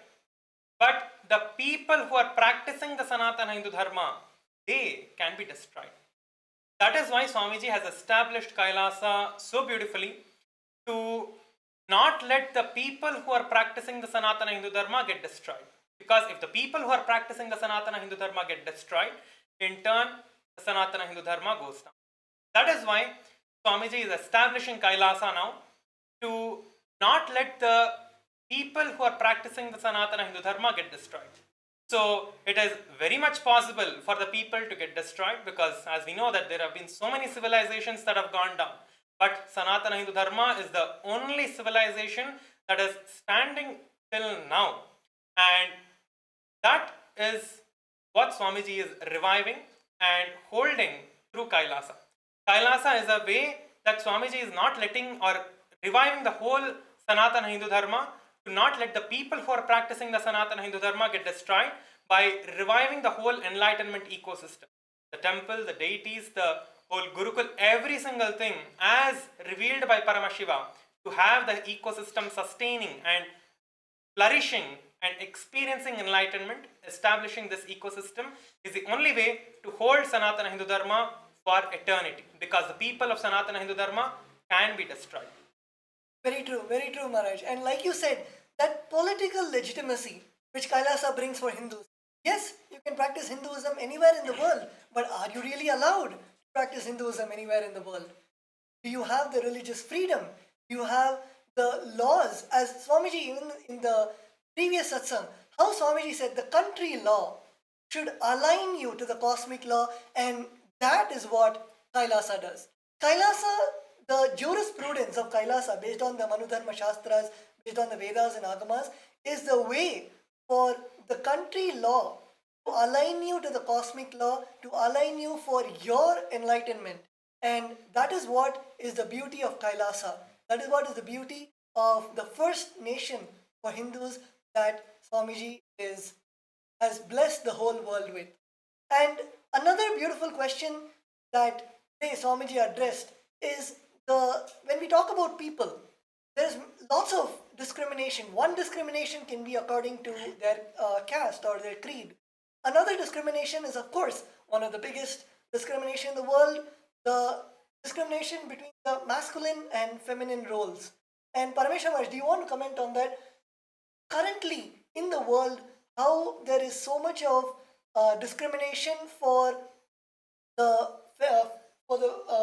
but the people who are practicing the Sanatana Hindu Dharma, they can be destroyed. That is why Swamiji has established KAILASA so beautifully to not let the people who are practicing the Sanatana Hindu Dharma get destroyed. Because if the people who are practicing the Sanatana Hindu Dharma get destroyed, in turn, the Sanatana Hindu Dharma goes down. That is why Swamiji is establishing KAILASA now to not let the people who are practicing the Sanatana Hindu Dharma get destroyed. So it is very much possible for the people to get destroyed because as we know that there have been so many civilizations that have gone down. But Sanatana Hindu Dharma is the only civilization that is standing till now. And that is what Swamiji is reviving and holding through KAILASA. KAILASA is a way that Swamiji is not letting or reviving the whole Sanatana Hindu Dharma to not let the people who are practicing the Sanatana Hindu Dharma get destroyed by reviving the whole enlightenment ecosystem. The temple, the deities, the whole Gurukul, every single thing as revealed by Paramashiva to have the ecosystem sustaining and flourishing and experiencing enlightenment, establishing this ecosystem is the only way to hold Sanatana Hindu Dharma for eternity because the people of Sanatana Hindu Dharma can be destroyed. Very true, Maharaj. And like you said, that political legitimacy which KAILASA brings for Hindus. Yes, you can practice Hinduism anywhere in the world, but are you really allowed to practice Hinduism anywhere in the world? Do you have the religious freedom? Do you have the laws? As Swamiji, even in the previous satsang, how Swamiji said the country law should align you to the cosmic law, and that is what KAILASA does. KAILASA, the jurisprudence of KAILASA based on the Manudharma Shastras, based on the Vedas and Agamas, is the way for the country law to align you to the cosmic law, to align you for your enlightenment. And that is what is the beauty of KAILASA. That is what is the beauty of the first nation for Hindus that Swamiji has blessed the whole world with. And another beautiful question that today Swamiji addressed is when we talk about people, there's lots of discrimination. One discrimination can be according to their caste or their creed. another discrimination is, of course, one of the biggest discrimination in the world, the discrimination between the masculine and feminine roles. And Parameshwar, do you want to comment on that? Currently in the world, how there is so much of discrimination for the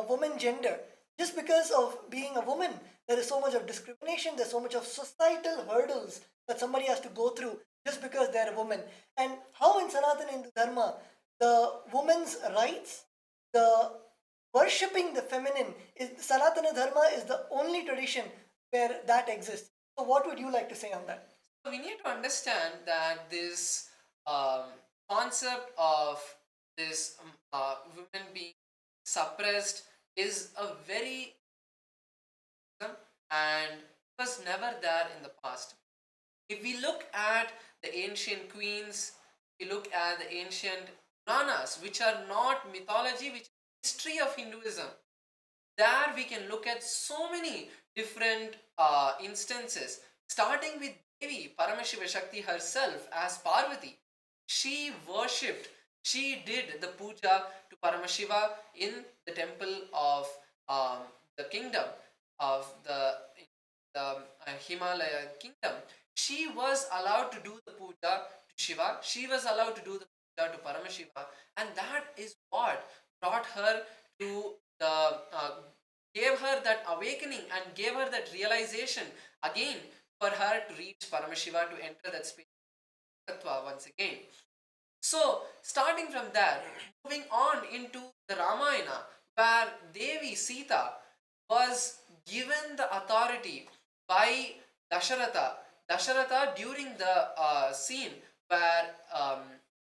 woman gender, just because of being a woman. There is so much of discrimination, there's so much of societal hurdles that somebody has to go through just because they're a woman. And how in Sanatana Hindu Dharma, the woman's rights, the worshipping the feminine, is Sanatana Dharma is the only tradition where that exists. So what would you like to say on that? We need to understand that this concept of this women being suppressed is a very, and was never there in the past. If we look at the ancient queens, we look at the ancient Puranas, which are not mythology, which is history of Hinduism. There we can look at so many different instances, starting with Devi Paramashiva Shakti herself as Parvati. She worshipped, she did the puja to Paramashiva in the temple of the kingdom of the Himalaya kingdom. She was allowed to do the puja to Shiva, she was allowed to do the puja to Paramashiva, and that is what brought her to the gave her that awakening and gave her that realization again for her to reach Paramashiva, to enter that space once again. So, starting from there, moving on into the Ramayana, where Devi Sita was given the authority by Dasharatha. Dasharatha, during the scene where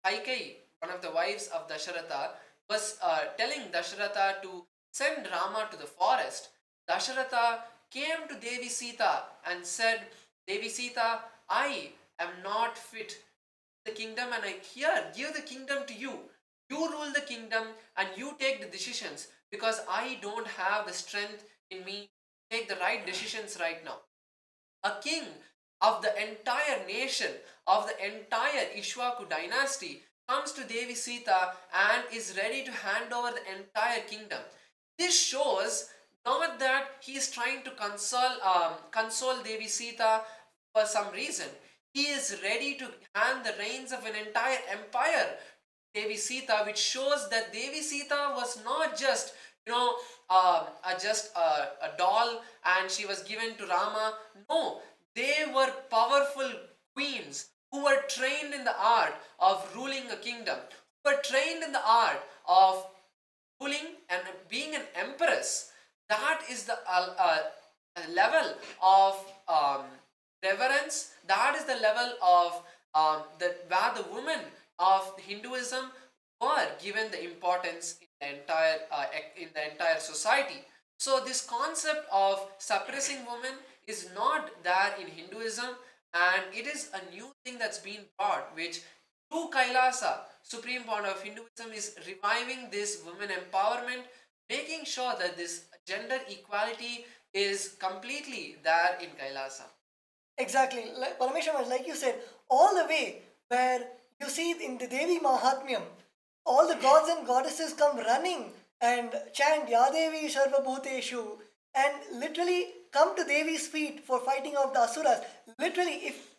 Kaikeyi, one of the wives of Dasharatha, was telling Dasharatha to send Rama to the forest, Dasharatha came to Devi Sita and said, Devi Sita, I am not fit the kingdom, and I here give the kingdom to you. You rule the kingdom and you take the decisions, because I don't have the strength in me to take the right decisions right now. A king of the entire nation, of the entire Ishwaku dynasty, comes to Devi Sita and is ready to hand over the entire kingdom. This shows not that he is trying to console Devi Sita for some reason. He is ready to hand the reins of an entire empire to Devi Sita, which shows that Devi Sita was not just a doll and she was given to Rama. No, they were powerful queens who were trained in the art of ruling a kingdom, who were trained in the art of ruling and being an empress. That is the level of reverence. That is the level of where the women of Hinduism were given the importance in the entire society. So this concept of suppressing women is not there in Hinduism, and it is a new thing that's been brought, which through Kailasa, Supreme Pontiff of Hinduism is reviving this women empowerment, making sure that this gender equality is completely there in Kailasa. Exactly. Like Parameshwar, like you said, all the way where you see in the Devi Mahatmyam, all the gods and goddesses come running and chant Yadevi Sarva Bhuteshu and literally come to Devi's feet for fighting off the Asuras. Literally, if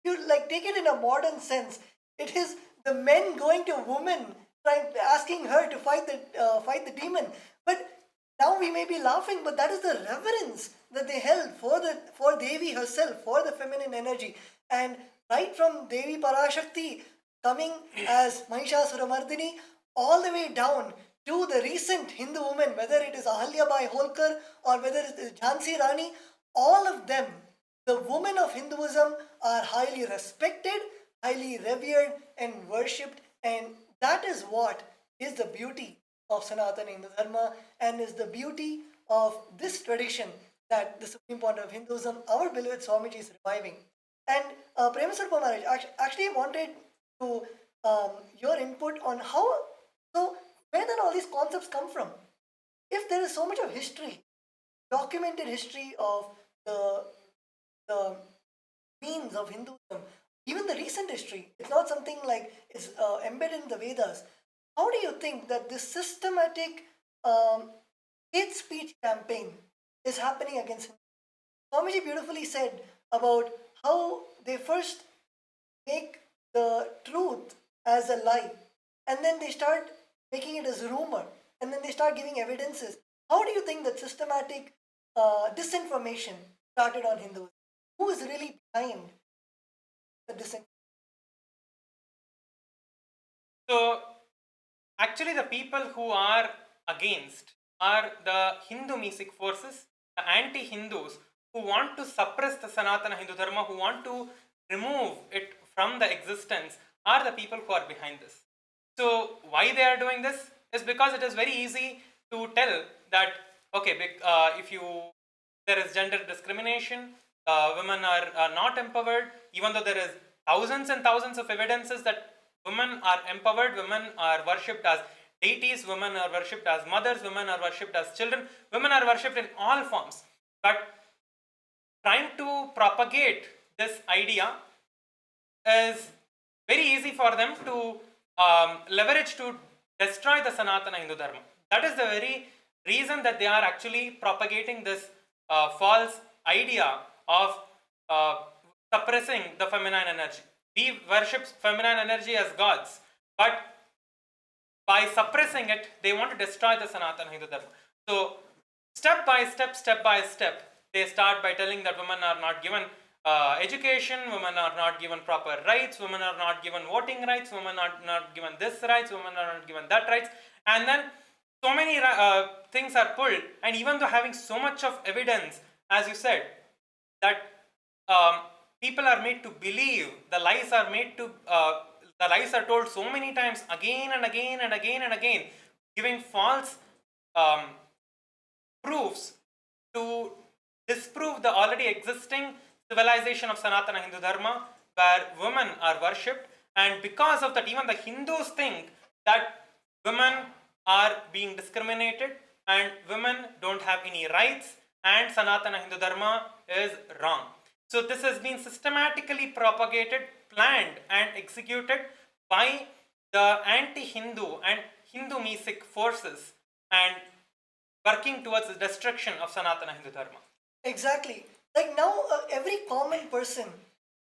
you like take it in a modern sense, it is the men going to women, asking her to fight the demon. But now we may be laughing, but that is the reverence that they held for Devi herself, for the feminine energy. And right from Devi Parashakti coming as Mahishasuramardini, all the way down to the recent Hindu women, whether it is Ahalya Bai Holkar or whether it is Jhansi Rani, all of them, the women of Hinduism, are highly respected, highly revered and worshipped, and that is what is the beauty of Sanatana Hindu Dharma and is the beauty of this tradition that the Supreme Pontiff of Hinduism, our beloved Swamiji, is reviving. And Premasar Maharaj, actually wanted to your input on where then all these concepts come from. If there is so much of history, documented history of the means of Hinduism, even the recent history. It's not something like it's embedded in the Vedas. How do you think that this systematic hate speech campaign is happening against him? Swamiji beautifully said about how they first make the truth as a lie, and then they start making it as rumor, and then they start giving evidences. How do you think that systematic disinformation started on Hindus? Who is really behind the disinformation? So, actually, the people who are against are the Hindu Mesic forces, the anti-Hindus who want to suppress the Sanatana Hindu Dharma, who want to remove it from the existence, are the people who are behind this. So, why they are doing this is because it is very easy to tell that, okay, if there is gender discrimination, women are not empowered, even though there is thousands and thousands of evidences that women are empowered, women are worshipped as deities, women are worshipped as mothers, women are worshipped as children, women are worshipped in all forms. But trying to propagate this idea is very easy for them to leverage to destroy the Sanatana Hindu Dharma. That is the very reason that they are actually propagating this false idea of suppressing the feminine energy. We worship feminine energy as gods, but by suppressing it, they want to destroy the Sanatana Hindu Dharma. So, step by step, they start by telling that women are not given education, women are not given proper rights, women are not given voting rights, women are not given this rights, women are not given that rights, and then so many things are pulled, and even though having so much of evidence, as you said, that people are made to believe, the lies are told so many times again and again and again and again, giving false proofs to disprove the already existing civilization of Sanatana Hindu Dharma, where women are worshipped, and because of that, even the Hindus think that women are being discriminated and women don't have any rights, and Sanatana Hindu Dharma is wrong. So this has been systematically propagated, planned and executed by the anti-Hindu and Hindu Mesic forces, and working towards the destruction of Sanatana Hindu Dharma. Exactly. Like now, every common person,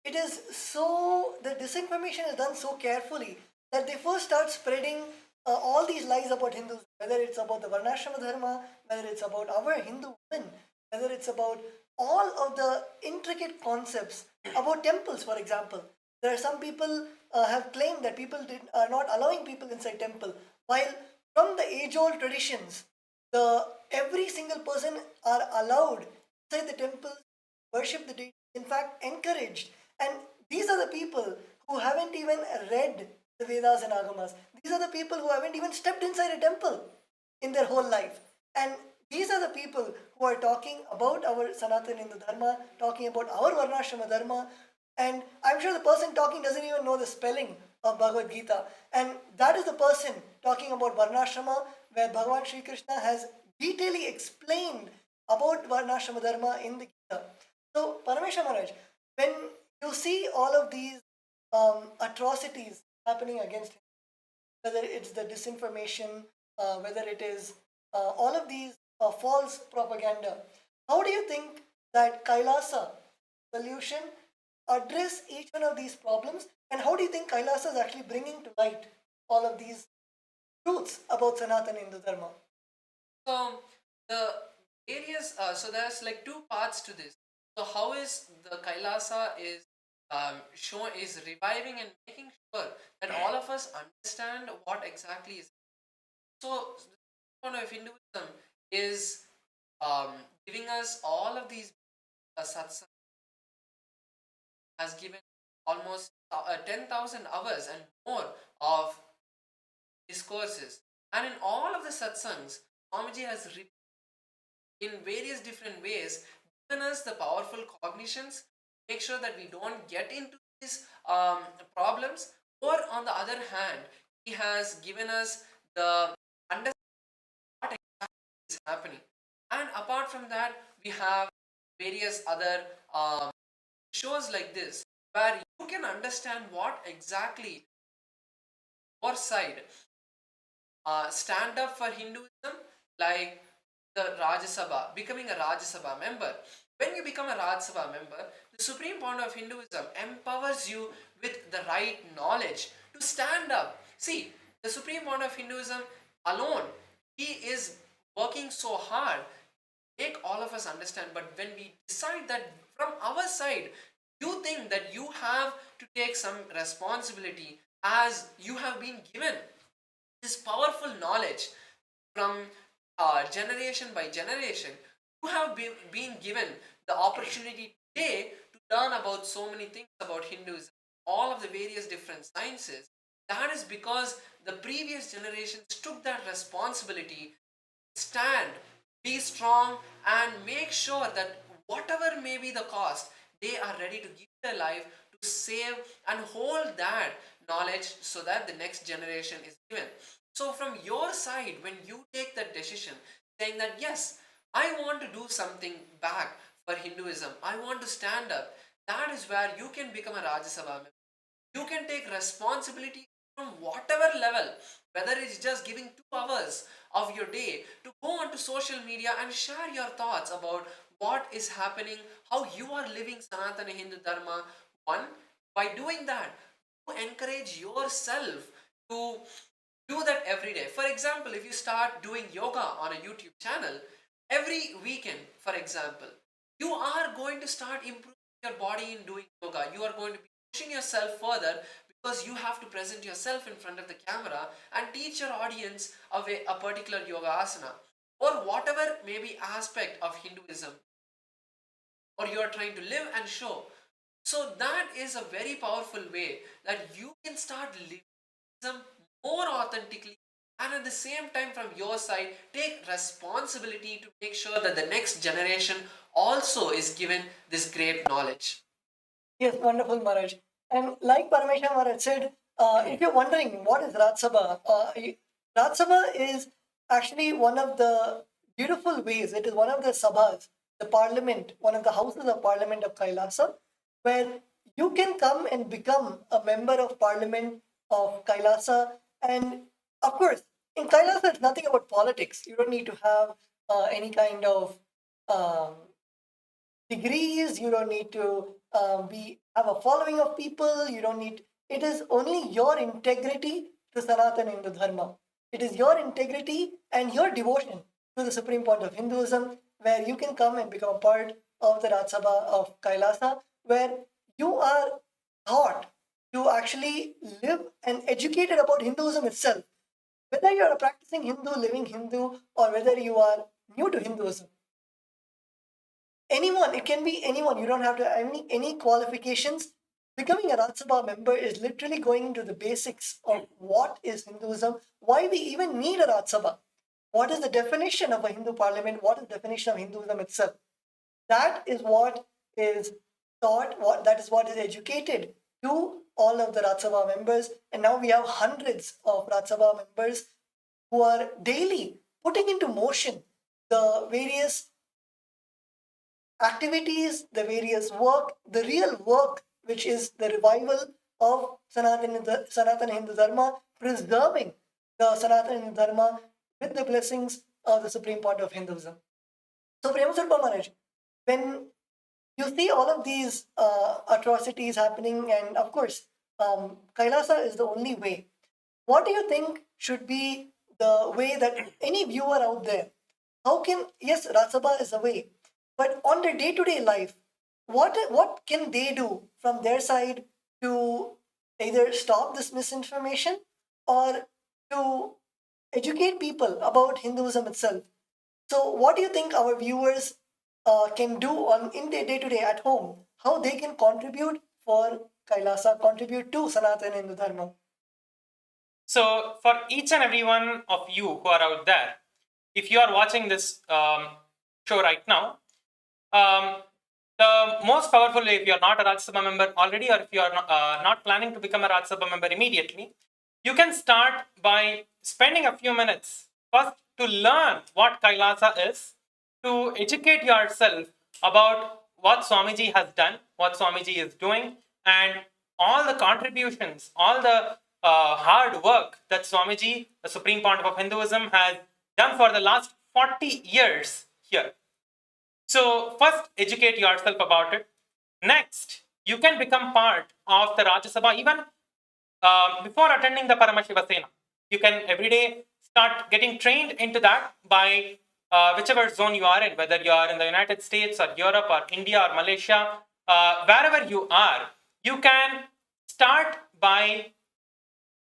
it is so, the disinformation is done so carefully that they first start spreading all these lies about Hindus, whether it's about the Varnashrama Dharma, whether it's about our Hindu women, whether it's about all of the intricate concepts about temples, for example. There are some people have claimed that people are not allowing people inside temple, while from the age-old traditions, every single person are allowed inside the temple, worship the deity, in fact encouraged. And these are the people who haven't even read the Vedas and Agamas. These are the people who haven't even stepped inside a temple in their whole life. And these are the people who are talking about our Sanatana Hindu Dharma, talking about our Varnashrama Dharma. And I'm sure the person talking doesn't even know the spelling of Bhagavad Gita. And that is the person talking about Varnashrama, where Bhagavan Sri Krishna has detailedly explained about Varnashrama Dharma in the Gita. So, Parameshwar Maharaj, when you see all of these atrocities happening against him, whether it's the disinformation, whether it is all of these false propaganda, how do you think that Kailasa solution address each one of these problems, and how do you think Kailasa is actually bringing to light all of these truths about Sanatana Hindu Dharma? So the areas, so there's like two parts to this. So how is the Kailasa is reviving and making sure that all of us understand what exactly is. So the point of Hinduism is giving us all of these satsang, has given almost 10,000 hours and more of discourses, and in all of the satsangs, Swamiji has in various different ways given us the powerful cognitions, make sure that we don't get into these problems, or on the other hand, he has given us the understanding what exactly is happening. And apart from that, we have various other shows like this where you can understand what exactly your side stand up for Hinduism, like the Rajya Sabha, becoming a Rajya Sabha member. When you become a Rajya Sabha member, the Supreme Pontiff of Hinduism empowers you with the right knowledge to stand up. See, the Supreme Pontiff of Hinduism alone, he is working so hard to make all of us understand. But when we decide that from our side, you think that you have to take some responsibility as you have been given this powerful knowledge from generation by generation. You have been given the opportunity today to learn about so many things about Hinduism, all of the various different sciences. That is because the previous generations took that responsibility. Stand, be strong, and make sure that whatever may be the cost, they are ready to give their life to save and hold that knowledge so that the next generation is given. So, from your side, when you take that decision, saying that yes, I want to do something back for Hinduism, I want to stand up, that is where you can become a Rajya Sabha member. You can take responsibility from whatever level, whether it's just giving 2 hours of your day to go onto social media and share your thoughts about what is happening, how you are living Sanatana Hindu Dharma. One, by doing that, you encourage yourself to do that every day. For example, if you start doing yoga on a YouTube channel every weekend, for example, you are going to start improving your body in doing yoga. You are going to be pushing yourself further because you have to present yourself in front of the camera and teach your audience a particular yoga asana or whatever may be aspect of Hinduism or you are trying to live and show. So that is a very powerful way that you can start living Hinduism more authentically, and at the same time from your side take responsibility to make sure that the next generation also is given this great knowledge. Yes, wonderful, Maharaj. And like Parameshwar Maharaj said, if you're wondering what is Rajya Sabha, Rajya Sabha is actually one of the beautiful ways. It is one of the sabhas, the parliament, one of the houses of parliament of KAILASA, where you can come and become a member of parliament of KAILASA. And of course, in KAILASA, it's nothing about politics. You don't need to have any kind of degrees. You don't need to have a following of people. You don't need. It is only your integrity to Sanatana Hindu Dharma. It is your integrity and your devotion to the Supreme Point of Hinduism, where you can come and become a part of the Rajya Sabha of KAILASA, where you are taught to actually live and educated about Hinduism itself. Whether you are a practicing Hindu, living Hindu, or whether you are new to Hinduism, anyone, it can be anyone. You don't have to have any qualifications. Becoming a Rajya Sabha member is literally going into the basics of what is Hinduism, why we even need a Rajya Sabha, what is the definition of a Hindu parliament, what is the definition of Hinduism itself. That is what is taught, that is what is educated to all of the Rajya Sabha members. And now we have hundreds of Rajya Sabha members who are daily putting into motion the various activities, the various work, the real work, which is the revival of Sanatana Hindu Dharma, preserving the Sanatana Hindu Dharma with the blessings of the Supreme Point of Hinduism. So, Premasarpa Maharaj, when you see all of these atrocities happening, and of course, Kailasa is the only way. What do you think should be the way that any viewer out there, how can, yes, Rajya Sabha is a way, but on their day-to-day life, what can they do from their side to either stop this misinformation or to educate people about Hinduism itself? So, what do you think our viewers can do in their day-to-day at home? How they can contribute for Kailasa, contribute to Sanatana Hindu Dharma? So, for each and every one of you who are out there, if you are watching this show right now, the most powerful way, if you are not a Rajya Sabha member already, or if you are not planning to become a Rajya Sabha member immediately, you can start by spending a few minutes first to learn what Kailasa is, to educate yourself about what Swamiji has done, what Swamiji is doing, and all the contributions, all the hard work that Swamiji, the Supreme Pontiff of Hinduism, has done for the last 40 years here. So first, educate yourself about it. Next, you can become part of the Rajya Sabha even before attending the Paramashivoham. You can every day start getting trained into that by whichever zone you are in, whether you are in the United States or Europe or India or Malaysia, wherever you are, you can start by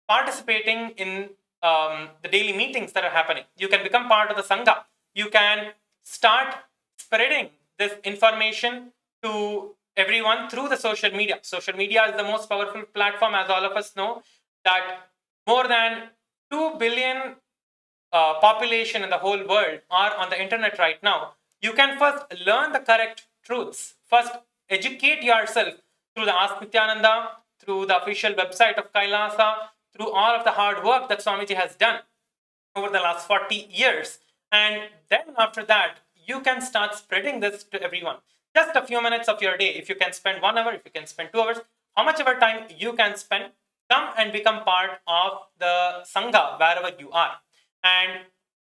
participating in the daily meetings that are happening. You can become part of the Sangha. You can start spreading this information to everyone through the social media. Social media is the most powerful platform, as all of us know, that more than 2 billion population in the whole world are on the internet right now. You can first learn the correct truths. First, educate yourself through the Ask Nithyananda, through the official website of KAILASA, through all of the hard work that Swamiji has done over the last 40 years. And then after that, you can start spreading this to everyone. Just a few minutes of your day. If you can spend 1 hour, if you can spend 2 hours, how much ever time you can spend, come and become part of the Sangha wherever you are. And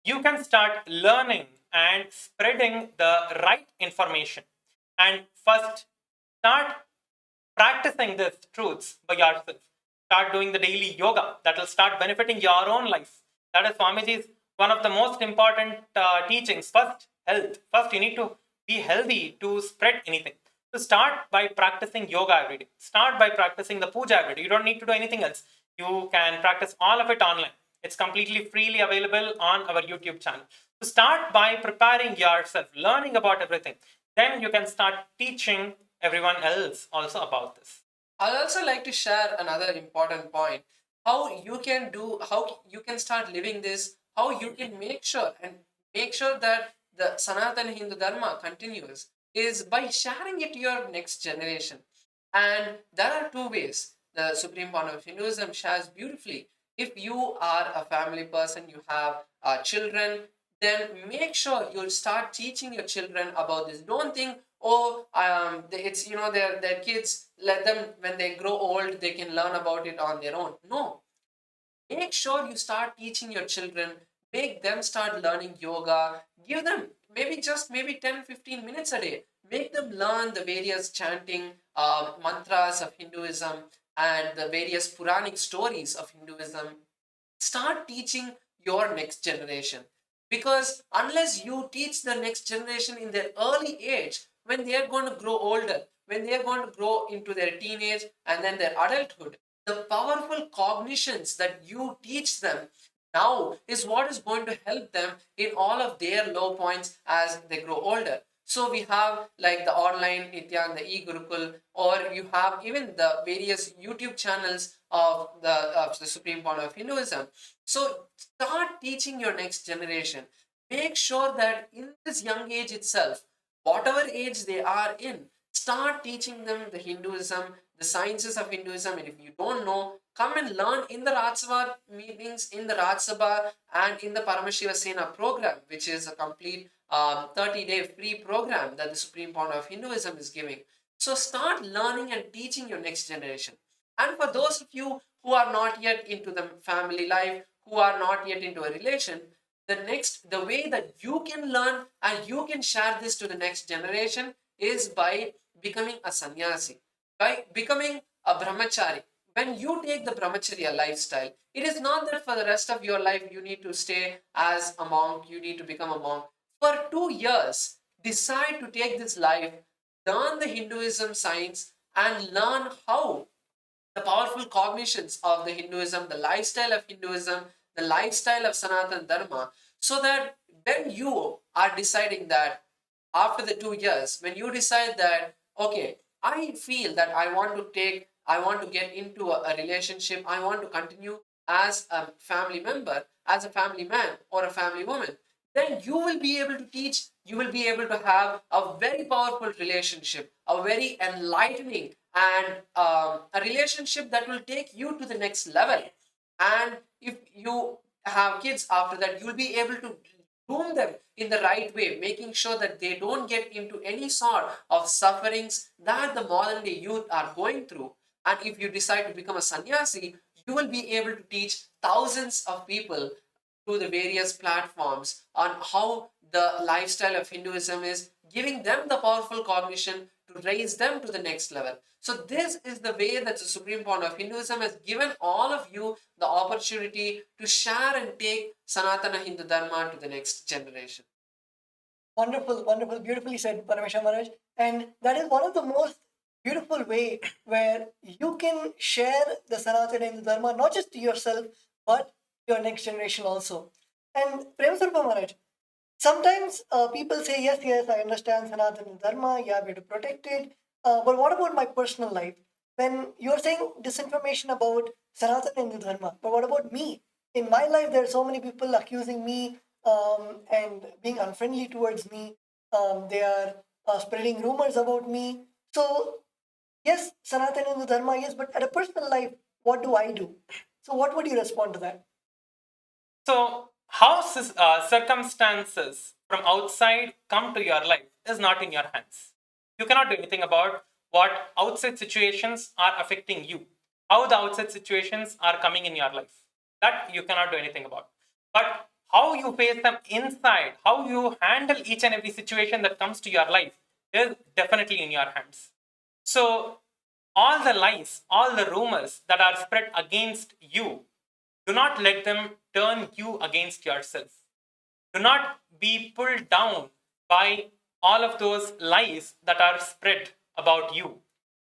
you can start learning and spreading the right information. And first, start practicing these truths by yourself. Start doing the daily yoga. That will start benefiting your own life. That is Swamiji's one of the most important teachings. First, health. First, you need to be healthy to spread anything. So start by practicing yoga every day. Start by practicing the puja every day. You don't need to do anything else. You can practice all of it online. It's completely freely available on our YouTube channel. So start by preparing yourself, learning about everything. Then you can start teaching everyone else also about this. I'd also like to share another important point. How you can start living this, how you can make sure that the Sanatana Hindu Dharma continues is by sharing it to your next generation. And there are two ways. The Supreme Pontiff of Hinduism shares beautifully. If you are a family person, you have children, then make sure you start teaching your children about this. Don't think, oh, it's their kids. Let them, when they grow old, they can learn about it on their own. No, make sure you start teaching your children. Make them start learning yoga. Give them maybe 10-15 minutes a day. Make them learn the various chanting mantras of Hinduism and the various Puranic stories of Hinduism. Start teaching your next generation. Because unless you teach the next generation in their early age, when they are going to grow older, when they are going to grow into their teenage and then their adulthood, the powerful cognitions that you teach them now is what is going to help them in all of their low points as they grow older. So we have like the online Nithyananda, the e-Gurukul, or you have even the various YouTube channels of the Supreme Pontiff of Hinduism. So start teaching your next generation. Make sure that in this young age itself, whatever age they are in, start teaching them the Hinduism, the sciences of Hinduism. And if you don't know, come and learn in the Rajya Sabha meetings, in the Rajya Sabha, and in the Paramashivoham program, which is a complete 30-day free program that the Supreme Pontiff of Hinduism is giving. So start learning and teaching your next generation. And for those of you who are not yet into the family life, who are not yet into a relation, the way that you can learn and you can share this to the next generation is by becoming a sannyasi, by becoming a brahmachari. When you take the brahmacharya lifestyle, it is not that for the rest of your life you need to stay as a monk, you need to become a monk. For 2 years, decide to take this life, learn the Hinduism science, and learn how the powerful cognitions of the Hinduism, the lifestyle of Hinduism, the lifestyle of Sanatana Dharma, so that when you are deciding that after the 2 years, when you decide that, okay, I feel that I want to get into a relationship, I want to continue as a family member, as a family man or a family woman, then you will be able to teach, you will be able to have a very powerful relationship, a very enlightening and a relationship that will take you to the next level. And if you have kids after that, you'll be able to groom them in the right way, making sure that they don't get into any sort of sufferings that the modern day youth are going through. And if you decide to become a sannyasi, you will be able to teach thousands of people through the various platforms on how the lifestyle of Hinduism is, giving them the powerful cognition to raise them to the next level. So this is the way that the Supreme Point of Hinduism has given all of you the opportunity to share and take Sanatana Hindu Dharma to the next generation. Wonderful, wonderful, beautifully said, Parameshwar Maharaj. And that is one of the most beautiful way where you can share the Sanatana Hindu Dharma, not just to yourself, but your next generation also. And Premswarupa Maharaj, sometimes people say, yes, yes, I understand Sanatana Dharma, yeah, we have to protect it. But what about my personal life? When you're saying disinformation about Sanatana Hindu Dharma, but what about me? In my life, there are so many people accusing me and being unfriendly towards me. They are spreading rumors about me. So, yes, Sanatana Hindu Dharma, yes, but at a personal life, what do I do? So, what would you respond to that? So, how circumstances from outside come to your life is not in your hands. You cannot do anything about what outside situations are affecting you, how the outside situations are coming in your life. That you cannot do anything about. But how you face them inside, how you handle each and every situation that comes to your life is definitely in your hands. So, all the lies, all the rumors that are spread against you, do not let them turn you against yourself. Do not be pulled down by all of those lies that are spread about you.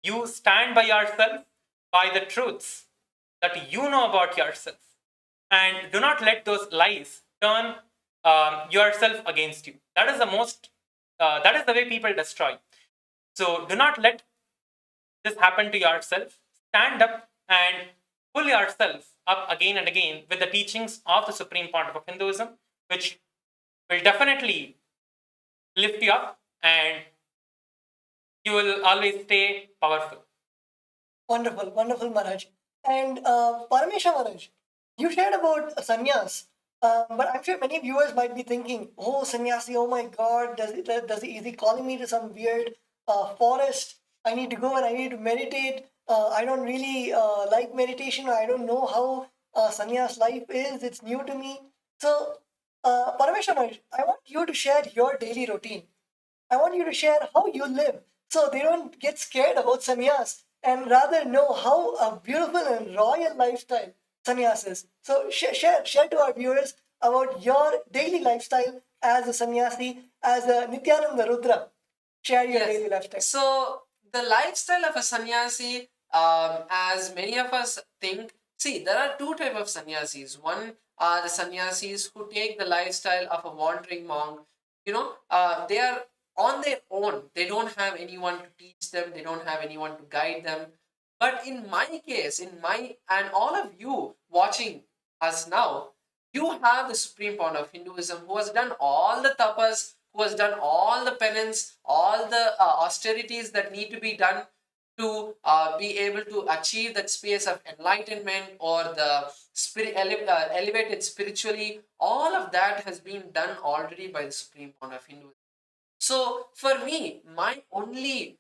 You stand by yourself, by the truths that you know about yourself. And do not let those lies turn yourself against you. That is the way people destroy. So do not let this happen to yourself. Stand up and pull yourself up again and again with the teachings of the Supreme Pontiff of Hinduism, which will definitely lift you up and you will always stay powerful. Wonderful, wonderful, Maharaj. And Parameshwar Maharaj, you shared about sannyas, but I'm sure many viewers might be thinking, oh, sannyasi, oh my God, is he calling me to some weird forest? I need to go and I need to meditate. I don't really like meditation. I don't know how sannyas life is. It's new to me. So, Parameshwar Maharaj, I want you to share your daily routine. I want you to share how you live so they don't get scared about sannyas and rather know how a beautiful and royal lifestyle sannyas is. So share to our viewers about your daily lifestyle as a sannyasi, as a Nithyananda Rudra. Share your daily lifestyle. So the lifestyle of a sannyasi, as many of us think, see, there are two types of sannyasis. One are the sannyasis who take the lifestyle of a wandering monk. They are on their own. They don't have anyone to teach them. They don't have anyone to guide them. But in my case, and all of you watching us now, you have the Supreme Point of Hinduism who has done all the tapas, who has done all the penance, all the austerities that need to be done to be able to achieve that space of enlightenment or the elevated spiritually. All of that has been done already by the Supreme Point of Hinduism. So for me, my only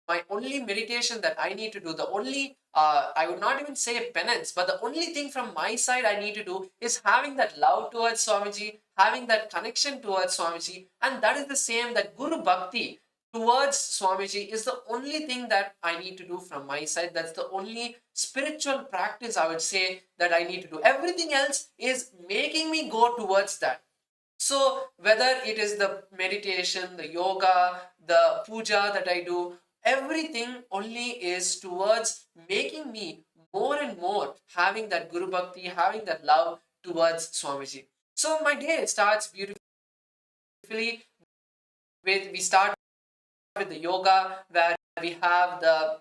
meditation that I need to do, the only I would not even say penance, but the only thing from my side I need to do is having that love towards Swamiji, having that connection towards Swamiji, and that is the same, that Guru Bhakti towards Swamiji is the only thing that I need to do from my side. That's the only spiritual practice I would say that I need to do. Everything else is making me go towards that. So whether it is the meditation, the yoga, the puja that I do, everything only is towards making me more and more having that Guru Bhakti, having that love towards Swamiji. So my day starts beautifully we start with the yoga, where we have the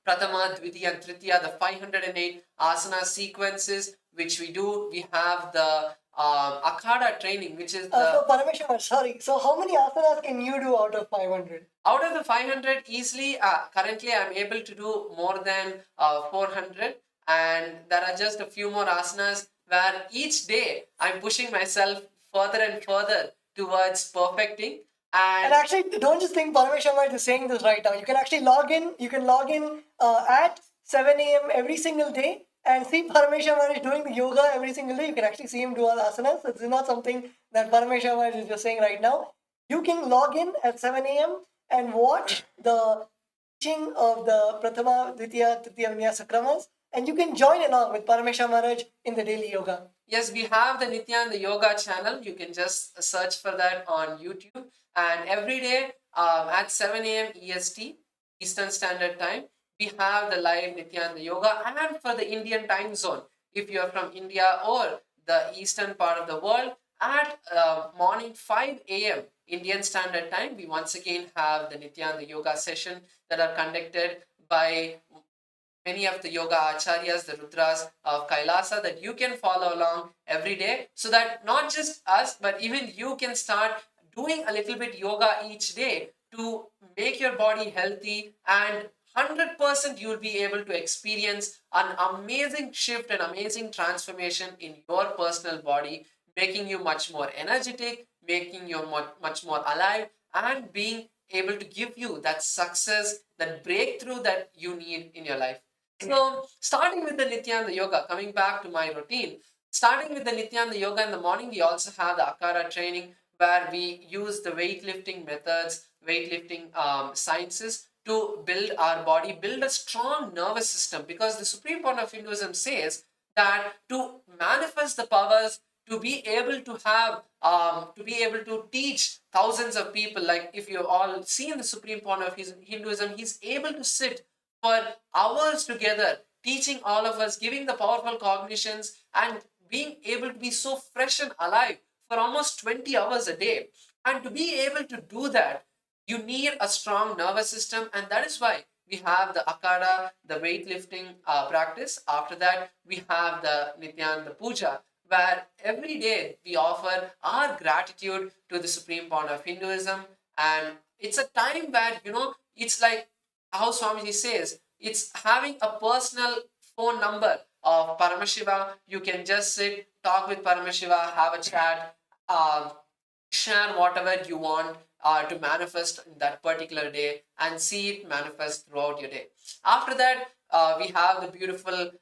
Pratama, Dvitiya, and Tritiya, the 508 asana sequences, which we do. We have the Akhada training, which is the... So Parameshwar, sorry. So how many asanas can you do out of 500? Out of the 500, easily, currently I'm able to do more than 400. And there are just a few more asanas where each day I'm pushing myself further and further towards perfecting. And actually, don't just think Parameshwar is saying this right now. You can actually log in. You can log in at 7 a.m. every single day and see Parameshwar is doing the yoga every single day. You can actually see him do all asanas. This is not something that Parameshwar is just saying right now. You can log in at 7 a.m. and watch the teaching of the Prathama, Ditya, Tritiya Vinyasa Kramas, and you can join along with Parameshwar Maharaj in the daily yoga. Yes, we have the Nithyananda Yoga channel. You can just search for that on YouTube. And every day at 7 a.m. EST, Eastern Standard Time, we have the live Nithyananda Yoga. And for the Indian time zone, if you're from India or the eastern part of the world, at morning 5 a.m. Indian Standard Time, we once again have the Nithyananda Yoga session that are conducted by many of the yoga acharyas, the Rudras of KAILASA, that you can follow along every day, so that not just us, but even you can start doing a little bit yoga each day to make your body healthy, and 100% you'll be able to experience an amazing shift and amazing transformation in your personal body, making you much more energetic, making you much more alive, and being able to give you that success, that breakthrough that you need in your life. So, starting with the Nithyananda Yoga, coming back to my routine, starting with the Nithyananda Yoga in the morning, we also have the Akara training where we use the weightlifting methods, weightlifting sciences to build our body, build a strong nervous system, because the Supreme Point of Hinduism says that to manifest the powers, to be able to have, to be able to teach thousands of people, like if you all see in the Supreme Point of Hinduism, he's able to sit for hours together, teaching all of us, giving the powerful cognitions, and being able to be so fresh and alive for almost 20 hours a day. And to be able to do that, you need a strong nervous system, and that is why we have the Akada, the weightlifting practice. After that, we have the Nithyananda Puja, where every day we offer our gratitude to the Supreme Point of Hinduism. And it's a time where, it's like how Swamiji says, it's having a personal phone number of Paramashiva. You can just sit, talk with Paramashiva, have a chat, share whatever you want to manifest in that particular day, and see it manifest throughout your day. After that, we have the beautiful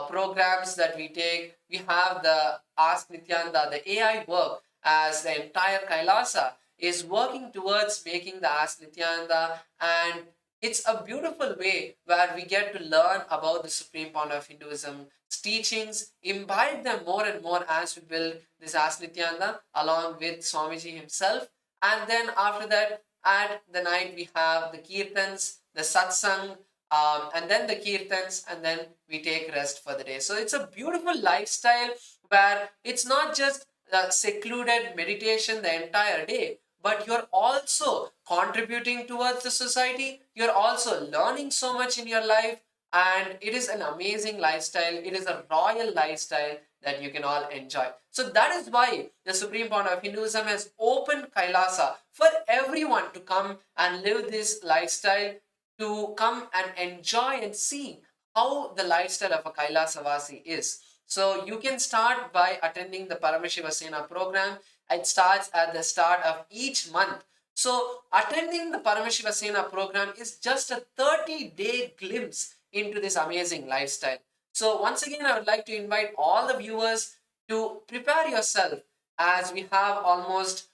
programs that we take. We have the Ask Nithyananda, the AI work, as the entire Kailasa is working towards making the Ask Nithyananda, and it's a beautiful way where we get to learn about the Supreme Point of Hinduism's teachings, imbibe them more and more as we build this Ask Nithyananda along with Swamiji himself. And then after that, at the night, we have the Kirtans, the Satsang, and then the Kirtans, and then we take rest for the day. So it's a beautiful lifestyle where it's not just secluded meditation the entire day, but you're also contributing towards the society. You're also learning so much in your life, and it is an amazing lifestyle. It is a royal lifestyle that you can all enjoy. So that is why the Supreme Point of Hinduism has opened Kailasa for everyone to come and live this lifestyle, to come and enjoy and see how the lifestyle of a Kailasavasi is. So you can start by attending the Paramashivasena program. It starts at the start of each month. So attending the Paramashivasena program is just a 30-day glimpse into this amazing lifestyle. So once again, I would like to invite all the viewers to prepare yourself, as we have almost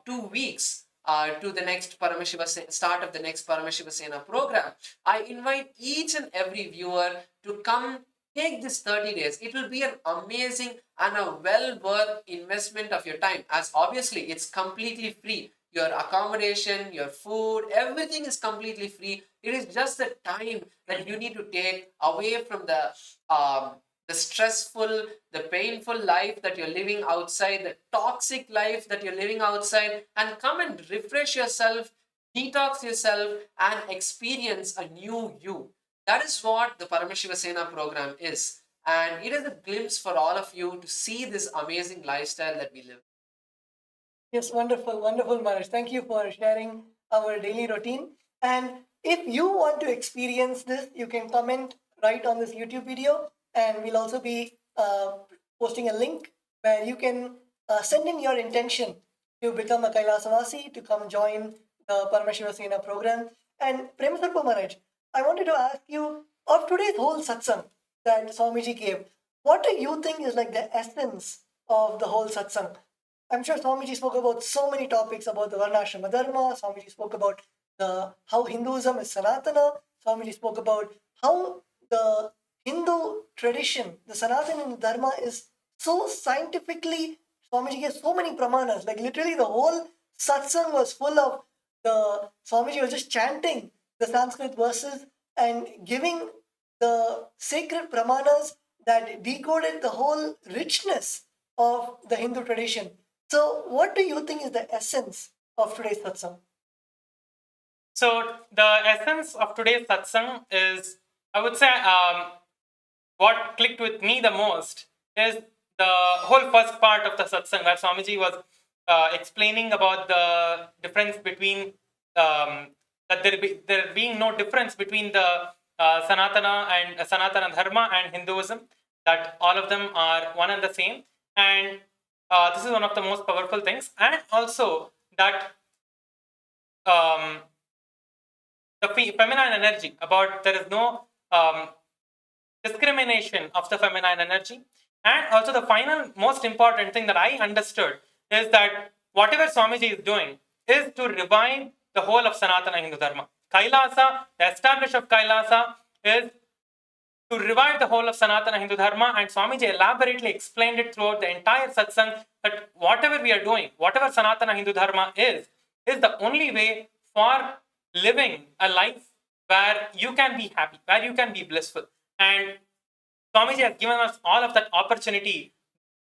2 weeks to the next start of the next Paramashivasena program. I invite each and every viewer to come take this 30 days. It will be an amazing and a well worth investment of your time, as obviously it's completely free. Your accommodation, your food, everything is completely free. It is just the time that you need to take away from the stressful, the painful life that you're living outside, the toxic life that you're living outside, and come and refresh yourself, detox yourself, and experience a new you. That is what the Paramashivasena program is. And it is a glimpse for all of you to see this amazing lifestyle that we live. Yes, wonderful, wonderful, Maharaj. Thank you for sharing our daily routine. And if you want to experience this, you can comment right on this YouTube video, and we'll also be posting a link where you can send in your intention to become a Kailasavasi, to come join the Paramashiva program. And Premasarpa Maharaj, I wanted to ask you, of today's whole satsang that Swamiji gave, what do you think is like the essence of the whole satsang? I'm sure Swamiji spoke about so many topics about the Varnashrama Dharma. Swamiji spoke about how Hinduism is Sanatana. Swamiji spoke about how the Hindu tradition, the Sanatana Dharma, is so scientifically. Swamiji gave so many pramanas. Like literally, the whole satsang was full of the Swamiji was just chanting the Sanskrit verses and giving the sacred pramanas that decoded the whole richness of the Hindu tradition. So, what do you think is the essence of today's satsang? So the essence of today's satsang is, I would say, what clicked with me the most is the whole first part of the satsang where Swamiji was explaining about the difference between that there being no difference between the Sanatana Dharma and Hinduism, that all of them are one and the same, and this is one of the most powerful things, and also that the feminine energy, about there is no discrimination of the feminine energy. And also the final most important thing that I understood is that whatever Swamiji is doing is to revive the whole of Sanatana Hindu Dharma. KAILASA, the establishment of KAILASA, is to revive the whole of Sanatana Hindu Dharma, and Swamiji elaborately explained it throughout the entire satsang that whatever we are doing, whatever Sanatana Hindu Dharma is the only way for living a life where you can be happy, where you can be blissful. And Swamiji has given us all of that opportunity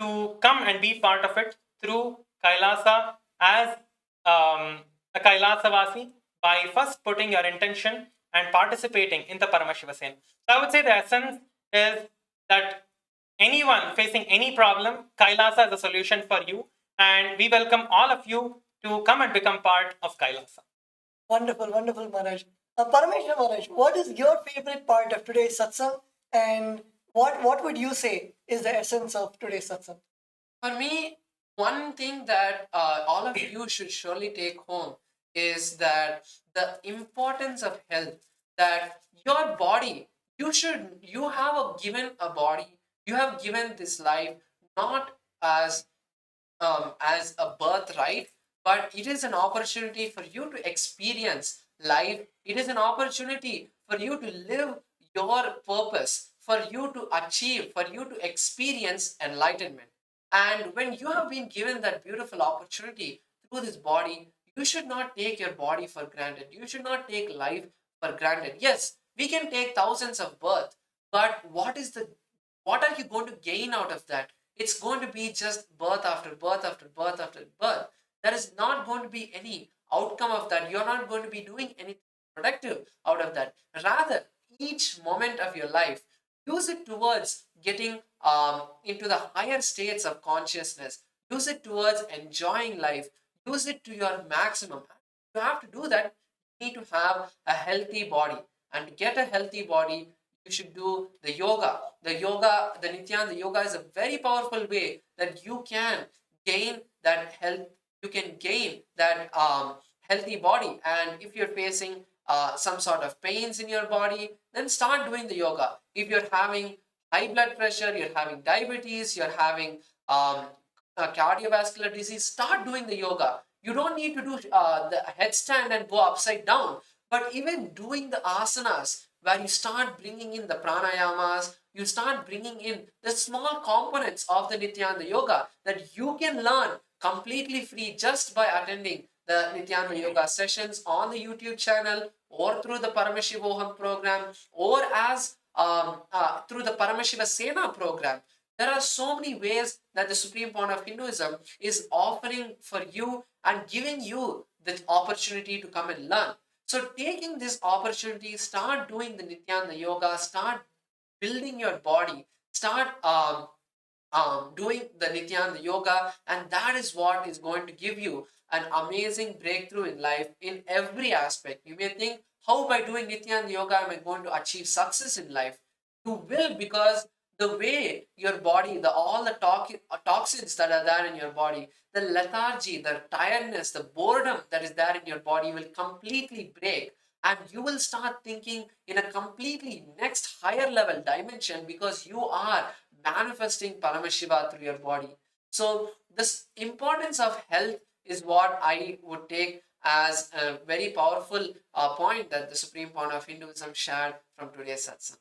to come and be part of it through Kailasa as a Kailasavasi by first putting your intention and participating in the Paramashiva Sena. So I would say the essence is that anyone facing any problem, Kailasa is a solution for you, and we welcome all of you to come and become part of Kailasa. Wonderful, wonderful, Maharaj. Parameshwar Maharaj, what is your favorite part of today's satsang, and what would you say is the essence of today's satsang? For me, one thing that all of you should surely take home is that the importance of health, that your body, you have given a body, you have given this life not as a birthright, but it is an opportunity for you to experience life. It is an opportunity for you to live your purpose, for you to achieve, for you to experience enlightenment. And when you have been given that beautiful opportunity through this body, you should not take your body for granted. You should not take life for granted. Yes, we can take thousands of births, but what are you going to gain out of that? It's going to be just birth after birth after birth after birth. There is not going to be any outcome of that. You're not going to be doing anything productive out of that. Rather, each moment of your life, use it towards getting into the higher states of consciousness. Use it towards enjoying life. Use it to your maximum. You have to do that. You need to have a healthy body. And to get a healthy body, you should do the yoga. The Nithyananda yoga is a very powerful way that you can gain that health. You can gain that healthy body. And if you're facing some sort of pains in your body, then start doing the yoga. If you're having high blood pressure, you're having diabetes, you're having a cardiovascular disease, start doing the yoga. You don't need to do the headstand and go upside down, but even doing the asanas, where you start bringing in the pranayamas, you start bringing in the small components of the Nithyananda yoga that you can learn completely free just by attending the Nithyananda yoga sessions on the YouTube channel, or through the Paramashivoham program, or as through the Paramashiva Sena program. There are so many ways that the Supreme Pontiff of Hinduism is offering for you and giving you the opportunity to come and learn. So taking this opportunity, start doing the Nithyananda yoga, start building your body, start doing the Nithyananda yoga, and that is what is going to give you an amazing breakthrough in life in every aspect. You may think, how by doing Nithyananda yoga am I going to achieve success in life? You will, because the way your body, all the toxins that are there in your body, the lethargy, the tiredness, the boredom that is there in your body will completely break, and you will start thinking in a completely next higher level dimension, because you are manifesting Paramashiva through your body. So this importance of health is what I would take as a very powerful point that the Supreme Point of Hinduism shared from today's satsang.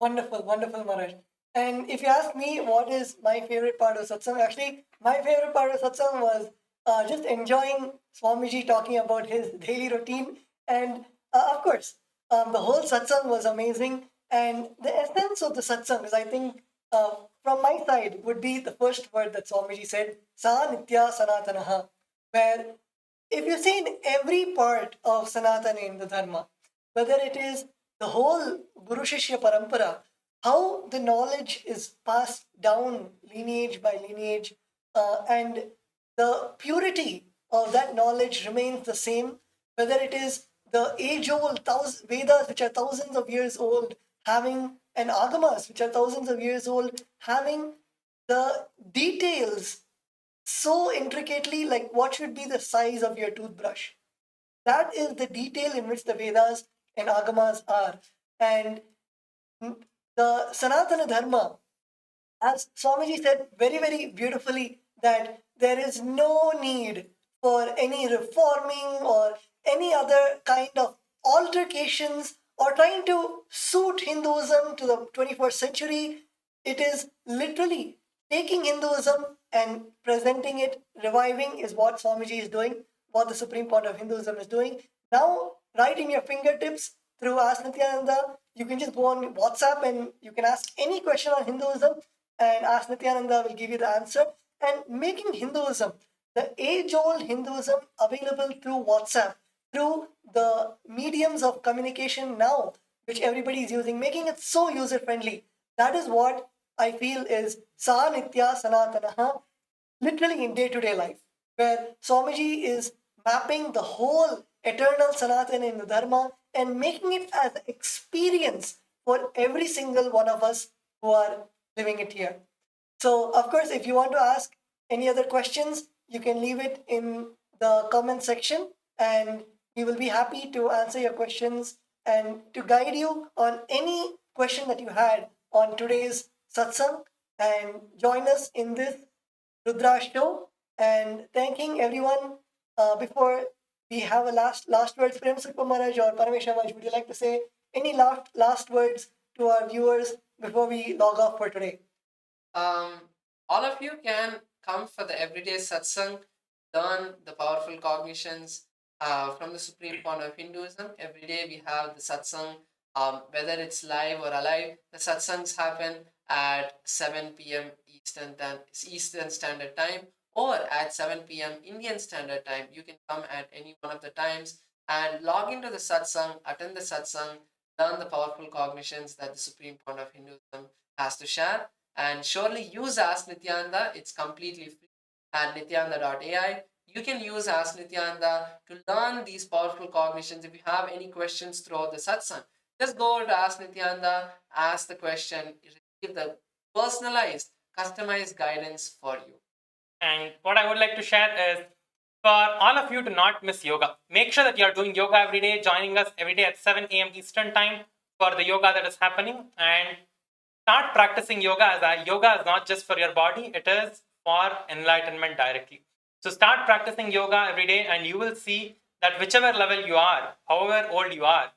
Wonderful, wonderful, Maharaj. And if you ask me what is my favorite part of satsang, actually, my favorite part of satsang was just enjoying Swamiji talking about his daily routine. And of course, the whole satsang was amazing. And the essence of the satsang is, I think, from my side, would be the first word that Swamiji said, Sa Nitya Sanatanaha, where if you see in every part of Sanatana in the Dharma, whether it is the whole Guru Shishya Parampara, how the knowledge is passed down lineage by lineage, and the purity of that knowledge remains the same, whether it is the age-old Vedas, which are thousands of years old, having and Agamas, which are thousands of years old, having the details so intricately, like what should be the size of your toothbrush. That is the detail in which the Vedas and Agamas are. And the Sanatana Dharma, as Swamiji said very, very beautifully, that there is no need for any reforming or any other kind of altercations or trying to suit Hinduism to the 21st century. It is literally taking Hinduism and presenting it, reviving is what Swamiji is doing, what the Supreme Point of Hinduism is doing. Now, right in your fingertips through Ask Nithyananda, you can just go on WhatsApp and you can ask any question on Hinduism, and Ask Nithyananda will give you the answer. And making Hinduism, the age-old Hinduism, available through WhatsApp, through the mediums of communication now, which everybody is using, making it so user-friendly. That is what I feel is Sa Nitya Sanatanaha, literally in day-to-day life, where Swamiji is mapping the whole eternal Sanatana in the Dharma and making it as an experience for every single one of us who are living it here. So, of course, if you want to ask any other questions, you can leave it in the comment section, and we will be happy to answer your questions and to guide you on any question that you had on today's satsang, and join us in this Rudra show. And thanking everyone. Before we have a last words, Prem Sukpa Maharaj or Parameshwar Maharaj, would you like to say any last words to our viewers before we log off for today? All of you can come for the everyday satsang, learn the powerful cognitions from the Supreme Point of Hinduism. Every day we have the satsang, whether it's live or alive. The satsangs happen at 7 p.m. Eastern Standard Time, or at 7 p.m. Indian Standard Time. You can come at any one of the times and log into the satsang, attend the satsang, learn the powerful cognitions that the Supreme Point of Hinduism has to share. And surely use Ask Nithyananda. It's completely free at nithyananda.ai. You can use Ask Nithyananda to learn these powerful cognitions. If you have any questions throughout the satsang, just go over to Ask Nithyananda, ask the question, receive the personalized, customized guidance for you. And what I would like to share is, for all of you to not miss yoga, make sure that you are doing yoga every day, joining us every day at 7 a.m. Eastern Time for the yoga that is happening, and start practicing yoga. As yoga is not just for your body, it is for enlightenment directly. So start practicing yoga every day, and you will see that whichever level you are, however old you are,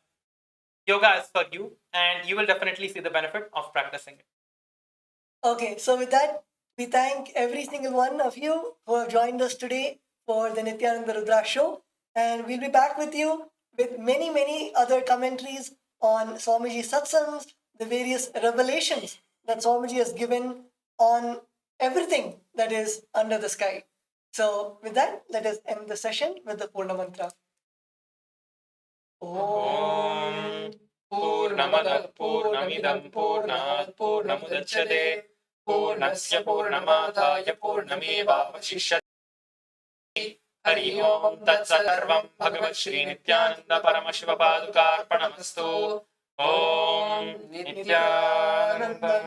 yoga is for you, and you will definitely see the benefit of practicing it. Okay, so with that, we thank every single one of you who have joined us today for the Nithyananda Rudra show, and we'll be back with you with many, many other commentaries on Swamiji Satsangs, the various revelations that Swamiji has given on everything that is under the sky. So with that, let us end the session with the Purna Mantra. Om Purnamada Purnamidam Purnat Purnamudachyate Purnasya Purnamadaya Purnamevavashishyate. Hari Om Tat Sarvam Bhagavat Shri Nithyananda Paramashivoham Level Om Nithyananda.